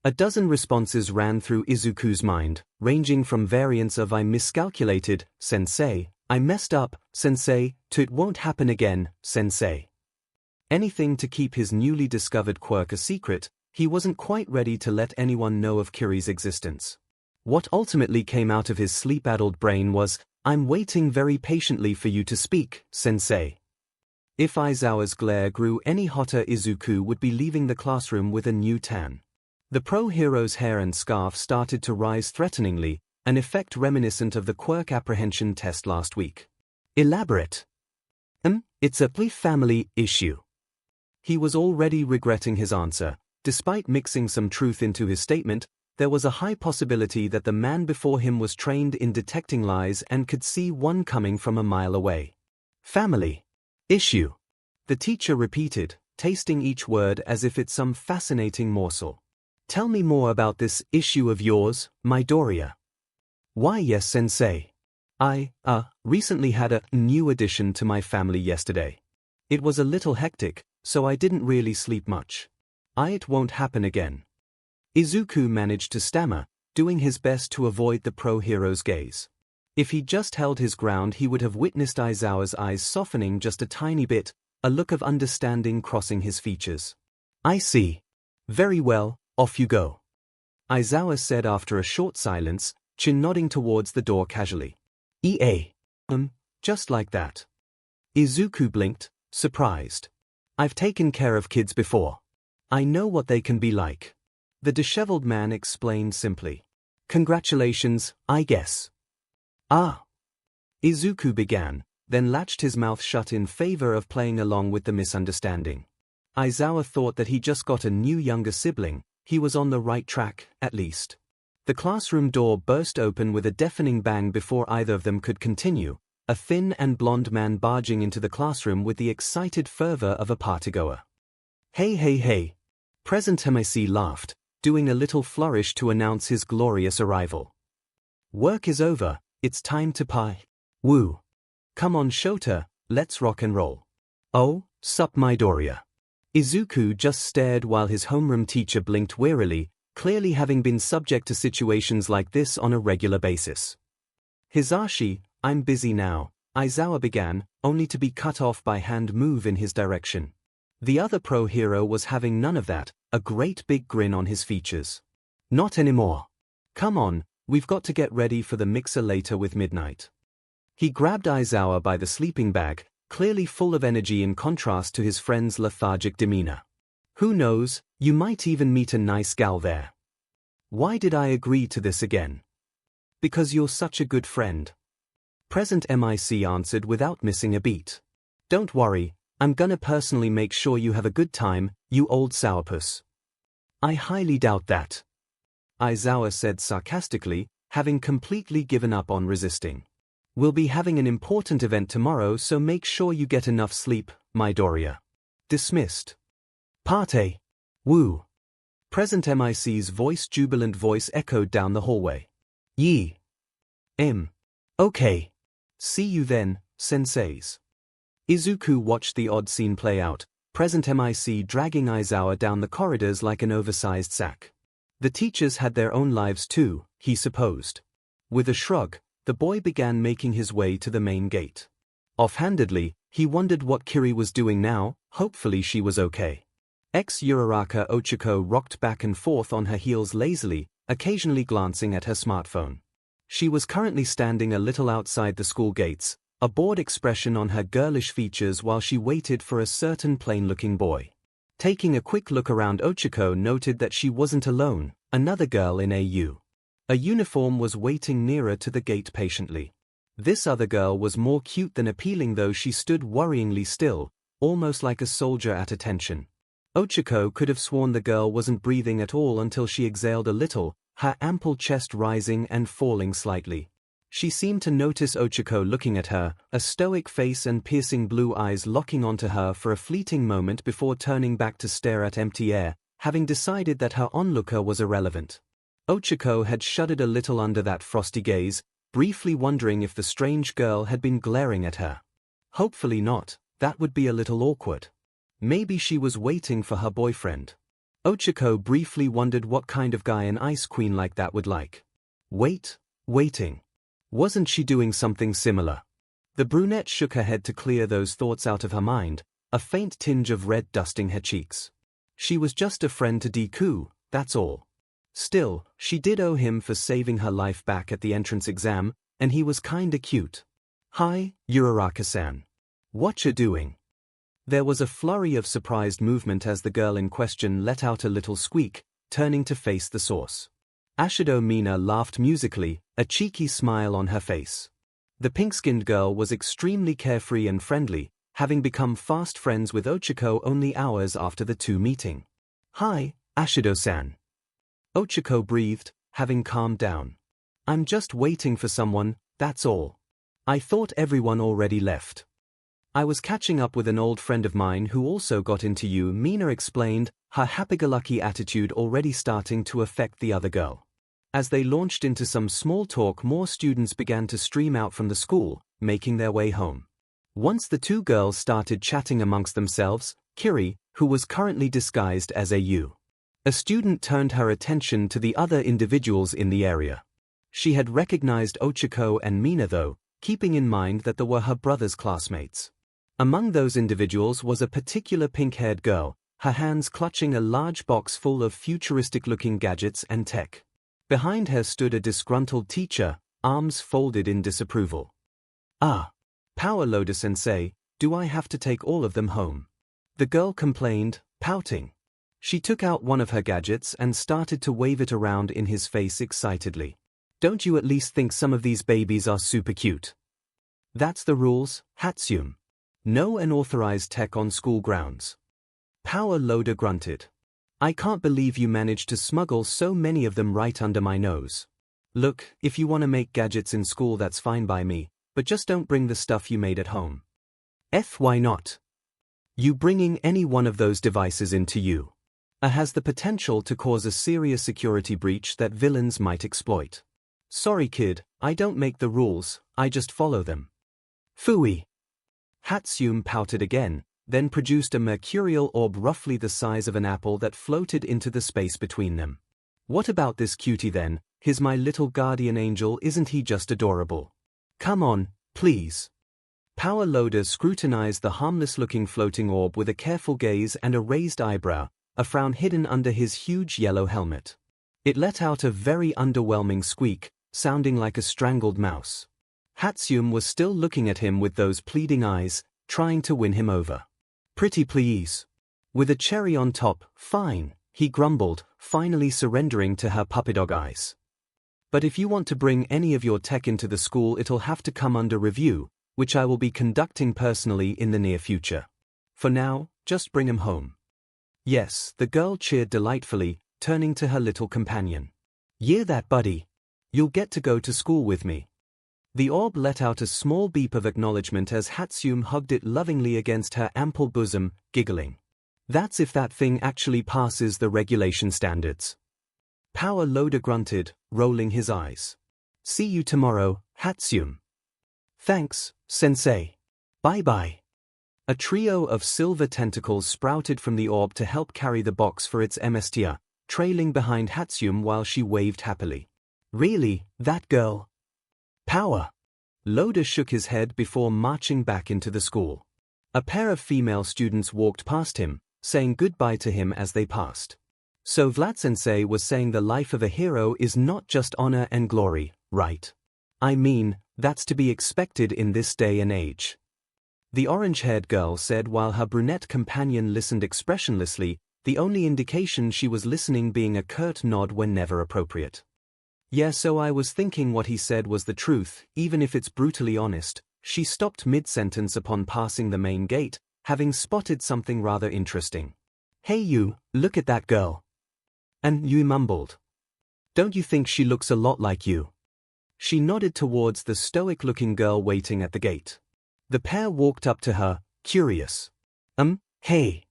A dozen responses ran through Izuku's mind, ranging from variants of "I miscalculated, sensei," "I messed up, sensei," to "It won't happen again, sensei." Anything to keep his newly discovered quirk a secret. He wasn't quite ready to let anyone know of Kiri's existence. What ultimately came out of his sleep-addled brain was, "I'm waiting very patiently for you to speak, sensei." If Aizawa's glare grew any hotter, Izuku would be leaving the classroom with a new tan. The pro-hero's hair and scarf started to rise threateningly, an effect reminiscent of the quirk apprehension test last week. "Elaborate." It's a family issue." He was already regretting his answer. Despite mixing some truth into his statement, there was a high possibility that the man before him was trained in detecting lies and could see one coming from a mile away. "Family issue," the teacher repeated, tasting each word as if it's some fascinating morsel. "Tell me more about this issue of yours, Midoriya." "Why, yes, sensei. I recently had a new addition to my family yesterday. It was a little hectic, so I didn't really sleep much. It won't happen again." Izuku managed to stammer, doing his best to avoid the pro-hero's gaze. If he'd just held his ground, he would have witnessed Aizawa's eyes softening just a tiny bit, a look of understanding crossing his features. "I see. Very well, off you go," Aizawa said after a short silence, chin nodding towards the door casually. Just like that." Izuku blinked, surprised. "I've taken care of kids before. I know what they can be like," the disheveled man explained simply. "Congratulations, I guess." Izuku began, then latched his mouth shut in favor of playing along with the misunderstanding. Aizawa thought that he just got a new younger sibling. He was on the right track, at least. The classroom door burst open with a deafening bang before either of them could continue, a thin and blonde man barging into the classroom with the excited fervor of a partygoer. Hey. Present MIC laughed, doing a little flourish to announce his glorious arrival. "Work is over, it's time to pie. Woo. Come on Shota, let's rock and roll." "Oh, sup Midoriya." Izuku just stared while his homeroom teacher blinked wearily, clearly having been subject to situations like this on a regular basis. "Hisashi, I'm busy now," Aizawa began, only to be cut off by hand move in his direction. The other pro-hero was having none of that, a great big grin on his features. "Not anymore. Come on, we've got to get ready for the mixer later with Midnight." He grabbed Aizawa by the sleeping bag, clearly full of energy in contrast to his friend's lethargic demeanor. "Who knows, you might even meet a nice gal there." "Why did I agree to this again?" "Because you're such a good friend." Present MIC answered without missing a beat. "Don't worry, I'm gonna personally make sure you have a good time, you old sourpuss." "I highly doubt that," Aizawa said sarcastically, having completely given up on resisting. "We'll be having an important event tomorrow, so make sure you get enough sleep, Midoriya." Dismissed. Part A. Woo. Present MIC's jubilant voice echoed down the hallway. "Yee. Okay. See you then, senseis." Izuku watched the odd scene play out, present MIC dragging Aizawa down the corridors like an oversized sack. The teachers had their own lives too, he supposed. With a shrug, the boy began making his way to the main gate. Offhandedly, he wondered what Kiri was doing now. Hopefully she was okay. Ex-Uraraka Ochako rocked back and forth on her heels lazily, occasionally glancing at her smartphone. She was currently standing a little outside the school gates, a bored expression on her girlish features while she waited for a certain plain-looking boy. Taking a quick look around, 𝐒𝐿𝐴 noted that she wasn't alone. Another girl in a uniform was waiting nearer to the gate patiently. This other girl was more cute than appealing, though she stood worryingly still, almost like a soldier at attention. 𝐒𝐿𝐴 could have sworn the girl wasn't breathing at all until she exhaled a little, her ample chest rising and falling slightly. She seemed to notice 𝐒𝐿𝐴 looking at her, a stoic face and piercing blue eyes locking onto her for a fleeting moment before turning back to stare at empty air, having decided that her onlooker was irrelevant. 𝐒𝐿𝐴 had shuddered a little under that frosty gaze, briefly wondering if the strange girl had been glaring at her. Hopefully not, that would be a little awkward. Maybe she was waiting for her boyfriend. 𝐒𝐿𝐴 briefly wondered what kind of guy an ice queen like that would like. Waiting. Wasn't she doing something similar? The brunette shook her head to clear those thoughts out of her mind, a faint tinge of red dusting her cheeks. She was just a friend to Deku, that's all. Still, she did owe him for saving her life back at the entrance exam, and he was kinda cute. Hi, Uraraka-san. What you doing? There was a flurry of surprised movement as the girl in question let out a little squeak, turning to face the source. Ashido Mina laughed musically, a cheeky smile on her face. The pink-skinned girl was extremely carefree and friendly, having become fast friends with 𝐒𝐿𝐴 only hours after the two meeting. Hi, Ashido-san. 𝐒𝐿𝐴 breathed, having calmed down. I'm just waiting for someone, that's all. I thought everyone already left. I was catching up with an old friend of mine who also got into you, Mina explained, her happy-go-lucky attitude already starting to affect the other girl. As they launched into some small talk, more students began to stream out from the school, making their way home. Once the two girls started chatting amongst themselves, Kiri, who was currently disguised as a student, turned her attention to the other individuals in the area. She had recognized 𝐒𝐿𝐴 and Mina though, keeping in mind that they were her brother's classmates. Among those individuals was a particular pink-haired girl, her hands clutching a large box full of futuristic-looking gadgets and tech. Behind her stood a disgruntled teacher, arms folded in disapproval. Ah, Power Loader-sensei, do I have to take all of them home? The girl complained, pouting. She took out one of her gadgets and started to wave it around in his face excitedly. Don't you at least think some of these babies are super cute? That's the rules, Hatsune. No unauthorized tech on school grounds. Power Loader grunted. I can't believe you managed to smuggle so many of them right under my nose. Look, if you want to make gadgets in school, that's fine by me, but just don't bring the stuff you made at home. Why not? You bringing any one of those devices into you has the potential to cause a serious security breach that villains might exploit. Sorry kid, I don't make the rules, I just follow them. Phooey. Hatsune pouted again, then produced a mercurial orb roughly the size of an apple that floated into the space between them. What about this cutie then? He's my little guardian angel, isn't he just adorable? Come on, please. Power Loader scrutinized the harmless-looking floating orb with a careful gaze and a raised eyebrow, a frown hidden under his huge yellow helmet. It let out a very underwhelming squeak, sounding like a strangled mouse. Hatsune was still looking at him with those pleading eyes, trying to win him over. Pretty please. With a cherry on top, fine, he grumbled, finally surrendering to her puppy dog eyes. But if you want to bring any of your tech into the school, it'll have to come under review, which I will be conducting personally in the near future. For now, just bring him home. Yes, the girl cheered delightfully, turning to her little companion. Yeah, that buddy. You'll get to go to school with me. The orb let out a small beep of acknowledgement as Hatsune hugged it lovingly against her ample bosom, giggling. That's if that thing actually passes the regulation standards. Power Loader grunted, rolling his eyes. See you tomorrow, Hatsune. Thanks, sensei. Bye-bye. A trio of silver tentacles sprouted from the orb to help carry the box for its emissary, trailing behind Hatsune while she waved happily. Really, that girl? Power. Loader shook his head before marching back into the school. A pair of female students walked past him, saying goodbye to him as they passed. So Vlad-sensei was saying the life of a hero is not just honor and glory, right? I mean, that's to be expected in this day and age. The orange-haired girl said while her brunette companion listened expressionlessly, the only indication she was listening being a curt nod when never appropriate. Yeah, so I was thinking what he said was the truth, even if it's brutally honest. She stopped mid-sentence upon passing the main gate, having spotted something rather interesting. Hey you, look at that girl. And Yui mumbled. Don't you think she looks a lot like you? She nodded towards the stoic-looking girl waiting at the gate. The pair walked up to her, curious. Hey.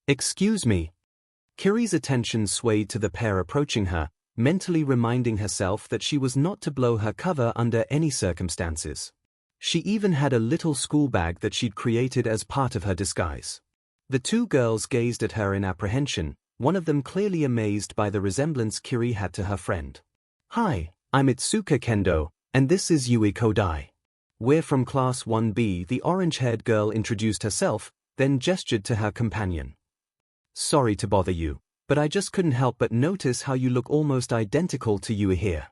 Excuse me. Kiri's attention swayed to the pair approaching her, mentally reminding herself that she was not to blow her cover under any circumstances. She even had a little school bag that she'd created as part of her disguise. The two girls gazed at her in apprehension, one of them clearly amazed by the resemblance Kiri had to her friend. Hi, I'm Itsuka Kendo, and this is Yui Kodai. We're from Class 1B. The orange-haired girl introduced herself, then gestured to her companion. Sorry to bother you, but I just couldn't help but notice how you look almost identical to Yui here.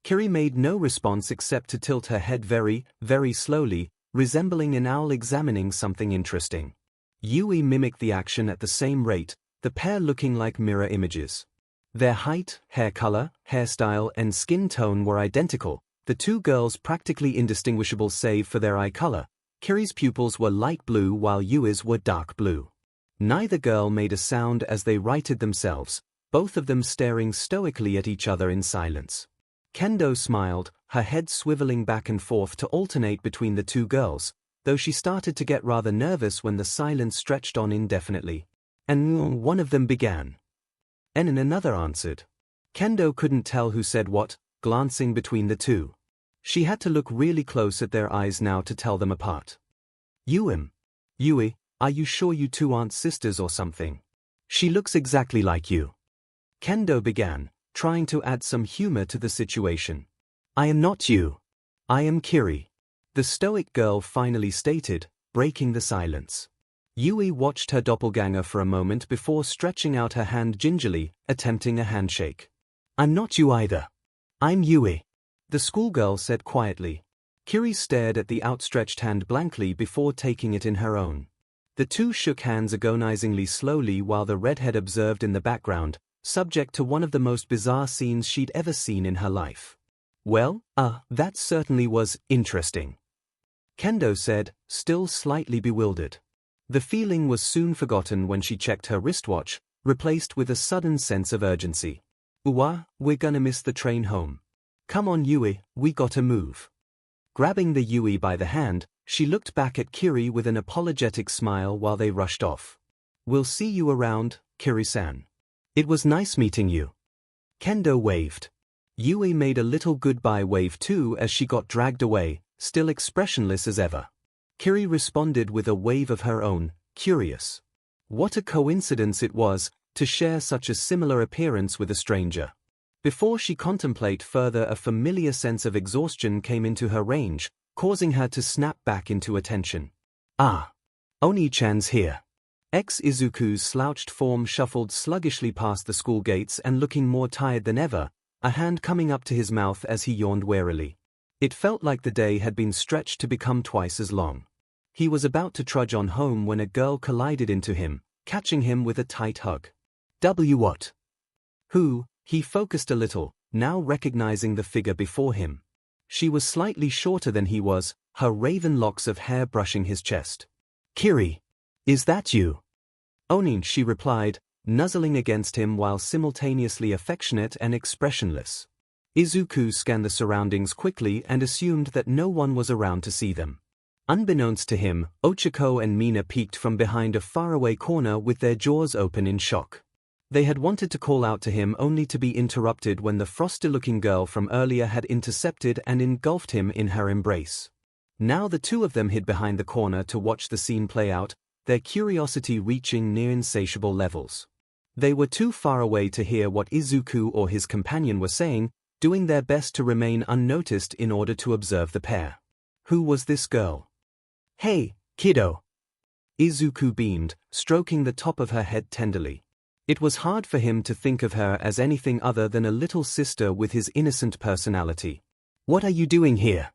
Kiri made no response except to tilt her head very, very slowly, resembling an owl examining something interesting. Yui mimicked the action at the same rate, the pair looking like mirror images. Their height, hair color, hairstyle, and skin tone were identical, the two girls practically indistinguishable save for their eye color. Kiri's pupils were light blue while Yui's were dark blue. Neither girl made a sound as they righted themselves, both of them staring stoically at each other in silence. Kendo smiled, her head swiveling back and forth to alternate between the two girls, though she started to get rather nervous when the silence stretched on indefinitely. And one of them began. And another answered. Kendo couldn't tell who said what, glancing between the two. She had to look really close at their eyes now to tell them apart. Yui, are you sure you two aren't sisters or something? She looks exactly like you. Kendo began, trying to add some humor to the situation. I am not you. I am Kiri. The stoic girl finally stated, breaking the silence. Yui watched her doppelganger for a moment before stretching out her hand gingerly, attempting a handshake. I'm not you either. I'm Yui, the schoolgirl said quietly. Kiri stared at the outstretched hand blankly before taking it in her own. The two shook hands agonizingly slowly while the redhead observed in the background, subject to one of the most bizarre scenes she'd ever seen in her life. Well, that certainly was interesting, Kendo said, still slightly bewildered. The feeling was soon forgotten when she checked her wristwatch, replaced with a sudden sense of urgency. We're gonna miss the train home. Come on Yui, we gotta move. Grabbing the Yui by the hand, she looked back at Kiri with an apologetic smile while they rushed off. We'll see you around, Kiri-san. It was nice meeting you. Kendo waved. Yui made a little goodbye wave too as she got dragged away, still expressionless as ever. Kiri responded with a wave of her own, curious. What a coincidence it was to share such a similar appearance with a stranger. Before she contemplate further, a familiar sense of exhaustion came into her range, causing her to snap back into attention. Oni-chan's here. Izuku's slouched form shuffled sluggishly past the school gates and looking more tired than ever, a hand coming up to his mouth as he yawned wearily. It felt like the day had been stretched to become twice as long. He was about to trudge on home when a girl collided into him, catching him with a tight hug. What? Who? He focused a little, now recognizing the figure before him. She was slightly shorter than he was, her raven locks of hair brushing his chest. Kiri, is that you? Onin, she replied, nuzzling against him while simultaneously affectionate and expressionless. Izuku scanned the surroundings quickly and assumed that no one was around to see them. Unbeknownst to him, Ochako and Mina peeked from behind a faraway corner with their jaws open in shock. They had wanted to call out to him only to be interrupted when the frosty-looking girl from earlier had intercepted and engulfed him in her embrace. Now the two of them hid behind the corner to watch the scene play out, their curiosity reaching near insatiable levels. They were too far away to hear what Izuku or his companion were saying, doing their best to remain unnoticed in order to observe the pair. Who was this girl? Hey, kiddo. Izuku beamed, stroking the top of her head tenderly. It was hard for him to think of her as anything other than a little sister with his innocent personality. "What are you doing here?"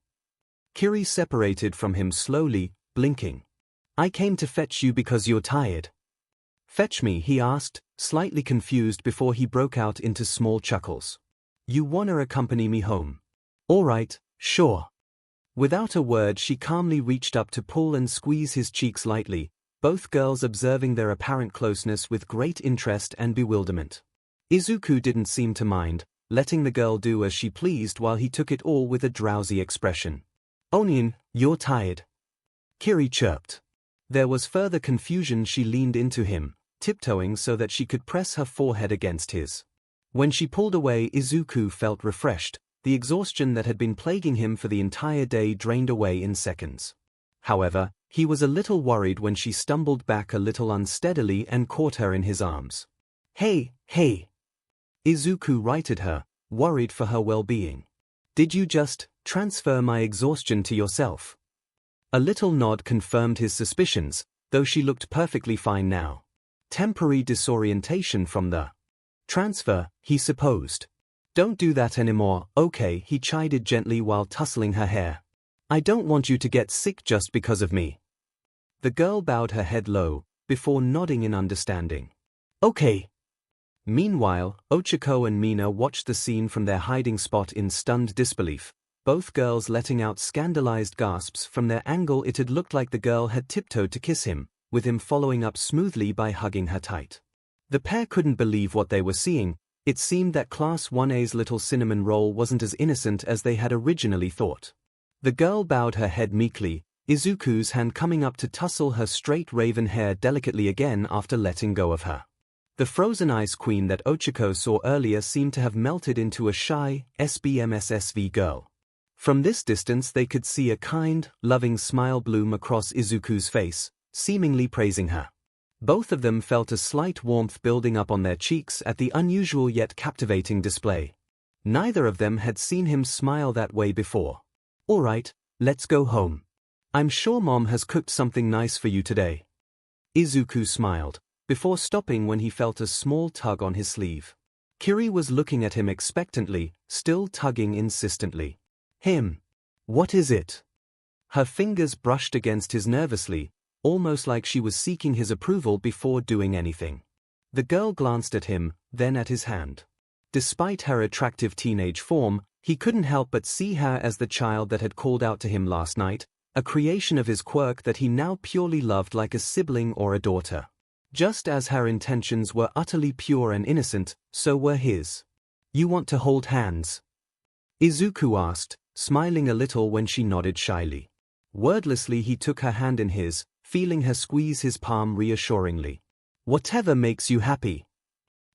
Kiri separated from him slowly, blinking. "I came to fetch you because you're tired." "Fetch me?" he asked, slightly confused before he broke out into small chuckles. "You wanna accompany me home?" "All right, sure." Without a word she calmly reached up to pull and squeeze his cheeks lightly, both girls observing their apparent closeness with great interest and bewilderment. Izuku didn't seem to mind, letting the girl do as she pleased while he took it all with a drowsy expression. "Onion, you're tired," Kiri chirped. There was further confusion. She leaned into him, tiptoeing so that she could press her forehead against his. When she pulled away, Izuku felt refreshed, the exhaustion that had been plaguing him for the entire day drained away in seconds. However, he was a little worried when she stumbled back a little unsteadily and caught her in his arms. Hey, Izuku righted her, worried for her well-being. "Did you just transfer my exhaustion to yourself?" A little nod confirmed his suspicions, though she looked perfectly fine now. Temporary disorientation from the transfer, he supposed. "Don't do that anymore, okay?" he chided gently while tussling her hair. "I don't want you to get sick just because of me." The girl bowed her head low, before nodding in understanding. "Okay." Meanwhile, Ochako and Mina watched the scene from their hiding spot in stunned disbelief, both girls letting out scandalized gasps. From their angle it had looked like the girl had tiptoed to kiss him, with him following up smoothly by hugging her tight. The pair couldn't believe what they were seeing. It seemed that Class 1A's little cinnamon roll wasn't as innocent as they had originally thought. The girl bowed her head meekly, Izuku's hand coming up to tussle her straight raven hair delicately again after letting go of her. The frozen ice queen that Ochako saw earlier seemed to have melted into a shy, SBMSSV girl. From this distance they could see a kind, loving smile bloom across Izuku's face, seemingly praising her. Both of them felt a slight warmth building up on their cheeks at the unusual yet captivating display. Neither of them had seen him smile that way before. "All right, let's go home. I'm sure Mom has cooked something nice for you today." Izuku smiled, before stopping when he felt a small tug on his sleeve. Kiri was looking at him expectantly, still tugging insistently. "Him. What is it?" Her fingers brushed against his nervously, almost like she was seeking his approval before doing anything. The girl glanced at him, then at his hand. Despite her attractive teenage form, he couldn't help but see her as the child that had called out to him last night, a creation of his Quirk that he now purely loved like a sibling or a daughter. Just as her intentions were utterly pure and innocent, so were his. "You want to hold hands?" Izuku asked, smiling a little when she nodded shyly. Wordlessly he took her hand in his, feeling her squeeze his palm reassuringly. "Whatever makes you happy."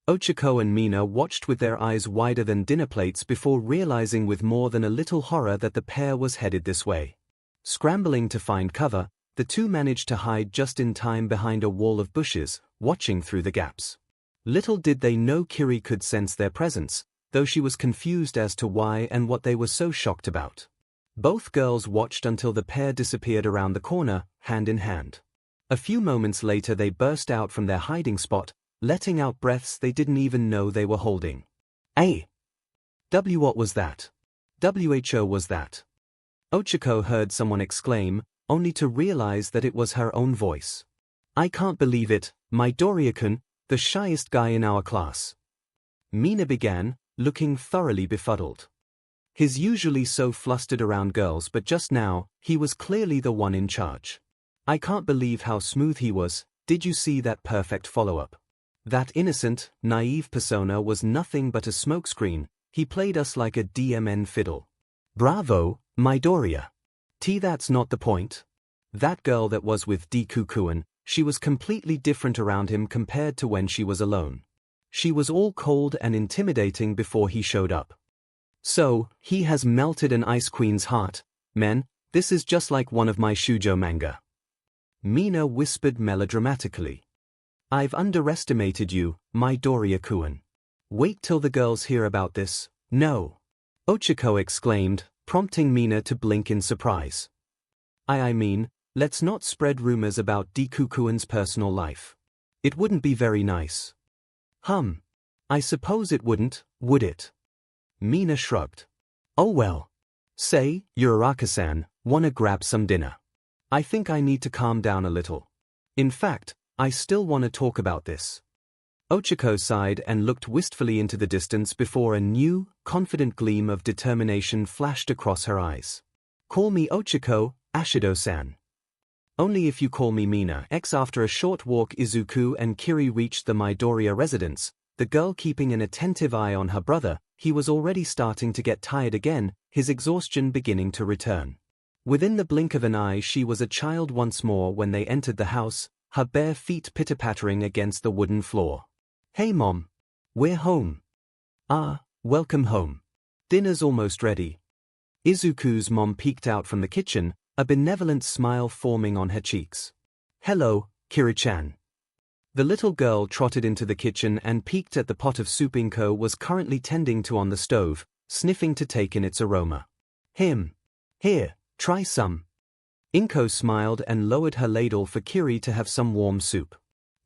Ochako and Mina watched with their eyes wider than dinner plates before realizing with more than a little horror that the pair was headed this way. Scrambling to find cover, the two managed to hide just in time behind a wall of bushes, watching through the gaps. Little did they know Kiri could sense their presence, though she was confused as to why and what they were so shocked about. Both girls watched until the pair disappeared around the corner, hand in hand. A few moments later they burst out from their hiding spot, letting out breaths they didn't even know they were holding. What was that? WHO was that? Ochako heard someone exclaim, only to realize that it was her own voice. "I can't believe it, Midoriya-kun, the shyest guy in our class." Mina began, looking thoroughly befuddled. He's usually so flustered around girls, but just now, he was clearly the one in charge. "I can't believe how smooth he was. Did you see that perfect follow-up? That innocent, naive persona was nothing but a smokescreen. He played us like a DMN fiddle." "Bravo, Midoriya. That's not the point. That girl that was with Deku-kun, she was completely different around him compared to when she was alone. She was all cold and intimidating before he showed up. So, he has melted an Ice Queen's heart. Man, this is just like one of my shoujo manga." Mina whispered melodramatically. "I've underestimated you, Midoriya-kun. Wait till the girls hear about this." "No!" Ochako exclaimed, prompting Mina to blink in surprise. I mean, let's not spread rumors about Deku-kun's personal life. It wouldn't be very nice." I suppose it wouldn't, would it? Mina shrugged. Oh well. Say, Uraraka-san, wanna grab some dinner? I think I need to calm down a little. In fact, I still wanna talk about this. Ochako sighed and looked wistfully into the distance before a new, confident gleam of determination flashed across her eyes. Call me Ochako, Ashido-san. Only if you call me Mina. After a short walk, Izuku and Kiri reached the Midoriya residence, the girl keeping an attentive eye on her brother. He was already starting to get tired again, his exhaustion beginning to return. Within the blink of an eye, she was a child once more when they entered the house, her bare feet pitter-pattering against the wooden floor. Hey Mom. We're home. Ah, welcome home. Dinner's almost ready. Izuku's mom peeked out from the kitchen, a benevolent smile forming on her cheeks. Hello, Kiri-chan. The little girl trotted into the kitchen and peeked at the pot of soup Inko was currently tending to on the stove, sniffing to take in its aroma. Here, try some. Inko smiled and lowered her ladle for Kiri to have some warm soup.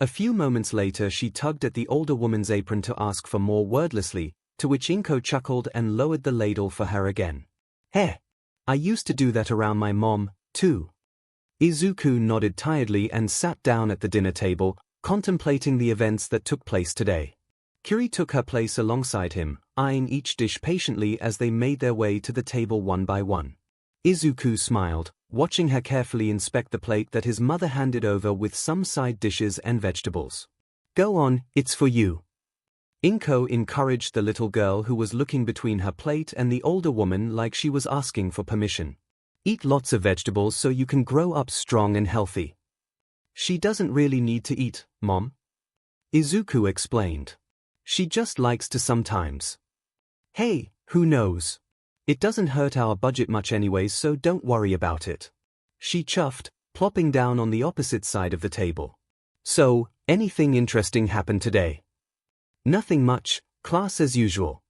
A few moments later she tugged at the older woman's apron to ask for more wordlessly, to which Inko chuckled and lowered the ladle for her again. Heh. I used to do that around my mom, too. Izuku nodded tiredly and sat down at the dinner table, contemplating the events that took place today. Kiri took her place alongside him, eyeing each dish patiently as they made their way to the table one by one. Izuku smiled, watching her carefully inspect the plate that his mother handed over with some side dishes and vegetables. Go on, it's for you. Inko encouraged the little girl who was looking between her plate and the older woman like she was asking for permission. Eat lots of vegetables so you can grow up strong and healthy. She doesn't really need to eat, Mom. Izuku explained. She just likes to sometimes. Hey, who knows? It doesn't hurt our budget much anyways, so don't worry about it. She chuffed, plopping down on the opposite side of the table. So, anything interesting happened today? Nothing much, class as usual.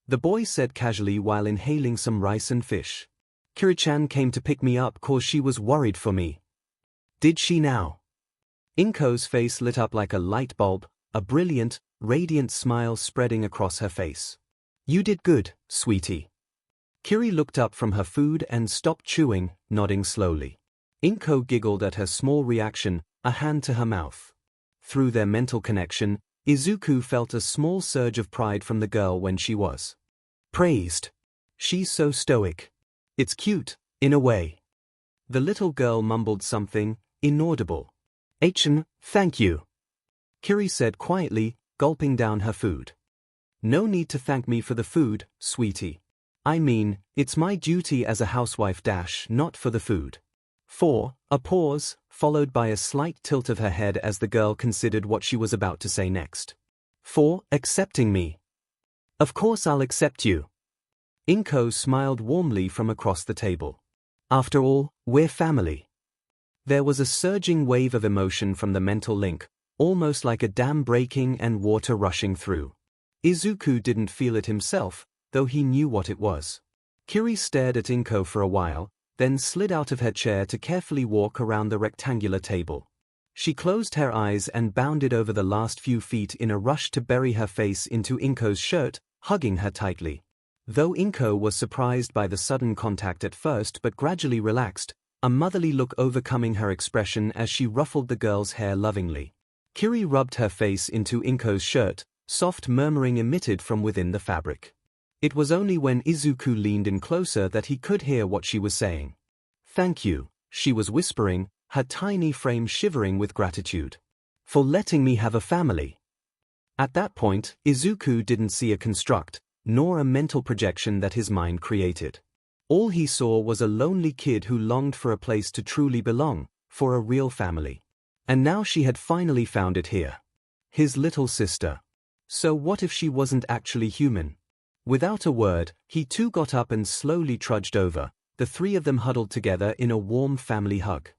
The boy said casually while inhaling some rice and fish. Kiri-chan came to pick me up cause she was worried for me. Did she now? Inko's face lit up like a light bulb, a brilliant, radiant smile spreading across her face. You did good, sweetie. Kiri looked up from her food and stopped chewing, nodding slowly. Inko giggled at her small reaction, a hand to her mouth. Through their mental connection, Izuku felt a small surge of pride from the girl when she was praised. She's so stoic. It's cute, in a way. The little girl mumbled something, inaudible. Thank you. Kiri said quietly, gulping down her food. No need to thank me for the food, sweetie. I mean, it's my duty as a housewife not for the food. A pause, followed by a slight tilt of her head as the girl considered what she was about to say next. Accepting me. Of course I'll accept you. Inko smiled warmly from across the table. After all, we're family. There was a surging wave of emotion from the mental link, almost like a dam breaking and water rushing through. Izuku didn't feel it himself, though he knew what it was. Kiri stared at Inko for a while, then slid out of her chair to carefully walk around the rectangular table. She closed her eyes and bounded over the last few feet in a rush to bury her face into Inko's shirt, hugging her tightly. Though Inko was surprised by the sudden contact at first but gradually relaxed, a motherly look overcoming her expression as she ruffled the girl's hair lovingly. Kiri rubbed her face into Inko's shirt, soft murmuring emitted from within the fabric. It was only when Izuku leaned in closer that he could hear what she was saying. Thank you, she was whispering, her tiny frame shivering with gratitude. For letting me have a family. At that point, Izuku didn't see a construct, nor a mental projection that his mind created. All he saw was a lonely kid who longed for a place to truly belong, for a real family. And now she had finally found it here. His little sister. So what if she wasn't actually human? Without a word, he too got up and slowly trudged over, the three of them huddled together in a warm family hug.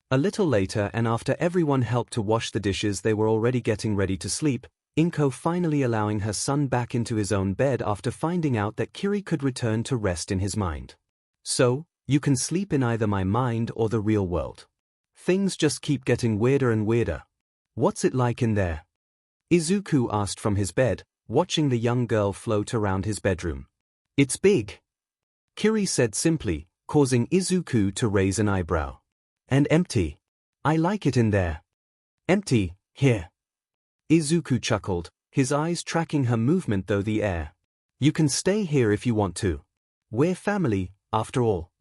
A little later, and after everyone helped to wash the dishes, they were already getting ready to sleep, Inko finally allowing her son back into his own bed after finding out that Kiri could return to rest in his mind. So, you can sleep in either my mind or the real world. Things just keep getting weirder and weirder. What's it like in there? Izuku asked from his bed, watching the young girl float around his bedroom. It's big, Kiri said simply, causing Izuku to raise an eyebrow. And empty. I like it in there. Empty, here. Izuku chuckled, his eyes tracking her movement through the air. You can stay here if you want to. We're family, after all.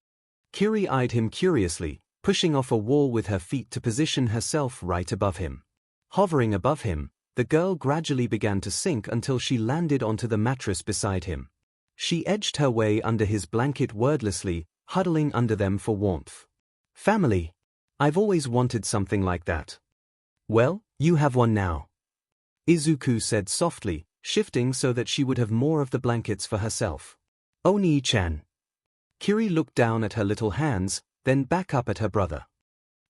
Kiri eyed him curiously, pushing off a wall with her feet to position herself right above him. Hovering above him, the girl gradually began to sink until she landed onto the mattress beside him. She edged her way under his blanket wordlessly, huddling under them for warmth. Family. I've always wanted something like that. Well, you have one now. Izuku said softly, shifting so that she would have more of the blankets for herself. Oni-chan. Kiri looked down at her little hands, then back up at her brother.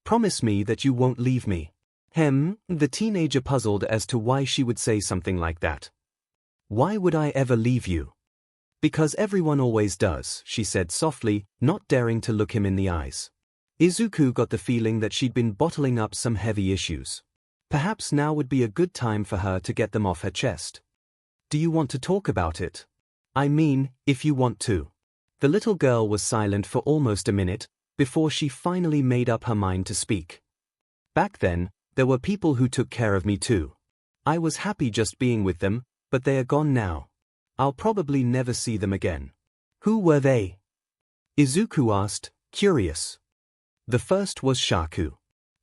Promise me that you won't leave me. The teenager puzzled as to why she would say something like that. Why would I ever leave you? Because everyone always does, she said softly, not daring to look him in the eyes. Izuku got the feeling that she'd been bottling up some heavy issues. Perhaps now would be a good time for her to get them off her chest. Do you want to talk about it? I mean, if you want to. The little girl was silent for almost a minute, before she finally made up her mind to speak. Back then, there were people who took care of me too. I was happy just being with them, but they are gone now. I'll probably never see them again. Who were they? Izuku asked, curious. The first was Shaku.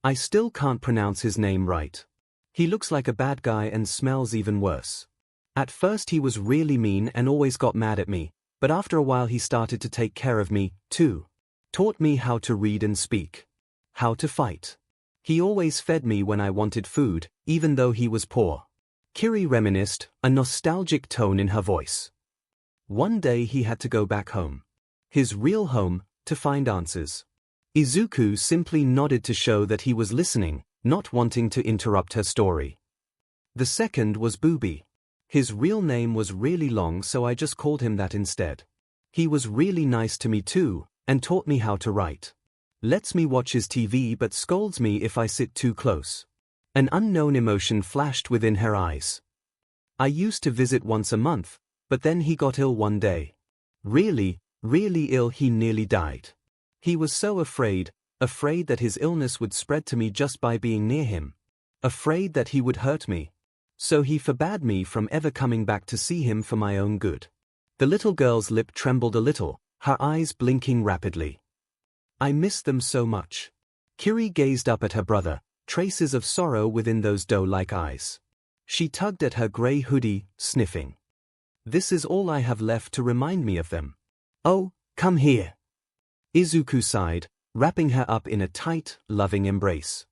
I still can't pronounce his name right. He looks like a bad guy and smells even worse. At first he was really mean and always got mad at me, but after a while he started to take care of me, too. Taught me how to read and speak. How to fight. He always fed me when I wanted food, even though he was poor. Kiri reminisced, a nostalgic tone in her voice. One day he had to go back home. His real home, to find answers. Izuku simply nodded to show that he was listening, not wanting to interrupt her story. The second was Booby. His real name was really long, so I just called him that instead. He was really nice to me too, and taught me how to write. Lets me watch his TV but scolds me if I sit too close. An unknown emotion flashed within her eyes. I used to visit once a month, but then he got ill one day. Really, really ill, he nearly died. He was so afraid that his illness would spread to me just by being near him. Afraid that he would hurt me. So he forbade me from ever coming back to see him for my own good. The little girl's lip trembled a little, her eyes blinking rapidly. I miss them so much. Kiri gazed up at her brother, traces of sorrow within those doe-like eyes. She tugged at her grey hoodie, sniffing. This is all I have left to remind me of them. Oh, come here. Izuku sighed, wrapping her up in a tight, loving embrace.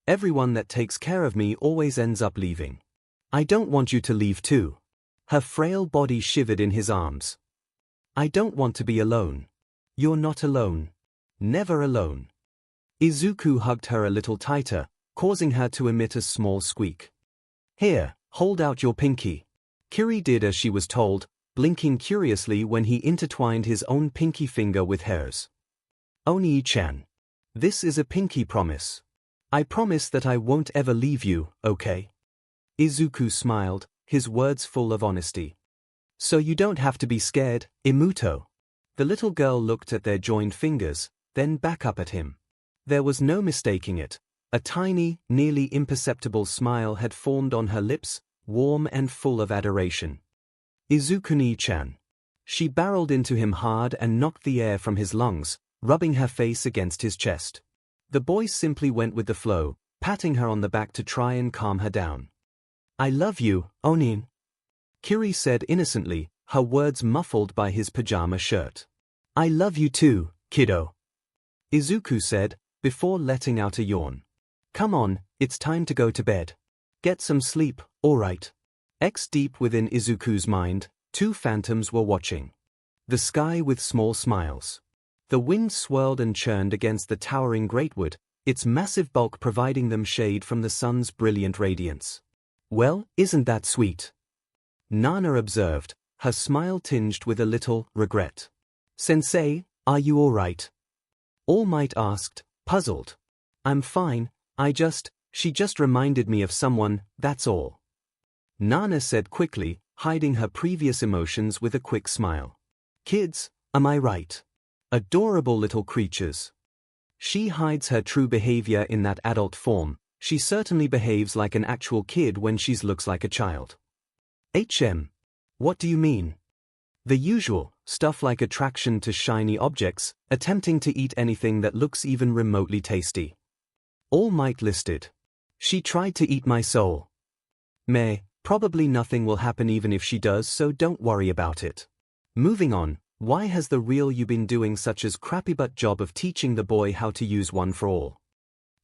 Everyone that takes care of me always ends up leaving. I don't want you to leave too. Her frail body shivered in his arms. I don't want to be alone. You're not alone. Never alone. Izuku hugged her a little tighter, causing her to emit a small squeak. Here, hold out your pinky. Kiri did as she was told, blinking curiously when he intertwined his own pinky finger with hers. Oni-chan. This is a pinky promise. I promise that I won't ever leave you, okay? Izuku smiled, his words full of honesty. So you don't have to be scared, Imuto. The little girl looked at their joined fingers, then back up at him. There was no mistaking it. A tiny, nearly imperceptible smile had formed on her lips, warm and full of adoration. Izukuni-chan. She barreled into him hard and knocked the air from his lungs, rubbing her face against his chest. The boy simply went with the flow, patting her on the back to try and calm her down. I love you, Onin. Kiri said innocently, her words muffled by his pajama shirt. I love you too, kiddo. Izuku said, before letting out a yawn. Come on, it's time to go to bed. Get some sleep, alright. Deep within Izuku's mind, two phantoms were watching. The sky with small smiles. The wind swirled and churned against the towering greatwood, its massive bulk providing them shade from the sun's brilliant radiance. Well, isn't that sweet? Nana observed, her smile tinged with a little regret. Sensei, are you alright? All Might asked, puzzled. I'm fine, she just reminded me of someone, that's all. Nana said quickly, hiding her previous emotions with a quick smile. Kids, am I right? Adorable little creatures. She hides her true behavior in that adult form. She certainly behaves like an actual kid when she looks like a child. What do you mean? The usual stuff like attraction to shiny objects, attempting to eat anything that looks even remotely tasty. All Might listed. She tried to eat my soul. Meh, probably nothing will happen even if she does, so don't worry about it. Moving on, why has the real you been doing such a crappy-butt job of teaching the boy how to use one for all?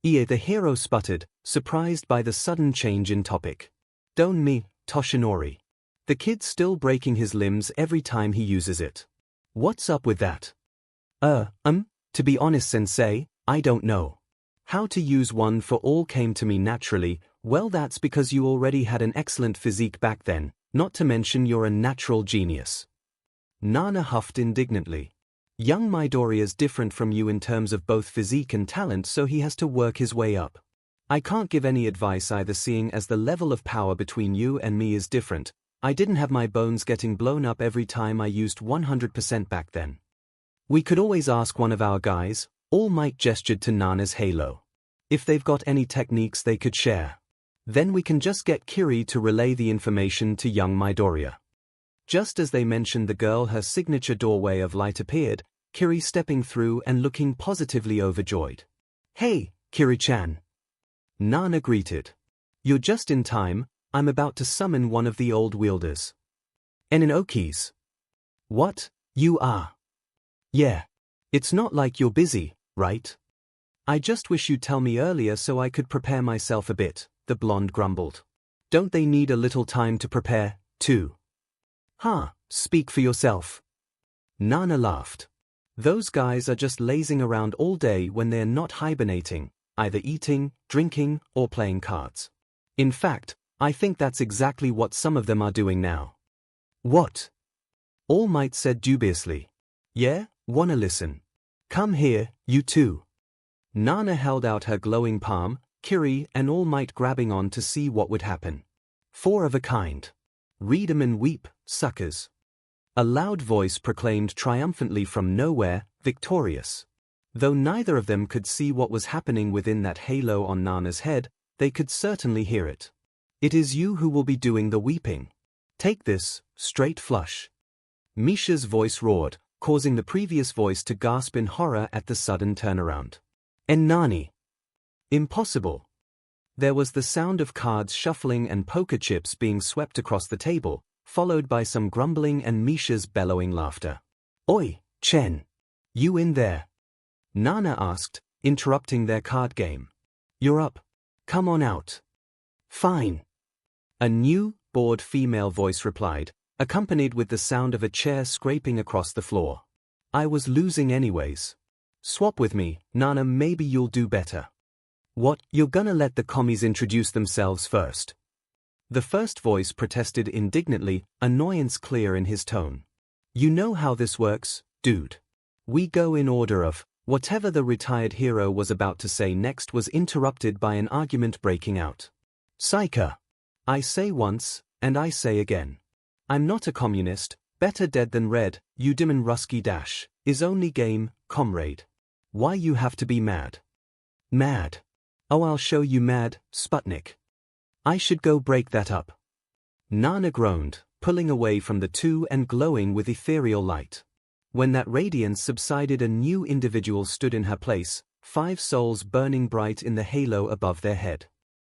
The hero sputtered, surprised by the sudden change in topic. Don't me, Toshinori. The kid's still breaking his limbs every time he uses it. What's up with that? To be honest, sensei, I don't know. How to use one for all came to me naturally. Well, that's because you already had an excellent physique back then, not to mention you're a natural genius. Nana huffed indignantly. Young Midoriya's different from you in terms of both physique and talent, so he has to work his way up. I can't give any advice either, seeing as the level of power between you and me is different. I didn't have my bones getting blown up every time I used 100% back then. We could always ask one of our guys. All Might gestured to Nana's halo. If they've got any techniques they could share. Then we can just get Kiri to relay the information to young Midoriya. Just as they mentioned the girl, her signature doorway of light appeared, Kiri stepping through and looking positively overjoyed. Hey, Kiri-chan. Nana greeted. You're just in time, I'm about to summon one of the old wielders. Eninoki's. What, you are? Yeah. It's not like you're busy, right? I just wish you'd tell me earlier so I could prepare myself a bit, the blonde grumbled. Don't they need a little time to prepare, too? Speak for yourself. Nana laughed. Those guys are just lazing around all day when they're not hibernating, either eating, drinking, or playing cards. In fact, I think that's exactly what some of them are doing now. What? All Might said dubiously. Yeah, wanna listen? Come here, you two. Nana held out her glowing palm, Kiri and All Might grabbing on to see what would happen. Four of a kind. Read 'em and weep, suckers. A loud voice proclaimed triumphantly from nowhere, victorious. Though neither of them could see what was happening within that halo on Nana's head, they could certainly hear it. It is you who will be doing the weeping. Take this, straight flush. Misha's voice roared, causing the previous voice to gasp in horror at the sudden turnaround. And Nani? Impossible. There was the sound of cards shuffling and poker chips being swept across the table, followed by some grumbling and Misha's bellowing laughter. Oi, Chen. You in there? Nana asked, interrupting their card game. You're up. Come on out. Fine. A new, bored female voice replied, accompanied with the sound of a chair scraping across the floor. I was losing anyways. Swap with me, Nana, maybe you'll do better. What, you're gonna let the commies introduce themselves first? The first voice protested indignantly, annoyance clear in his tone. You know how this works, dude. We go in order of. Whatever the retired hero was about to say next was interrupted by an argument breaking out. Psycha. I say once, and I say again. I'm not a communist, better dead than red, you Demon Rusky Dash, is only game, comrade. Why you have to be mad? Mad. Oh, I'll show you mad, Sputnik. I should go break that up. Nana groaned, pulling away from the two and glowing with ethereal light. When that radiance subsided, a new individual stood in her place, 5 souls burning bright in the halo above their head.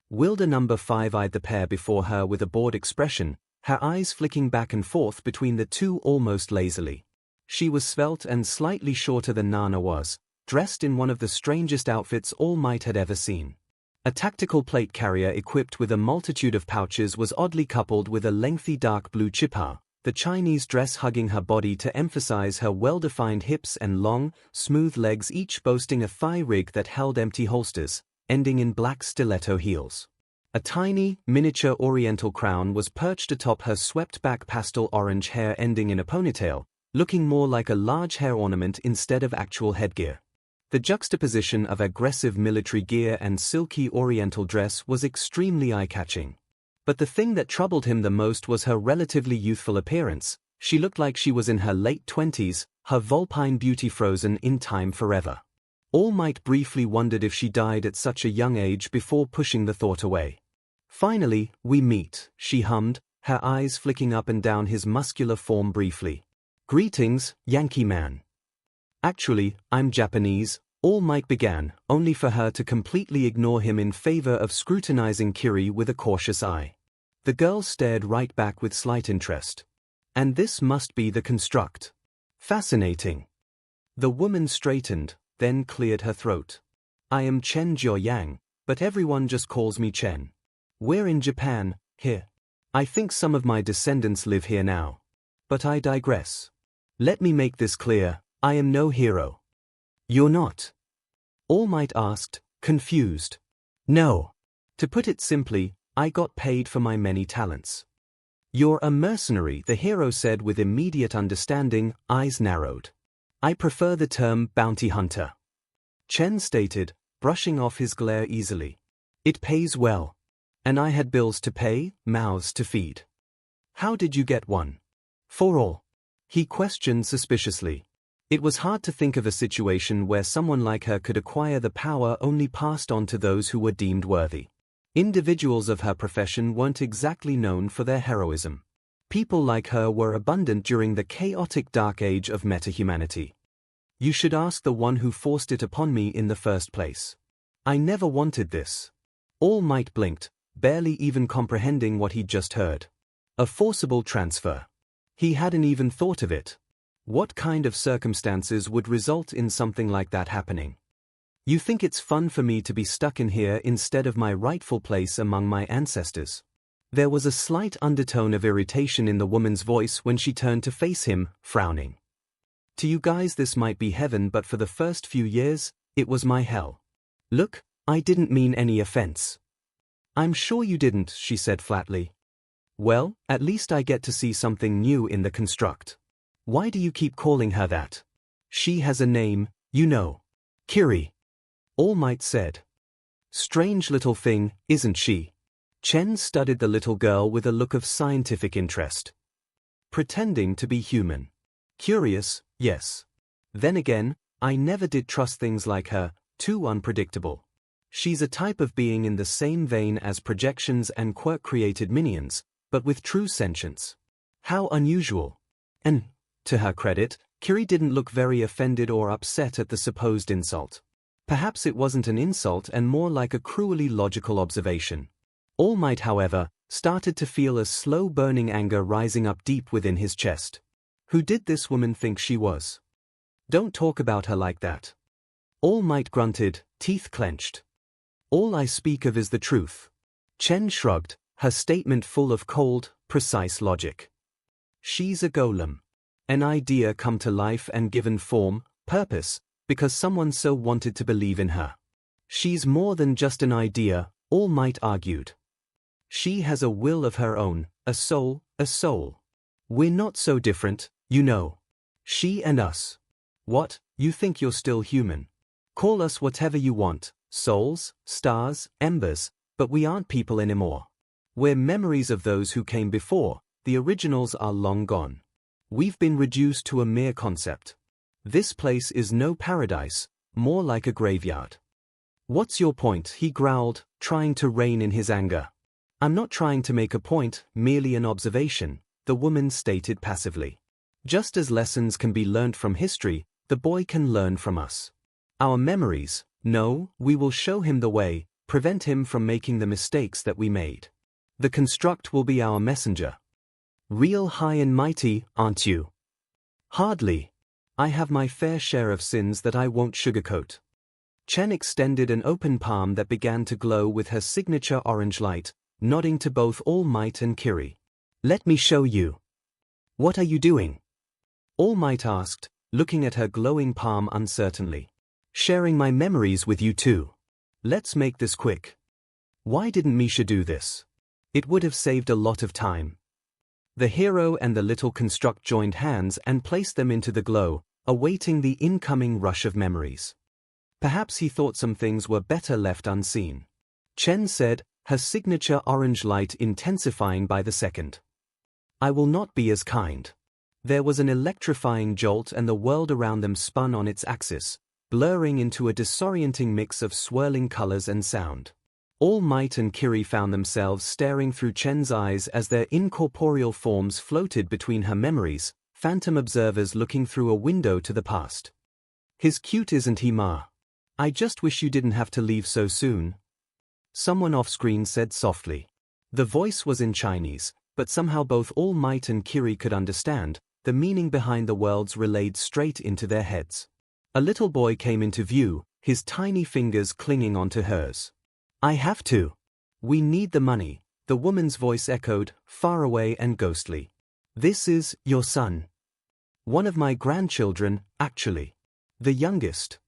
Wielder number 5 eyed the pair before her with a bored expression, her eyes flicking back and forth between the two almost lazily. She was svelte and slightly shorter than Nana was, dressed in one of the strangest outfits All Might had ever seen. A tactical plate carrier equipped with a multitude of pouches was oddly coupled with a lengthy dark blue chippa, the Chinese dress hugging her body to emphasize her well-defined hips and long, smooth legs, each boasting a thigh rig that held empty holsters, ending in black stiletto heels. A tiny, miniature oriental crown was perched atop her swept-back pastel orange hair ending in a ponytail, looking more like a large hair ornament instead of actual headgear. The juxtaposition of aggressive military gear and silky oriental dress was extremely eye-catching. But the thing that troubled him the most was her relatively youthful appearance. She looked like she was in her late 20s, her vulpine beauty frozen in time forever. All Might briefly wondered if she died at such a young age before pushing the thought away. "Finally, we meet," she hummed, her eyes flicking up and down his muscular form briefly. "Greetings, Yankee man." "Actually, I'm Japanese," All Might began, only for her to completely ignore him in favor of scrutinizing Kiri with a cautious eye. The girl stared right back with slight interest. "And this must be the construct. Fascinating." The woman straightened, then cleared her throat. "I am 𝐤𝐴 Yang, but everyone just calls me Chen. We're in Japan, here. I think some of my descendants live here now. But I digress. Let me make this clear, I am no hero." "You're not?" All Might asked, confused. "No. To put it simply, I got paid for my many talents." "You're a mercenary," the hero said with immediate understanding, eyes narrowed. "I prefer the term bounty hunter," Chen stated, brushing off his glare easily. "It pays well. And I had bills to pay, mouths to feed." "How did you get one?" "For all?" he questioned suspiciously. It was hard to think of a situation where someone like her could acquire the power only passed on to those who were deemed worthy. Individuals of her profession weren't exactly known for their heroism. People like her were abundant during the chaotic dark age of metahumanity. "You should ask the one who forced it upon me in the first place. I never wanted this." All Might blinked, barely even comprehending what he'd just heard. A forcible transfer. He hadn't even thought of it. What kind of circumstances would result in something like that happening? "You think it's fun for me to be stuck in here instead of my rightful place among my ancestors?" There was a slight undertone of irritation in the woman's voice when she turned to face him, frowning. "To you guys this might be heaven, but for the first few years, it was my hell. Look, I didn't mean any offense." "I'm sure you didn't," she said flatly. "Well, at least I get to see something new in the construct." "Why do you keep calling her that?" "She has a name, you know. Kiri," All Might said. "Strange little thing, isn't she?" Chen studied the little girl with a look of scientific interest. "Pretending to be human. Curious, yes. Then again, I never did trust things like her, too unpredictable. She's a type of being in the same vein as projections and Quirk-created minions, but with true sentience. How unusual." And, to her credit, Kiri didn't look very offended or upset at the supposed insult. Perhaps it wasn't an insult and more like a cruelly logical observation. All Might, however, started to feel a slow-burning anger rising up deep within his chest. Who did this woman think she was? "Don't talk about her like that." All Might grunted, teeth clenched. "All I speak of is the truth." Chen shrugged, her statement full of cold, precise logic. "She's a golem. An idea come to life and given form, purpose, because someone so wanted to believe in her. She's more than just an idea," All Might argued. "She has a will of her own, a soul, a soul. We're not so different, you know. She and us. What, you think you're still human? Call us whatever you want, souls, stars, embers, but we aren't people anymore. We're memories of those who came before, the originals are long gone. We've been reduced to a mere concept. This place is no paradise, more like a graveyard." "What's your point?" he growled, trying to rein in his anger. "I'm not trying to make a point, merely an observation," the woman stated passively. "Just as lessons can be learned from history, the boy can learn from us. Our memories, no, we will show him the way, prevent him from making the mistakes that we made. The construct will be our messenger. Real high and mighty, aren't you?" "Hardly. I have my fair share of sins that I won't sugarcoat." Chen extended an open palm that began to glow with her signature orange light, nodding to both All Might and Kiri. "Let me show you." "What are you doing?" All Might asked, looking at her glowing palm uncertainly. "Sharing my memories with you too. Let's make this quick." Why didn't Misha do this? It would have saved a lot of time. The hero and the little construct joined hands and placed them into the glow, awaiting the incoming rush of memories. Perhaps he thought some things were better left unseen. Chen said, her signature orange light intensifying by the second. I will not be as kind. There was an electrifying jolt and the world around them spun on its axis, blurring into a disorienting mix of swirling colors and sound. All Might and Kiri found themselves staring through Chen's eyes as their incorporeal forms floated between her memories, phantom observers looking through a window to the past. He's cute, isn't he, Ma? I just wish you didn't have to leave so soon. Someone off-screen said softly. The voice was in Chinese, but somehow both All Might and Kiri could understand. The meaning behind the words relayed straight into their heads. A little boy came into view, his tiny fingers clinging onto hers. I have to. We need the money, the woman's voice echoed, far away and ghostly. This is your son. One of my grandchildren, actually. The youngest.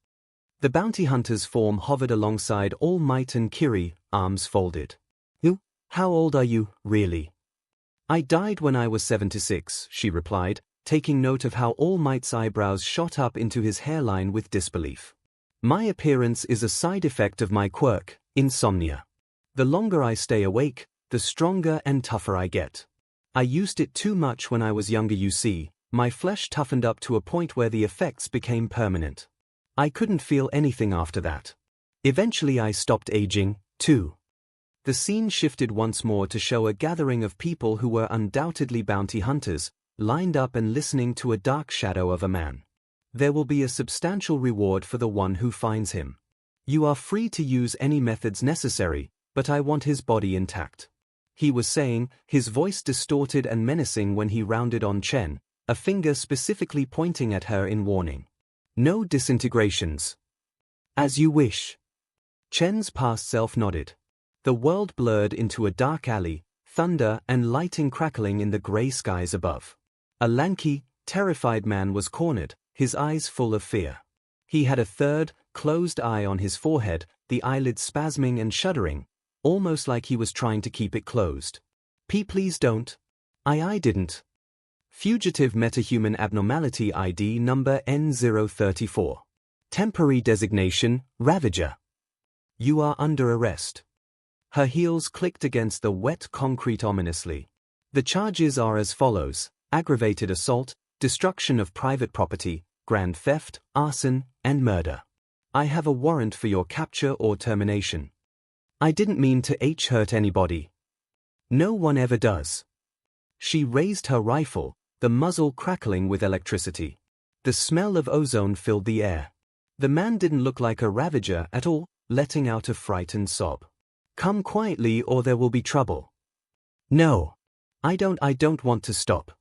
The bounty hunter's form hovered alongside All Might and Kiri, arms folded. You? How old are you, really? I died when I was 76, she replied, taking note of how All Might's eyebrows shot up into his hairline with disbelief. My appearance is a side effect of my quirk, insomnia. The longer I stay awake, the stronger and tougher I get. I used it too much when I was younger, you see. My flesh toughened up to a point where the effects became permanent. I couldn't feel anything after that. Eventually I stopped aging, too. The scene shifted once more to show a gathering of people who were undoubtedly bounty hunters, lined up and listening to a dark shadow of a man. There will be a substantial reward for the one who finds him. You are free to use any methods necessary, but I want his body intact. He was saying, his voice distorted and menacing when he rounded on Chen, a finger specifically pointing at her in warning. No disintegrations. As you wish. Chen's past self nodded. The world blurred into a dark alley, thunder and lightning crackling in the gray skies above. A lanky, terrified man was cornered, his eyes full of fear. He had a third, closed eye on his forehead, the eyelids spasming and shuddering, almost like he was trying to keep it closed. Please don't. I didn't. Fugitive metahuman abnormality ID number N034. Temporary designation, Ravager. You are under arrest. Her heels clicked against the wet concrete ominously. The charges are as follows: aggravated assault, destruction of private property, grand theft, arson, and murder. I have a warrant for your capture or termination. I didn't mean to hurt anybody. No one ever does. She raised her rifle, the muzzle crackling with electricity. The smell of ozone filled the air. The man didn't look like a Ravager at all, letting out a frightened sob. Come quietly or there will be trouble. No. I don't want to stop.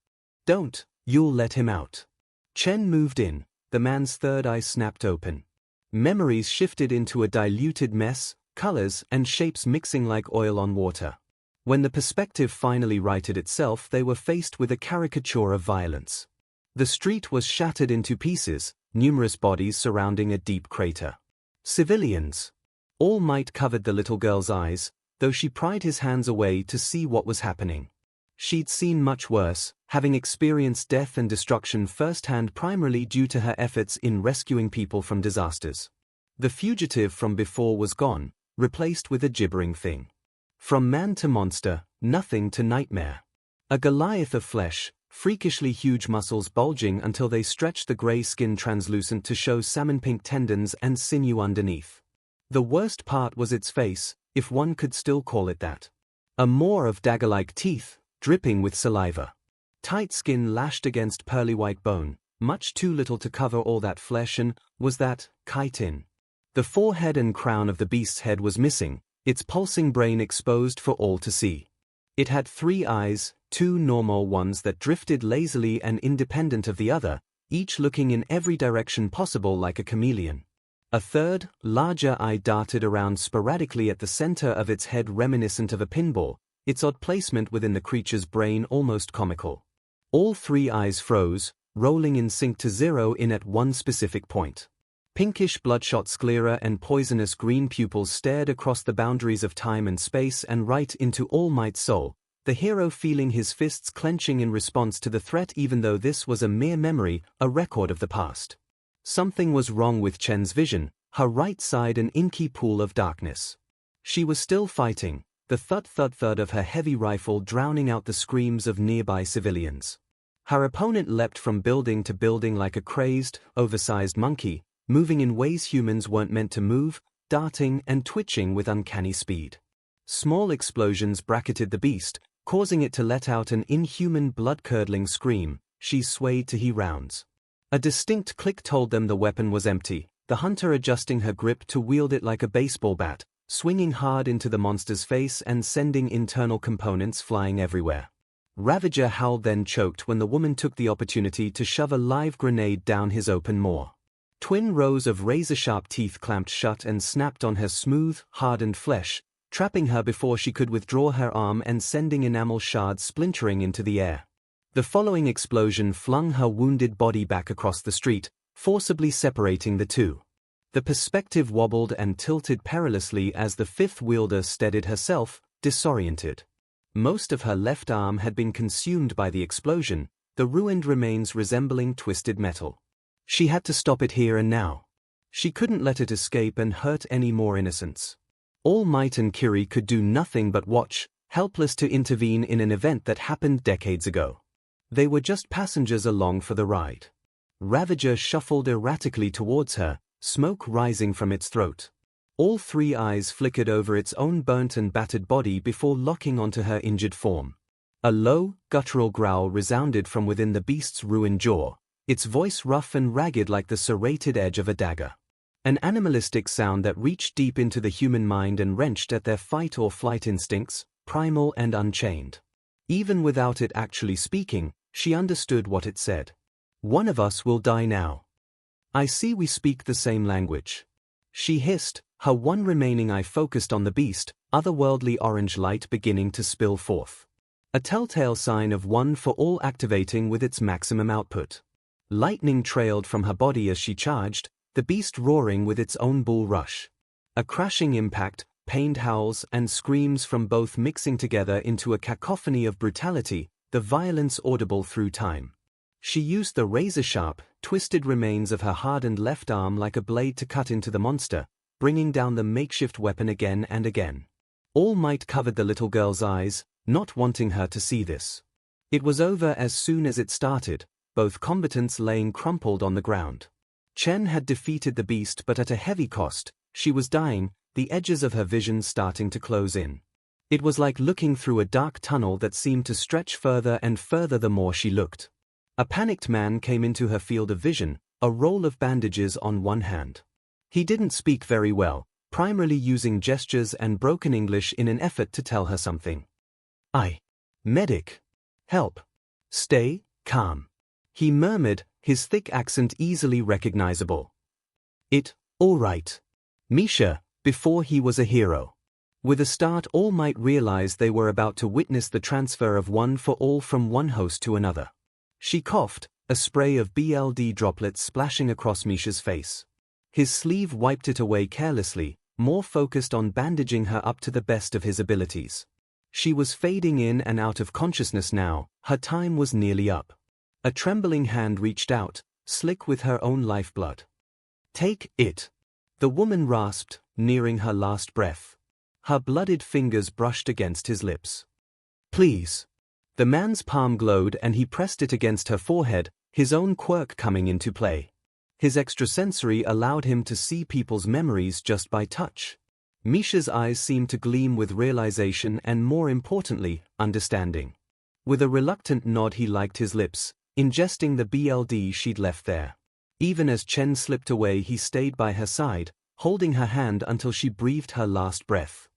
Don't, you'll let him out. Chen moved in, the man's third eye snapped open. Memories shifted into a diluted mess, colors and shapes mixing like oil on water. When the perspective finally righted itself, they were faced with a caricature of violence. The street was shattered into pieces, numerous bodies surrounding a deep crater. Civilians. All Might covered the little girl's eyes, though she pried his hands away to see what was happening. She'd seen much worse, having experienced death and destruction firsthand, primarily due to her efforts in rescuing people from disasters. The fugitive from before was gone, replaced with a gibbering thing. From man to monster, nothing to nightmare. A Goliath of flesh, freakishly huge muscles bulging until they stretched the gray skin translucent to show salmon-pink tendons and sinew underneath. The worst part was its face, if one could still call it that. A maw of dagger-like teeth, dripping with saliva. Tight skin lashed against pearly white bone, much too little to cover all that flesh, and was that chitin. The forehead and crown of the beast's head was missing, its pulsing brain exposed for all to see. It had 3 eyes, 2 normal ones that drifted lazily and independent of the other, each looking in every direction possible like a chameleon. A third, larger eye darted around sporadically at the center of its head, reminiscent of a pinball, its odd placement within the creature's brain almost comical. All 3 eyes froze, rolling in sync to 0 in at one specific point. Pinkish bloodshot sclera and poisonous green pupils stared across the boundaries of time and space and right into All Might's soul, the hero feeling his fists clenching in response to the threat, even though this was a mere memory, a record of the past. Something was wrong with Chen's vision, her right side an inky pool of darkness. She was still fighting, the thud-thud-thud of her heavy rifle drowning out the screams of nearby civilians. Her opponent leapt from building to building like a crazed, oversized monkey, moving in ways humans weren't meant to move, darting and twitching with uncanny speed. Small explosions bracketed the beast, causing it to let out an inhuman blood-curdling scream. She swayed to he rounds. A distinct click told them the weapon was empty, the hunter adjusting her grip to wield it like a baseball bat, swinging hard into the monster's face and sending internal components flying everywhere. Ravager howled, then choked when the woman took the opportunity to shove a live grenade down his open maw. Twin rows of razor-sharp teeth clamped shut and snapped on her smooth, hardened flesh, trapping her before she could withdraw her arm and sending enamel shards splintering into the air. The following explosion flung her wounded body back across the street, forcibly separating the two. The perspective wobbled and tilted perilously as the fifth wielder steadied herself, disoriented. Most of her left arm had been consumed by the explosion, the ruined remains resembling twisted metal. She had to stop it here and now. She couldn't let it escape and hurt any more innocents. All Might and Kiri could do nothing but watch, helpless to intervene in an event that happened decades ago. They were just passengers along for the ride. Ravager shuffled erratically towards her, smoke rising from its throat. All three eyes flickered over its own burnt and battered body before locking onto her injured form. A low, guttural growl resounded from within the beast's ruined jaw, its voice rough and ragged like the serrated edge of a dagger. An animalistic sound that reached deep into the human mind and wrenched at their fight-or-flight instincts, primal and unchained. Even without it actually speaking, she understood what it said. "One of us will die now. I see we speak the same language." She hissed, her one remaining eye focused on the beast, otherworldly orange light beginning to spill forth. A telltale sign of one for all activating with its maximum output. Lightning trailed from her body as she charged, the beast roaring with its own bull rush. A crashing impact, pained howls and screams from both mixing together into a cacophony of brutality, the violence audible through time. She used the razor-sharp, twisted remains of her hardened left arm like a blade to cut into the monster, bringing down the makeshift weapon again and again. All Might covered the little girl's eyes, not wanting her to see this. It was over as soon as it started, both combatants laying crumpled on the ground. Chen had defeated the beast, but at a heavy cost. She was dying, the edges of her vision starting to close in. It was like looking through a dark tunnel that seemed to stretch further and further the more she looked. A panicked man came into her field of vision, a roll of bandages on one hand. He didn't speak very well, primarily using gestures and broken English in an effort to tell her something. Medic. Help. Stay calm. He murmured, his thick accent easily recognizable. All right. Misha, before he was a hero. With a start, all might realize they were about to witness the transfer of one for all from one host to another. She coughed, a spray of BLD droplets splashing across Misha's face. His sleeve wiped it away carelessly, more focused on bandaging her up to the best of his abilities. She was fading in and out of consciousness now, her time was nearly up. A trembling hand reached out, slick with her own lifeblood. Take it. The woman rasped, nearing her last breath. Her blooded fingers brushed against his lips. Please. The man's palm glowed and he pressed it against her forehead, his own quirk coming into play. His extrasensory allowed him to see people's memories just by touch. Misha's eyes seemed to gleam with realization and, more importantly, understanding. With a reluctant nod he liked his lips, ingesting the BLD she'd left there. Even as Chen slipped away he stayed by her side, holding her hand until she breathed her last breath.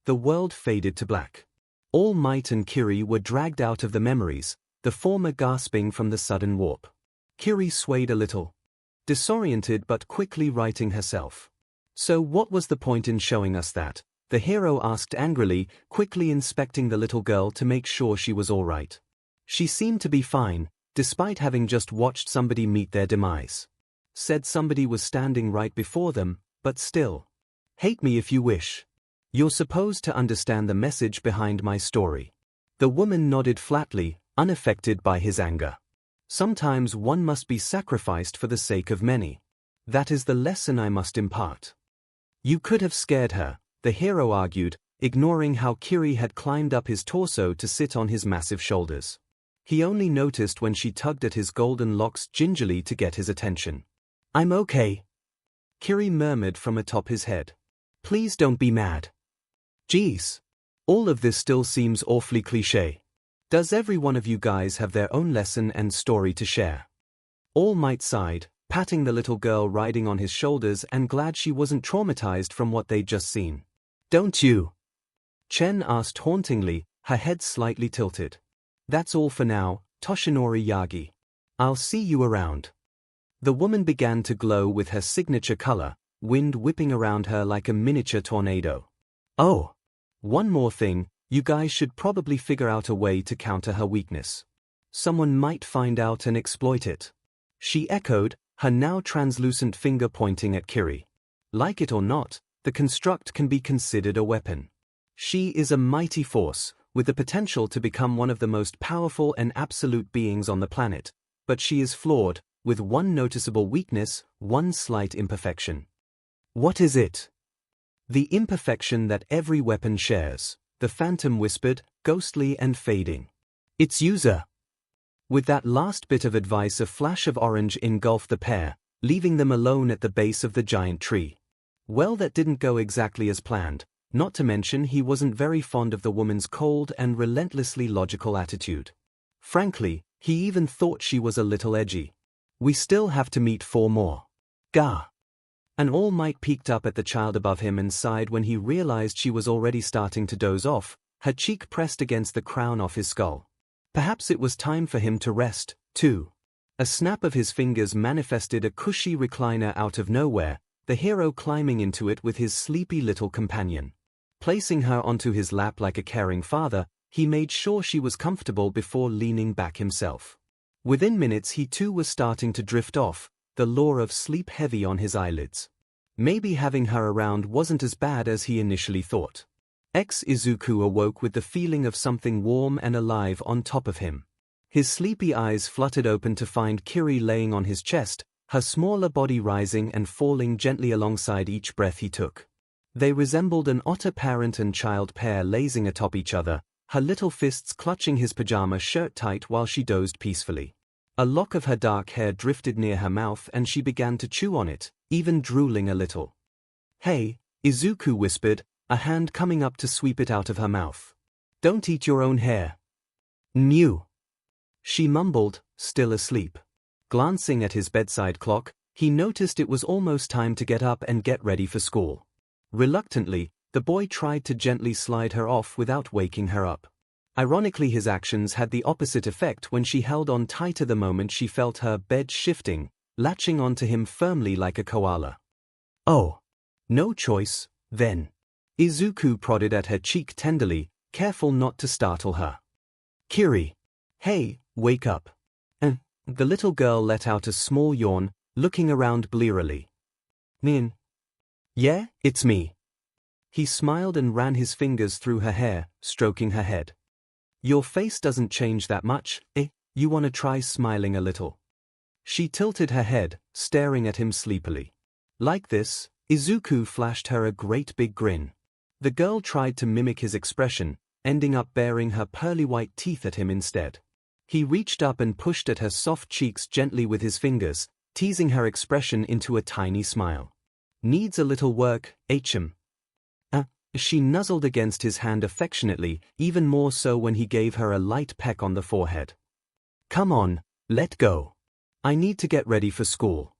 The world faded to black. All Might and Kiri were dragged out of the memories, the former gasping from the sudden warp. Kiri swayed a little, disoriented but quickly righting herself. So what was the point in showing us that? The hero asked angrily, quickly inspecting the little girl to make sure she was all right. She seemed to be fine, despite having just watched somebody meet their demise. Said somebody was standing right before them, but still. Hate me if you wish. You're supposed to understand the message behind my story. The woman nodded flatly, unaffected by his anger. Sometimes one must be sacrificed for the sake of many. That is the lesson I must impart. You could have scared her, the hero argued, ignoring how Kiri had climbed up his torso to sit on his massive shoulders. He only noticed when she tugged at his golden locks gingerly to get his attention. "I'm okay," Kiri murmured from atop his head. "Please don't be mad." "Geez. All of this still seems awfully cliché. Does every one of you guys have their own lesson and story to share?" All Might sighed, patting the little girl riding on his shoulders and glad she wasn't traumatized from what they'd just seen. "Don't you?" Chen asked hauntingly, her head slightly tilted. "That's all for now, Toshinori Yagi. I'll see you around." The woman began to glow with her signature color, wind whipping around her like a miniature tornado. "Oh, one more thing, you guys should probably figure out a way to counter her weakness. Someone might find out and exploit it," she echoed, her now translucent finger pointing at Kiri. Like it or not, the construct can be considered a weapon. She is a mighty force, with the potential to become one of the most powerful and absolute beings on the planet, but she is flawed, with one noticeable weakness, one slight imperfection. "What is it?" "The imperfection that every weapon shares," the phantom whispered, ghostly and fading. "Its user." With that last bit of advice, a flash of orange engulfed the pair, leaving them alone at the base of the giant tree. Well, that didn't go exactly as planned, not to mention he wasn't very fond of the woman's cold and relentlessly logical attitude. Frankly, he even thought she was a little edgy. "We still have to meet 4 more. Gah." And All Might peeked up at the child above him and sighed when he realized she was already starting to doze off, her cheek pressed against the crown of his skull. Perhaps it was time for him to rest, too. A snap of his fingers manifested a cushy recliner out of nowhere, the hero climbing into it with his sleepy little companion. Placing her onto his lap like a caring father, he made sure she was comfortable before leaning back himself. Within minutes he too was starting to drift off, the lure of sleep heavy on his eyelids. Maybe having her around wasn't as bad as he initially thought. Izuku awoke with the feeling of something warm and alive on top of him. His sleepy eyes fluttered open to find Kiri laying on his chest, her smaller body rising and falling gently alongside each breath he took. They resembled an otter parent and child pair lazing atop each other, her little fists clutching his pajama shirt tight while she dozed peacefully. A lock of her dark hair drifted near her mouth and she began to chew on it, even drooling a little. "Hey," Izuku whispered, a hand coming up to sweep it out of her mouth. "Don't eat your own hair." "New," she mumbled, still asleep. Glancing at his bedside clock, he noticed it was almost time to get up and get ready for school. Reluctantly, the boy tried to gently slide her off without waking her up. Ironically, his actions had the opposite effect when she held on tighter the moment she felt her bed shifting, latching onto him firmly like a koala. "Oh. No choice, then." Izuku prodded at her cheek tenderly, careful not to startle her. "Kiri. Hey, wake up." The little girl let out a small yawn, looking around blearily. "Nin." "Yeah, it's me." He smiled and ran his fingers through her hair, stroking her head. "Your face doesn't change that much, you wanna try smiling a little?" She tilted her head, staring at him sleepily. Like this, Izuku flashed her a great big grin. The girl tried to mimic his expression, ending up baring her pearly white teeth at him instead. He reached up and pushed at her soft cheeks gently with his fingers, teasing her expression into a tiny smile. "Needs a little work, 𝐻M." She nuzzled against his hand affectionately, even more so when he gave her a light peck on the forehead. "Come on, let go. I need to get ready for school."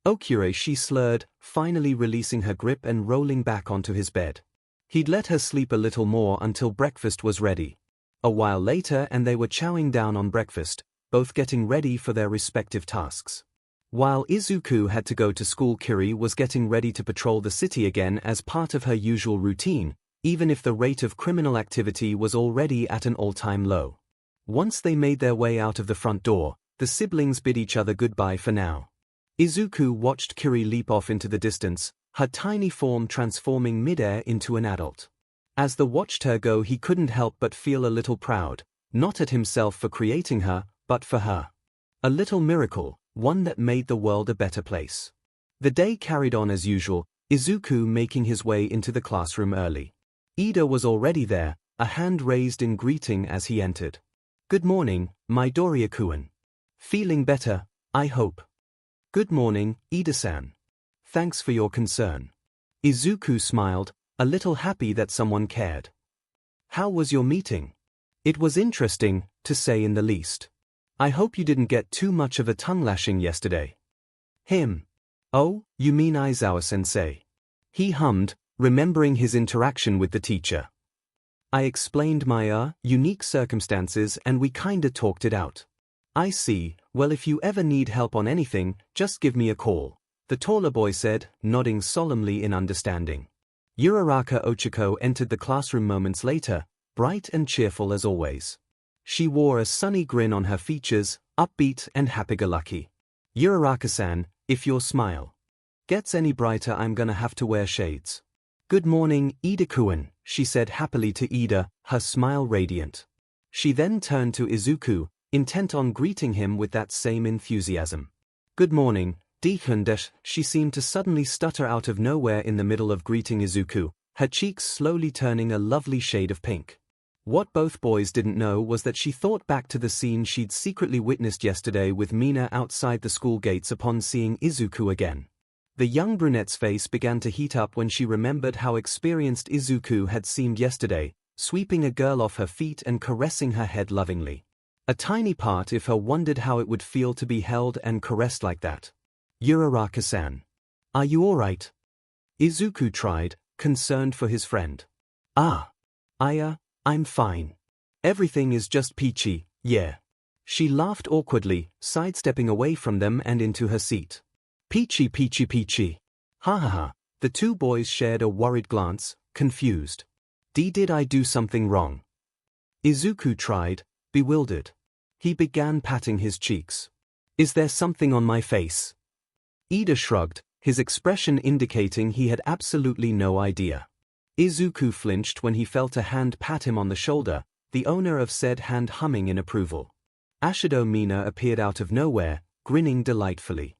"Okure," she slurred, finally releasing her grip and rolling back onto his bed. He'd let her sleep a little more until breakfast was ready. A while later and they were chowing down on breakfast, both getting ready for their respective tasks. While Izuku had to go to school, Kiri was getting ready to patrol the city again as part of her usual routine, even if the rate of criminal activity was already at an all-time low. Once they made their way out of the front door, the siblings bid each other goodbye for now. Izuku watched Kiri leap off into the distance, her tiny form transforming mid-air into an adult. As the watched her go, he couldn't help but feel a little proud, not at himself for creating her, but for her. A little miracle, one that made the world a better place. The day carried on as usual, Izuku making his way into the classroom early. Ida was already there, a hand raised in greeting as he entered. "Good morning, Midoriya-kun. Feeling better, I hope." "Good morning, Ida-san. Thanks for your concern." Izuku smiled, a little happy that someone cared. "How was your meeting?" "It was interesting, to say in the least. I hope you didn't get too much of a tongue lashing yesterday." "Him? Oh, you mean Aizawa-sensei?" He hummed, remembering his interaction with the teacher. "I explained my unique circumstances and we kinda talked it out." "I see. Well, if you ever need help on anything, just give me a call," the taller boy said, nodding solemnly in understanding. Uraraka Ochiko entered the classroom moments later, bright and cheerful as always. She wore a sunny grin on her features, upbeat and happy-go-lucky. "Uraraka-san, if your smile gets any brighter, I'm gonna have to wear shades." "Good morning, Ida-kun," she said happily to Ida, her smile radiant. She then turned to Izuku, intent on greeting him with that same enthusiasm. "Good morning, Dekundesh." She seemed to suddenly stutter out of nowhere in the middle of greeting Izuku, her cheeks slowly turning a lovely shade of pink. What both boys didn't know was that she thought back to the scene she'd secretly witnessed yesterday with Mina outside the school gates upon seeing Izuku again. The young brunette's face began to heat up when she remembered how experienced Izuku had seemed yesterday, sweeping a girl off her feet and caressing her head lovingly. A tiny part of her wondered how it would feel to be held and caressed like that. "Uraraka-san. Are you alright?" Izuku tried, concerned for his friend. I'm fine. Everything is just peachy, yeah." She laughed awkwardly, sidestepping away from them and into her seat. "Peachy peachy peachy. Ha ha ha." The two boys shared a worried glance, confused. Did I do something wrong?" Izuku tried, bewildered. He began patting his cheeks. "Is there something on my face?" Ida shrugged, his expression indicating he had absolutely no idea. Izuku flinched when he felt a hand pat him on the shoulder, the owner of said hand humming in approval. Ashido Mina appeared out of nowhere, grinning delightfully.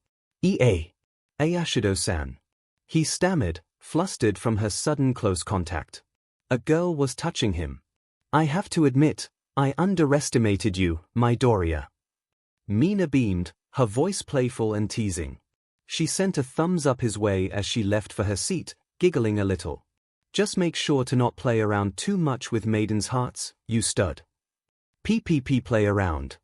Ashido-san." He stammered, flustered from her sudden close contact. A girl was touching him. "I have to admit, I underestimated you, Midoriya." Mina beamed, her voice playful and teasing. She sent a thumbs up his way as she left for her seat, giggling a little. "Just make sure to not play around too much with maidens' hearts, you stud." "PPP play around."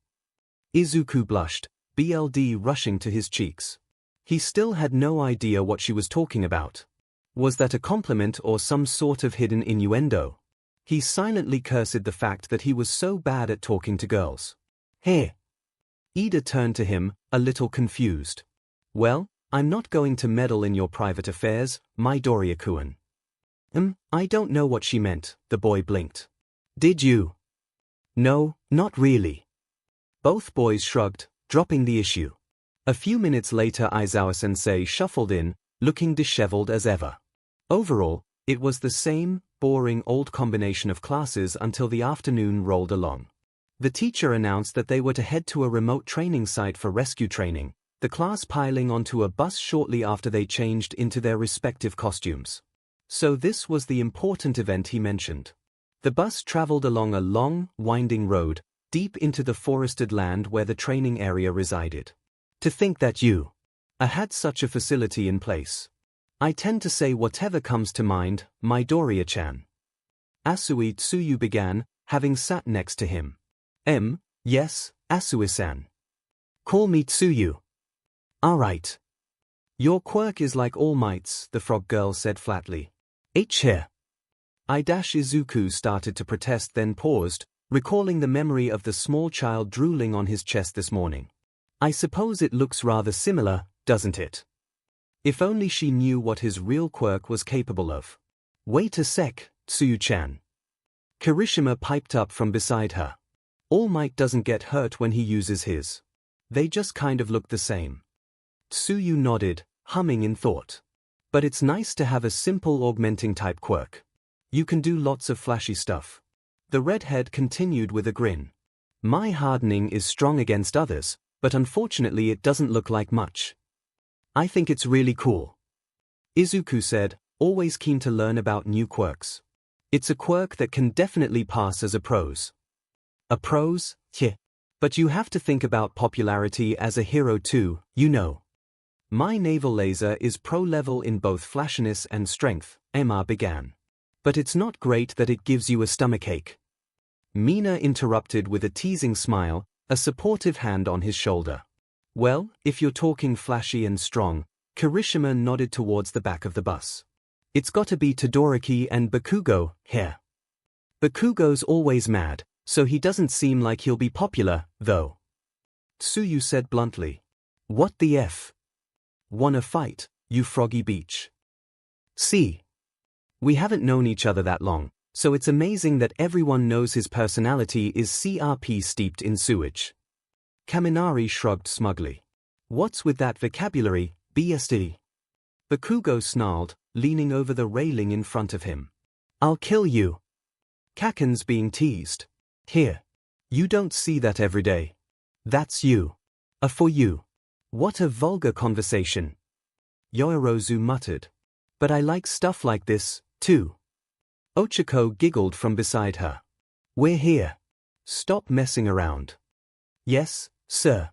Izuku blushed, BLD rushing to his cheeks. He still had no idea what she was talking about. Was that a compliment or some sort of hidden innuendo? He silently cursed the fact that he was so bad at talking to girls. "Hey." Ida turned to him, a little confused. "Well, I'm not going to meddle in your private affairs, Midoriya-kun." I don't know what she meant," the boy blinked. "Did you?" "No, not really." Both boys shrugged, dropping the issue. A few minutes later Aizawa-sensei shuffled in, looking disheveled as ever. Overall, it was the same, boring old combination of classes until the afternoon rolled along. The teacher announced that they were to head to a remote training site for rescue training, the class piling onto a bus shortly after they changed into their respective costumes. So this was the important event he mentioned. The bus traveled along a long, winding road, deep into the forested land where the training area resided. "To think that you had such a facility in place. I tend to say whatever comes to mind, Midoriya-chan." Asui Tsuyu began, having sat next to him. Yes, Asui-san. Call me Tsuyu." "Alright." "Your quirk is like All Might's," the frog girl said flatly. Here. Izuku started to protest, then paused, recalling the memory of the small child drooling on his chest this morning. "I suppose it looks rather similar, doesn't it?" If only she knew what his real quirk was capable of. "Wait a sec, Tsuyu-chan." Kirishima piped up from beside her. "All Might doesn't get hurt when he uses his. They just kind of look the same." Tsuyu nodded, humming in thought. "But it's nice to have a simple augmenting type quirk. You can do lots of flashy stuff." The redhead continued with a grin. "My hardening is strong against others, but unfortunately it doesn't look like much. I think it's really cool." Izuku said, always keen to learn about new quirks. It's a quirk that can definitely pass as a prose. A prose? Yeah. But you have to think about popularity as a hero too, you know. My naval laser is pro-level in both flashiness and strength, Emma began. But it's not great that it gives you a stomachache. Mina interrupted with a teasing smile, a supportive hand on his shoulder. Well, if you're talking flashy and strong, Kirishima nodded towards the back of the bus. It's gotta be Todoroki and Bakugo, here. Bakugo's always mad, so he doesn't seem like he'll be popular, though. Tsuyu said bluntly. What the F? Wanna fight, you Froggy Beach? See. We haven't known each other that long, so it's amazing that everyone knows his personality is CRP steeped in sewage. Kaminari shrugged smugly. What's with that vocabulary, BSD? Bakugo snarled, leaning over the railing in front of him. I'll kill you. Kaken's being teased. Here. You don't see that every day. That's you. For you. What a vulgar conversation. Yoirozu muttered. But I like stuff like this, too. Ochako giggled from beside her. We're here. Stop messing around. Yes, sir.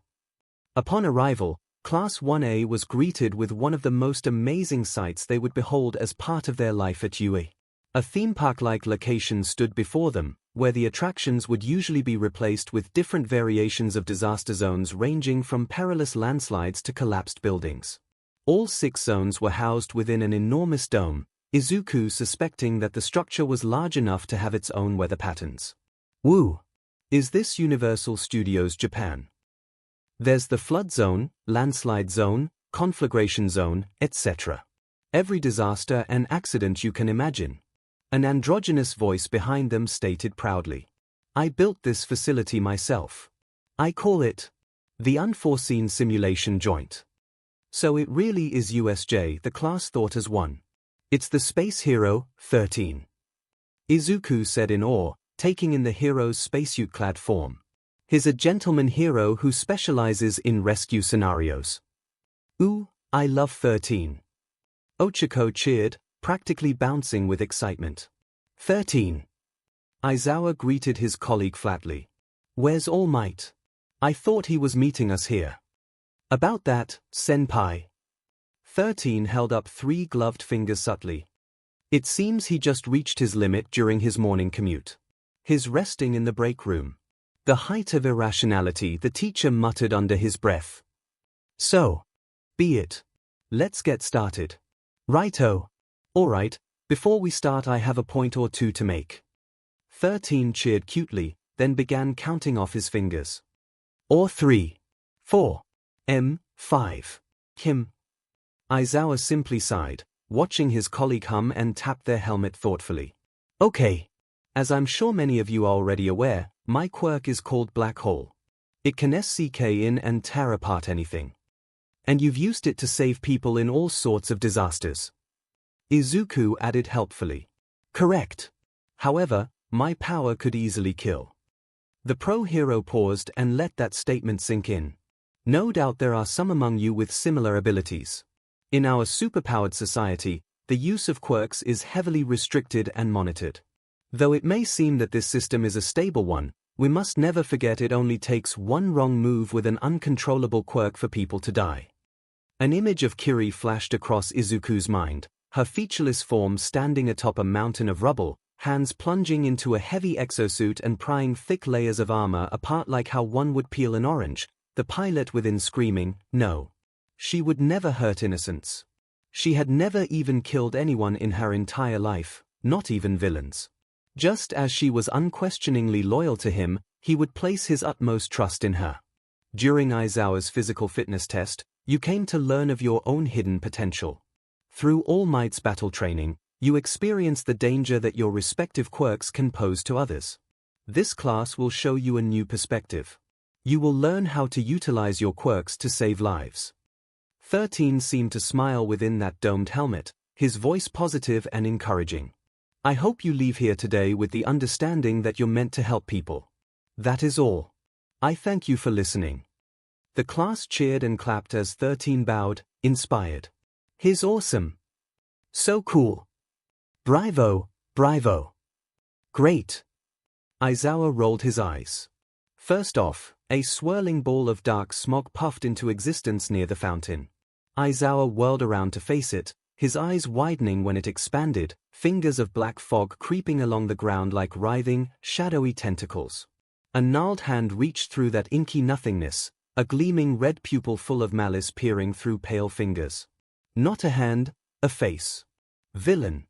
Upon arrival, Class 1A was greeted with one of the most amazing sights they would behold as part of their life at UA. A theme park-like location stood before them, where the attractions would usually be replaced with different variations of disaster zones ranging from perilous landslides to collapsed buildings. All 6 zones were housed within an enormous dome, Izuku suspecting that the structure was large enough to have its own weather patterns. Woo! Is this Universal Studios Japan? There's the flood zone, landslide zone, conflagration zone, etc. Every disaster and accident you can imagine. An androgynous voice behind them stated proudly. I built this facility myself. I call it the Unforeseen Simulation Joint. So it really is USJ, the class thought as one. It's the Space Hero, 13. Izuku said in awe, taking in the hero's spacesuit-clad form. He's a gentleman hero who specializes in rescue scenarios. Ooh, I love 13. Ochako cheered, practically bouncing with excitement. 13. Aizawa greeted his colleague flatly. Where's All Might? I thought he was meeting us here. About that, senpai. 13 held up 3 gloved fingers subtly. It seems he just reached his limit during his morning commute. His resting in the break room. The height of irrationality, the teacher muttered under his breath. So. Be it. Let's get started. Righto. Alright, before we start I have a point or two to make. 13 cheered cutely, then began counting off his fingers. Or 3. 4. 5. Kim. Aizawa simply sighed, watching his colleague hum and tap their helmet thoughtfully. Okay. As I'm sure many of you are already aware, my quirk is called Black Hole. It can SCK in and tear apart anything. And you've used it to save people in all sorts of disasters. Izuku added helpfully. Correct. However, my power could easily kill. The pro-hero paused and let that statement sink in. No doubt there are some among you with similar abilities. In our superpowered society, the use of quirks is heavily restricted and monitored. Though it may seem that this system is a stable one, we must never forget it only takes one wrong move with an uncontrollable quirk for people to die. An image of Kiri flashed across Izuku's mind, her featureless form standing atop a mountain of rubble, hands plunging into a heavy exosuit and prying thick layers of armor apart like how one would peel an orange, the pilot within screaming, no. She would never hurt innocents. She had never even killed anyone in her entire life, not even villains. Just as she was unquestioningly loyal to him, he would place his utmost trust in her. During Aizawa's physical fitness test, you came to learn of your own hidden potential. Through All Might's battle training, you experienced the danger that your respective quirks can pose to others. This class will show you a new perspective. You will learn how to utilize your quirks to save lives. 13 seemed to smile within that domed helmet, his voice positive and encouraging. I hope you leave here today with the understanding that you're meant to help people. That is all. I thank you for listening. The class cheered and clapped as 13 bowed, inspired. He's awesome. So cool. Bravo, bravo. Great. Aizawa rolled his eyes. First off, a swirling ball of dark smog puffed into existence near the fountain. Aizawa whirled around to face it, his eyes widening when it expanded, fingers of black fog creeping along the ground like writhing, shadowy tentacles. A gnarled hand reached through that inky nothingness, a gleaming red pupil full of malice peering through pale fingers. Not a hand, a face. Villain.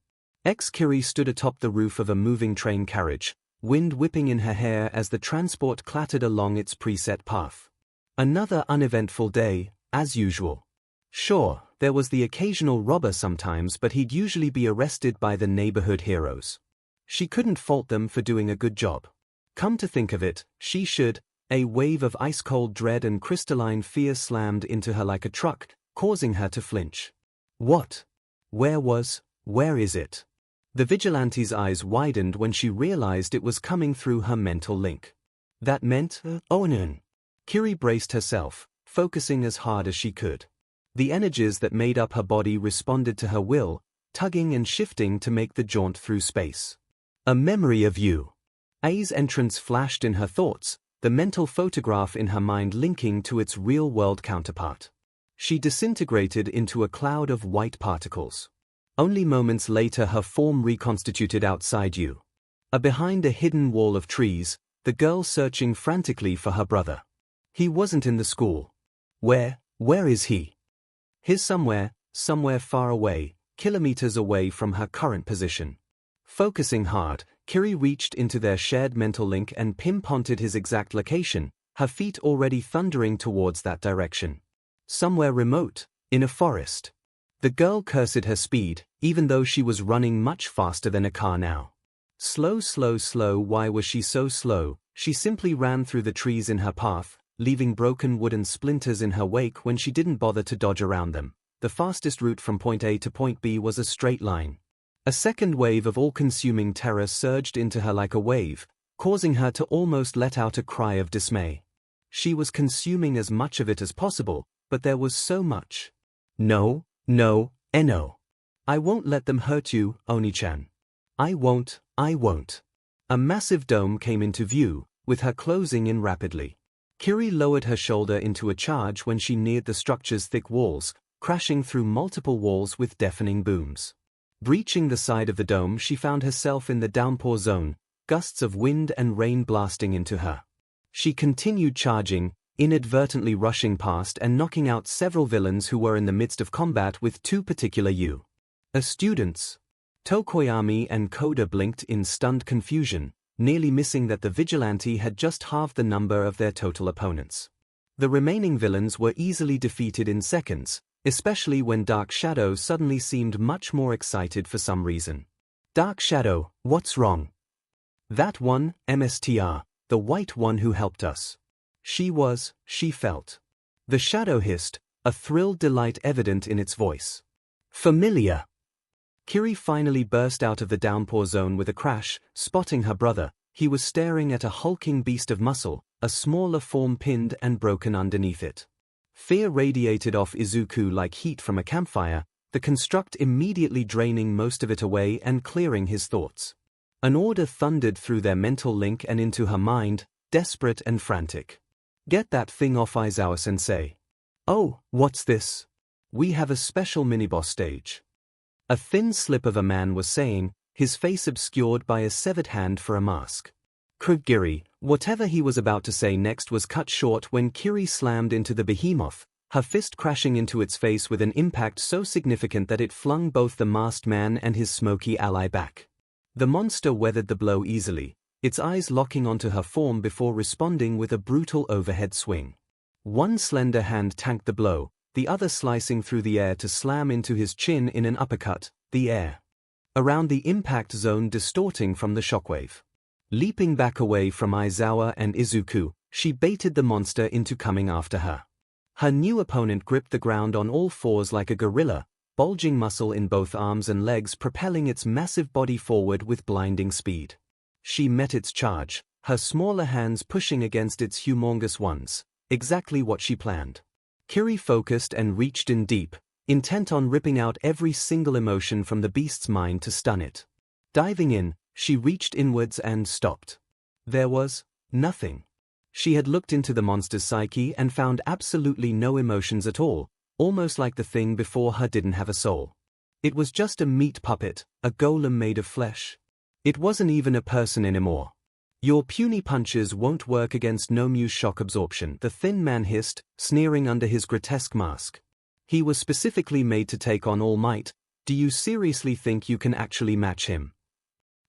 Kiri stood atop the roof of a moving train carriage, wind whipping in her hair as the transport clattered along its preset path. Another uneventful day, as usual. Sure, there was the occasional robber sometimes, but he'd usually be arrested by the neighborhood heroes. She couldn't fault them for doing a good job. Come to think of it, she should. A wave of ice-cold dread and crystalline fear slammed into her like a truck, causing her to flinch. What? Where is it? The vigilante's eyes widened when she realized it was coming through her mental link. That meant, Onan. Kiri braced herself, focusing as hard as she could. The energies that made up her body responded to her will, tugging and shifting to make the jaunt through space. A memory of you. A's entrance flashed in her thoughts, the mental photograph in her mind linking to its real-world counterpart. She disintegrated into a cloud of white particles. Only moments later her form reconstituted outside you. Behind a hidden wall of trees, the girl searching frantically for her brother. He wasn't in the school. Where is he? He's somewhere far away, kilometers away from her current position. Focusing hard, Kiri reached into their shared mental link and pinpointed his exact location, her feet already thundering towards that direction. Somewhere remote, in a forest. The girl cursed her speed, even though she was running much faster than a car now. Slow. Why was she so slow? She simply ran through the trees in her path, leaving broken wooden splinters in her wake when she didn't bother to dodge around them. The fastest route from point A to point B was a straight line. A second wave of all-consuming terror surged into her like a wave, causing her to almost let out a cry of dismay. She was consuming as much of it as possible, but there was so much. No. I won't let them hurt you, Oni-chan. I won't. A massive dome came into view, with her closing in rapidly. Kiri lowered her shoulder into a charge when she neared the structure's thick walls, crashing through multiple walls with deafening booms. Breaching the side of the dome, she found herself in the downpour zone, gusts of wind and rain blasting into her. She continued charging, inadvertently rushing past and knocking out several villains who were in the midst of combat with two particular students. Tokoyami and Koda blinked in stunned confusion, nearly missing that the vigilante had just halved the number of their total opponents. The remaining villains were easily defeated in seconds, especially when Dark Shadow suddenly seemed much more excited for some reason. Dark Shadow, what's wrong? That one, MSTR, the white one who helped us. She felt. The shadow hissed, a thrilled delight evident in its voice. Familiar. Kiri finally burst out of the downpour zone with a crash, spotting her brother. He was staring at a hulking beast of muscle, a smaller form pinned and broken underneath it. Fear radiated off Izuku like heat from a campfire, the construct immediately draining most of it away and clearing his thoughts. An order thundered through their mental link and into her mind, desperate and frantic. Get that thing off Aizawa-sensei. Oh, what's this? We have a special mini-boss stage. A thin slip of a man was saying, his face obscured by a severed hand for a mask. Kugiri, whatever he was about to say next was cut short when Kiri slammed into the behemoth, her fist crashing into its face with an impact so significant that it flung both the masked man and his smoky ally back. The monster weathered the blow easily, its eyes locking onto her form before responding with a brutal overhead swing. One slender hand tanked the blow, the other slicing through the air to slam into his chin in an uppercut, the air around the impact zone distorting from the shockwave. Leaping back away from Aizawa and Izuku, she baited the monster into coming after her. Her new opponent gripped the ground on all fours like a gorilla, bulging muscle in both arms and legs propelling its massive body forward with blinding speed. She met its charge, her smaller hands pushing against its humongous ones, exactly what she planned. Kiri focused and reached in deep, intent on ripping out every single emotion from the beast's mind to stun it. Diving in, She reached inwards and stopped. There was nothing. She had looked into the monster's psyche and found absolutely no emotions at all, almost like the thing before her didn't have a soul. It was just a meat puppet, a golem made of flesh. It wasn't even a person anymore. Your puny punches won't work against 𝐻𝐻𝐻's shock absorption, the thin man hissed, sneering under his grotesque mask. He was specifically made to take on All Might. Do you seriously think you can actually match him?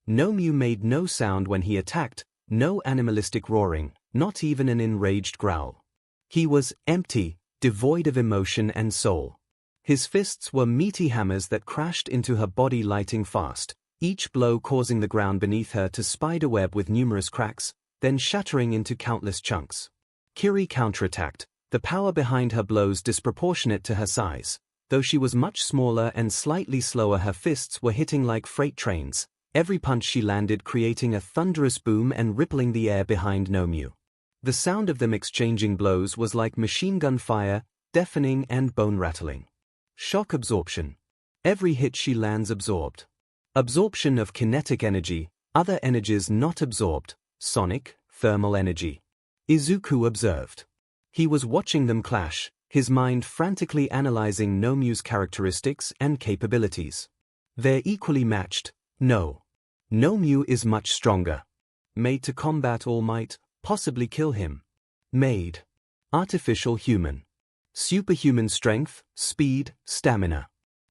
𝐻𝐻 made no sound when he attacked, no animalistic roaring, not even an enraged growl. He was empty, devoid of emotion and soul. His fists were meaty hammers that crashed into her body, lighting fast, each blow causing the ground beneath her to spiderweb with numerous cracks, then shattering into countless chunks. Kiri counterattacked, the power behind her blows disproportionate to her size. Though she was much smaller and slightly slower, her fists were hitting like freight trains, every punch she landed creating a thunderous boom and rippling the air behind 𝐻𝐻. The sound of them exchanging blows was like machine gun fire, deafening and bone-rattling. Shock absorption. Every hit she lands absorbed. Absorption of kinetic energy, other energies not absorbed, sonic, thermal energy. Izuku observed. He was watching them clash, his mind frantically analyzing 𝐻𝐻's characteristics and capabilities. They're equally matched. No. 𝐻𝐻 is much stronger. Made to combat All Might, possibly kill him. Made. Artificial human. Superhuman strength, speed, stamina.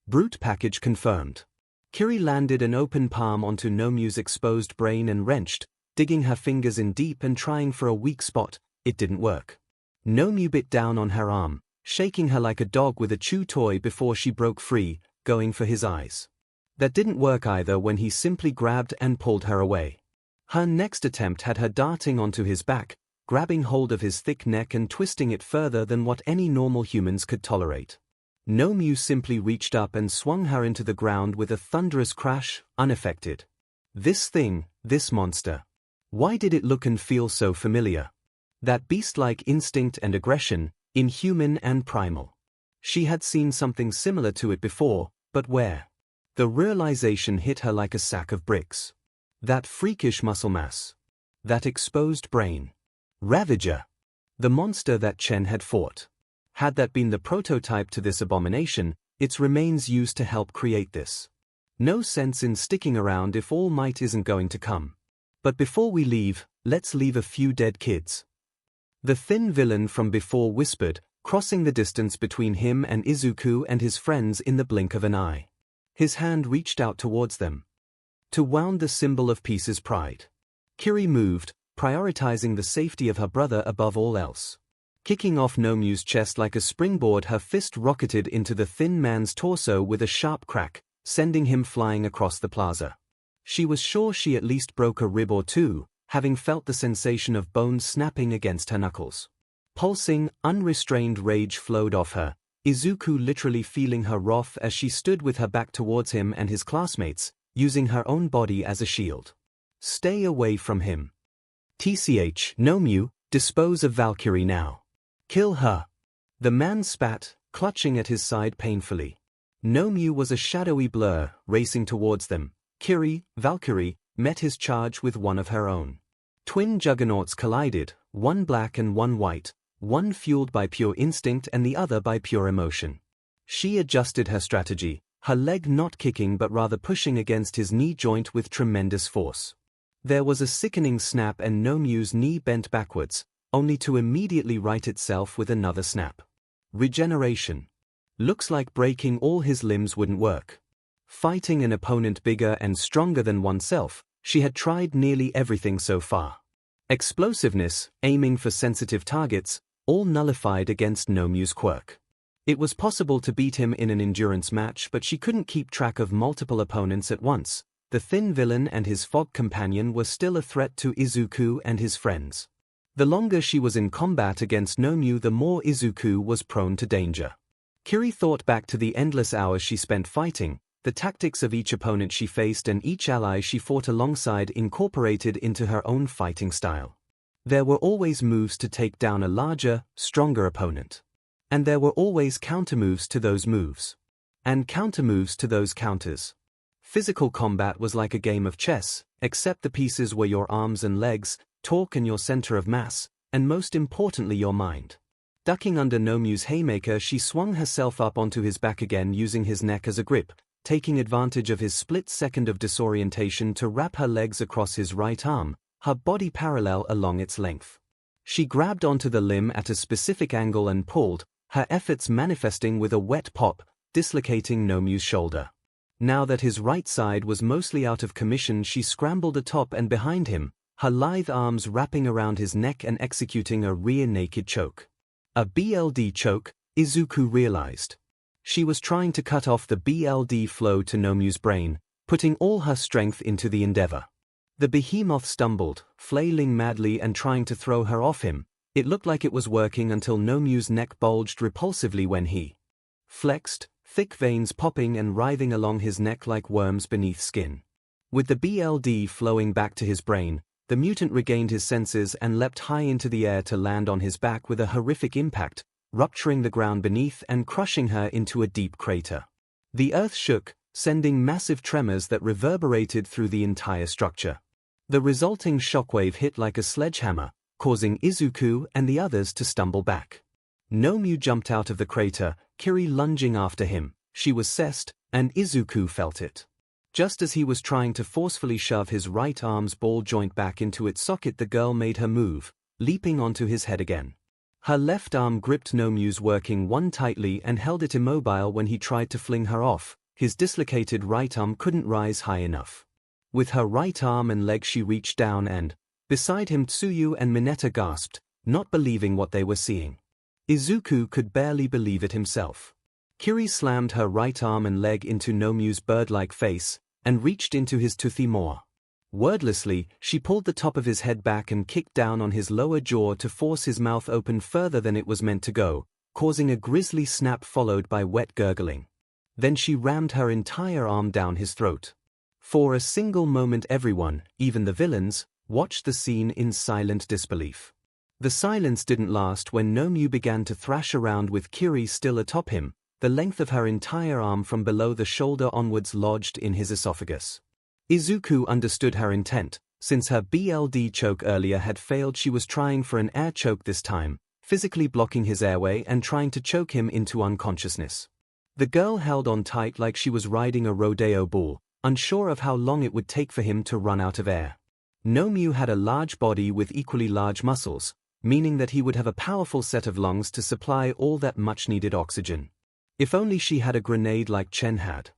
Brute package confirmed. Kiri landed an open palm onto 𝐻𝐻's exposed brain and wrenched, digging her fingers in deep and trying for a weak spot. It didn't work. 𝐻𝐻 bit down on her arm, shaking her like a dog with a chew toy before she broke free, going for his eyes. That didn't work either when he simply grabbed and pulled her away. Her next attempt had her darting onto his back, grabbing hold of his thick neck and twisting it further than what any normal humans could tolerate. 𝐻𝐻 simply reached up and swung her into the ground with a thunderous crash, unaffected. This thing, this monster. Why did it look and feel so familiar? That beast-like instinct and aggression, inhuman and primal. She had seen something similar to it before, but where? The realization hit her like a sack of bricks. That freakish muscle mass. That exposed brain. Ravager. The monster that Chen had fought. Had that been the prototype to this abomination, its remains used to help create this. No sense in sticking around if All Might isn't going to come. But before we leave, let's leave a few dead kids. The thin villain from before whispered, crossing the distance between him and Izuku and his friends in the blink of an eye. His hand reached out towards them. To wound the symbol of peace's pride. Kiri moved, prioritizing the safety of her brother above all else. Kicking off 𝐻𝐻's chest like a springboard, her fist rocketed into the thin man's torso with a sharp crack, sending him flying across the plaza. She was sure she at least broke a rib or two, having felt the sensation of bones snapping against her knuckles. Pulsing, unrestrained rage flowed off her, Izuku literally feeling her wrath as she stood with her back towards him and his classmates, using her own body as a shield. Stay away from him. TCH, 𝐻𝐻, dispose of Valkyrie now. Kill her. The man spat, clutching at his side painfully. 𝐻𝐻 was a shadowy blur, racing towards them. Kiri, Valkyrie, met his charge with one of her own. Twin juggernauts collided, one black and one white, one fueled by pure instinct and the other by pure emotion. She adjusted her strategy, her leg not kicking but rather pushing against his knee joint with tremendous force. There was a sickening snap and 𝐻𝐻's knee bent backwards, only to immediately right itself with another snap. Regeneration. Looks like breaking all his limbs wouldn't work. Fighting an opponent bigger and stronger than oneself, she had tried nearly everything so far. Explosiveness, aiming for sensitive targets, all nullified against 𝐻𝐻's quirk. It was possible to beat him in an endurance match, but she couldn't keep track of multiple opponents at once. The thin villain and his fog companion were still a threat to Izuku and his friends. The longer she was in combat against 𝐻𝐻, the more Izuku was prone to danger. Kiri thought back to the endless hours she spent fighting, the tactics of each opponent she faced and each ally she fought alongside incorporated into her own fighting style. There were always moves to take down a larger, stronger opponent. And there were always countermoves to those moves. And countermoves to those counters. Physical combat was like a game of chess, except the pieces were your arms and legs, torque and your center of mass, and most importantly your mind. Ducking under Nomu's haymaker, she swung herself up onto his back again using his neck as a grip, taking advantage of his split second of disorientation to wrap her legs across his right arm, her body parallel along its length. She grabbed onto the limb at a specific angle and pulled, her efforts manifesting with a wet pop, dislocating Nomu's shoulder. Now that his right side was mostly out of commission, she scrambled atop and behind him, her lithe arms wrapping around his neck and executing a rear naked choke. A BLD choke, Izuku realized. She was trying to cut off the BLD flow to Nomu's brain, putting all her strength into the endeavor. The behemoth stumbled, flailing madly and trying to throw her off him. It looked like it was working until Nomu's neck bulged repulsively when he flexed, thick veins popping and writhing along his neck like worms beneath skin. With the BLD flowing back to his brain, the mutant regained his senses and leapt high into the air to land on his back with a horrific impact, rupturing the ground beneath and crushing her into a deep crater. The earth shook, sending massive tremors that reverberated through the entire structure. The resulting shockwave hit like a sledgehammer, causing Izuku and the others to stumble back. Nomu jumped out of the crater, Kiri lunging after him. She was seized, and Izuku felt it. Just as he was trying to forcefully shove his right arm's ball joint back into its socket, the girl made her move, leaping onto his head again. Her left arm gripped Nomu's working one tightly and held it immobile when he tried to fling her off. His dislocated right arm couldn't rise high enough. With her right arm and leg she reached down and, beside him, Tsuyu and Mineta gasped, not believing what they were seeing. Izuku could barely believe it himself. Kiri slammed her right arm and leg into Nomu's bird-like face, and reached into his toothy maw. Wordlessly, she pulled the top of his head back and kicked down on his lower jaw to force his mouth open further than it was meant to go, causing a grisly snap followed by wet gurgling. Then she rammed her entire arm down his throat. For a single moment everyone, even the villains, watched the scene in silent disbelief. The silence didn't last when Nomu began to thrash around with Kiri still atop him, the length of her entire arm from below the shoulder onwards lodged in his esophagus. Izuku understood her intent. Since her BLD choke earlier had failed, she was trying for an air choke this time, physically blocking his airway and trying to choke him into unconsciousness. The girl held on tight like she was riding a rodeo bull, unsure of how long it would take for him to run out of air. Nomu had a large body with equally large muscles, meaning that he would have a powerful set of lungs to supply all that much-needed oxygen. If only she had a grenade like Chen had.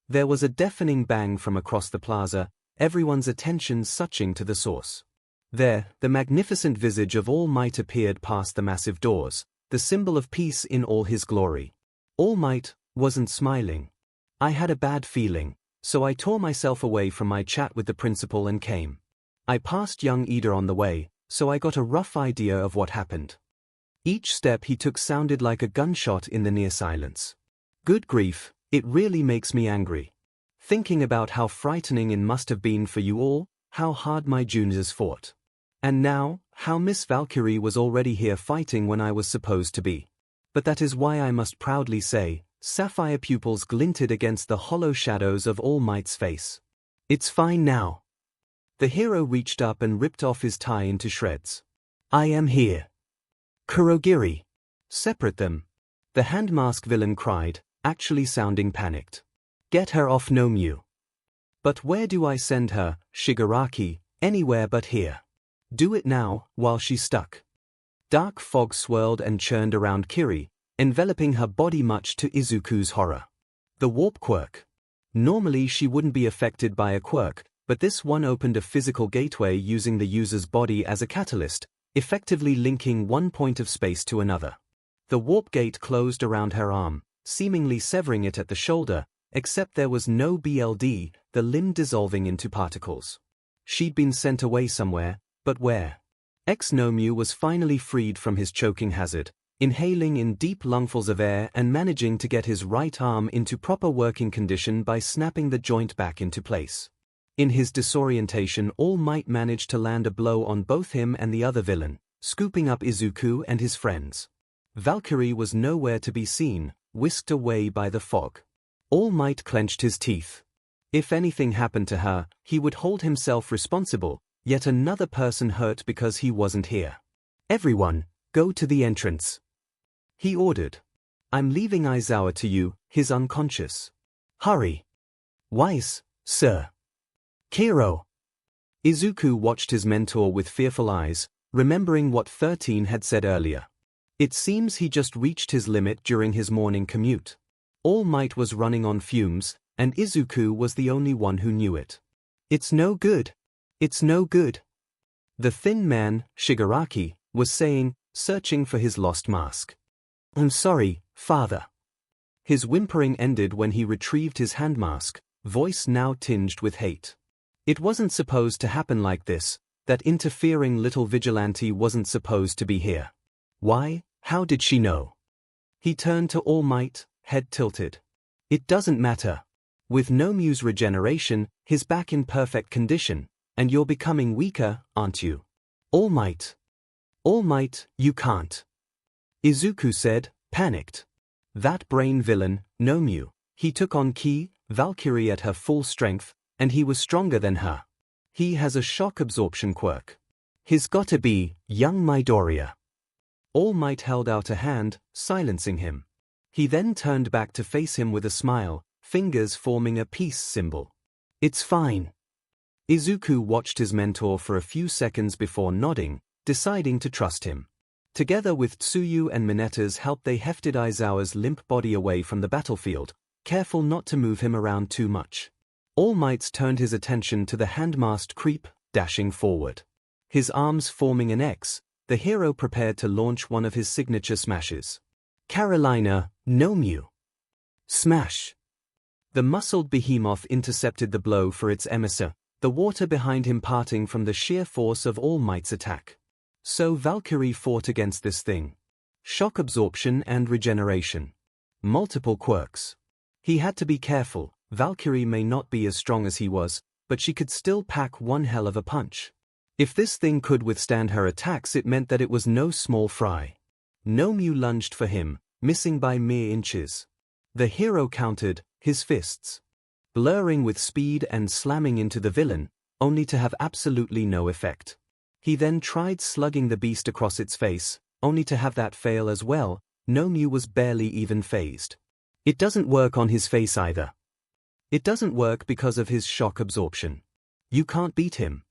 There was a deafening bang from across the plaza, everyone's attention suching to the source. There, the magnificent visage of All Might appeared past the massive doors, the symbol of peace in all his glory. All Might wasn't smiling. I had a bad feeling, so I tore myself away from my chat with the principal and came. I passed young Ida on the way, so I got a rough idea of what happened. Each step he took sounded like a gunshot in the near silence. Good grief, it really makes me angry. Thinking about how frightening it must have been for you all, how hard my juniors fought. And now, how Miss Valkyrie was already here fighting when I was supposed to be. But that is why I must proudly say, sapphire pupils glinted against the hollow shadows of All Might's face. It's fine now. The hero reached up and ripped off his tie into shreds. I am here. Kurogiri. Separate them. The handmask villain cried, actually sounding panicked. Get her off Nomu. But where do I send her, Shigaraki? Anywhere but here. Do it now, while she's stuck. Dark fog swirled and churned around Kiri, enveloping her body much to Izuku's horror. The warp quirk. Normally she wouldn't be affected by a quirk, but this one opened a physical gateway using the user's body as a catalyst, effectively linking one point of space to another. The warp gate closed around her arm, seemingly severing it at the shoulder, except there was no BLD, the limb dissolving into particles. She'd been sent away somewhere, but where? Nomu was finally freed from his choking hazard, inhaling in deep lungfuls of air and managing to get his right arm into proper working condition by snapping the joint back into place. In his disorientation, All Might managed to land a blow on both him and the other villain, scooping up Izuku and his friends. Valkyrie was nowhere to be seen, whisked away by the fog. All Might clenched his teeth. If anything happened to her, he would hold himself responsible, yet another person hurt because he wasn't here. Everyone, go to the entrance, he ordered. I'm leaving Aizawa to you, he's unconscious. Hurry. Wise, sir. Kiro. Izuku watched his mentor with fearful eyes, remembering what 13 had said earlier. It seems he just reached his limit during his morning commute. All Might was running on fumes, and Izuku was the only one who knew it. It's no good. It's no good. The thin man, Shigaraki, was saying, searching for his lost mask. I'm sorry, father. His whimpering ended when he retrieved his hand mask, voice now tinged with hate. It wasn't supposed to happen like this, that interfering little vigilante wasn't supposed to be here. Why? How did she know? He turned to All Might, head tilted. It doesn't matter. With Nomu's regeneration, he's back in perfect condition, and you're becoming weaker, aren't you? All Might. All Might, you can't. Izuku said, panicked. That brain villain, Nomu, he took on Valkyrie at her full strength, and he was stronger than her. He has a shock absorption quirk. He's gotta be young Midoriya. All Might held out a hand, silencing him. He then turned back to face him with a smile, fingers forming a peace symbol. It's fine. Izuku watched his mentor for a few seconds before nodding, deciding to trust him. Together with Tsuyu and Mineta's help, they hefted Aizawa's limp body away from the battlefield, careful not to move him around too much. All Might turned his attention to the hand-masked creep, dashing forward. His arms forming an X, the hero prepared to launch one of his signature smashes. Carolina, Nomu. Smash. The muscled behemoth intercepted the blow for its emissary, the water behind him parting from the sheer force of All Might's attack. So Valkyrie fought against this thing. Shock absorption and regeneration. Multiple quirks. He had to be careful. Valkyrie may not be as strong as he was, but she could still pack one hell of a punch. If this thing could withstand her attacks, it meant that it was no small fry. Nomu lunged for him, missing by mere inches. The hero countered, his fists blurring with speed and slamming into the villain, only to have absolutely no effect. He then tried slugging the beast across its face, only to have that fail as well. Nomu was barely even phased. It doesn't work on his face either. It doesn't work because of his shock absorption. You can't beat him.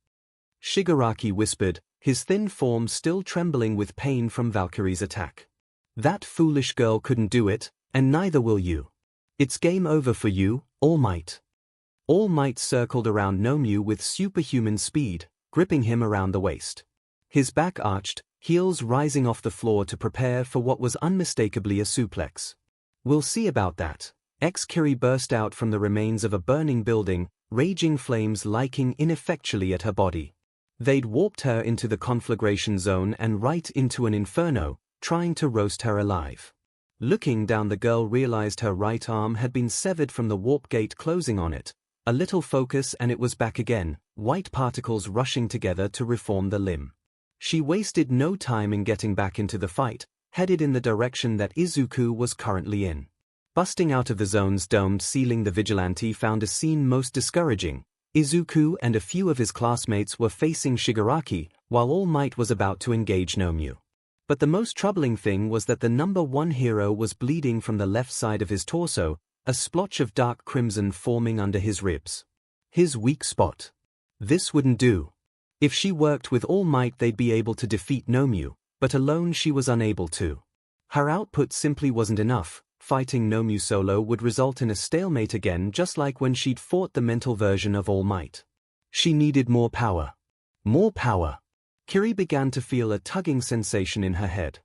Shigaraki whispered, his thin form still trembling with pain from Valkyrie's attack. That foolish girl couldn't do it, and neither will you. It's game over for you, All Might. All Might circled around Nomu with superhuman speed, gripping him around the waist. His back arched, heels rising off the floor to prepare for what was unmistakably a suplex. We'll see about that. 𝐒𝐻 burst out from the remains of a burning building, raging flames liking ineffectually at her body. They'd warped her into the conflagration zone and right into an inferno, trying to roast her alive. Looking down, the girl realized her right arm had been severed from the warp gate closing on it. A little focus and it was back again, white particles rushing together to reform the limb. She wasted no time in getting back into the fight, headed in the direction that Izuku was currently in. Busting out of the zone's domed ceiling, the vigilante found a scene most discouraging. Izuku and a few of his classmates were facing Shigaraki, while All Might was about to engage Nomu. But the most troubling thing was that the number one hero was bleeding from the left side of his torso, a splotch of dark crimson forming under his ribs. His weak spot. This wouldn't do. If she worked with All Might, they'd be able to defeat Nomu, but alone she was unable to. Her output simply wasn't enough. Fighting Nomu solo would result in a stalemate again, just like when she'd fought the mental version of All Might. She needed more power. More power. Kiri began to feel a tugging sensation in her head.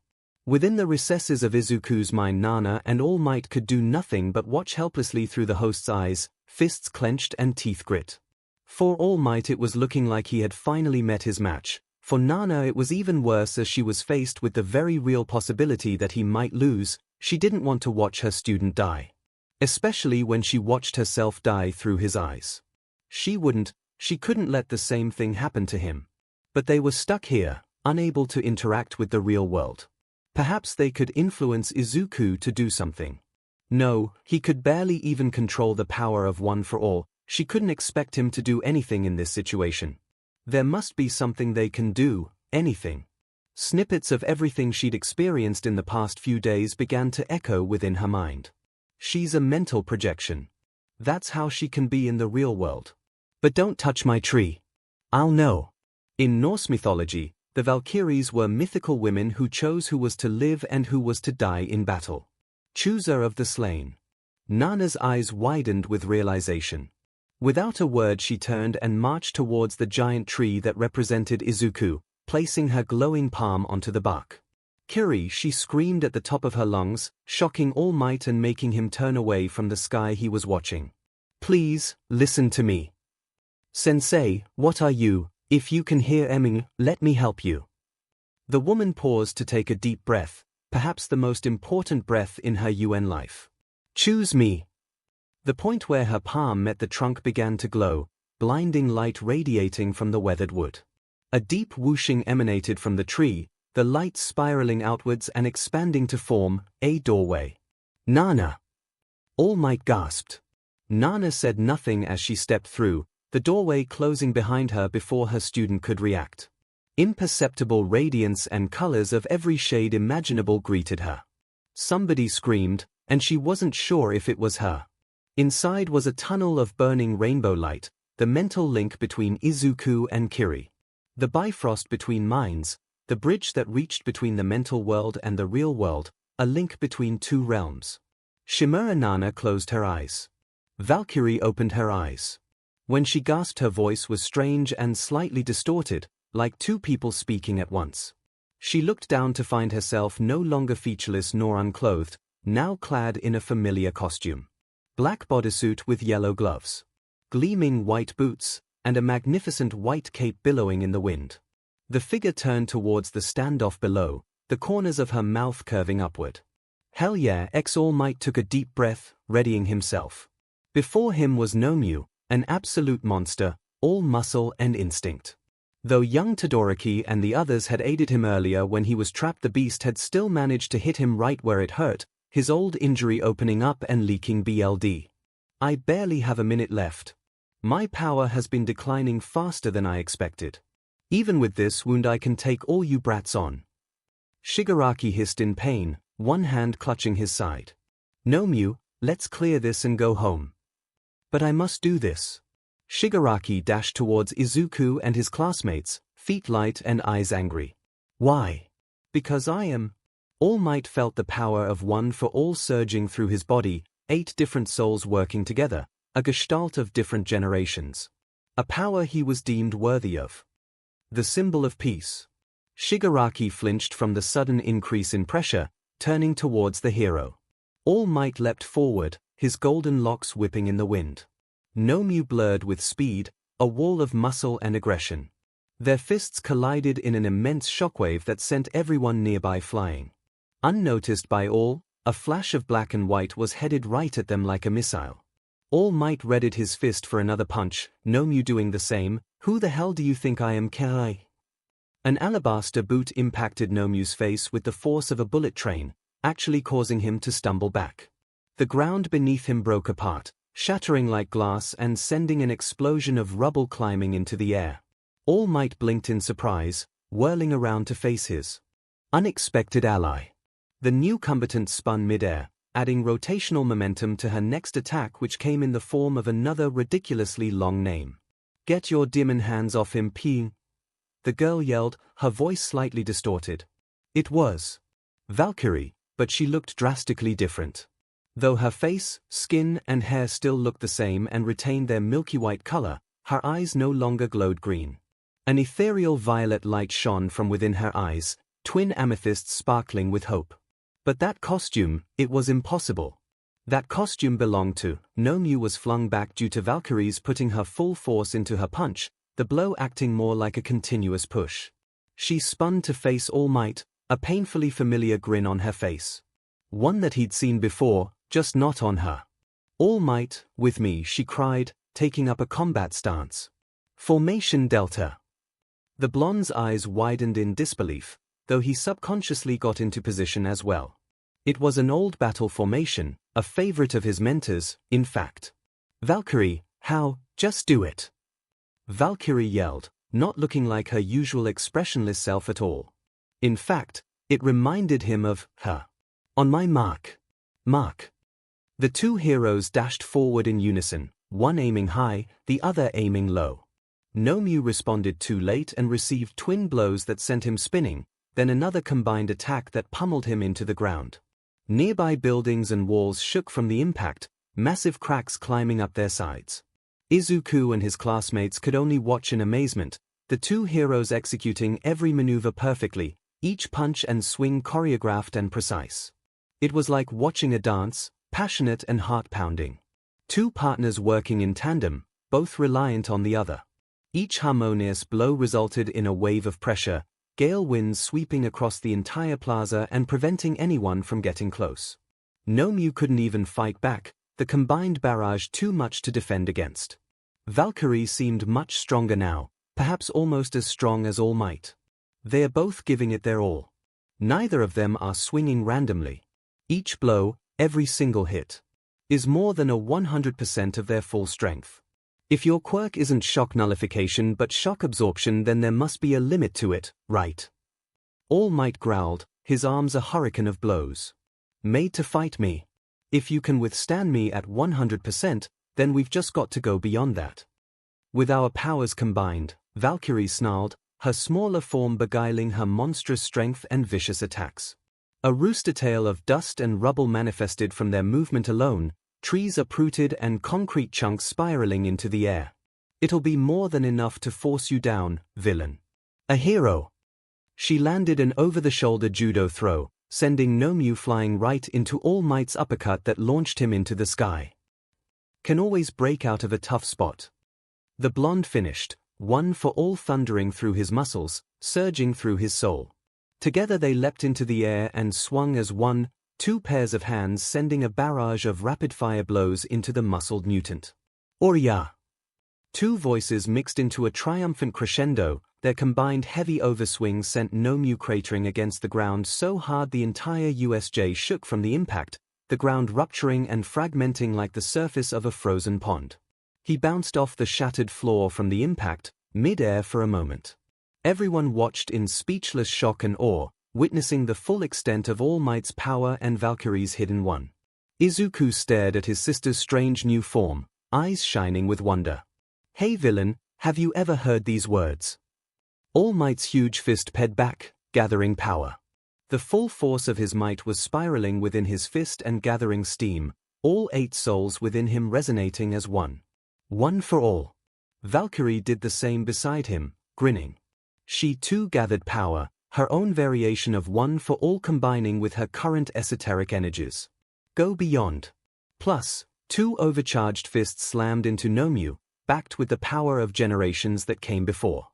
Within the recesses of Izuku's mind, Nana and All Might could do nothing but watch helplessly through the host's eyes, fists clenched and teeth grit. For All Might, it was looking like he had finally met his match. For Nana, it was even worse, as she was faced with the very real possibility that he might lose. She didn't want to watch her student die. Especially when she watched herself die through his eyes. She couldn't let the same thing happen to him. But they were stuck here, unable to interact with the real world. Perhaps they could influence Izuku to do something. No, he could barely even control the power of One for All. She couldn't expect him to do anything in this situation. There must be something they can do, anything. Snippets of everything she'd experienced in the past few days began to echo within her mind. She's a mental projection. That's how she can be in the real world. But don't touch my tree. I'll know. In Norse mythology, the Valkyries were mythical women who chose who was to live and who was to die in battle. Chooser of the slain. Nana's eyes widened with realization. Without a word she turned and marched towards the giant tree that represented Izuku, placing her glowing palm onto the bark. Kiri, she screamed at the top of her lungs, shocking All Might and making him turn away from the sky he was watching. Please, listen to me. Sensei, what are you? If you can hear 𝐒𝐻𝐸𝐽, let me help you. The woman paused to take a deep breath, perhaps the most important breath in her UN life. Choose me. The point where her palm met the trunk began to glow, blinding light radiating from the weathered wood. A deep whooshing emanated from the tree, the light spiraling outwards and expanding to form a doorway. Nana! All Might gasped. Nana said nothing as she stepped through, the doorway closing behind her before her student could react. Imperceptible radiance and colors of every shade imaginable greeted her. Somebody screamed, and she wasn't sure if it was her. Inside was a tunnel of burning rainbow light, the mental link between Izuku and Kiri. The bifrost between minds, the bridge that reached between the mental world and the real world, a link between two realms. Shimura Nana closed her eyes. Valkyrie opened her eyes. When she gasped, her voice was strange and slightly distorted, like two people speaking at once. She looked down to find herself no longer featureless nor unclothed, now clad in a familiar costume. Black bodysuit with yellow gloves, gleaming white boots, and a magnificent white cape billowing in the wind. The figure turned towards the standoff below, the corners of her mouth curving upward. Hell yeah! All Might took a deep breath, readying himself. Before him was 𝐻𝐸𝐽, an absolute monster, all muscle and instinct. Though young Todoroki and the others had aided him earlier when he was trapped, the beast had still managed to hit him right where it hurt, his old injury opening up and leaking blood. I barely have a minute left. My power has been declining faster than I expected. Even with this wound I can take all you brats on. Shigaraki hissed in pain, one hand clutching his side. 𝐻𝐸𝐽, let's clear this and go home. But I must do this. Shigaraki dashed towards Izuku and his classmates, feet light and eyes angry. Why? Because I am. All Might felt the power of one for all surging through his body, 8 different souls working together, a gestalt of different generations. A power he was deemed worthy of. The symbol of peace. Shigaraki flinched from the sudden increase in pressure, turning towards the hero. All Might leapt forward, his golden locks whipping in the wind. 𝐻𝐸𝐽 blurred with speed, a wall of muscle and aggression. Their fists collided in an immense shockwave that sent everyone nearby flying. Unnoticed by all, a flash of black and white was headed right at them like a missile. All Might readied his fist for another punch, 𝐻𝐸𝐽 doing the same. Who the hell do you think I am, 𝐂𝐸𝐽? An alabaster boot impacted 𝐻𝐸𝐽's face with the force of a bullet train, actually causing him to stumble back. The ground beneath him broke apart, shattering like glass and sending an explosion of rubble climbing into the air. All Might blinked in surprise, whirling around to face his unexpected ally. The new combatant spun mid-air, adding rotational momentum to her next attack, which came in the form of another ridiculously long name. Get your demon hands off him, 𝐻𝐸𝐽! The girl yelled, her voice slightly distorted. It was Valkyrie, but she looked drastically different. Though her face, skin, and hair still looked the same and retained their milky white color, her eyes no longer glowed green. An ethereal violet light shone from within her eyes, twin amethysts sparkling with hope. But that costume, it was impossible. That costume belonged to 𝐻𝐸𝐽 was flung back due to Valkyrie's putting her full force into her punch, the blow acting more like a continuous push. She spun to face All Might, a painfully familiar grin on her face. One that he'd seen before, just not on her. All Might, with me, she cried, taking up a combat stance. Formation Delta. The blonde's eyes widened in disbelief, though he subconsciously got into position as well. It was an old battle formation, a favorite of his mentors, in fact. Valkyrie, How? Just do it. Valkyrie yelled, not looking like her usual expressionless self at all. In fact, it reminded him of her. On my mark. Mark. The two heroes dashed forward in unison, one aiming high, the other aiming low. 𝐻𝐼𝐽 responded too late and received twin blows that sent him spinning, then another combined attack that pummeled him into the ground. Nearby buildings and walls shook from the impact, massive cracks climbing up their sides. Izuku and his classmates could only watch in amazement, the two heroes executing every maneuver perfectly, each punch and swing choreographed and precise. It was like watching a dance, passionate and heart-pounding. Two partners working in tandem, both reliant on the other. Each harmonious blow resulted in a wave of pressure, gale winds sweeping across the entire plaza and preventing anyone from getting close. 𝐻𝐼𝐽 couldn't even fight back, the combined barrage too much to defend against. Valkyrie seemed much stronger now, perhaps almost as strong as All Might. They are both giving it their all. Neither of them are swinging randomly. Each blow, every single hit, is more than a 100% of their full strength. If your quirk isn't shock nullification but shock absorption, then there must be a limit to it, right? All Might growled, his arms a hurricane of blows. Made to fight me. If you can withstand me at 100%, then we've just got to go beyond that. With our powers combined, Valkyrie snarled, her smaller form beguiling her monstrous strength and vicious attacks. A rooster tail of dust and rubble manifested from their movement alone, trees uprooted and concrete chunks spiraling into the air. It'll be more than enough to force you down, villain. A hero. She landed an over-the-shoulder judo throw, sending 𝐻𝐼𝐽 flying right into All Might's uppercut that launched him into the sky. Can always break out of a tough spot. The blonde finished, one for all thundering through his muscles, surging through his soul. Together they leapt into the air and swung as one, two pairs of hands sending a barrage of rapid-fire blows into the muscled mutant. Orya! Two voices mixed into a triumphant crescendo, their combined heavy overswing sent 𝐻𝐼𝐽 cratering against the ground so hard the entire USJ shook from the impact, the ground rupturing and fragmenting like the surface of a frozen pond. He bounced off the shattered floor from the impact, mid-air for a moment. Everyone watched in speechless shock and awe, witnessing the full extent of All Might's power and Valkyrie's hidden one. Izuku stared at his sister's strange new form, eyes shining with wonder. Hey villain, have you ever heard these words? All Might's huge fist ped back, gathering power. The full force of his might was spiraling within his fist and gathering steam, all 8 souls within him resonating as one. One for all. Valkyrie did the same beside him, grinning. She too gathered power, her own variation of one for all combining with her current esoteric energies. Go beyond. Plus, 2 overcharged fists slammed into 𝐻𝐼𝐽, backed with the power of generations that came before.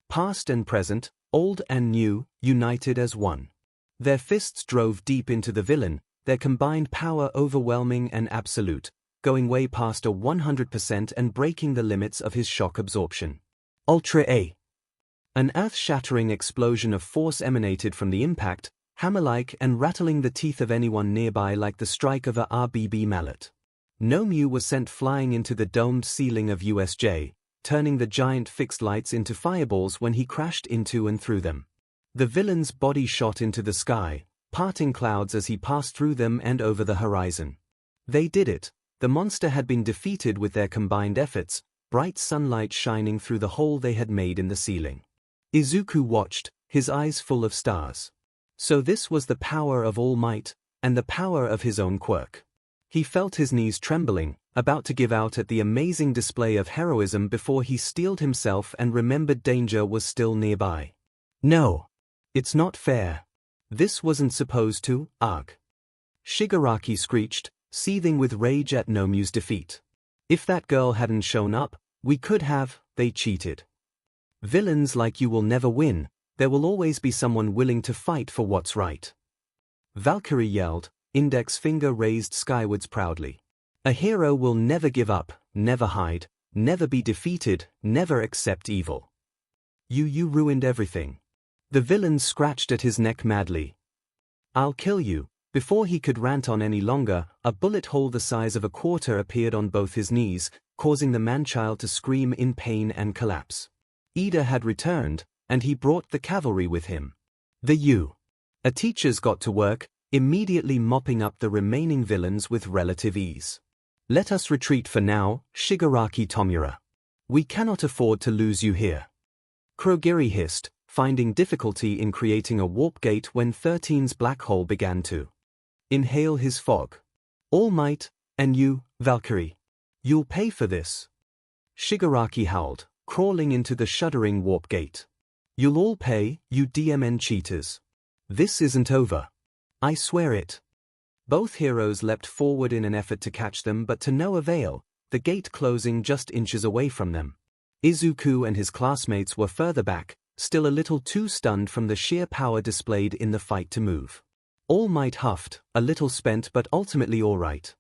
Past and present, old and new, united as one. Their fists drove deep into the villain, their combined power overwhelming and absolute, going way past a 100% and breaking the limits of his shock absorption. Ultra A. An earth-shattering explosion of force emanated from the impact, hammer-like and rattling the teeth of anyone nearby like the strike of a RBB mallet. 𝐻𝐼𝐽 was sent flying into the domed ceiling of USJ, turning the giant fixed lights into fireballs when he crashed into and through them. The villain's body shot into the sky, parting clouds as he passed through them and over the horizon. They did it. The monster had been defeated with their combined efforts, bright sunlight shining through the hole they had made in the ceiling. Izuku watched, his eyes full of stars. So this was the power of All Might, and the power of his own quirk. He felt his knees trembling, about to give out at the amazing display of heroism before he steeled himself and remembered danger was still nearby. No. It's not fair. This wasn't supposed to, ugh. Shigaraki screeched, seething with rage at 𝐻𝐼𝐽's defeat. If that girl hadn't shown up, we could have, they cheated. Villains like you will never win, there will always be someone willing to fight for what's right. Valkyrie yelled, index finger raised skywards proudly. A hero will never give up, never hide, never be defeated, never accept evil. You ruined everything. The villain scratched at his neck madly. I'll kill you. Before he could rant on any longer, a bullet hole the size of a quarter appeared on both his knees, causing the man-child to scream in pain and collapse. Ida had returned, and he brought the cavalry with him. A teachers got to work, immediately mopping up the remaining villains with relative ease. Let us retreat for now, Shigaraki Tomura. We cannot afford to lose you here. Kurogiri hissed, finding difficulty in creating a warp gate when 13's black hole began to inhale his fog. All Might, and you, Valkyrie. You'll pay for this. Shigaraki howled, crawling into the shuddering warp gate. You'll all pay, you DMN cheaters. This isn't over. I swear it. Both heroes leapt forward in an effort to catch them, but to no avail, the gate closing just inches away from them. Izuku and his classmates were further back, still a little too stunned from the sheer power displayed in the fight to move. All Might huffed, a little spent but ultimately all right.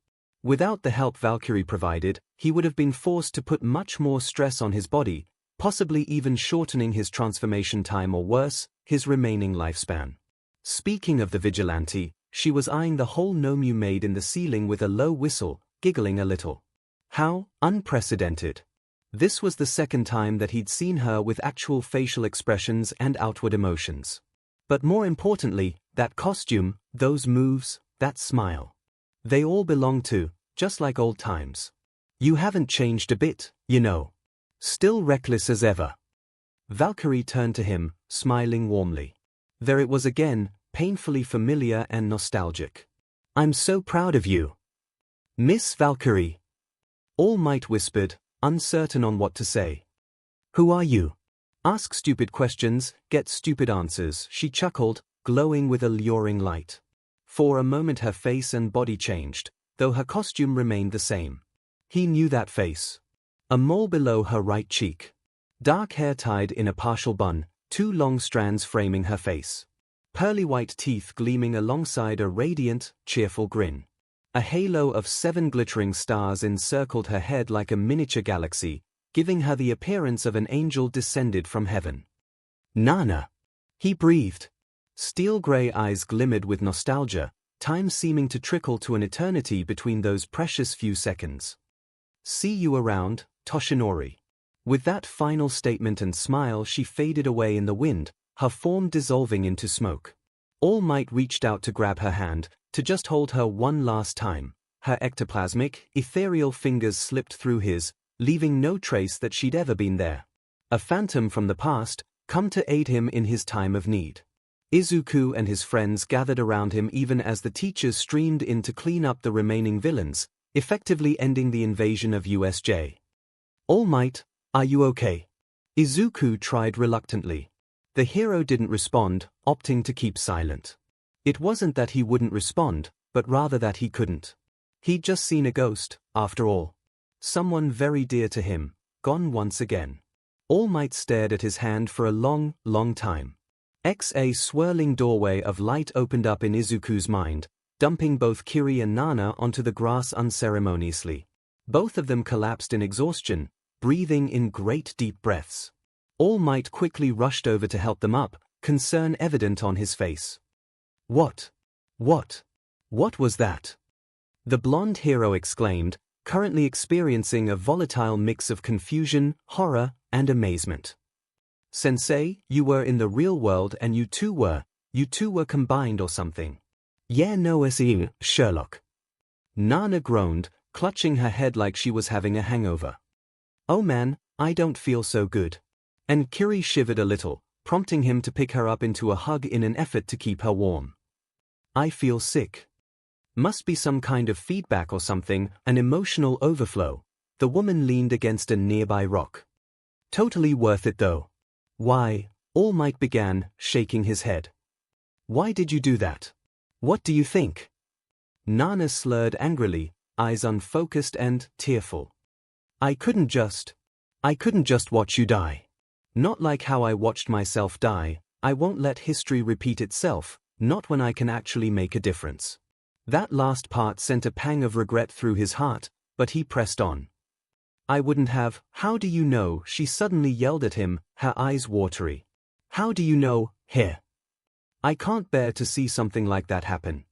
Without the help Valkyrie provided, he would have been forced to put much more stress on his body, possibly even shortening his transformation time or worse, his remaining lifespan. Speaking of the vigilante, she was eyeing the hole Nomu made in the ceiling with a low whistle, giggling a little. How unprecedented. This was the second time that he'd seen her with actual facial expressions and outward emotions. But more importantly, that costume, those moves, that smile. They all belong to, just like old times. You haven't changed a bit, you know. Still reckless as ever. Valkyrie turned to him, smiling warmly. There it was again, painfully familiar and nostalgic. I'm so proud of you. Miss Valkyrie. All Might whispered, uncertain on what to say. Who are you? Ask stupid questions, get stupid answers, she chuckled, glowing with a luring light. For a moment her face and body changed, though her costume remained the same. He knew that face. A mole below her right cheek. Dark hair tied in a partial bun, 2 long strands framing her face. Pearly white teeth gleaming alongside a radiant, cheerful grin. A halo of 7 glittering stars encircled her head like a miniature galaxy, giving her the appearance of an angel descended from heaven. Nana! He breathed. Steel-gray eyes glimmered with nostalgia, time seeming to trickle to an eternity between those precious few seconds. See you around, Toshinori. With that final statement and smile she faded away in the wind, her form dissolving into smoke. All Might reached out to grab her hand, to just hold her one last time. Her ectoplasmic, ethereal fingers slipped through his, leaving no trace that she'd ever been there. A phantom from the past, come to aid him in his time of need. Izuku and his friends gathered around him even as the teachers streamed in to clean up the remaining villains, effectively ending the invasion of USJ. All Might, are you okay? Izuku tried reluctantly. The hero didn't respond, opting to keep silent. It wasn't that he wouldn't respond, but rather that he couldn't. He'd just seen a ghost, after all. Someone very dear to him, gone once again. All Might stared at his hand for a long, long time. A swirling doorway of light opened up in Izuku's mind, dumping both Kiri and Nana onto the grass unceremoniously. Both of them collapsed in exhaustion, breathing in great deep breaths. All Might quickly rushed over to help them up, concern evident on his face. What was that? The blonde hero exclaimed, currently experiencing a volatile mix of confusion, horror, and amazement. Sensei, you were in the real world and you two were combined or something. Yeah, no, Sherlock. Nana groaned, clutching her head like she was having a hangover. Oh man, I don't feel so good. And Kiri shivered a little, prompting him to pick her up into a hug in an effort to keep her warm. I feel sick. Must be some kind of feedback or something, an emotional overflow. The woman leaned against a nearby rock. Totally worth it though. Why? All Might began, shaking his head. Why did you do that? What do you think? Nana slurred angrily, eyes unfocused and tearful. I couldn't just watch you die. Not like how I watched myself die. I won't let history repeat itself, not when I can actually make a difference. That last part sent a pang of regret through his heart, but he pressed on. I wouldn't have. How do you know? She suddenly yelled at him, her eyes watery. How do you know? Here. I can't bear to see something like that happen.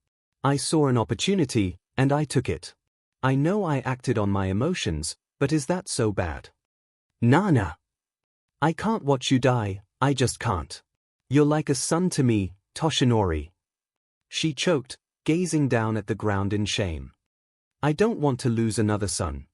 I saw an opportunity, and I took it. I know I acted on my emotions, But is that so bad? Nana! I can't watch you die, I just can't. You're like a son to me, Toshinori. She choked, gazing down at the ground in shame. I don't want to lose another son.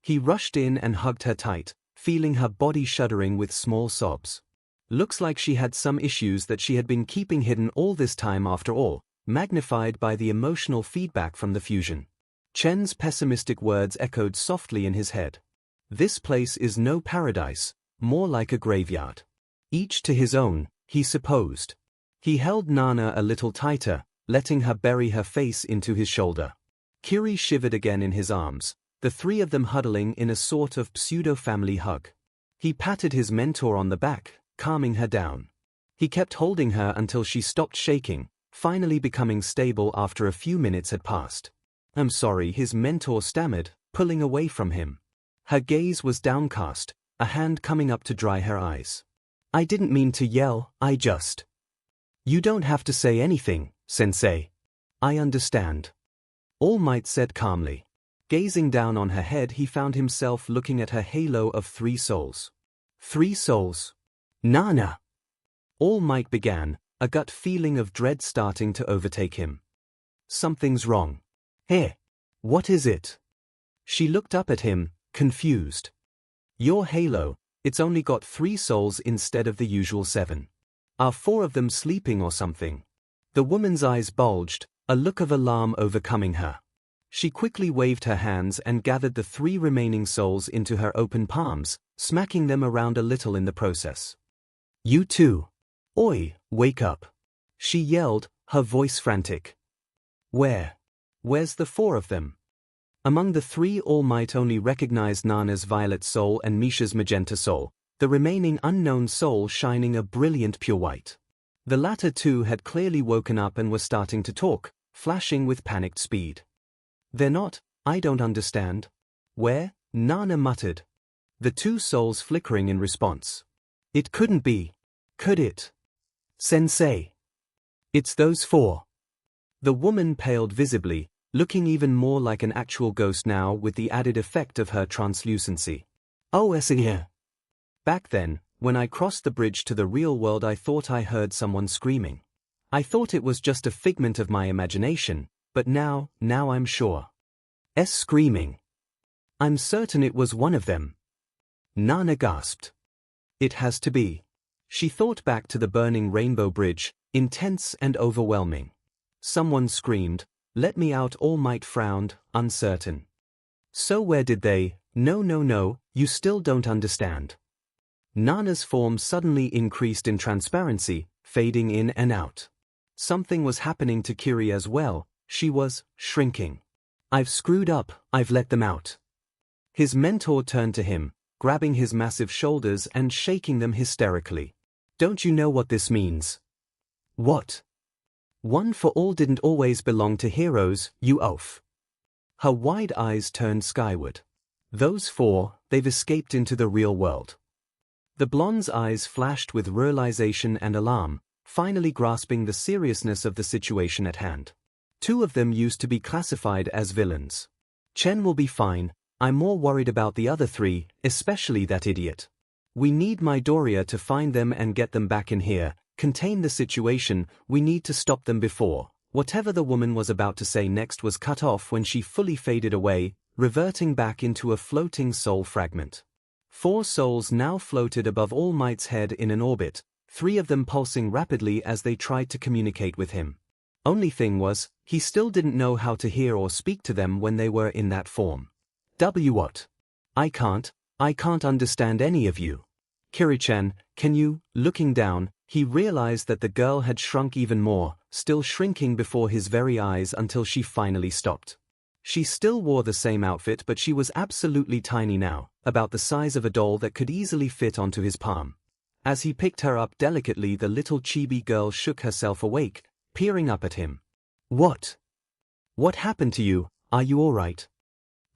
He rushed in and hugged her tight, feeling her body shuddering with small sobs. Looks like she had some issues that she had been keeping hidden all this time after all, magnified by the emotional feedback from the fusion. Chen's pessimistic words echoed softly in his head. This place is no paradise, more like a graveyard. Each to his own, he supposed. He held Nana a little tighter, letting her bury her face into his shoulder. Kiri shivered again in his arms, the three of them huddling in a sort of pseudo-family hug. He patted his mentor on the back, calming her down. He kept holding her until she stopped shaking, finally becoming stable after a few minutes had passed. I'm sorry, his mentor stammered, pulling away from him. Her gaze was downcast, a hand coming up to dry her eyes. I didn't mean to yell, I just... You don't have to say anything, Sensei. I understand. All Might said calmly. Gazing down on her head, he found himself looking at her halo of 3 souls. 3 souls? Nana! All Might began, a gut feeling of dread starting to overtake him. Something's wrong. Hey, what is it? She looked up at him, confused. Your halo, it's only got 3 souls instead of the usual 7. Are 4 of them sleeping or something? The woman's eyes bulged, a look of alarm overcoming her. She quickly waved her hands and gathered the 3 remaining souls into her open palms, smacking them around a little in the process. You too. Oi, wake up. She yelled, her voice frantic. Where's the 4 of them? Among the 3, All Might only recognized Nana's violet soul and Misha's magenta soul, the remaining unknown soul shining a brilliant pure white. The latter 2 had clearly woken up and were starting to talk, flashing with panicked speed. They're not, I don't understand. Where? Nana muttered. The 2 souls flickering in response. It couldn't be. Could it? Sensei. It's those 4. The woman paled visibly, looking even more like an actual ghost now with the added effect of her translucency. Oh, 𝐒𝐻𝐿. Back then, when I crossed the bridge to the real world, I thought I heard someone screaming. I thought it was just a figment of my imagination, but now I'm sure. Screaming. I'm certain it was one of them. Nana gasped. It has to be. She thought back to the burning Rainbow Bridge, intense and overwhelming. Someone screamed, "Let me out!" All Might frowned, uncertain. So where did they? No, you still don't understand. Nana's form suddenly increased in transparency, fading in and out. Something was happening to Kiri as well, she was shrinking. I've screwed up, I've let them out. His mentor turned to him, grabbing his massive shoulders and shaking them hysterically. Don't you know what this means? What? One for all didn't always belong to heroes, you oaf. Her wide eyes turned skyward. Those 4, they've escaped into the real world. The blonde's eyes flashed with realization and alarm, finally grasping the seriousness of the situation at hand. 2 of them used to be classified as villains. Chen will be fine, I'm more worried about the other 3, especially that idiot. We need Midoriya to find them and get them back in here, contain the situation, we need to stop them before. Whatever the woman was about to say next was cut off when she fully faded away, reverting back into a floating soul fragment. 4 souls now floated above All Might's head in an orbit, 3 of them pulsing rapidly as they tried to communicate with him. Only thing was, he still didn't know how to hear or speak to them when they were in that form. What? I can't understand any of you. Kiri-chan, can you? Looking down, he realized that the girl had shrunk even more, still shrinking before his very eyes until she finally stopped. She still wore the same outfit, but she was absolutely tiny now, about the size of a doll that could easily fit onto his palm. As he picked her up delicately, the little chibi girl shook herself awake, peering up at him. What? What happened to you? Are you all right?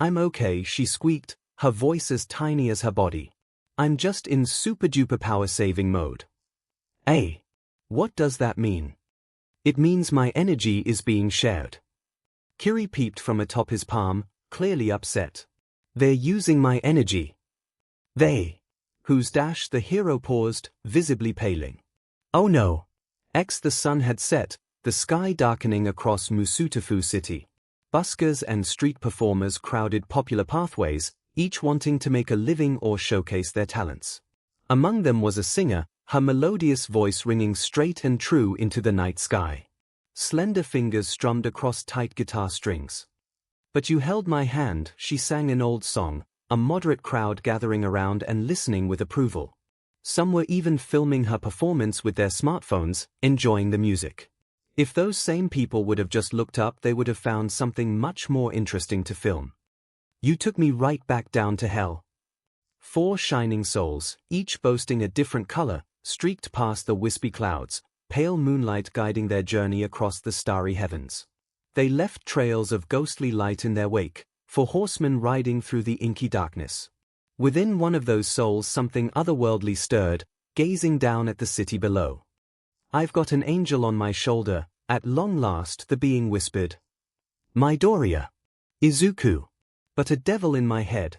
I'm okay, she squeaked, her voice as tiny as her body. I'm just in super-duper power-saving mode. Hey, what does that mean? It means my energy is being shared. Kiri peeped from atop his palm, clearly upset. They're using my energy. They. Whose dash the hero paused, visibly paling. Oh no. The sun had set, the sky darkening across Musutofu City. Buskers and street performers crowded popular pathways, each wanting to make a living or showcase their talents. Among them was a singer, her melodious voice ringing straight and true into the night sky. Slender fingers strummed across tight guitar strings. But you held my hand, she sang an old song, a moderate crowd gathering around and listening with approval. Some were even filming her performance with their smartphones, enjoying the music. If those same people would have just looked up, they would have found something much more interesting to film. You took me right back down to hell. 4 shining souls, each boasting a different color, streaked past the wispy clouds, pale moonlight guiding their journey across the starry heavens. They left trails of ghostly light in their wake, 4 horsemen riding through the inky darkness. Within one of those souls something otherworldly stirred, gazing down at the city below. I've got an angel on my shoulder, at long last, the being whispered. Midoriya. Izuku. But a devil in my head,